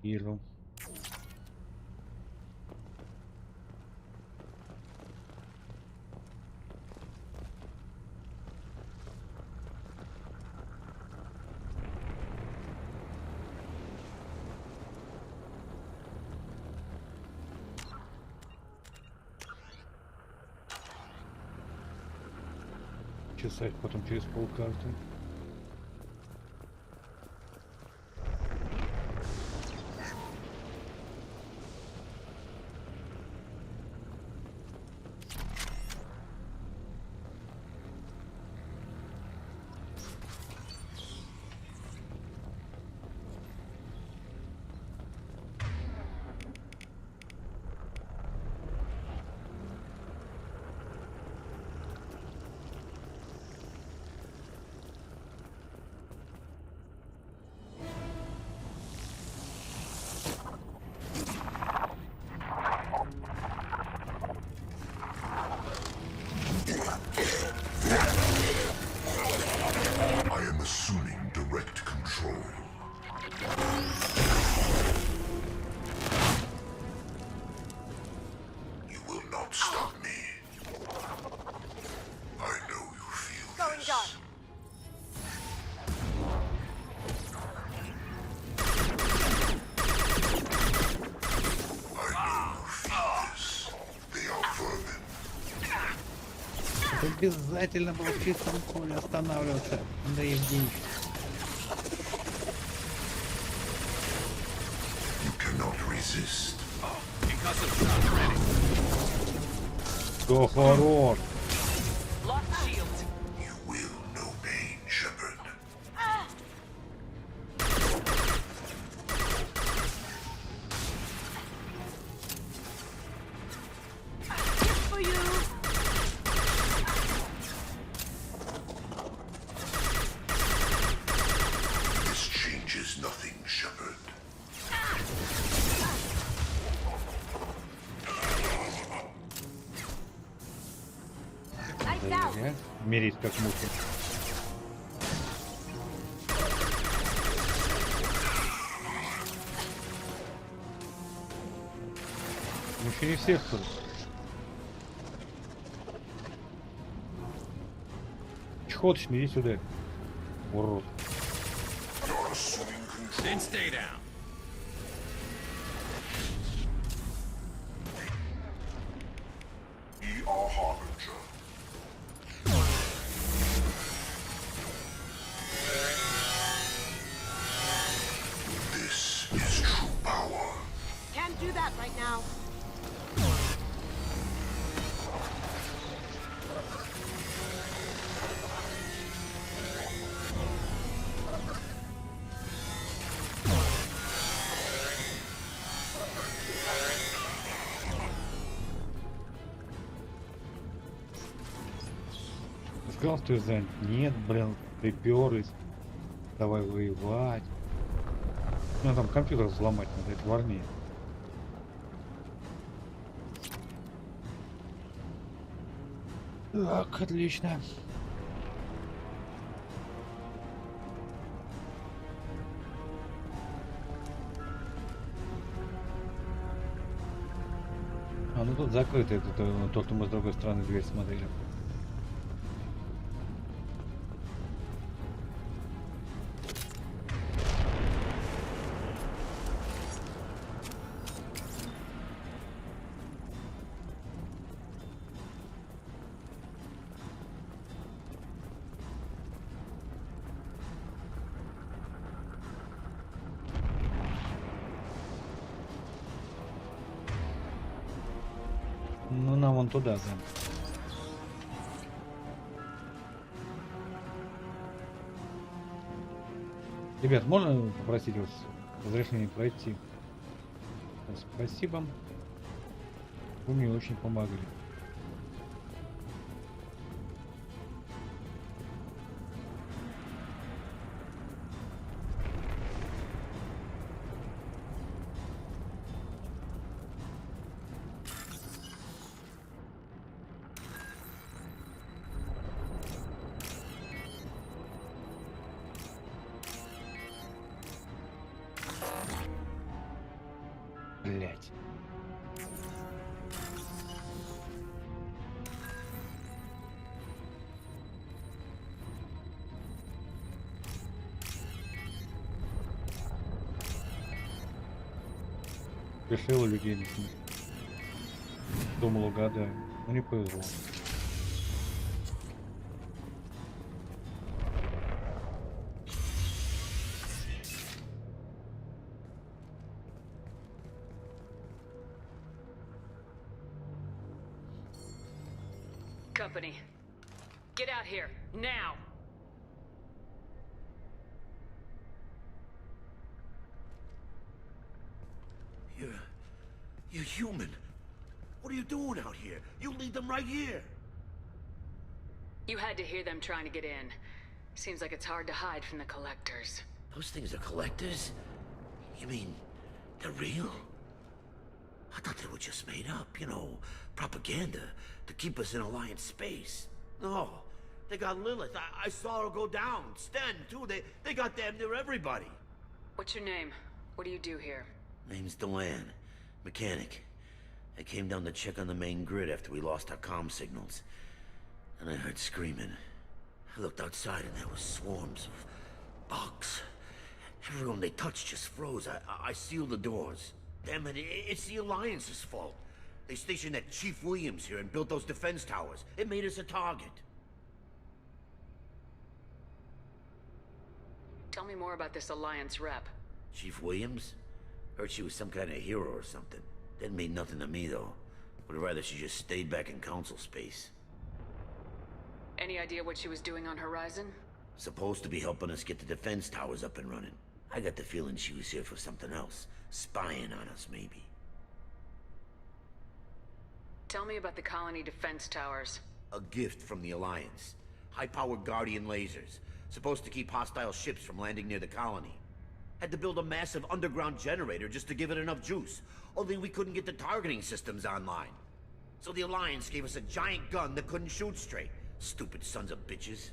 Вижу. Чесать потом через полкарты. Обязательно было в чистом поле останавливаться, Андрей Евгеньевич. Кто хорош? Мерить как мухи. Ну еще не всех тут. Чехоточный, иди сюда. Урод. Сказал, что я занят. Нет, блин, приперлись. Давай воевать. Ну там компьютер взломать надо, это важнее. Так, отлично. А, ну тут закрыто, это то, что мы с другой стороны дверь смотрели. вон туда, да. Ребят, можно попросить вас разрешения пройти? Спасибо. Вы мне очень помогли. Блять. Решила людей не смысл. Думал, угадаю, но не повезло. Company, get out here, now! You're human. What are you doing out here? You lead them right here. You had to hear them trying to get in. Seems like it's hard to hide from the collectors. Those things are collectors? You mean, they're real? I thought they were just made up, you know, propaganda to keep us in Alliance space. No, they got Lilith. I saw her go down. Sten, too. They got damn near everybody. What's your name? What do you do here? Name's Delan. Mechanic. I came down to check on the main grid after we lost our comm signals. And I heard screaming. I looked outside and there was swarms of bugs. Everyone they touched just froze. I sealed the doors. Damn it, it's the Alliance's fault. They stationed that Chief Williams here and built those defense towers. It made us a target. Tell me more about this Alliance rep. Chief Williams? Heard she was some kind of hero or something. Didn't mean nothing to me, though. Would rather she just stayed back in Council space. Any idea what she was doing on Horizon? Supposed to be helping us get the defense towers up and running. I got the feeling she was here for something else. Spying on us, maybe. Tell me about the colony defense towers. A gift from the Alliance. High-powered Guardian lasers. Supposed to keep hostile ships from landing near the colony. Had to build a massive underground generator just to give it enough juice. Only we couldn't get the targeting systems online. So the Alliance gave us a giant gun that couldn't shoot straight. Stupid sons of bitches.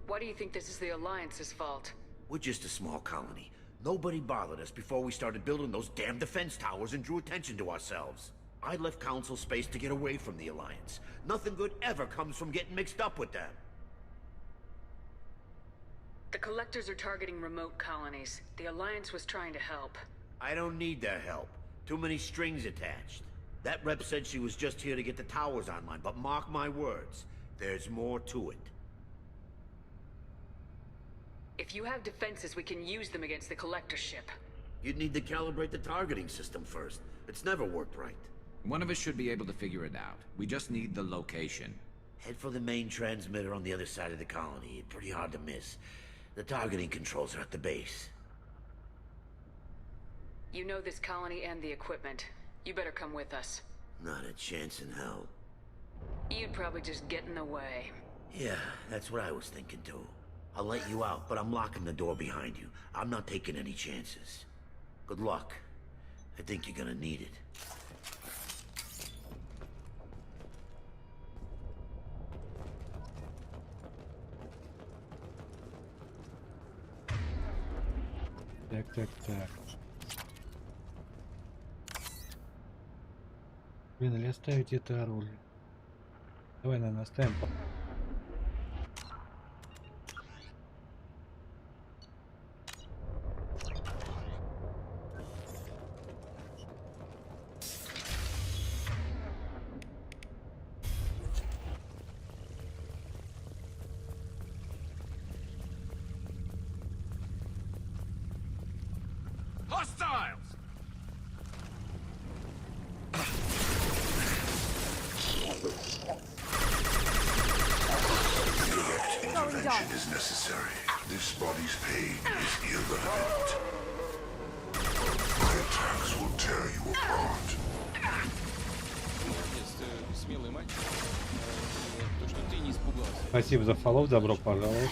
Why do you think this is the Alliance's fault? We're just a small colony. Nobody bothered us before we started building those damn defense towers and drew attention to ourselves. I left Council space to get away from the Alliance. Nothing good ever comes from getting mixed up with them. The Collectors are targeting remote colonies. The Alliance was trying to help. I don't need their help. Too many strings attached. That rep said she was just here to get the towers online, but mark my words, there's more to it. If you have defenses, we can use them against the Collector ship. You'd need to calibrate the targeting system first. It's never worked right. One of us should be able to figure it out. We just need the location. Head for the main transmitter on the other side of the colony. Pretty hard to miss. The targeting controls are at the base. You know this colony and the equipment. You better come with us. Not a chance in hell. You'd probably just get in the way. Yeah, that's what I was thinking too. I'll let you out, but I'm locking the door behind you. I'm not taking any chances. Good luck. I think you're gonna need it. Так. Блин, или оставить это оружие? Давай, наверное, оставим. Hostiles! intervention is necessary. This body's pain is irrelevant. My attacks will tear you apart. Смелый мальчик. То, что ты не испугался. Спасибо за фоллоу, добро пожаловать.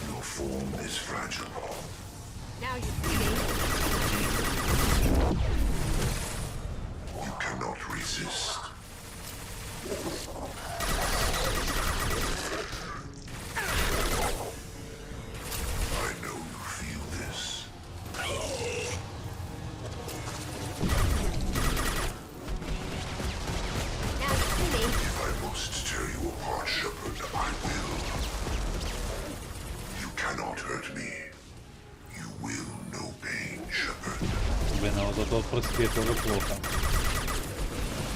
Your form is fragile. Now you see me. You cannot resist. I know you feel this. Now you see me. If I must tear you apart, Shepard, I will. You cannot hurt me. You will know pain, Shepard. Блин, а вот это вот просвет уже плохо.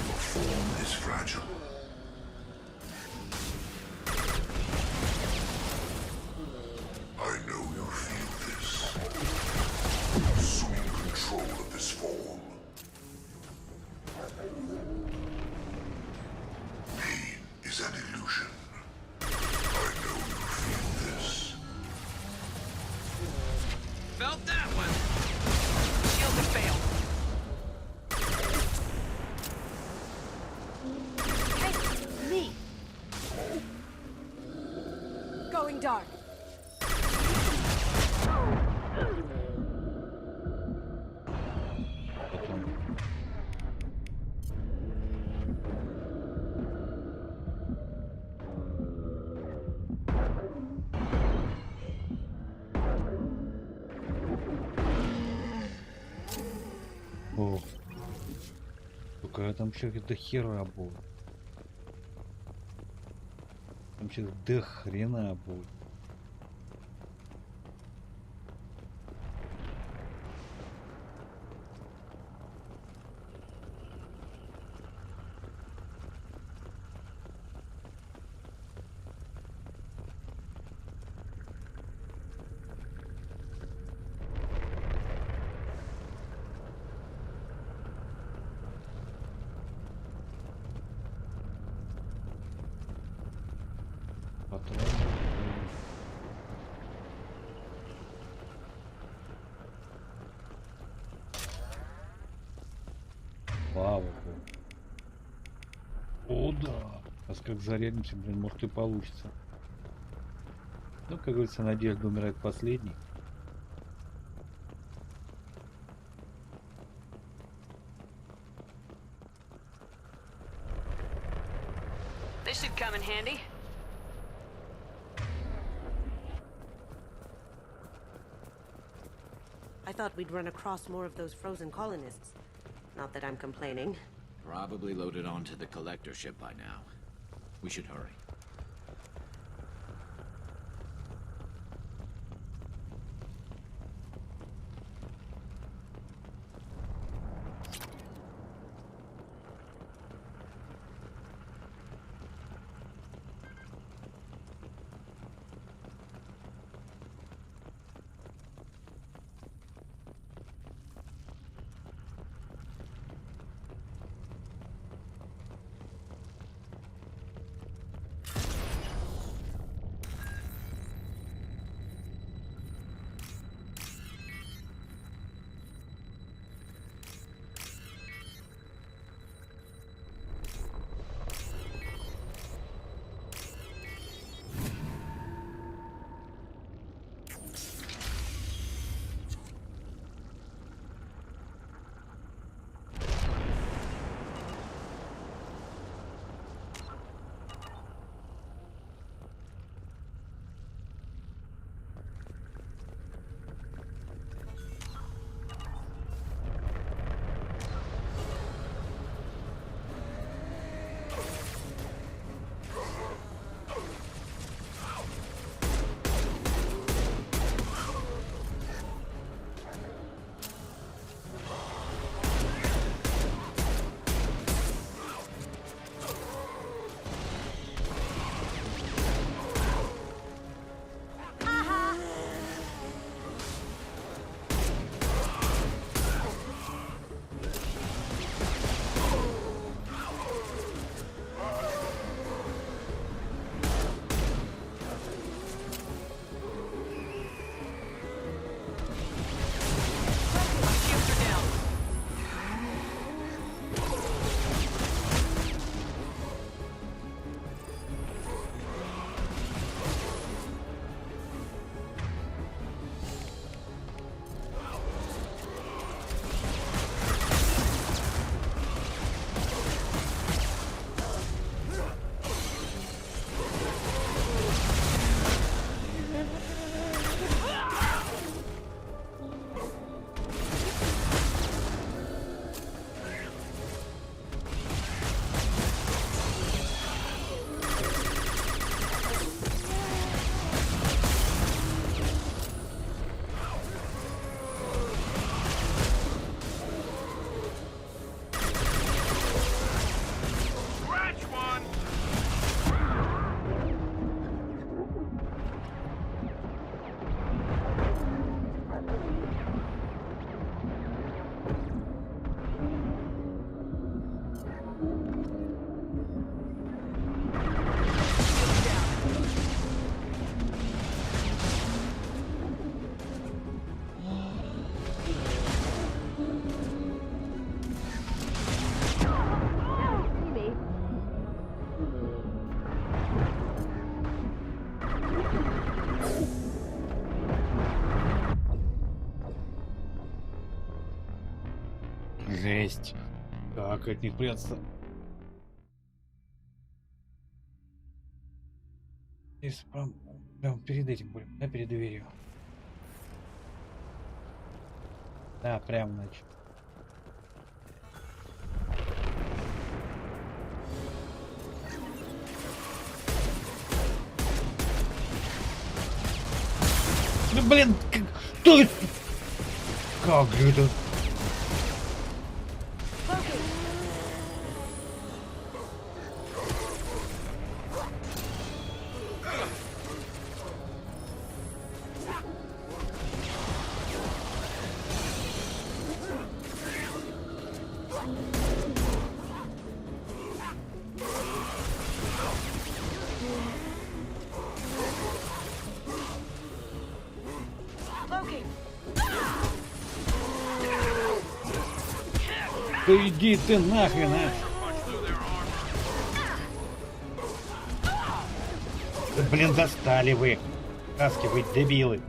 Your form is fragile. I know you feel this. Assume control of this form. Pain is an illusion. I know you feel this. Felt that one. Shield has failed. Hey, me. Going dark. О, только там еще до хера будет. Там сейчас до хрена будет. Потом... Слава богу. О, да. Сейчас как зарядимся, блин, может и получится. Ну, как говорится, надежда умирает последний. This should come in handy. I thought we'd run across more of those frozen colonists. Not that I'm complaining. Probably loaded onto the collector ship by now. We should hurry. Месть. Как от них прятаться? Здесь прям перед этим будем, да, перед дверью. Да, прям значит. Ну блин, кто это? Как же это? Да иди ты нахрен, а! Да, блин, достали вы! Каски вы, дебилы!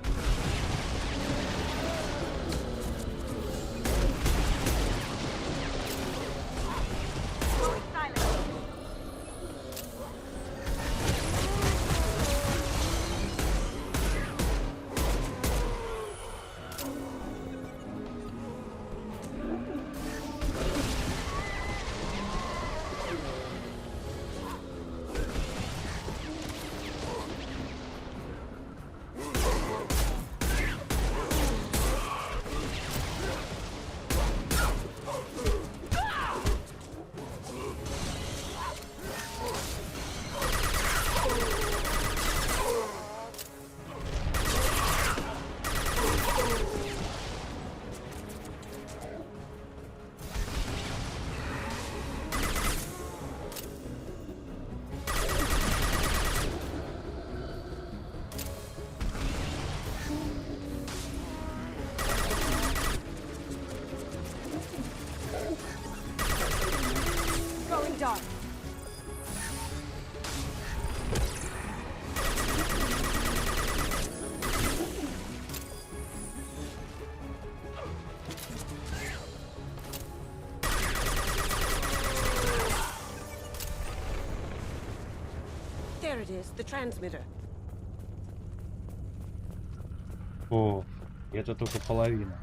There it is, the transmitter. О, это только половина.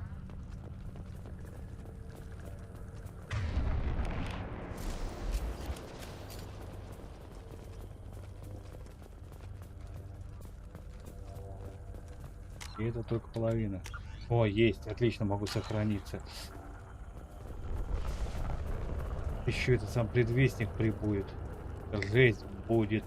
И это только половина. О, есть, отлично, могу сохраниться. Еще это сам предвестник прибудет. Жесть будет.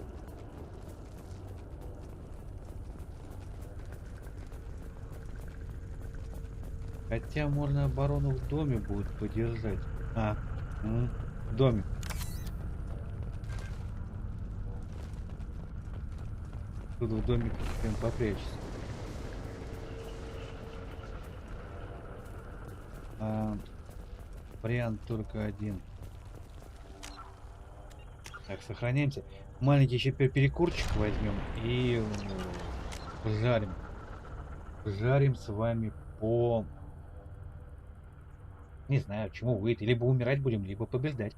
Хотя можно оборону в доме будет поддержать. В доме. Тут в доме прям попрячься. Вариант только один. Так, сохраняемся. Маленький еще перекурчик возьмем и жарим. Жарим с вами по... Не знаю, чему выйдет. Либо умирать будем, либо побеждать.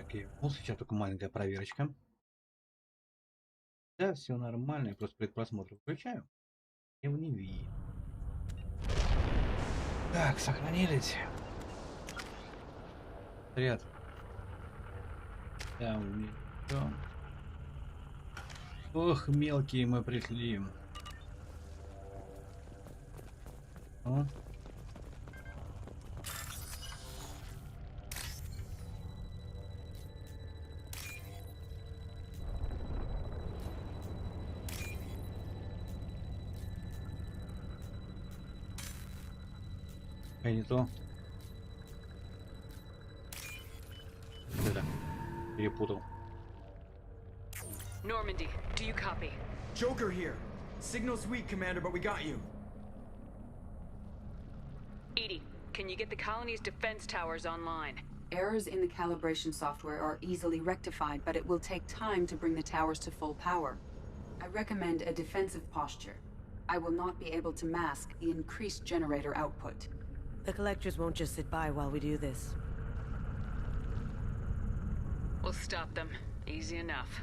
Так, я вернулся. Сейчас только маленькая проверочка. Да, все нормально. Я просто предпросмотр включаю. Я его не вижу. Так, сохранились. Ряд. Да, всё. Ох, мелкие мы пришли. Ну. Я не то. Это перепутал. Normandy, do you copy? Joker here. Signal's weak, Commander, but we got you. Edie, can you get the colony's defense towers online? Errors in the calibration software are easily rectified, but it will take time to bring the towers to full power. I recommend a defensive posture. I will not be able to mask the increased generator output. The collectors won't just sit by while we do this. We'll stop them. Easy enough.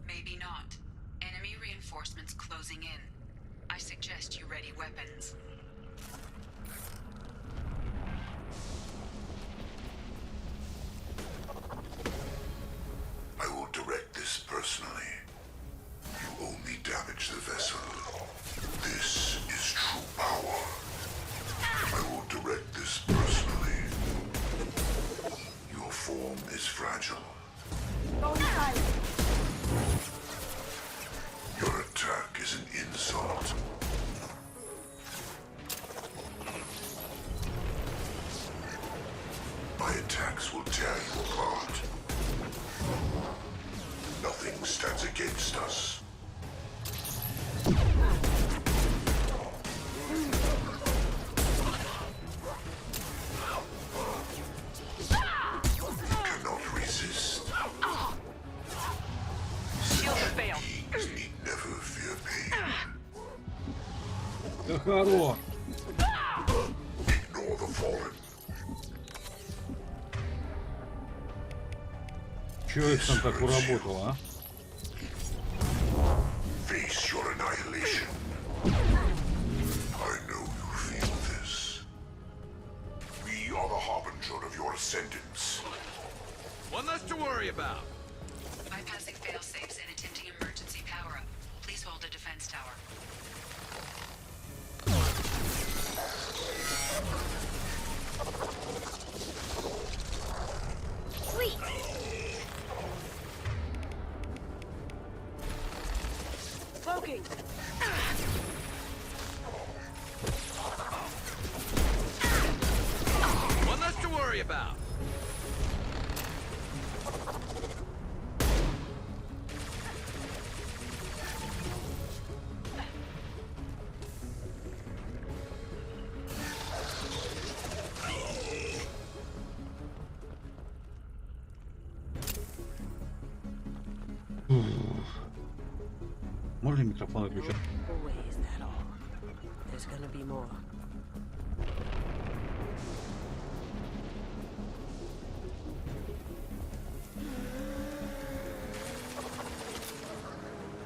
Maybe not. Enemy reinforcements closing in. I suggest you ready weapons. I will direct this personally. You only damage the vessel. This is true power. I will direct this personally. Your form is fragile. Your attack is an insult. My attacks will tear you apart. Nothing stands against us. You cannot resist. Shield to fail. Beings need never fear pain. Да хоро. Ignore the fallen. Чё это там так уработало, а? Face your annihilation. I know you feel this. We are the harbinger of your ascendance. One less to worry about. Bypassing failsafes and attempting emergency power-up. Please hold a defense tower. Sweet! Cloaking! One less to worry about. Можно микрофон выключить? Always that all. There's gonna be more.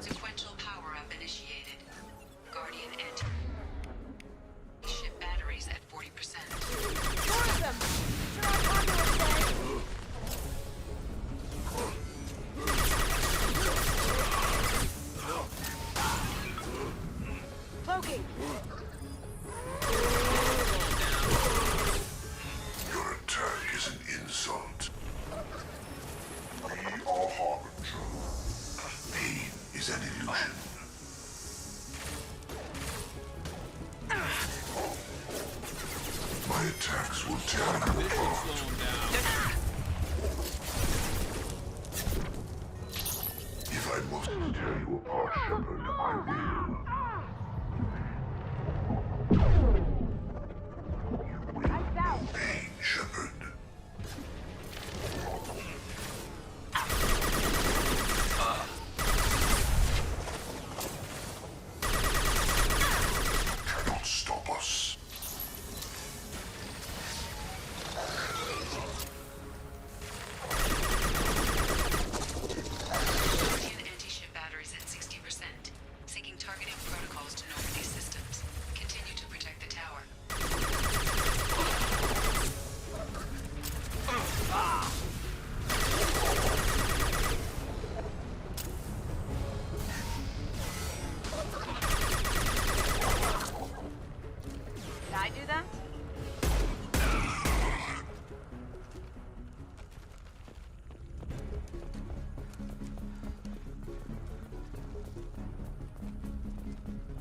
Sequential power-up initiated. Guardian enter. Ship batteries at 40%. Tourism! Sure how popular today. Cloaking! Your attack is an insult. We are harbinger. Pain is an illusion. My attacks will tear you apart. If I must tear you apart, Shepard, I will. Pain, Shepard. Cannot stop us. I do that?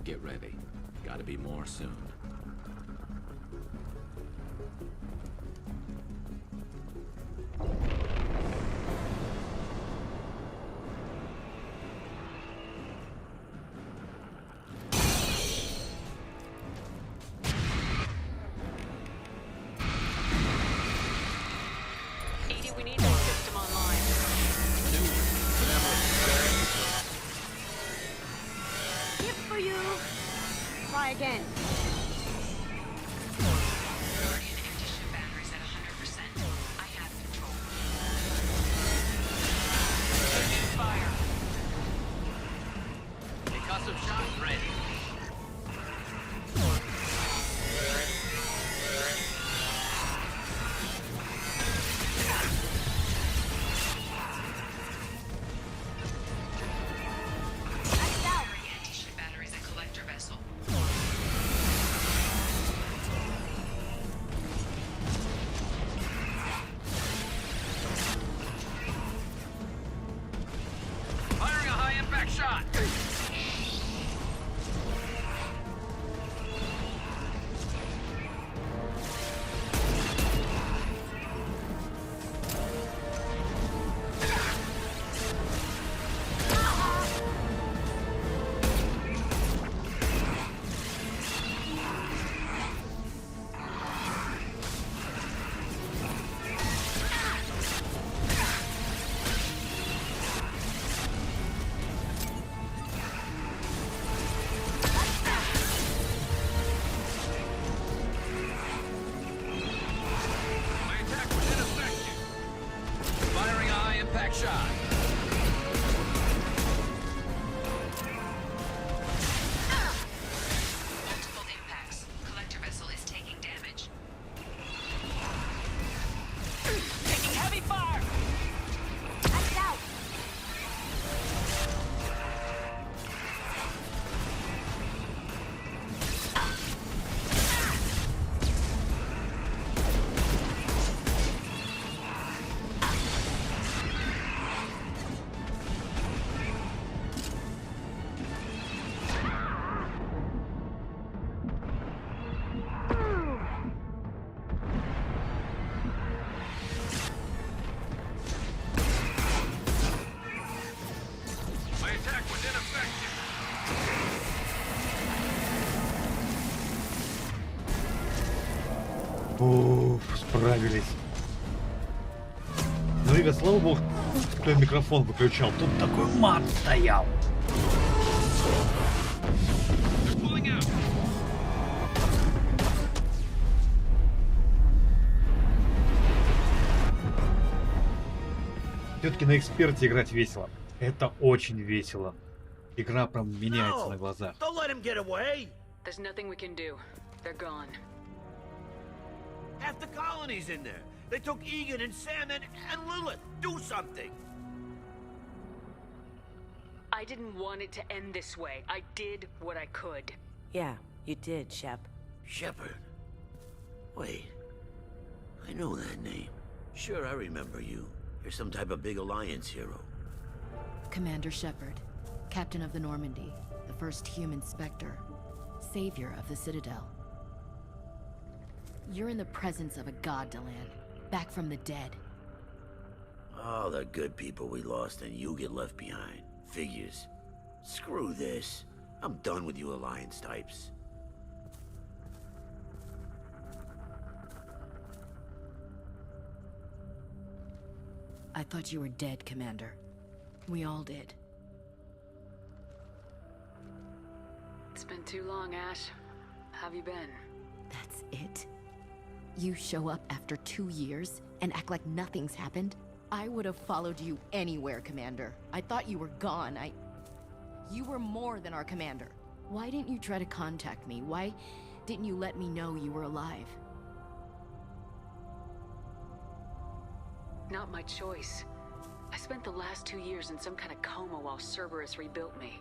Get ready. Gotta be more soon. We need that system online. Gift for you. Try again. Batteries at 100%. I have control. Fire. Concussive shot ready. Batteries at collector vessel. Firing a high impact shot. My attack was ineffective. Firing a high impact shot. Multiple impacts. Collector vessel is taking damage. Taking heavy fire. That's out. My attack was ineffective. Уф, справились. Ну, ребят, слава богу, кто микрофон выключал. Тут такой мат стоял. Pulling out. Все-таки на эксперте играть весело. Это очень весело. Игра прям меняется на глазах. Don't let him get away! There's nothing we can do. They're gone. Half the colony's in there. They took Egan and Sam and Lilith. Do something! I didn't want it to end this way. I did what I could. Yeah, you did, Shep. Shepard. Wait. I know that name. Sure, I remember you. You're some type of big Alliance hero. Commander Shepard, captain of the Normandy, the first human Spectre, savior of the Citadel. You're in the presence of a god, Delan, back from the dead. All the good people we lost and you get left behind. Figures. Screw this. I'm done with you Alliance types. I thought you were dead, Commander. We all did. It's been too long, Ash. How have you been? That's it? You show up after 2 years and act like nothing's happened? I would have followed you anywhere, Commander. I thought you were gone. You were more than our commander. Why didn't you try to contact me? Why didn't you let me know you were alive? Not my choice. I spent the last 2 years in some kind of coma while Cerberus rebuilt me.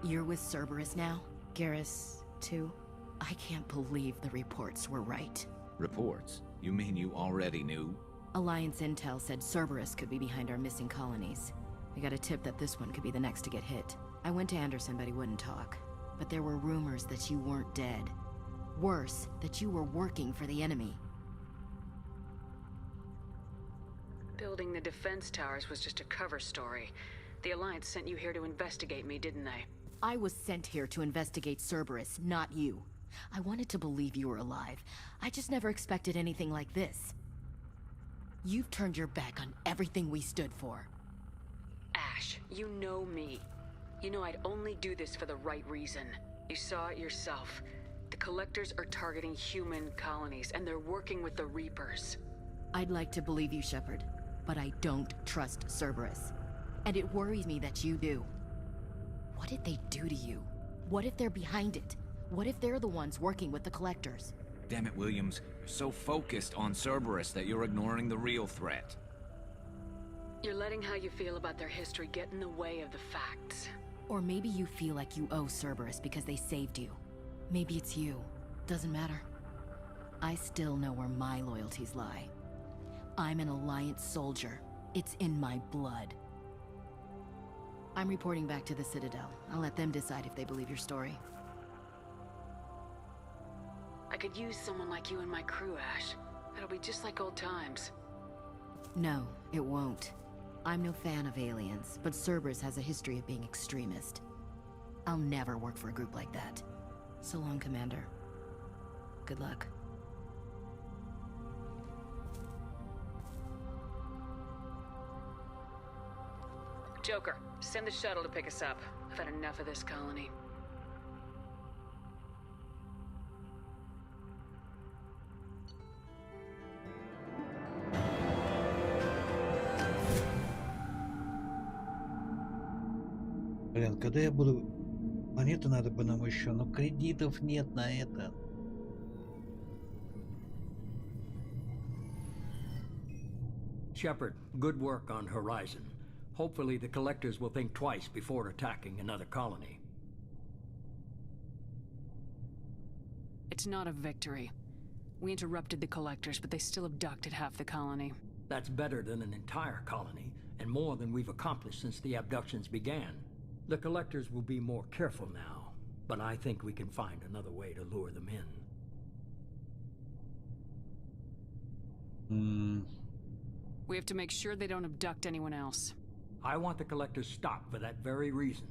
You're with Cerberus now? Garrus to. I can't believe the reports were right. Reports? You mean you already knew? Alliance intel said Cerberus could be behind our missing colonies. We got a tip that this one could be the next to get hit. I went to Anderson, but he wouldn't talk. But there were rumors that you weren't dead. Worse, that you were working for the enemy. Building the defense towers was just a cover story. The Alliance sent you here to investigate me, didn't they? I was sent here to investigate Cerberus, not you. I wanted to believe you were alive. I just never expected anything like this. You've turned your back on everything we stood for. Ash, you know me. You know I'd only do this for the right reason. You saw it yourself. The Collectors are targeting human colonies, and they're working with the Reapers. I'd like to believe you, Shepard, but I don't trust Cerberus. And it worries me that you do. What did they do to you? What if they're behind it? What if they're the ones working with the Collectors? Damn it, Williams. You're so focused on Cerberus that you're ignoring the real threat. You're letting how you feel about their history get in the way of the facts. Or maybe you feel like you owe Cerberus because they saved you. Maybe it's you. Doesn't matter. I still know where my loyalties lie. I'm an Alliance soldier. It's in my blood. I'm reporting back to the Citadel. I'll let them decide if they believe your story. I could use someone like you in my crew, Ash. It'll be just like old times. No, it won't. I'm no fan of aliens, but Cerberus has a history of being extremist. I'll never work for a group like that. So long, Commander. Good luck. Joker, send the shuttle to pick us up. I've had enough of this colony. Блин, когда я буду... Монеты надо бы нам еще, но кредитов нет на это. Shepard, good work on Horizon. Hopefully the Collectors will think twice before attacking another colony. It's not a victory. We interrupted the Collectors, but they still abducted half the colony. That's better than an entire colony, and more than we've accomplished since the abductions began. The Collectors will be more careful now, but I think we can find another way to lure them in. We have to make sure they don't abduct anyone else. I want the Collectors stopped for that very reason.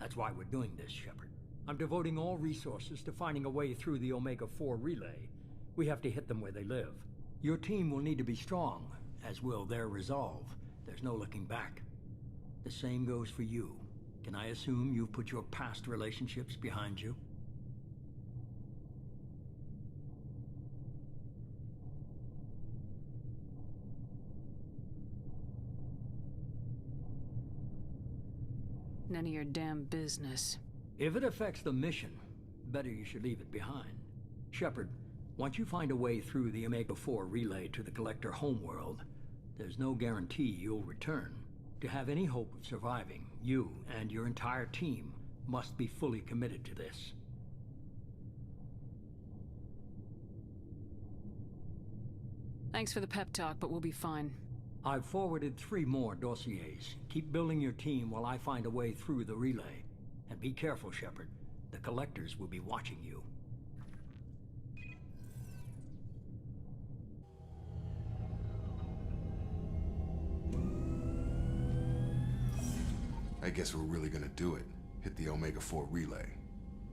That's why we're doing this, Shepard. I'm devoting all resources to finding a way through the Omega-4 relay. We have to hit them where they live. Your team will need to be strong, as will their resolve. There's no looking back. The same goes for you. Can I assume you've put your past relationships behind you? None of your damn business. If it affects the mission, better you should leave it behind. Shepard, once you find a way through the Omega-4 relay to the Collector homeworld, there's no guarantee you'll return. To have any hope of surviving, you and your entire team must be fully committed to this. Thanks for the pep talk, but we'll be fine. I've forwarded 3 more dossiers. Keep building your team while I find a way through the relay. And be careful, Shepard. The Collectors will be watching you. I guess we're really gonna do it. Hit the Omega-4 relay.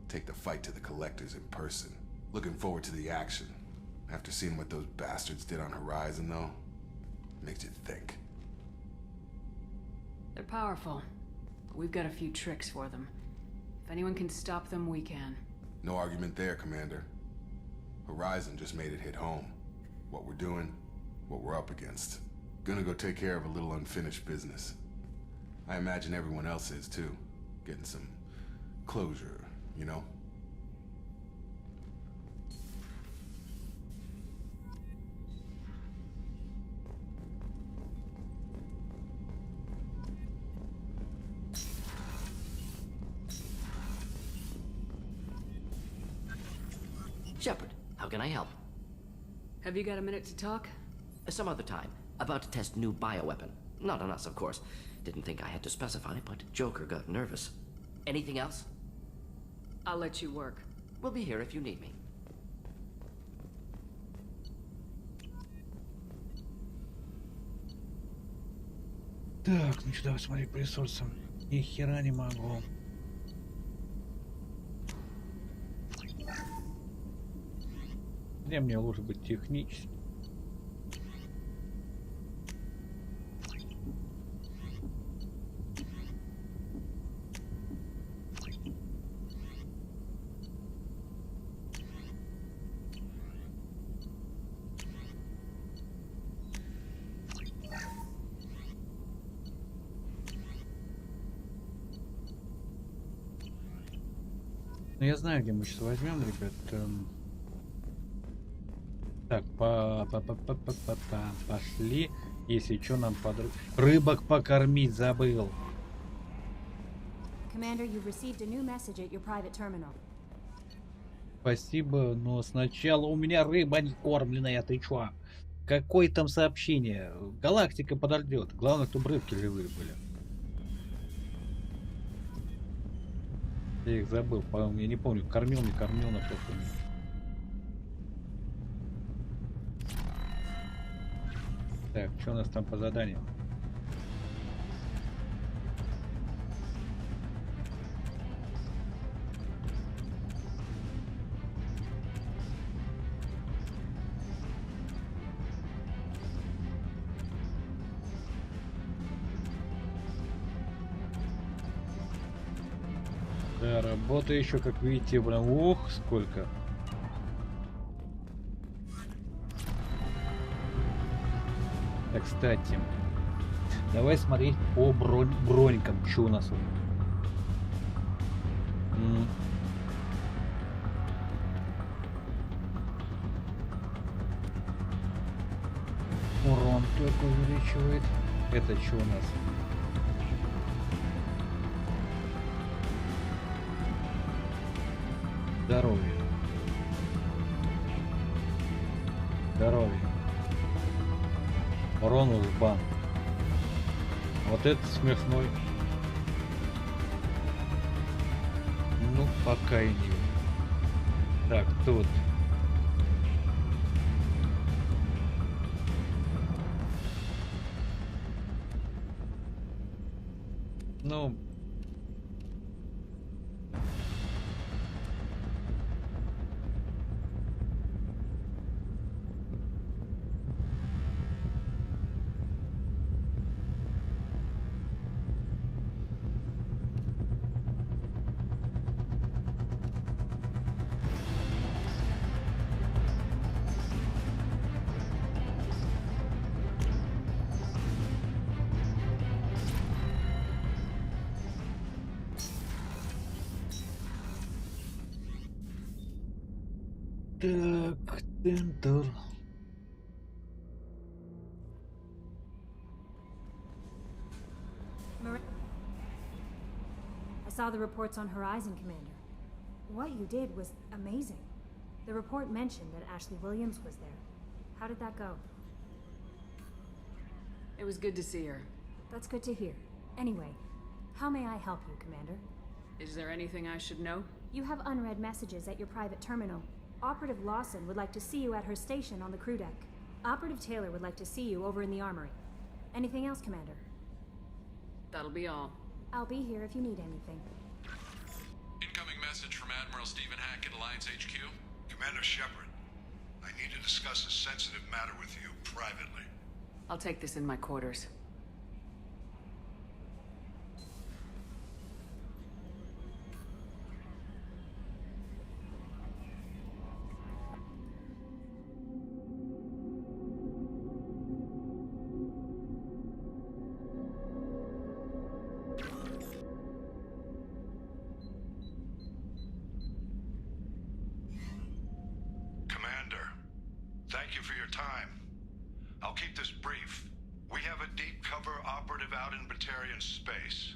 Take the fight to the Collectors in person. Looking forward to the action. After seeing what those bastards did on Horizon, though, makes you think. They're powerful, but we've got a few tricks for them. If anyone can stop them, we can. No argument there, Commander. Horizon just made it hit home. What we're doing, what we're up against. Gonna go take care of a little unfinished business. I imagine everyone else is too. Getting some closure, you know? Shepard, how can I help? Have you got a minute to talk? Some other time. About to test new bioweapon. Not on us, of course. Didn't think I had to specify, but Joker got nervous. Anything else? I'll let you work. We'll be here if you need me. Так, ну что, давай смотреть по ресурсам. Ни хера не могу. Где мне лучше быть технически? Ну, я знаю, где мы сейчас возьмем, ребят. Так, пошли. Если что, нам рыбок покормить забыл. Commander, you've received a new message at your private terminal. Спасибо, но сначала у меня рыба не кормленная, ты чё? Какое там сообщение? Галактика подождет. Главное, чтобы рыбки живые были. Я их забыл, по-моему, я не помню, кормил, не кормил на прошлом. Так, что у нас там по заданию? Да, работа еще, как видите, прям, ох, сколько. Так, кстати, давай смотреть по бронькам, что у нас. Урон только увеличивает. Это что у нас? Здоровье. Здоровье. Урон узбан. Вот это смешной. Ну, пока и не. Так, тут. Ну. Так, центр. I saw the reports on Horizon, Commander. What you did was amazing. The report mentioned that Ashley Williams was there. How did that go? It was good to see her. That's good to hear. Anyway, how may I help you, Commander? Is there anything I should know? You have unread messages at your private terminal. Operative Lawson would like to see you at her station on the crew deck. Operative Taylor would like to see you over in the armory. Anything else, Commander? That'll be all. I'll be here if you need anything. Incoming message from Admiral Stephen Hackett, Alliance HQ. Commander Shepard, I need to discuss a sensitive matter with you privately. I'll take this in my quarters. Thank you for your time. I'll keep this brief. We have a deep cover operative out in Batarian space.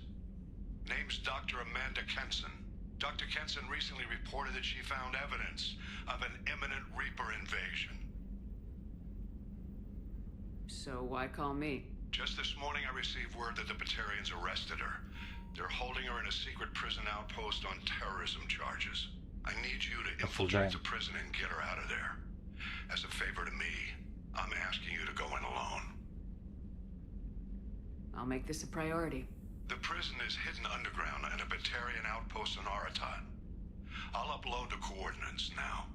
Name's Dr. Amanda Kenson. Dr. Kenson recently reported that she found evidence of an imminent Reaper invasion. So why call me? Just this morning I received word that the Batarians arrested her. They're holding her in a secret prison outpost on terrorism charges. I need you to infiltrate the prison and get her out of there. As a favor to me, I'm asking you to go in alone. I'll make this a priority. The prison is hidden underground in a Batarian outpost on Aratat. I'll upload the coordinates now.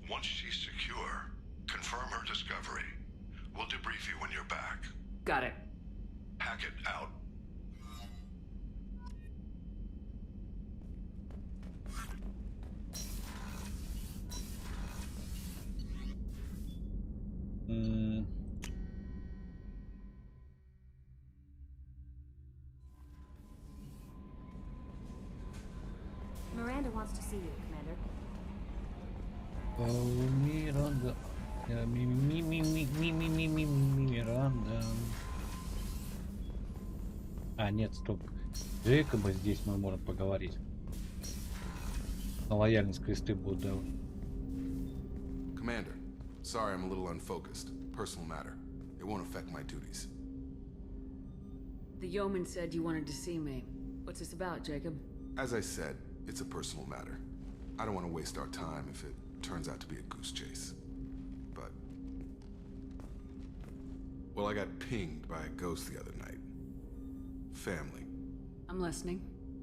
Once she's secure, confirm her discovery. We'll debrief you when you're back. Got it. Hackett out. Miranda wants to see you, Commander. Миранда. Миранда. А, нет, стоп. Джейкоба здесь мы можем поговорить. На лояльность кресты будут давать. Commander, sorry I'm a little unfocused. Personal matter. It won't affect my duties. The yeoman said you wanted to see me. What's this about, Jacob? As I said, it's a personal matter. I don't want to waste our time if it turns out to be a goose chase. But... well, I got pinged by a ghost the other night. Family. I'm listening.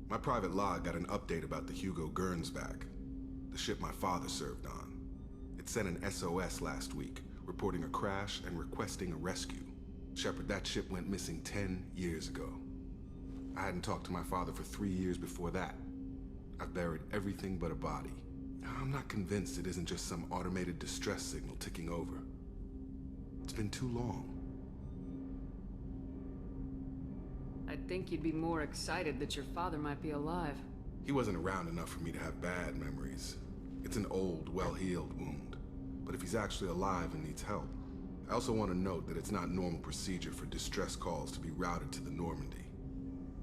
My private log got an update about the Hugo Gernsback, the ship my father served on. It sent an SOS last week, reporting a crash and requesting a rescue. Shepard, that ship went missing 10 years ago. I hadn't talked to my father for 3 years before that. I've buried everything but a body. I'm not convinced it isn't just some automated distress signal ticking over. It's been too long. I'd think you'd be more excited that your father might be alive. He wasn't around enough for me to have bad memories. It's an old, well-healed wound. But if he's actually alive and needs help, I also want to note that it's not normal procedure for distress calls to be routed to the Normandy.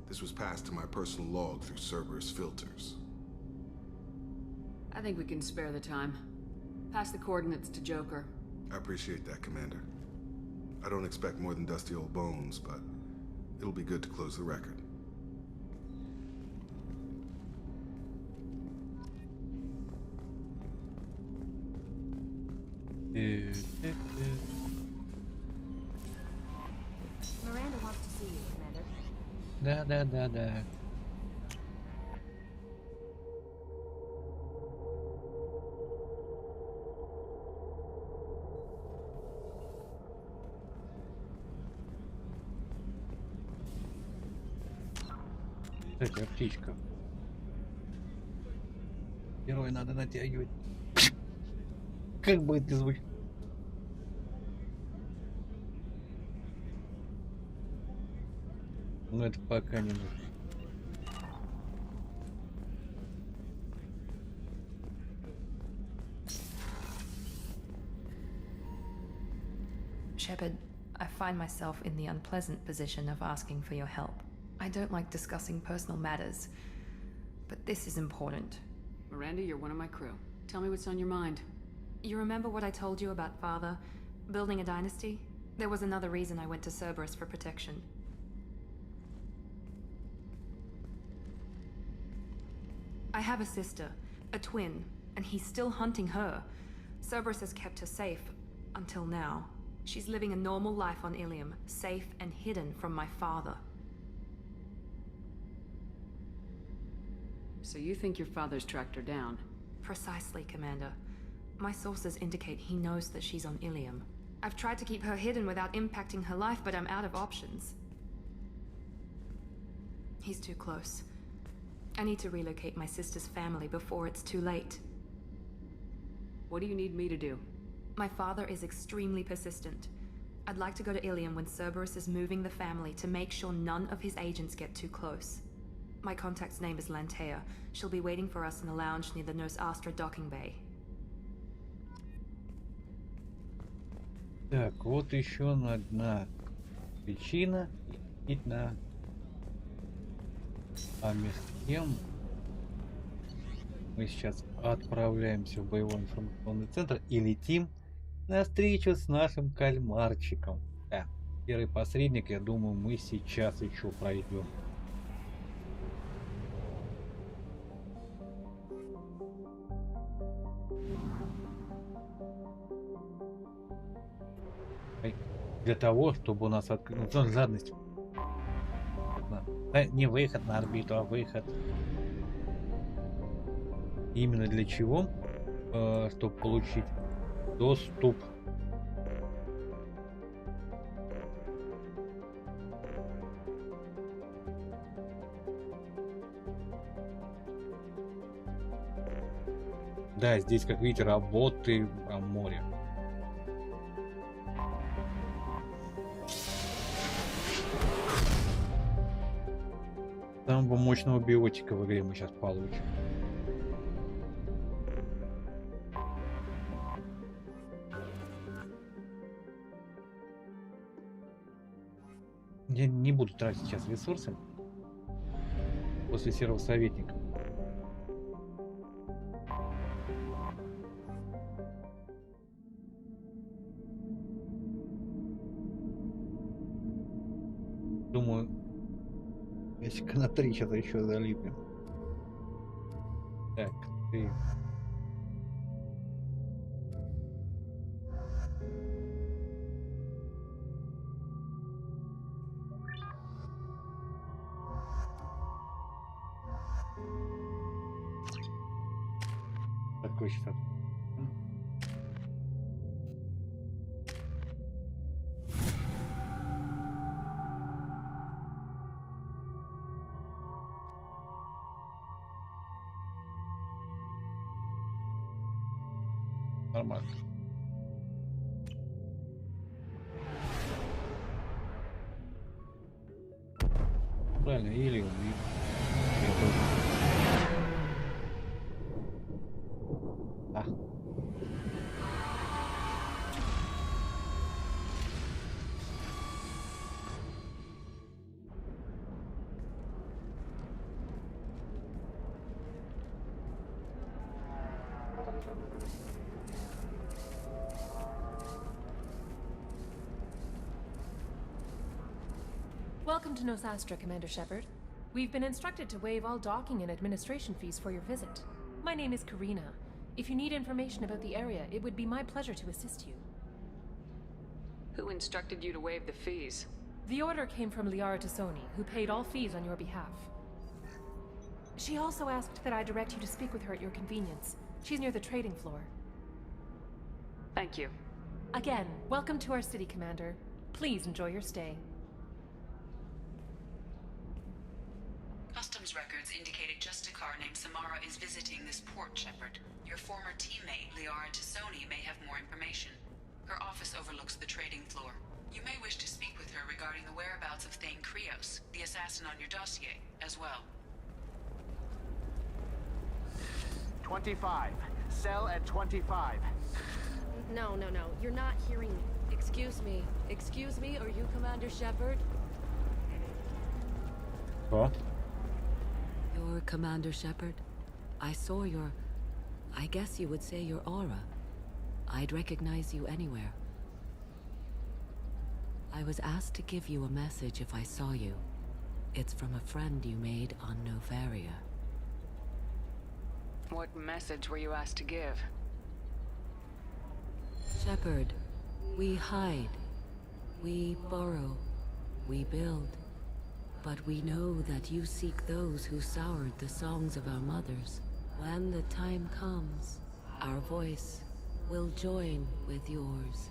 This was passed to my personal log through Cerberus filters. I think we can spare the time. Pass the coordinates to Joker. I appreciate that, Commander. I don't expect more than dusty old bones, but it'll be good to close the record. Miranda wants to see you, Commander. Да. Кстати, птичка. Герой надо натягивать. Как будет это звучать? Но это пока не нужно. Shepard, I find myself in the unpleasant position of asking for your help. I don't like discussing personal matters, but this is important. Miranda, you're one of my crew. Tell me what's on your mind. You remember what I told you about Father? Building a dynasty? There was another reason I went to Cerberus for protection. I have a sister, a twin, and he's still hunting her. Cerberus has kept her safe, until now. She's living a normal life on Ilium, safe and hidden from my father. So you think your father's tracked her down? Precisely, Commander. My sources indicate he knows that she's on Ilium. I've tried to keep her hidden without impacting her life, but I'm out of options. He's too close. I need to relocate my sister's family before it's too late. What do you need me to do? My father is extremely persistent. I'd like to go to Ilium when Cerberus is moving the family to make sure none of his agents get too close. My contact's name is Lantea. She'll be waiting for us in the lounge near the Nos Astra docking bay. Так, вот еще одна причина. Действительно, а между тем Мы сейчас отправляемся в боевой информационный центр и летим на встречу с нашим кальмарчиком. Да, первый посредник, я думаю, мы сейчас еще пройдем. Для того, чтобы у нас открылась жадность. Да, не выход на орбиту, а выход. Именно для чего? Чтобы получить доступ. Да, здесь, как видите, работы о море. Самого мощного биотика в игре мы сейчас получим. Я не буду тратить сейчас ресурсы после серого советника. Думаю, ящика на 3 сейчас еще залипнем. Так, ты... Такой сейчас... Нормально. Правильно, или он, да. Welcome to Nosastra, Commander Shepard. We've been instructed to waive all docking and administration fees for your visit. My name is Karina. If you need information about the area, it would be my pleasure to assist you. Who instructed you to waive the fees? The order came from Liara Tassoni, who paid all fees on your behalf. She also asked that I direct you to speak with her at your convenience. She's near the trading floor. Thank you. Again, welcome to our city, Commander. Please enjoy your stay. Customs records indicated just a car named Samara is visiting this port, Shepard. Your former teammate, Liara Tassoni, may have more information. Her office overlooks the trading floor. You may wish to speak with her regarding the whereabouts of Thane Krios, the assassin on your dossier, as well. 25. Sell at 25. No, you're not hearing me. Excuse me, are you Commander Shepard? What? You're Commander Shepard. I saw your... I guess you would say your aura. I'd recognize you anywhere. I was asked to give you a message if I saw you. It's from a friend you made on Novaria. What message were you asked to give? Shepard, we hide. We borrow. We build. But we know that you seek those who soured the songs of our mothers. When the time comes, our voice will join with yours,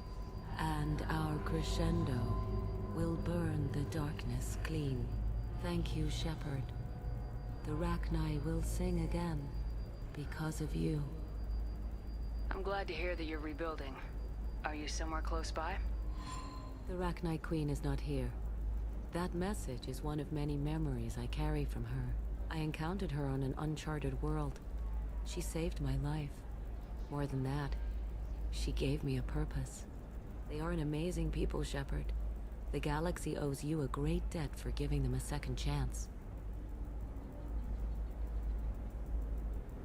and our crescendo will burn the darkness clean. Thank you, Shepard. The Rachni will sing again because of you. I'm glad to hear that you're rebuilding. Are you somewhere close by? The Rachni Queen is not here. That message is one of many memories I carry from her. I encountered her on an uncharted world. She saved my life. More than that, she gave me a purpose. They are an amazing people, Shepard. The galaxy owes you a great debt for giving them a second chance.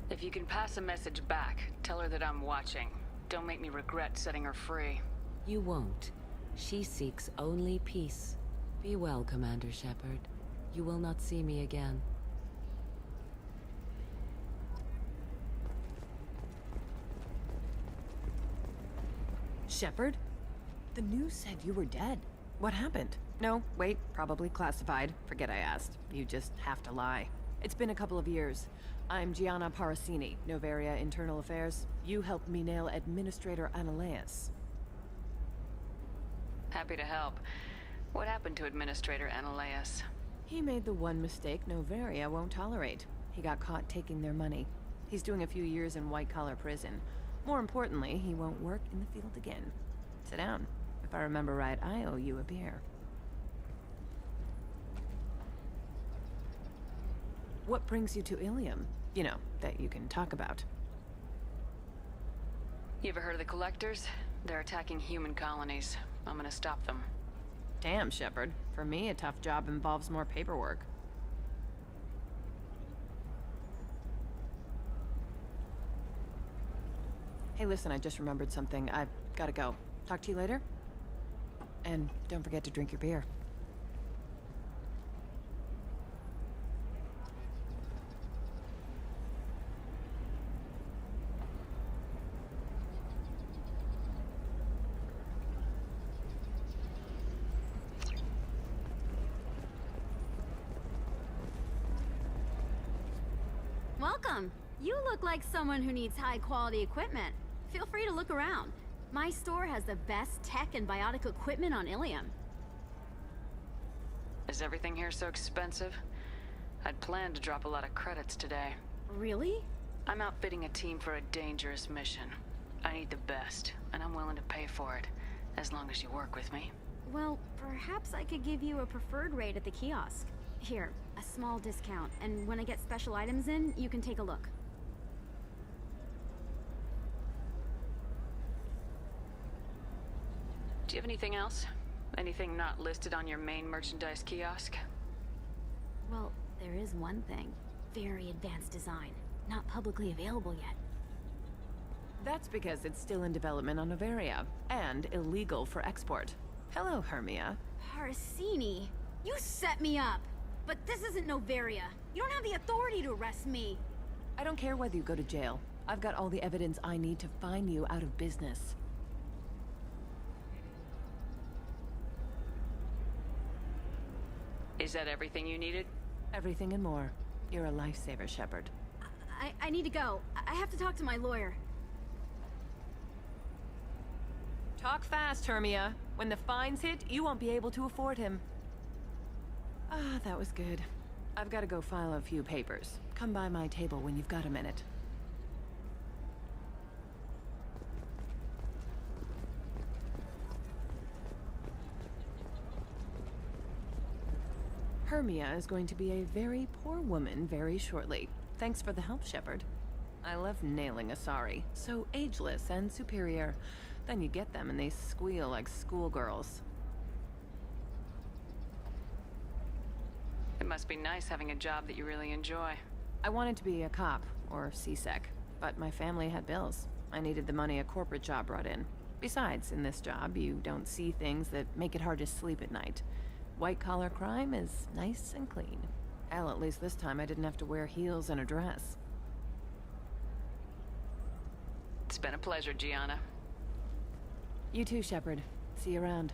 If If you can pass a message back, tell her that I'm watching. Don't make me regret setting her free. You won't. She seeks only peace. Be well, Commander Shepard. You will not see me again. Shepard? The news said you were dead. What happened? No, wait, probably classified. Forget I asked. You just have to lie. It's been a couple of years. I'm Gianna Parasini, Noveria Internal Affairs. You helped me nail Administrator Ananias. Happy to help. What happened to Administrator Ananias? He made the one mistake Noveria won't tolerate. He got caught taking their money. He's doing a few years in white-collar prison. More importantly, he won't work in the field again. Sit down. If I remember right, I owe you a beer. What brings you to Ilium? You know, that you can talk about. You ever heard of the Collectors? They're attacking human colonies. I'm gonna stop them. Damn, Shepard. For me, a tough job involves more paperwork. Hey, listen, I just remembered something. I've gotta go. Talk to you later? And don't forget to drink your beer. Welcome. You look like someone who needs high-quality equipment. Feel free to look around. My store has the best tech and biotic equipment on Ilium. Is everything here so expensive? I'd planned to drop a lot of credits today. Really? I'm outfitting a team for a dangerous mission. I need the best, and I'm willing to pay for it, as long as you work with me. Well, perhaps I could give you a preferred rate at the kiosk. Here, a small discount, and when I get special items in, you can take a look. Do you have anything else? Anything not listed on your main merchandise kiosk? Well, there is one thing. Very advanced design. Not publicly available yet. That's because it's still in development on Noveria, and illegal for export. Hello, Hermia. Parasini, you set me up! But this isn't Noveria. You don't have the authority to arrest me. I don't care whether you go to jail. I've got all the evidence I need to find you out of business. Is that everything you needed? Everything and more. You're a lifesaver, Shepard. I need to go. I have to talk to my lawyer. Talk fast, Hermia. When the fines hit, you won't be able to afford him. Ah, that was good. I've got to go file a few papers. Come by my table when you've got a minute. Hermia is going to be a very poor woman very shortly. Thanks for the help, Shepard. I love nailing Asari. So ageless and superior. Then you get them and they squeal like schoolgirls. It must be nice having a job that you really enjoy. I wanted to be a cop, or CSEC, but my family had bills. I needed the money a corporate job brought in. Besides, in this job, you don't see things that make it hard to sleep at night. White-collar crime is nice and clean. Hell, at least this time I didn't have to wear heels and a dress. It's been a pleasure, Gianna. You too, Shepard. See you around.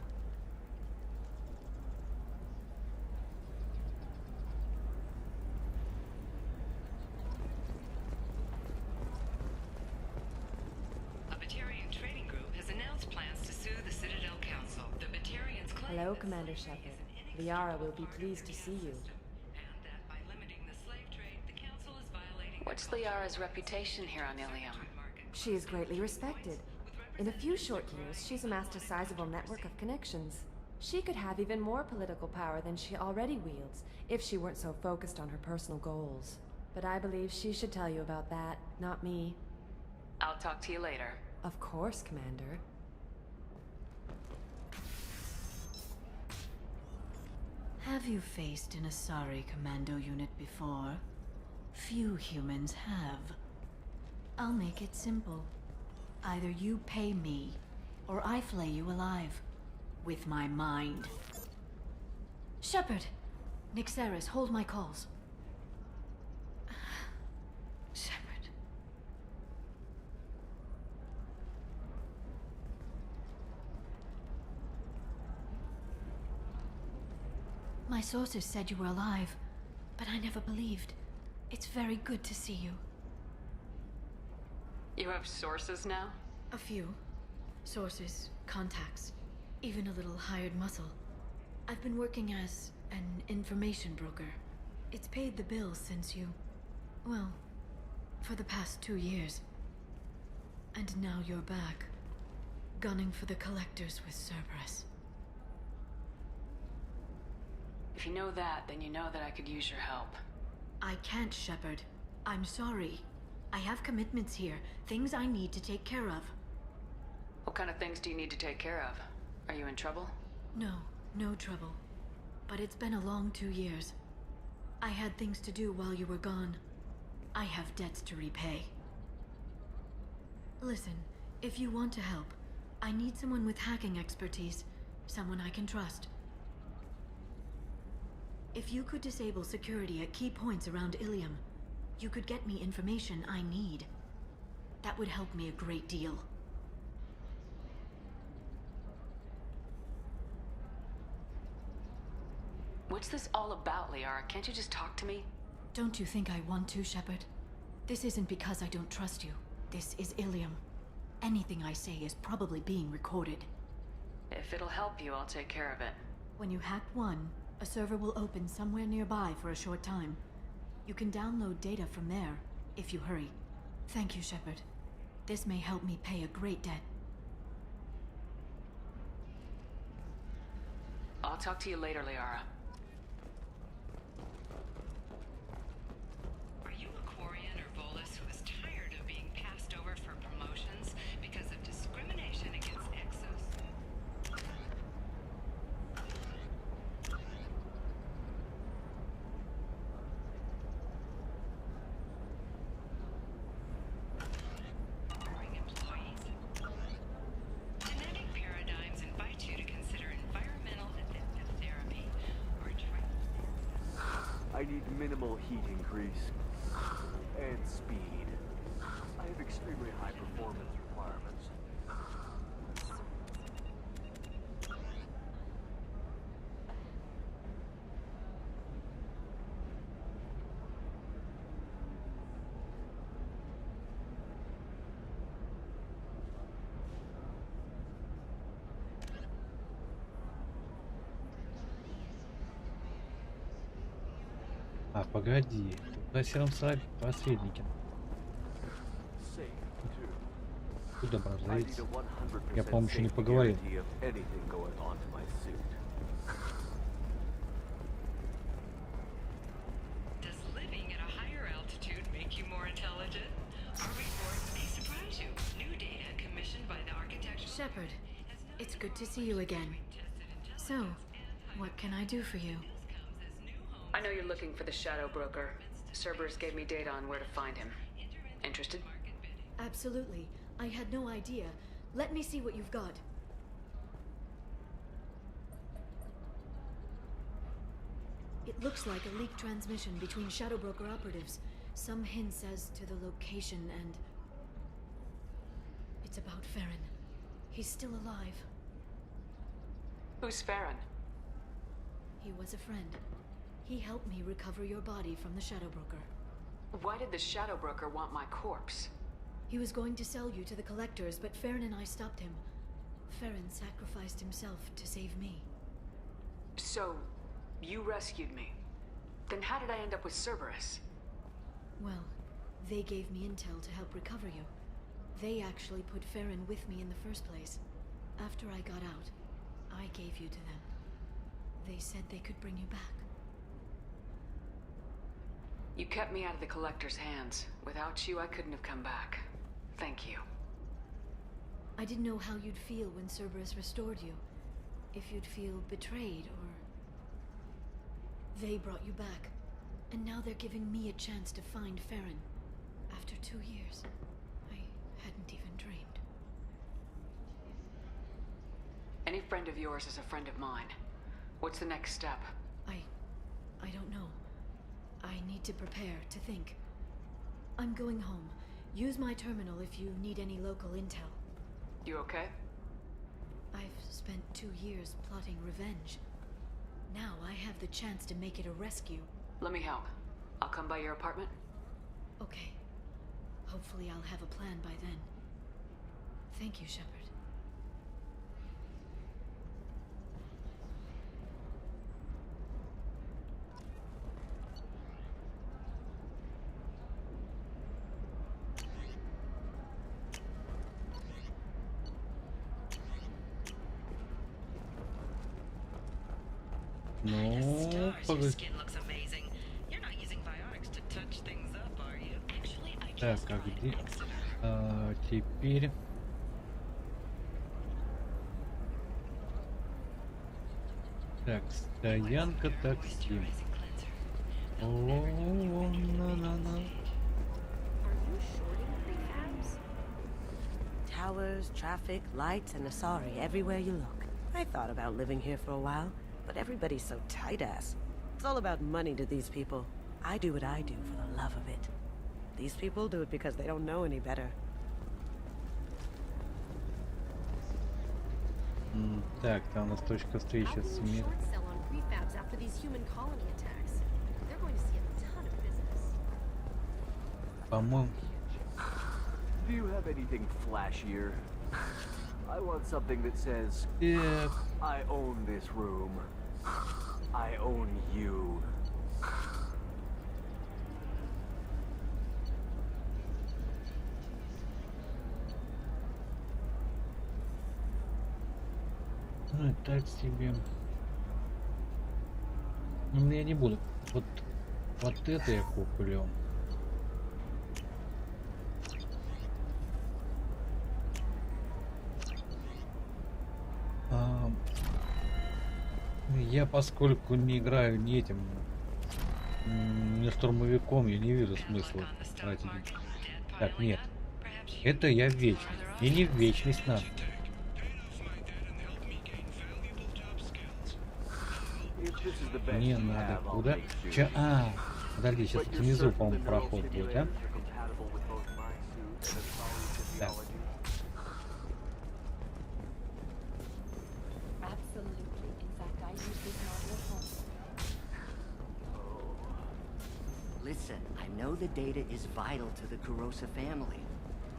Hello, Commander Shepard. Liara will be pleased to see you. What's Liara's reputation here on Ilium? She is greatly respected. In a few short years, she's amassed a sizable network of connections. She could have even more political power than she already wields, if she weren't so focused on her personal goals. But I believe she should tell you about that, not me. I'll talk to you later. Of course, Commander. Have you faced an Asari commando unit before? Few humans have. I'll make it simple. Either you pay me, or I flay you alive. With my mind. Shepard! Nixeris, hold my calls. Shepard. My sources said you were alive, but I never believed. It's very good to see you. You have sources now? A few. Sources, contacts, even a little hired muscle. I've been working as an information broker. It's paid the bills since you... well, for the past 2 years. And now you're back, gunning for the collectors with Cerberus. If you know that, then you know that I could use your help. I can't, Shepard. I'm sorry. I have commitments here, things I need to take care of. What kind of things do you need to take care of? Are you in trouble? No, no trouble. But it's been a long 2 years. I had things to do while you were gone. I have debts to repay. Listen, if you want to help, I need someone with hacking expertise. Someone I can trust. If you could disable security at key points around Ilium, you could get me information I need. That would help me a great deal. What's this all about, Liara? Can't you just talk to me? Don't you think I want to, Shepard? This isn't because I don't trust you. This is Ilium. Anything I say is probably being recorded. If it'll help you, I'll take care of it. When you hack one, a server will open somewhere nearby for a short time. You can download data from there, if you hurry. Thank you, Shepard. This may help me pay a great debt. I'll talk to you later, Liara. Are you a Quarian or Volus who is tired of being passed over for promotions because of discrimination against Exos? Hiring employees. Genetic paradigms invite you to consider environmental therapy or I need minimal heat increase and speed. I have extremely high performance requirements. А, погоди. На сером посреднике. Куда бразовец? Я, по-моему, еще не поговорил. Does living at a higher altitude make you more intelligent? Or may surprise you? New data commissioned by the architecture. Shepard, it's good to see you again. So, what can I do for you? I know you're looking for the Shadow Broker. Cerberus gave me data on where to find him. Interested? Absolutely. I had no idea. Let me see what you've got. It looks like a leaked transmission between Shadow Broker operatives. Some hints as to the location and... it's about Farron. He's still alive. Who's Farron? He was a friend. He helped me recover your body from the Shadow Broker. Why did the Shadow Broker want my corpse? He was going to sell you to the collectors, but Farron and I stopped him. Farron sacrificed himself to save me. So, you rescued me. Then how did I end up with Cerberus? Well, they gave me intel to help recover you. They actually put Farron with me in the first place. After I got out, I gave you to them. They said they could bring you back. You kept me out of the Collector's hands. Without you, I couldn't have come back. Thank you. I didn't know how you'd feel when Cerberus restored you. If you'd feel betrayed, or... They brought you back. And now they're giving me a chance to find Farron. After 2 years. hadn't even dreamed. Any friend of yours is a friend of mine. What's the next step? I don't know. I need to prepare, to think. I'm going home. Use my terminal if you need any local intel. You okay? I've spent 2 years plotting revenge. Now I have the chance to make it a rescue. Let me help. I'll come by your apartment. Okay. Hopefully I'll have a plan by then. Thank you, Shepard. Ну, погоди. Так, а где? Теперь... Так, стоянка такси. Towers, traffic, lights, and Asari everywhere you look. I thought about living here for a while, but everybody's so tight-ass. It's all about money to these people. I do what I do for the love of it. These people do it because they don't know any better. Так, там у нас точка встречи с СМИ. По-моему... Do you have anything flashier? I want something that says, I own this room. I own you. Ну, так себе. Ну, я не буду. Вот это я куплю. Я, поскольку не играю ни этим, ни штурмовиком, я не вижу смысла тратить. Так, нет. Это я в вечность. И не в вечность надо. Не надо. Куда? Подожди, сейчас тут внизу, по-моему, проход будет, да? Так. Listen, I know the data is vital to the Kurosa family.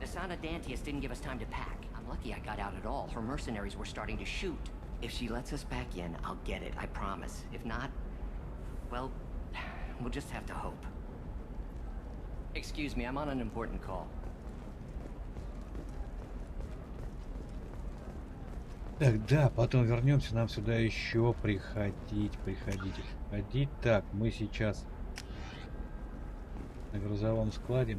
Asana Dantius didn't give us time to pack. I'm lucky I got out at all. Her mercenaries were starting to shoot. If she lets us back in, I'll get it, I promise. If not, well, we'll just have to hope. Excuse me, I'm on an important call. Так, да, потом вернемся, нам сюда еще приходить. Так, мы сейчас на грузовом складе.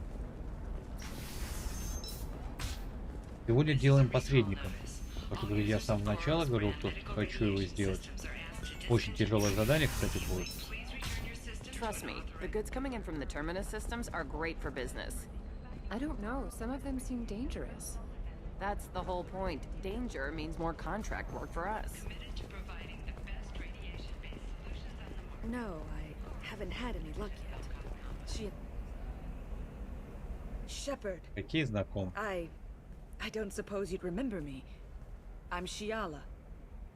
Сегодня делаем посредником. Как я с самого начала говорил, что хочу его сделать. Очень тяжелое задание, кстати, будет. Trust me, the goods coming in from the Terminus systems are great for business. I don't know, some of them seem dangerous. That's the whole point. Danger means more contract work for us. No, I haven't had any luck yet. Shepard. Какие знакомы? I don't suppose you'd remember me. I'm Shiala.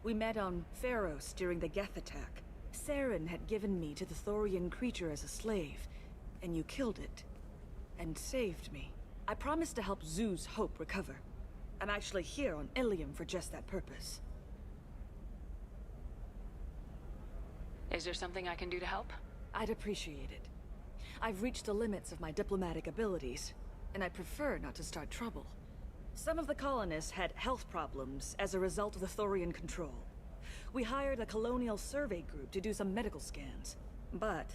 We met on Pharos during the Geth attack. Saren had given me to the Thorian creature as a slave, and you killed it. And saved me. I promised to help Zeus Hope recover. I'm actually here on Ilium for just that purpose. Is there something I can do to help? I'd appreciate it. I've reached the limits of my diplomatic abilities, and I prefer not to start trouble. Some of the colonists had health problems as a result of the Thorian control. We hired a colonial survey group to do some medical scans. But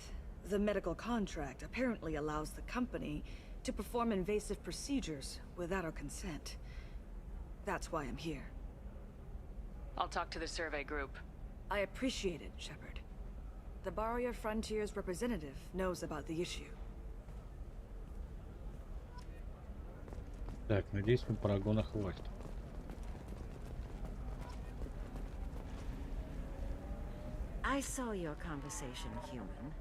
the medical contract apparently allows the company to perform invasive procedures without our consent. That's why I'm here. I'll talk to the survey group. I appreciate it, Shepard. The Barrier Frontiers representative knows about the issue. Так, надеюсь, мы парагона хватит. I saw your conversation, human.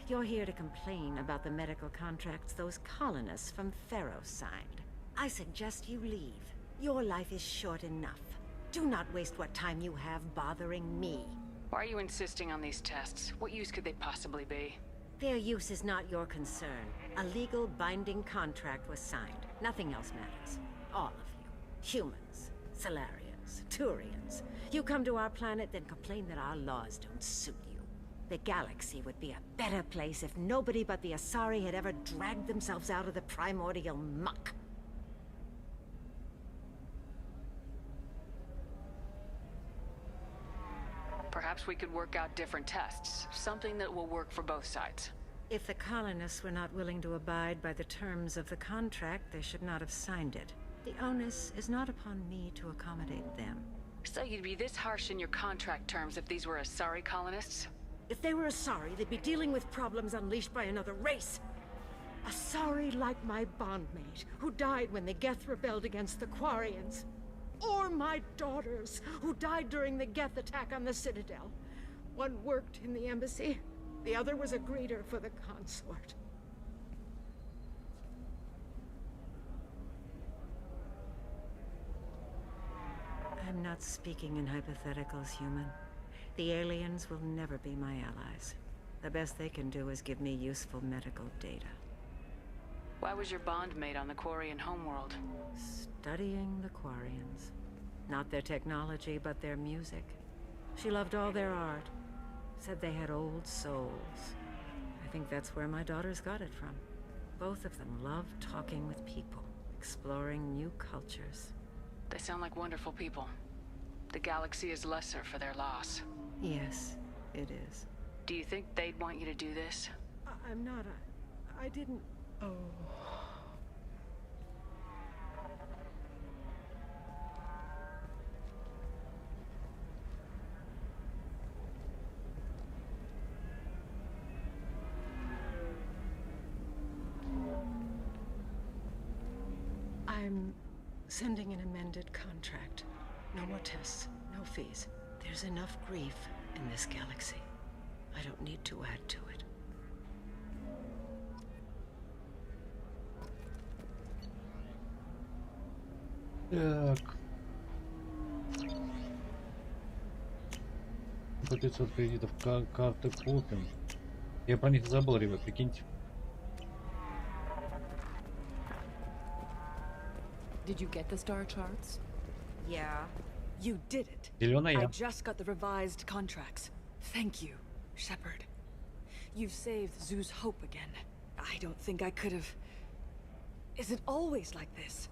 You're here to complain about the medical contracts those colonists from Pharaoh signed. I suggest you leave. Your life is short enough. Do not waste what time you have bothering me. Why are you insisting on these tests? What use could they possibly be? Their use is not your concern. A legal binding contract was signed. Nothing else matters. All of you. Humans, Solarians, Turians. You come to our planet, then complain that our laws don't suit you. The galaxy would be a better place if nobody but the Asari had ever dragged themselves out of the primordial muck. Perhaps we could work out different tests. Something that will work for both sides. If the colonists were not willing to abide by the terms of the contract, they should not have signed it. The onus is not upon me to accommodate them. So you'd be this harsh in your contract terms if these were Asari colonists? If they were Asari, they'd be dealing with problems unleashed by another race. Asari like my bondmate, who died when the Geth rebelled against the Quarians. Or my daughters, who died during the Geth attack on the Citadel. One worked in the embassy, the other was a greeter for the consort. I'm not speaking in hypotheticals, human. The aliens will never be my allies. The best they can do is give me useful medical data. Why was your bondmate on the Quarian homeworld? Studying the Quarians. Not their technology, but their music. She loved all their art. Said they had old souls. I think that's where my daughters got it from. Both of them love talking with people, exploring new cultures. They sound like wonderful people. The galaxy is lesser for their loss. Yes, it is. Do you think they'd want you to do this? I'm not I didn't... Oh... I'm sending an amended contract. No more tests, no fees. There's enough grief in this galaxy. I don't need to add to it. Так. По 500 кредитов карты купим. Я про них забыл, ребят, прикиньте. Did you get the star charts? Yeah, you did it. Зеленая. I just got the revised contracts. Thank you, Shepard. You've saved Zoo's hope again. I don't think I could have... Is it always like this?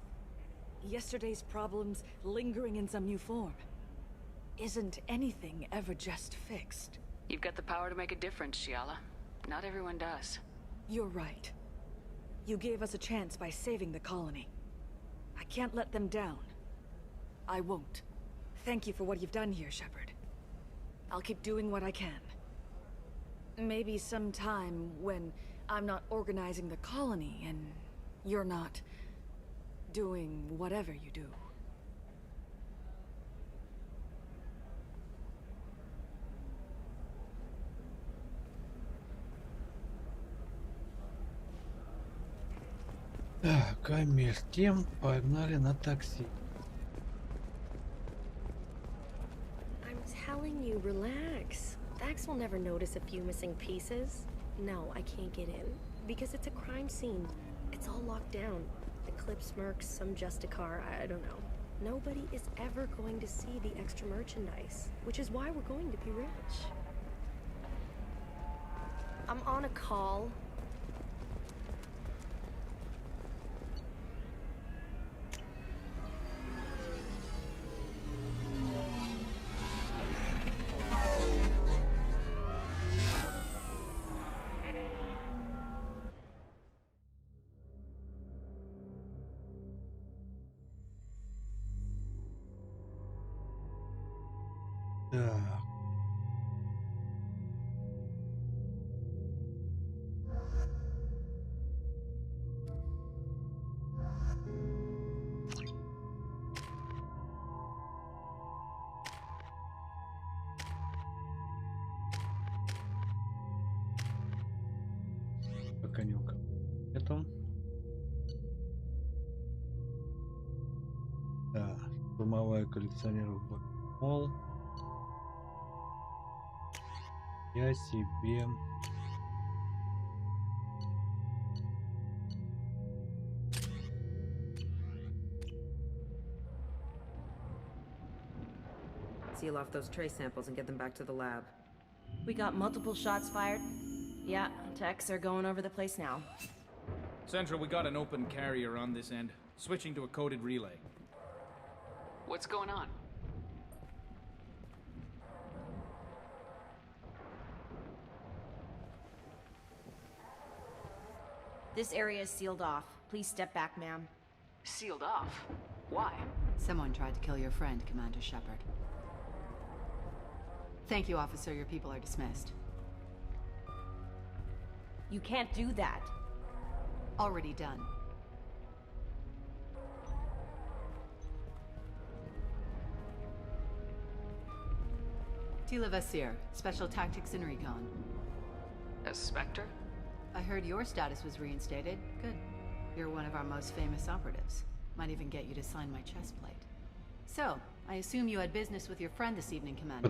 Yesterday's problems lingering in some new form. Isn't anything ever just fixed? You've got the power to make a difference, Shiala. Not everyone does. You're right. You gave us a chance by saving the colony. I can't let them down. I won't. Thank you for what you've done here, Shepard. I'll keep doing what I can. Maybe sometime when I'm not organizing the colony and you're not doing whatever you do. Так, а между тем погнали на такси. I'm telling you, relax. Vax will never notice a few missing pieces. No, I can't get in. Because it's a crime scene. It's all locked down. The Clips Mercs, some Justicar, I don't know. Nobody is ever going to see the extra merchandise. Which is why we're going to be rich. I'm on a call. Так. Да, штурмовая коллекционеров Мол. Я себе. Seal off those trace samples and get them back to the lab. We got multiple shots fired. Yeah, techs are going over the place now. Central, we got an open carrier on this end. Switching to a coded relay. What's going on? This area is sealed off. Please step back, ma'am. Sealed off? Why? Someone tried to kill your friend, Commander Shepard. Thank you, officer. Your people are dismissed. You can't do that. Already done. Tila Vasir, Special Tactics and Recon. A Spectre? I heard your status was reinstated. Good. You're one of our most famous operatives. Might even get you to sign my chest plate. So, I assume you had business with your friend this evening, Commander.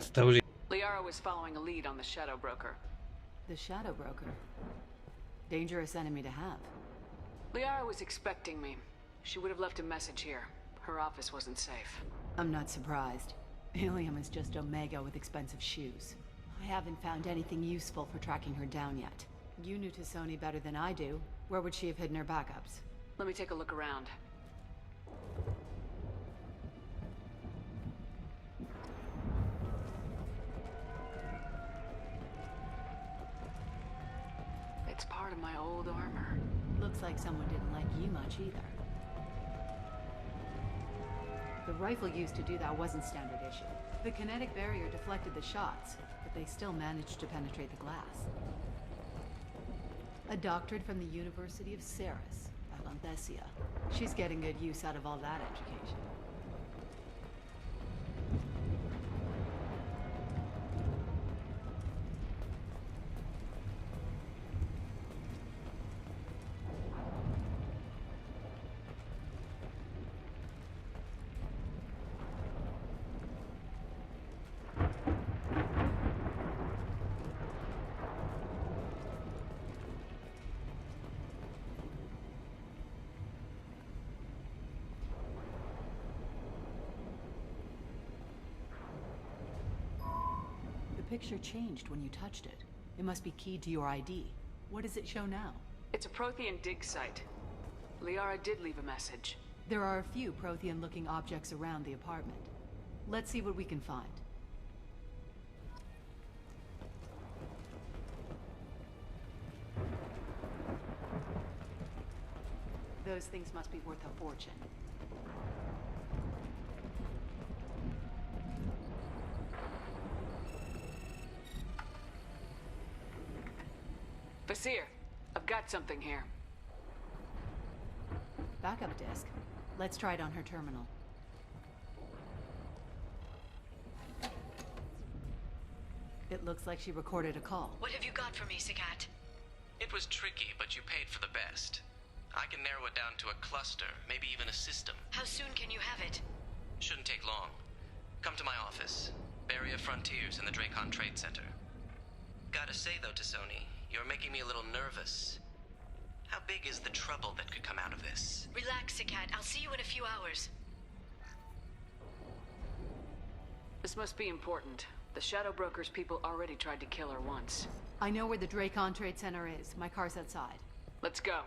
Liara was following a lead on the Shadow Broker. The Shadow Broker? Dangerous enemy to have. Liara was expecting me. She would have left a message here. Her office wasn't safe. I'm not surprised. Ilium is just Omega with expensive shoes. I haven't found anything useful for tracking her down yet. You knew Tassoni better than I do. Where would she have hidden her backups? Let me take a look around. It's part of my old armor. Looks like someone didn't like you much either. The rifle used to do that wasn't standard issue. The kinetic barrier deflected the shots, but they still managed to penetrate the glass. A doctorate from the University of Ceres, Avanthesia. She's getting good use out of all that education. The picture changed when you touched it. It must be keyed to your ID. What does it show now? It's a Prothean dig site. Liara did leave a message. There are a few Prothean-looking objects around the apartment. Let's see what we can find. Those things must be worth a fortune. Vasir, I've got something here. Backup disk. Let's try it on her terminal. It looks like she recorded a call. What have you got for me, Sagat? It was tricky, but you paid for the best. I can narrow it down to a cluster, maybe even a system. How soon can you have it? Shouldn't take long. Come to my office. Barrier Frontiers in the Dracon Trade Center. Gotta say though, Tassoni, you're making me a little nervous. How big is the trouble that could come out of this? Relax, Sagat. I'll see you in a few hours. This must be important. The Shadow Broker's people already tried to kill her once. I know where the Dracon Trade Center is. My car's outside. Let's go.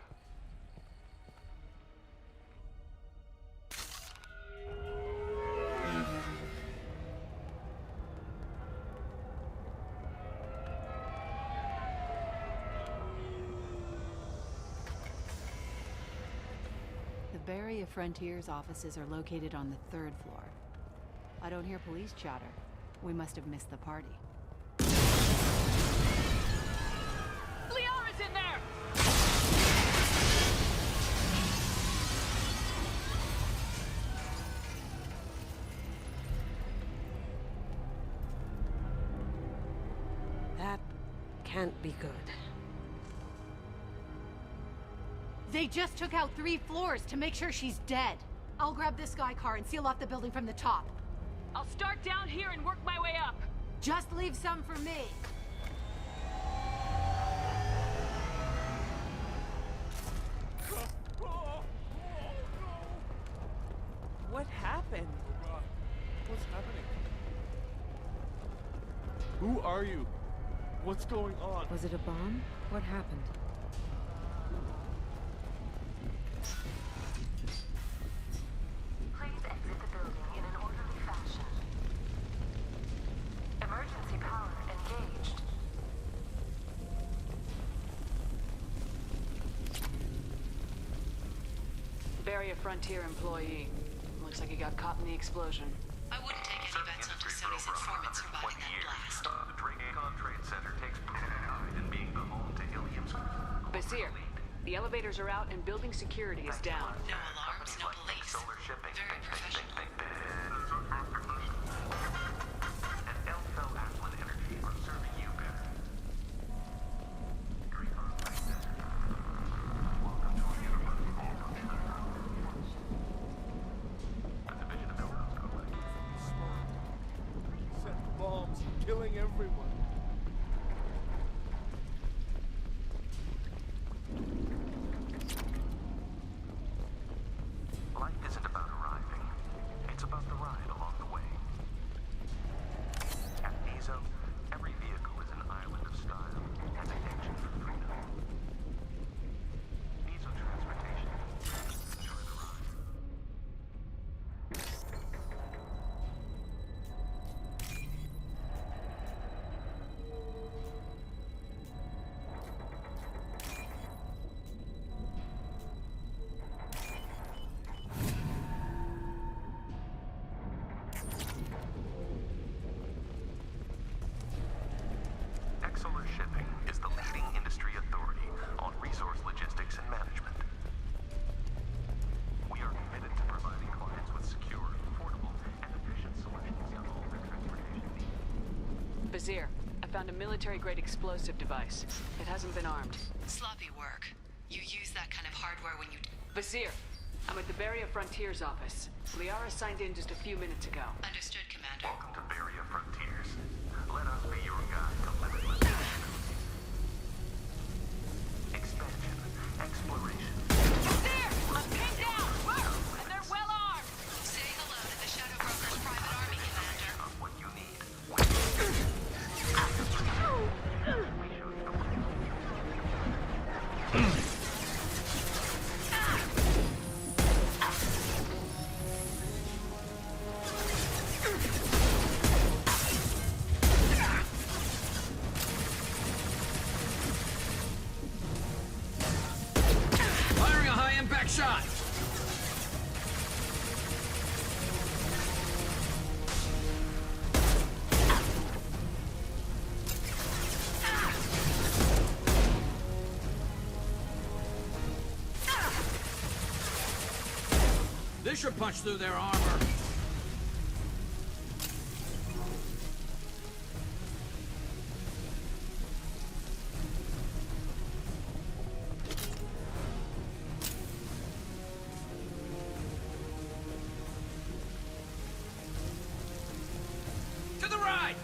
The Barrier Frontiers offices are located on the 3rd floor. I don't hear police chatter. We must have missed the party. Liara's in there! That can't be good. They just took out 3 floors to make sure she's dead. I'll grab this sky car and seal off the building from the top. I'll start down here and work my way up. Just leave some for me. What happened? What's happening? Who are you? What's going on? Was it a bomb? What happened? Please exit the building in an orderly fashion. Emergency power engaged. Barrier Frontier employee. Looks like he got caught in the explosion. I wouldn't take any bets on Sony's informant surviving that blast. The Drake-Con Trade Center takes pride in being the home to Ilium's. Basir, the elevators are out and building security is down. No alarms, no police. Very professional. And Elfell Aslan Energy are serving you better. Welcome to our university. A division of Elfell's company. Set bombs, killing everyone. Life isn't about arriving. It's about the ride along the way. At Nizo, every vehicle is an island of style and an engine for freedom. Nizo Transportation. Enjoy the ride. Exeler Shipping is the leading industry authority on resource logistics and management. We are committed to providing clients with secure, affordable, and efficient solutions to all their transportation needs. Basir, I found a military-grade explosive device. It hasn't been armed. Sloppy work. You use that kind of hardware when you... Basir, I'm at the Barrier Frontiers office. Liara signed in just a few minutes ago. Understood, Commander. Welcome to Barrier Frontiers. Let us be your guide to limitless expansion, exploration. Basir! I'm pinned down! And they're well armed! Say hello to the Shadow Broker's private army, Commander. What you need. Firing a high-impact shot! This should punch through their armor. To the right!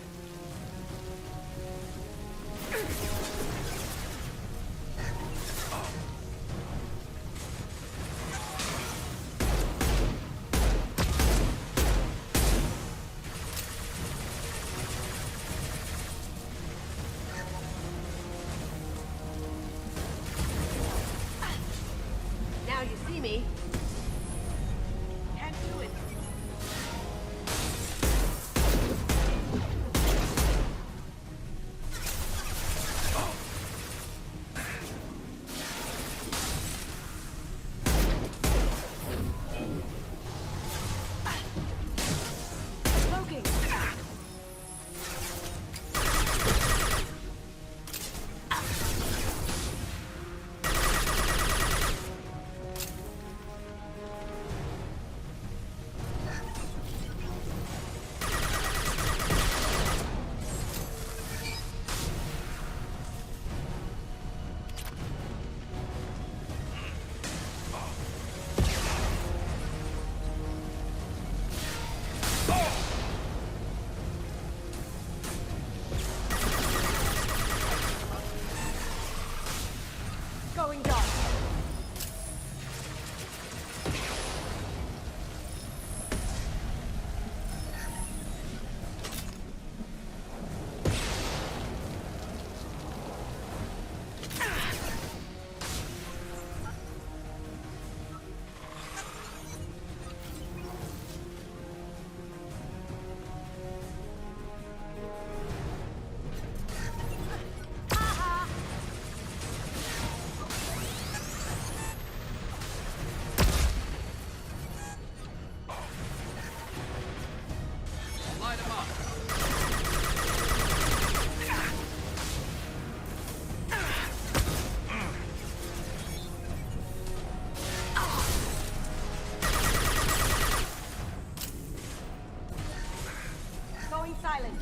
silent.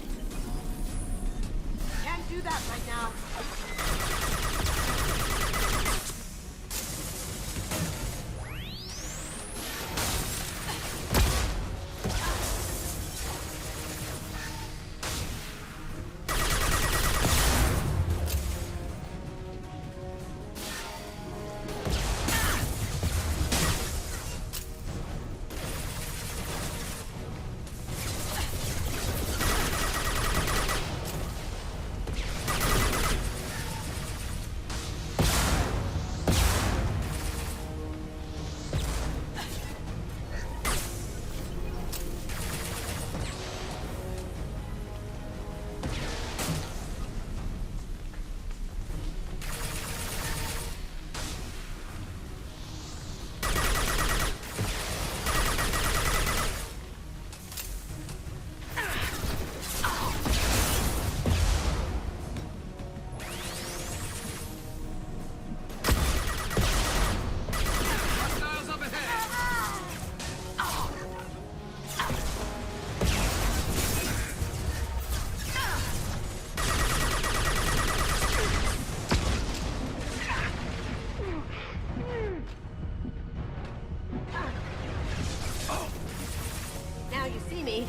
Can't do that right now. Now you see me.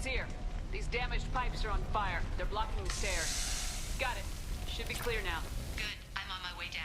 Here. These damaged pipes are on fire. They're blocking the stairs. Got it. Should be clear now. Good. I'm on my way down.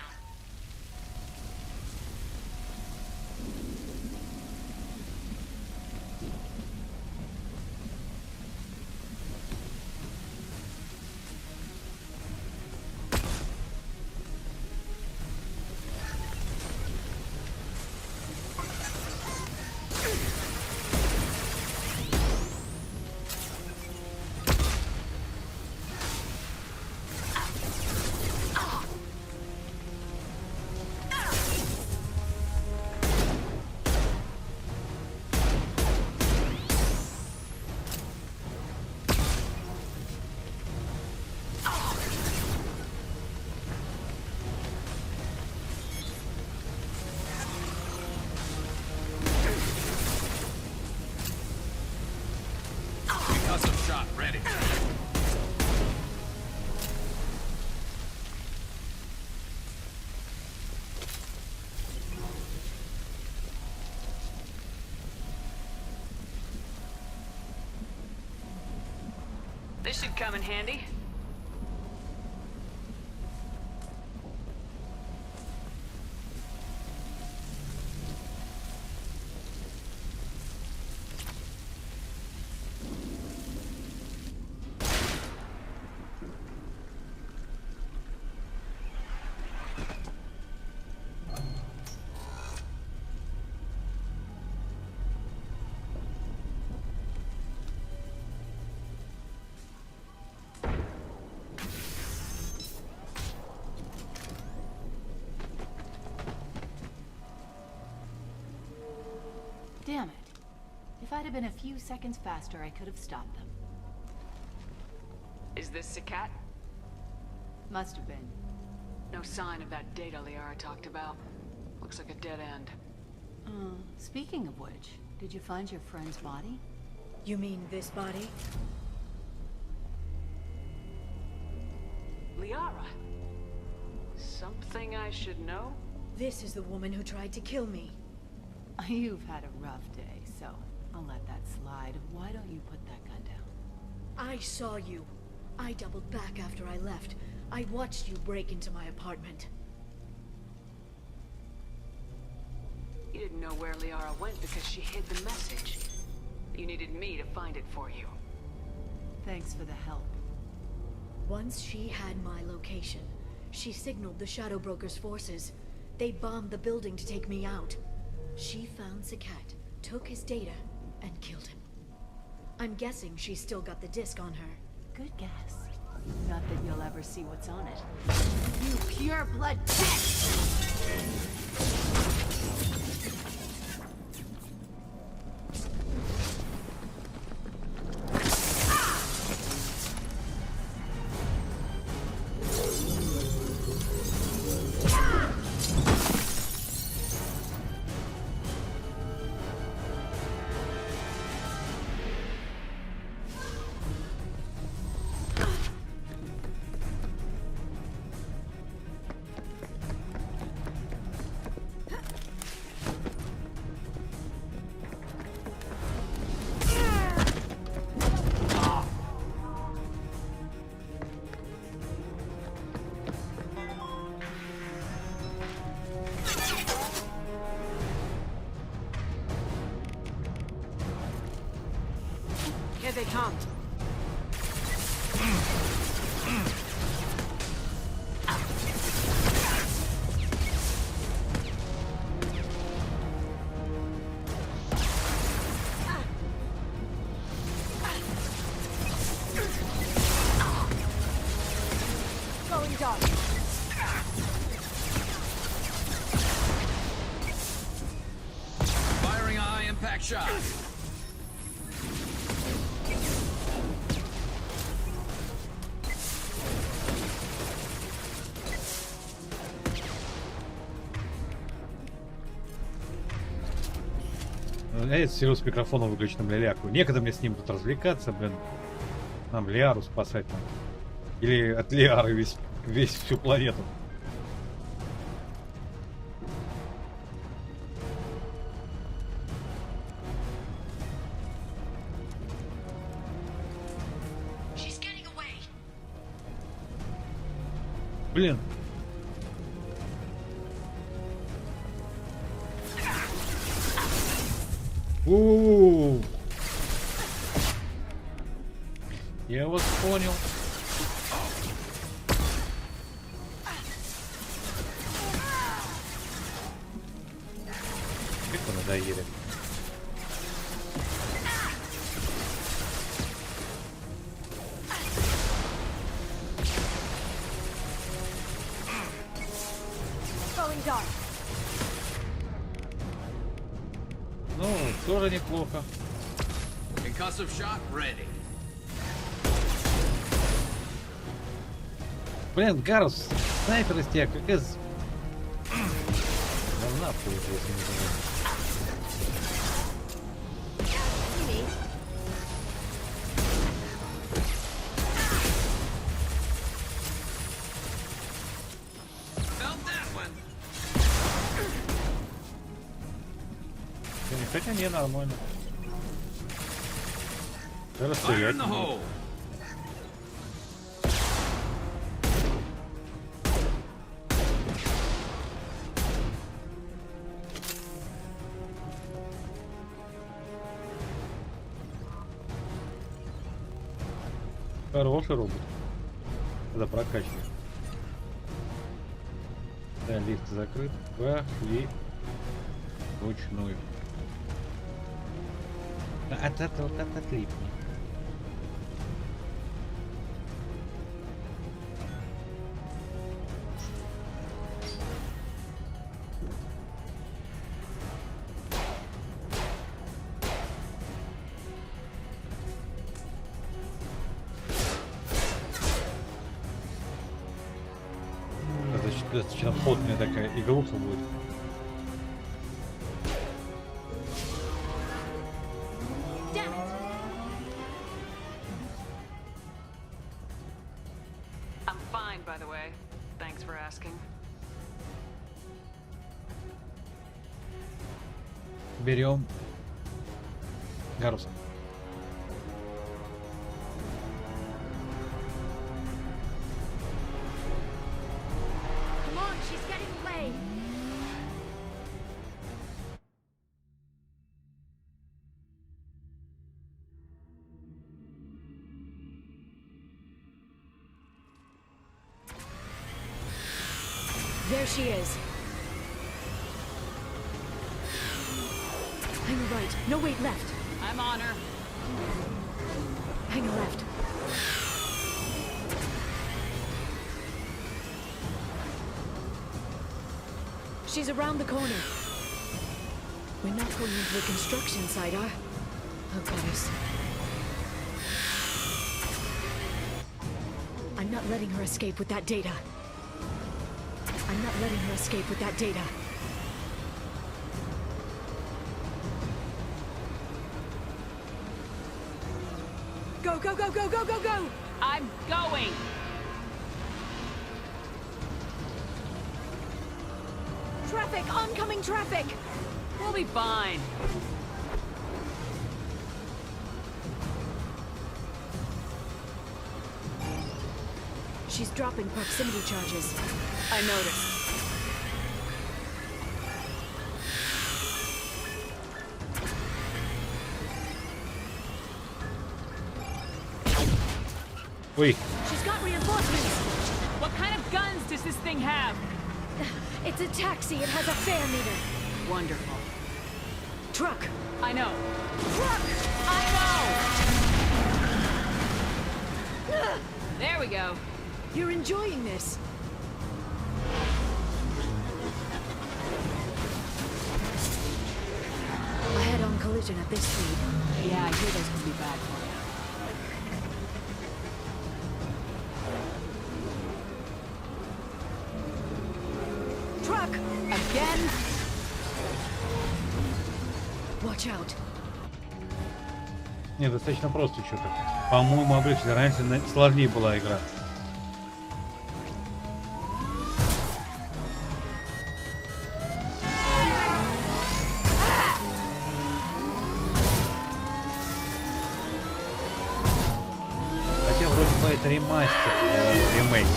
Shot ready. This should come in handy. Damn it. If I'd have been a few seconds faster, I could have stopped them. Is this Sakat? Must have been. No sign of that data Liara talked about. Looks like a dead end. Speaking of which, did you find your friend's body? You mean this body? Liara. Something I should know? This is the woman who tried to kill me. You've had a rough day, so I'll let that slide. Why don't you put that gun down? I saw you. I doubled back after I left. I watched you break into my apartment. You didn't know where Liara went because she hid the message. You needed me to find it for you. Thanks for the help. Once she had my location, she signaled the Shadow Broker's forces. They bombed the building to take me out. She found Sakat, took his data, and killed him. I'm guessing she's still got the disc on her. Good guess. Not that you'll ever see what's on it. You pure blood pest! Here they come. Going dark. Firing a high-impact shot. Я сижу с микрофоном выключенным ляляку. Некогда мне с ним тут развлекаться, блин. Нам Лиару спасать надо. Или от Лиары весь всю планету. Блин. Я вас понял. Как надоели. Ну, тоже неплохо. Concussive shot ready. Блин, Гарус, снайпер из тебя как из... Говна получилось, я не знаю. Хотя не, нормально. Зараз стрелять. Хороший робот. Это прокачка. Да, лифт закрыт. Пошли вручную. От этого как отлипни. Достаточно плотная такая игруха будет. Берем Гаруса. Come on, she's getting away. There she is. Hang a right. No, wait, left. I'm on her. Hang a left. She's around the corner. We're not going into the construction site, are? Oh, goddess. I'm not letting her escape with that data. I'm not letting her escape with that data. Go, go, go, go, go, go, go! I'm going! Traffic! Oncoming traffic! We'll be fine. She's dropping proximity charges. I noticed. Oi. She's got reinforcements! What kind of guns does this thing have? It's a taxi. It has a fare meter. Wonderful. Truck! I know. Truck! I know! There we go. You're enjoying this. A head-on collision at this speed. Yeah, I hear those could be bad for you. Truck! Again? Watch out. Не, достаточно просто что-то. По-моему, обычно раньше сложнее была игра. Хотя вроде бы это ремастер, ремейк.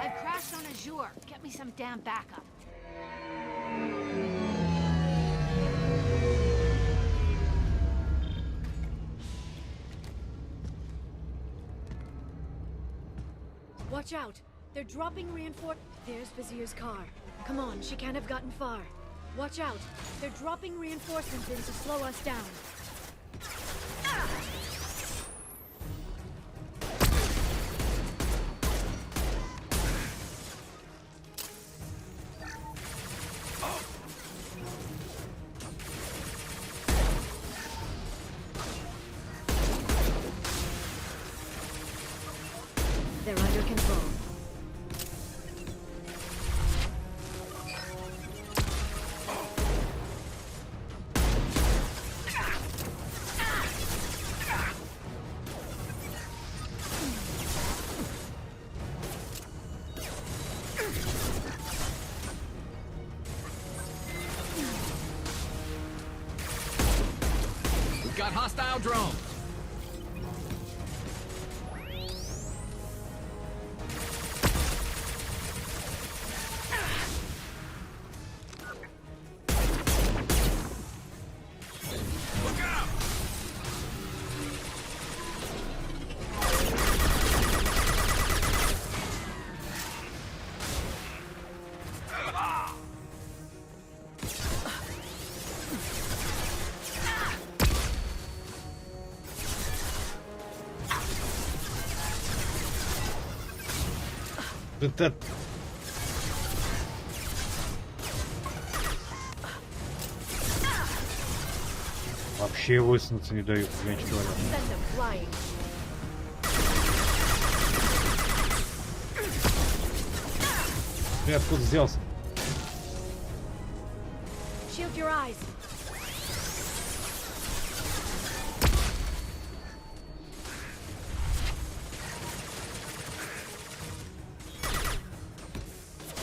I've crashed on Azure. Get me some damn backup. Watch out. They're dropping reinforce. There's Vizier's car. Come on, she can't have gotten far. Watch out. They're dropping reinforcements in to slow us down. They're under control. We've got hostile drones. Это... Вообще высунуться не дают, блин, что ли. Send them flying. Ты откуда взялся? Shield your eyes.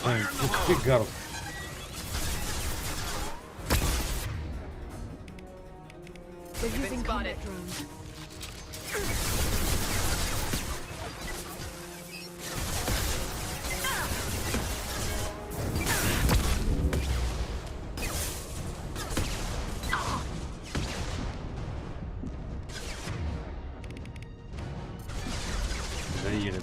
Ай, ух ты, Гарл. They're using combat drones. Заели.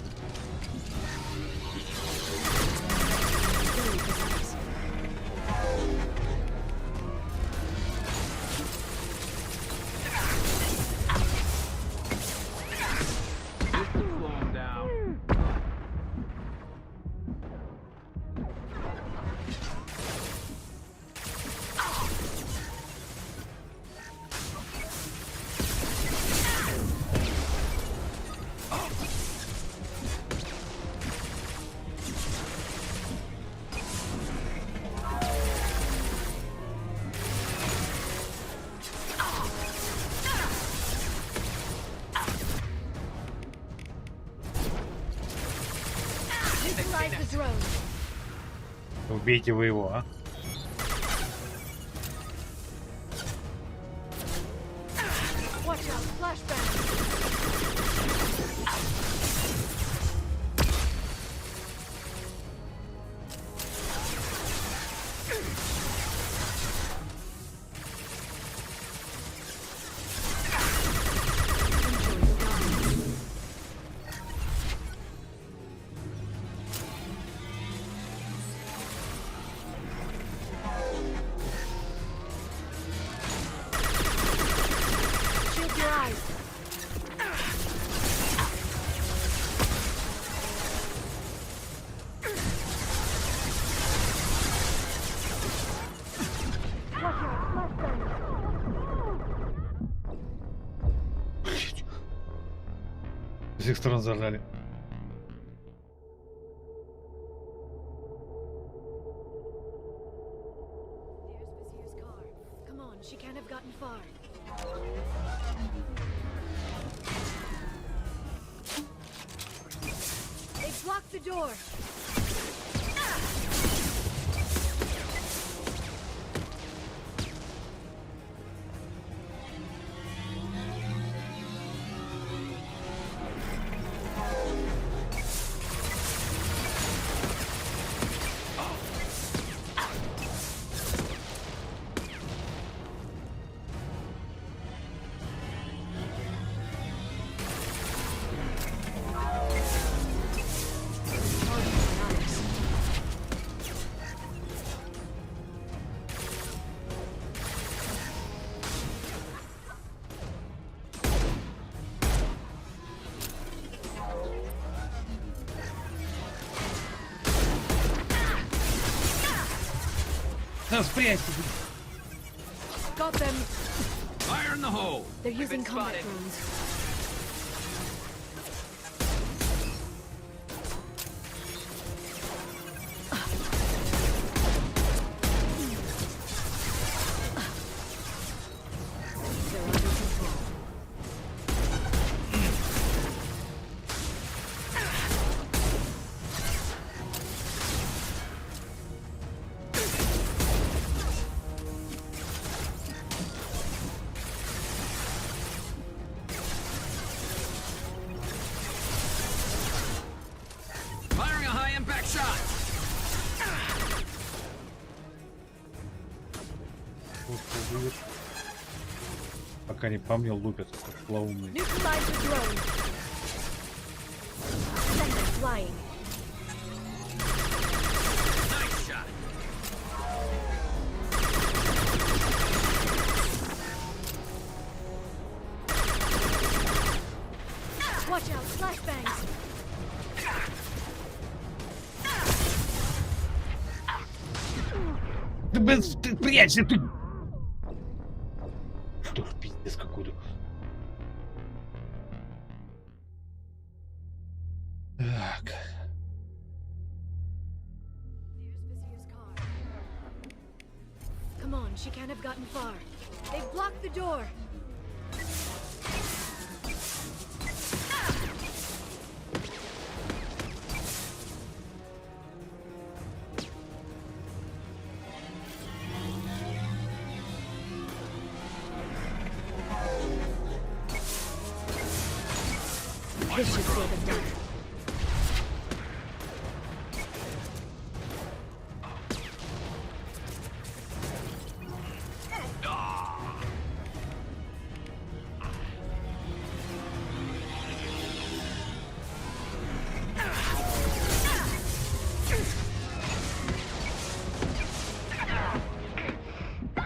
Neutralize the drone. Убейте вы его, а? Watch out, flashbang. Shield your eyes. Watch out, flashbang. С всех сторон зажали. There's Vizier's car. Come on, she can't have gotten far. They blocked the door. Да, спрячься. Got them. Fire in the hole! They're using combat drones. They're under control. Firing a high impact shot! Пока не по мне лупят, как плавумный. Neutralize the drone. Send them flying. Nice shot! Watch out, flashbangs. Ты, блин, ты прячься, ты! Тоже пиздец какой-то. Так. Come on, she can't have gotten far. They've blocked the door. This should slow them down.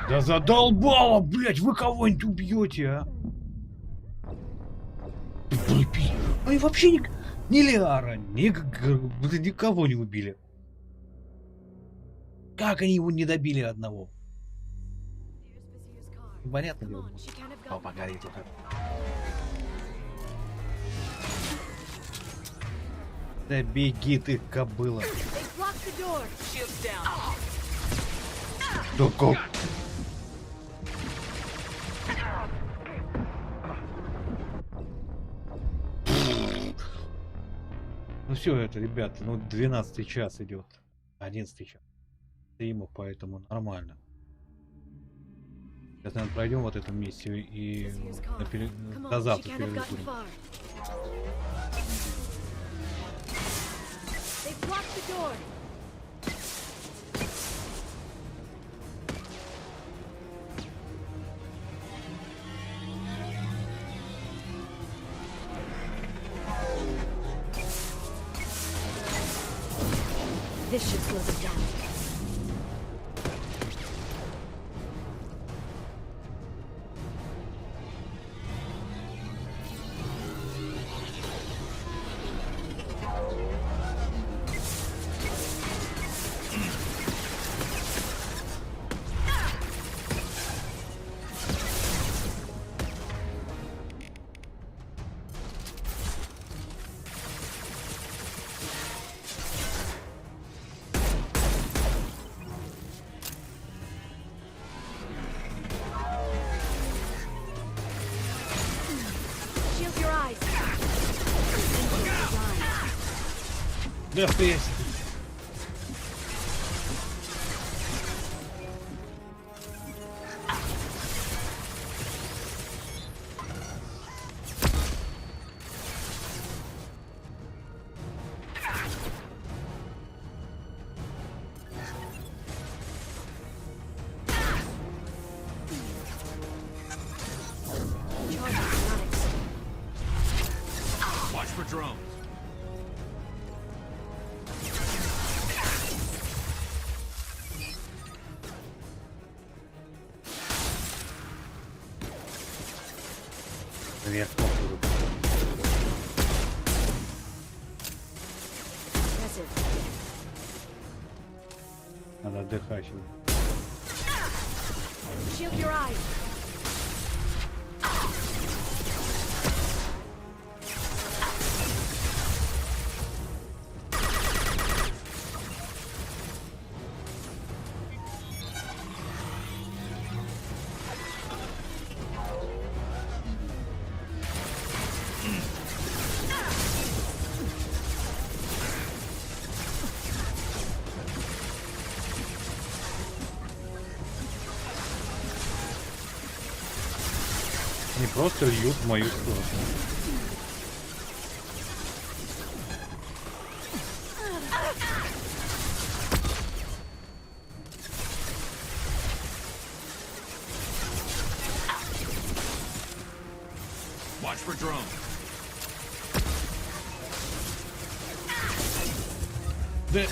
Да задолбало, блять, вы кого-нибудь убьете, а? Они вообще ни Лиара, никого не убили. Как они его не добили одного? Понятно ли? Папа горит уже. Да беги ты, кобыла. Да как? Ну все это, ребята, ну 12 час идет, 11 час стримов, поэтому нормально. Сейчас, наверное, пройдем вот эту миссию и до завтра перерыв будем. This should slow them down. Да ты. Watch for drones. Вверх. Надо отдыхать. Shield your eyes. Не просто льют в мою сторону. Watch for drones. Да.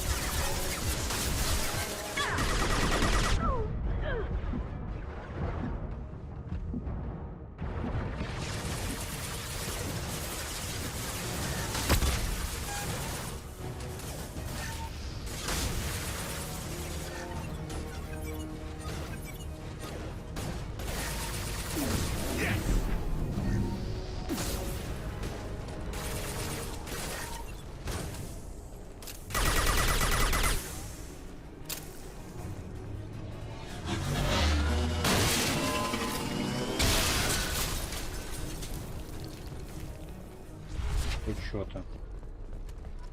Тут что-то.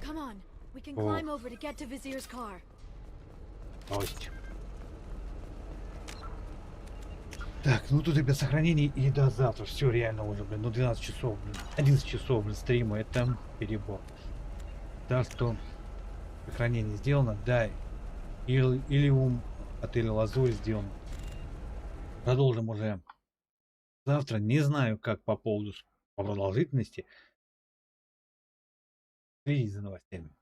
Come on, we can О. climb over to get to Vizier's car. Новость. Так, ну тут, ребят, сохранение и до завтра. Все реально уже, блин. Ну 12 часов, блин. 11 часов, блин, стрима. Это перебор. Так что сохранение сделано. Да. Илиум отеля Лазурь сделано. Продолжим уже завтра. Не знаю, как по поводу по продолжительности. Следите за новостями.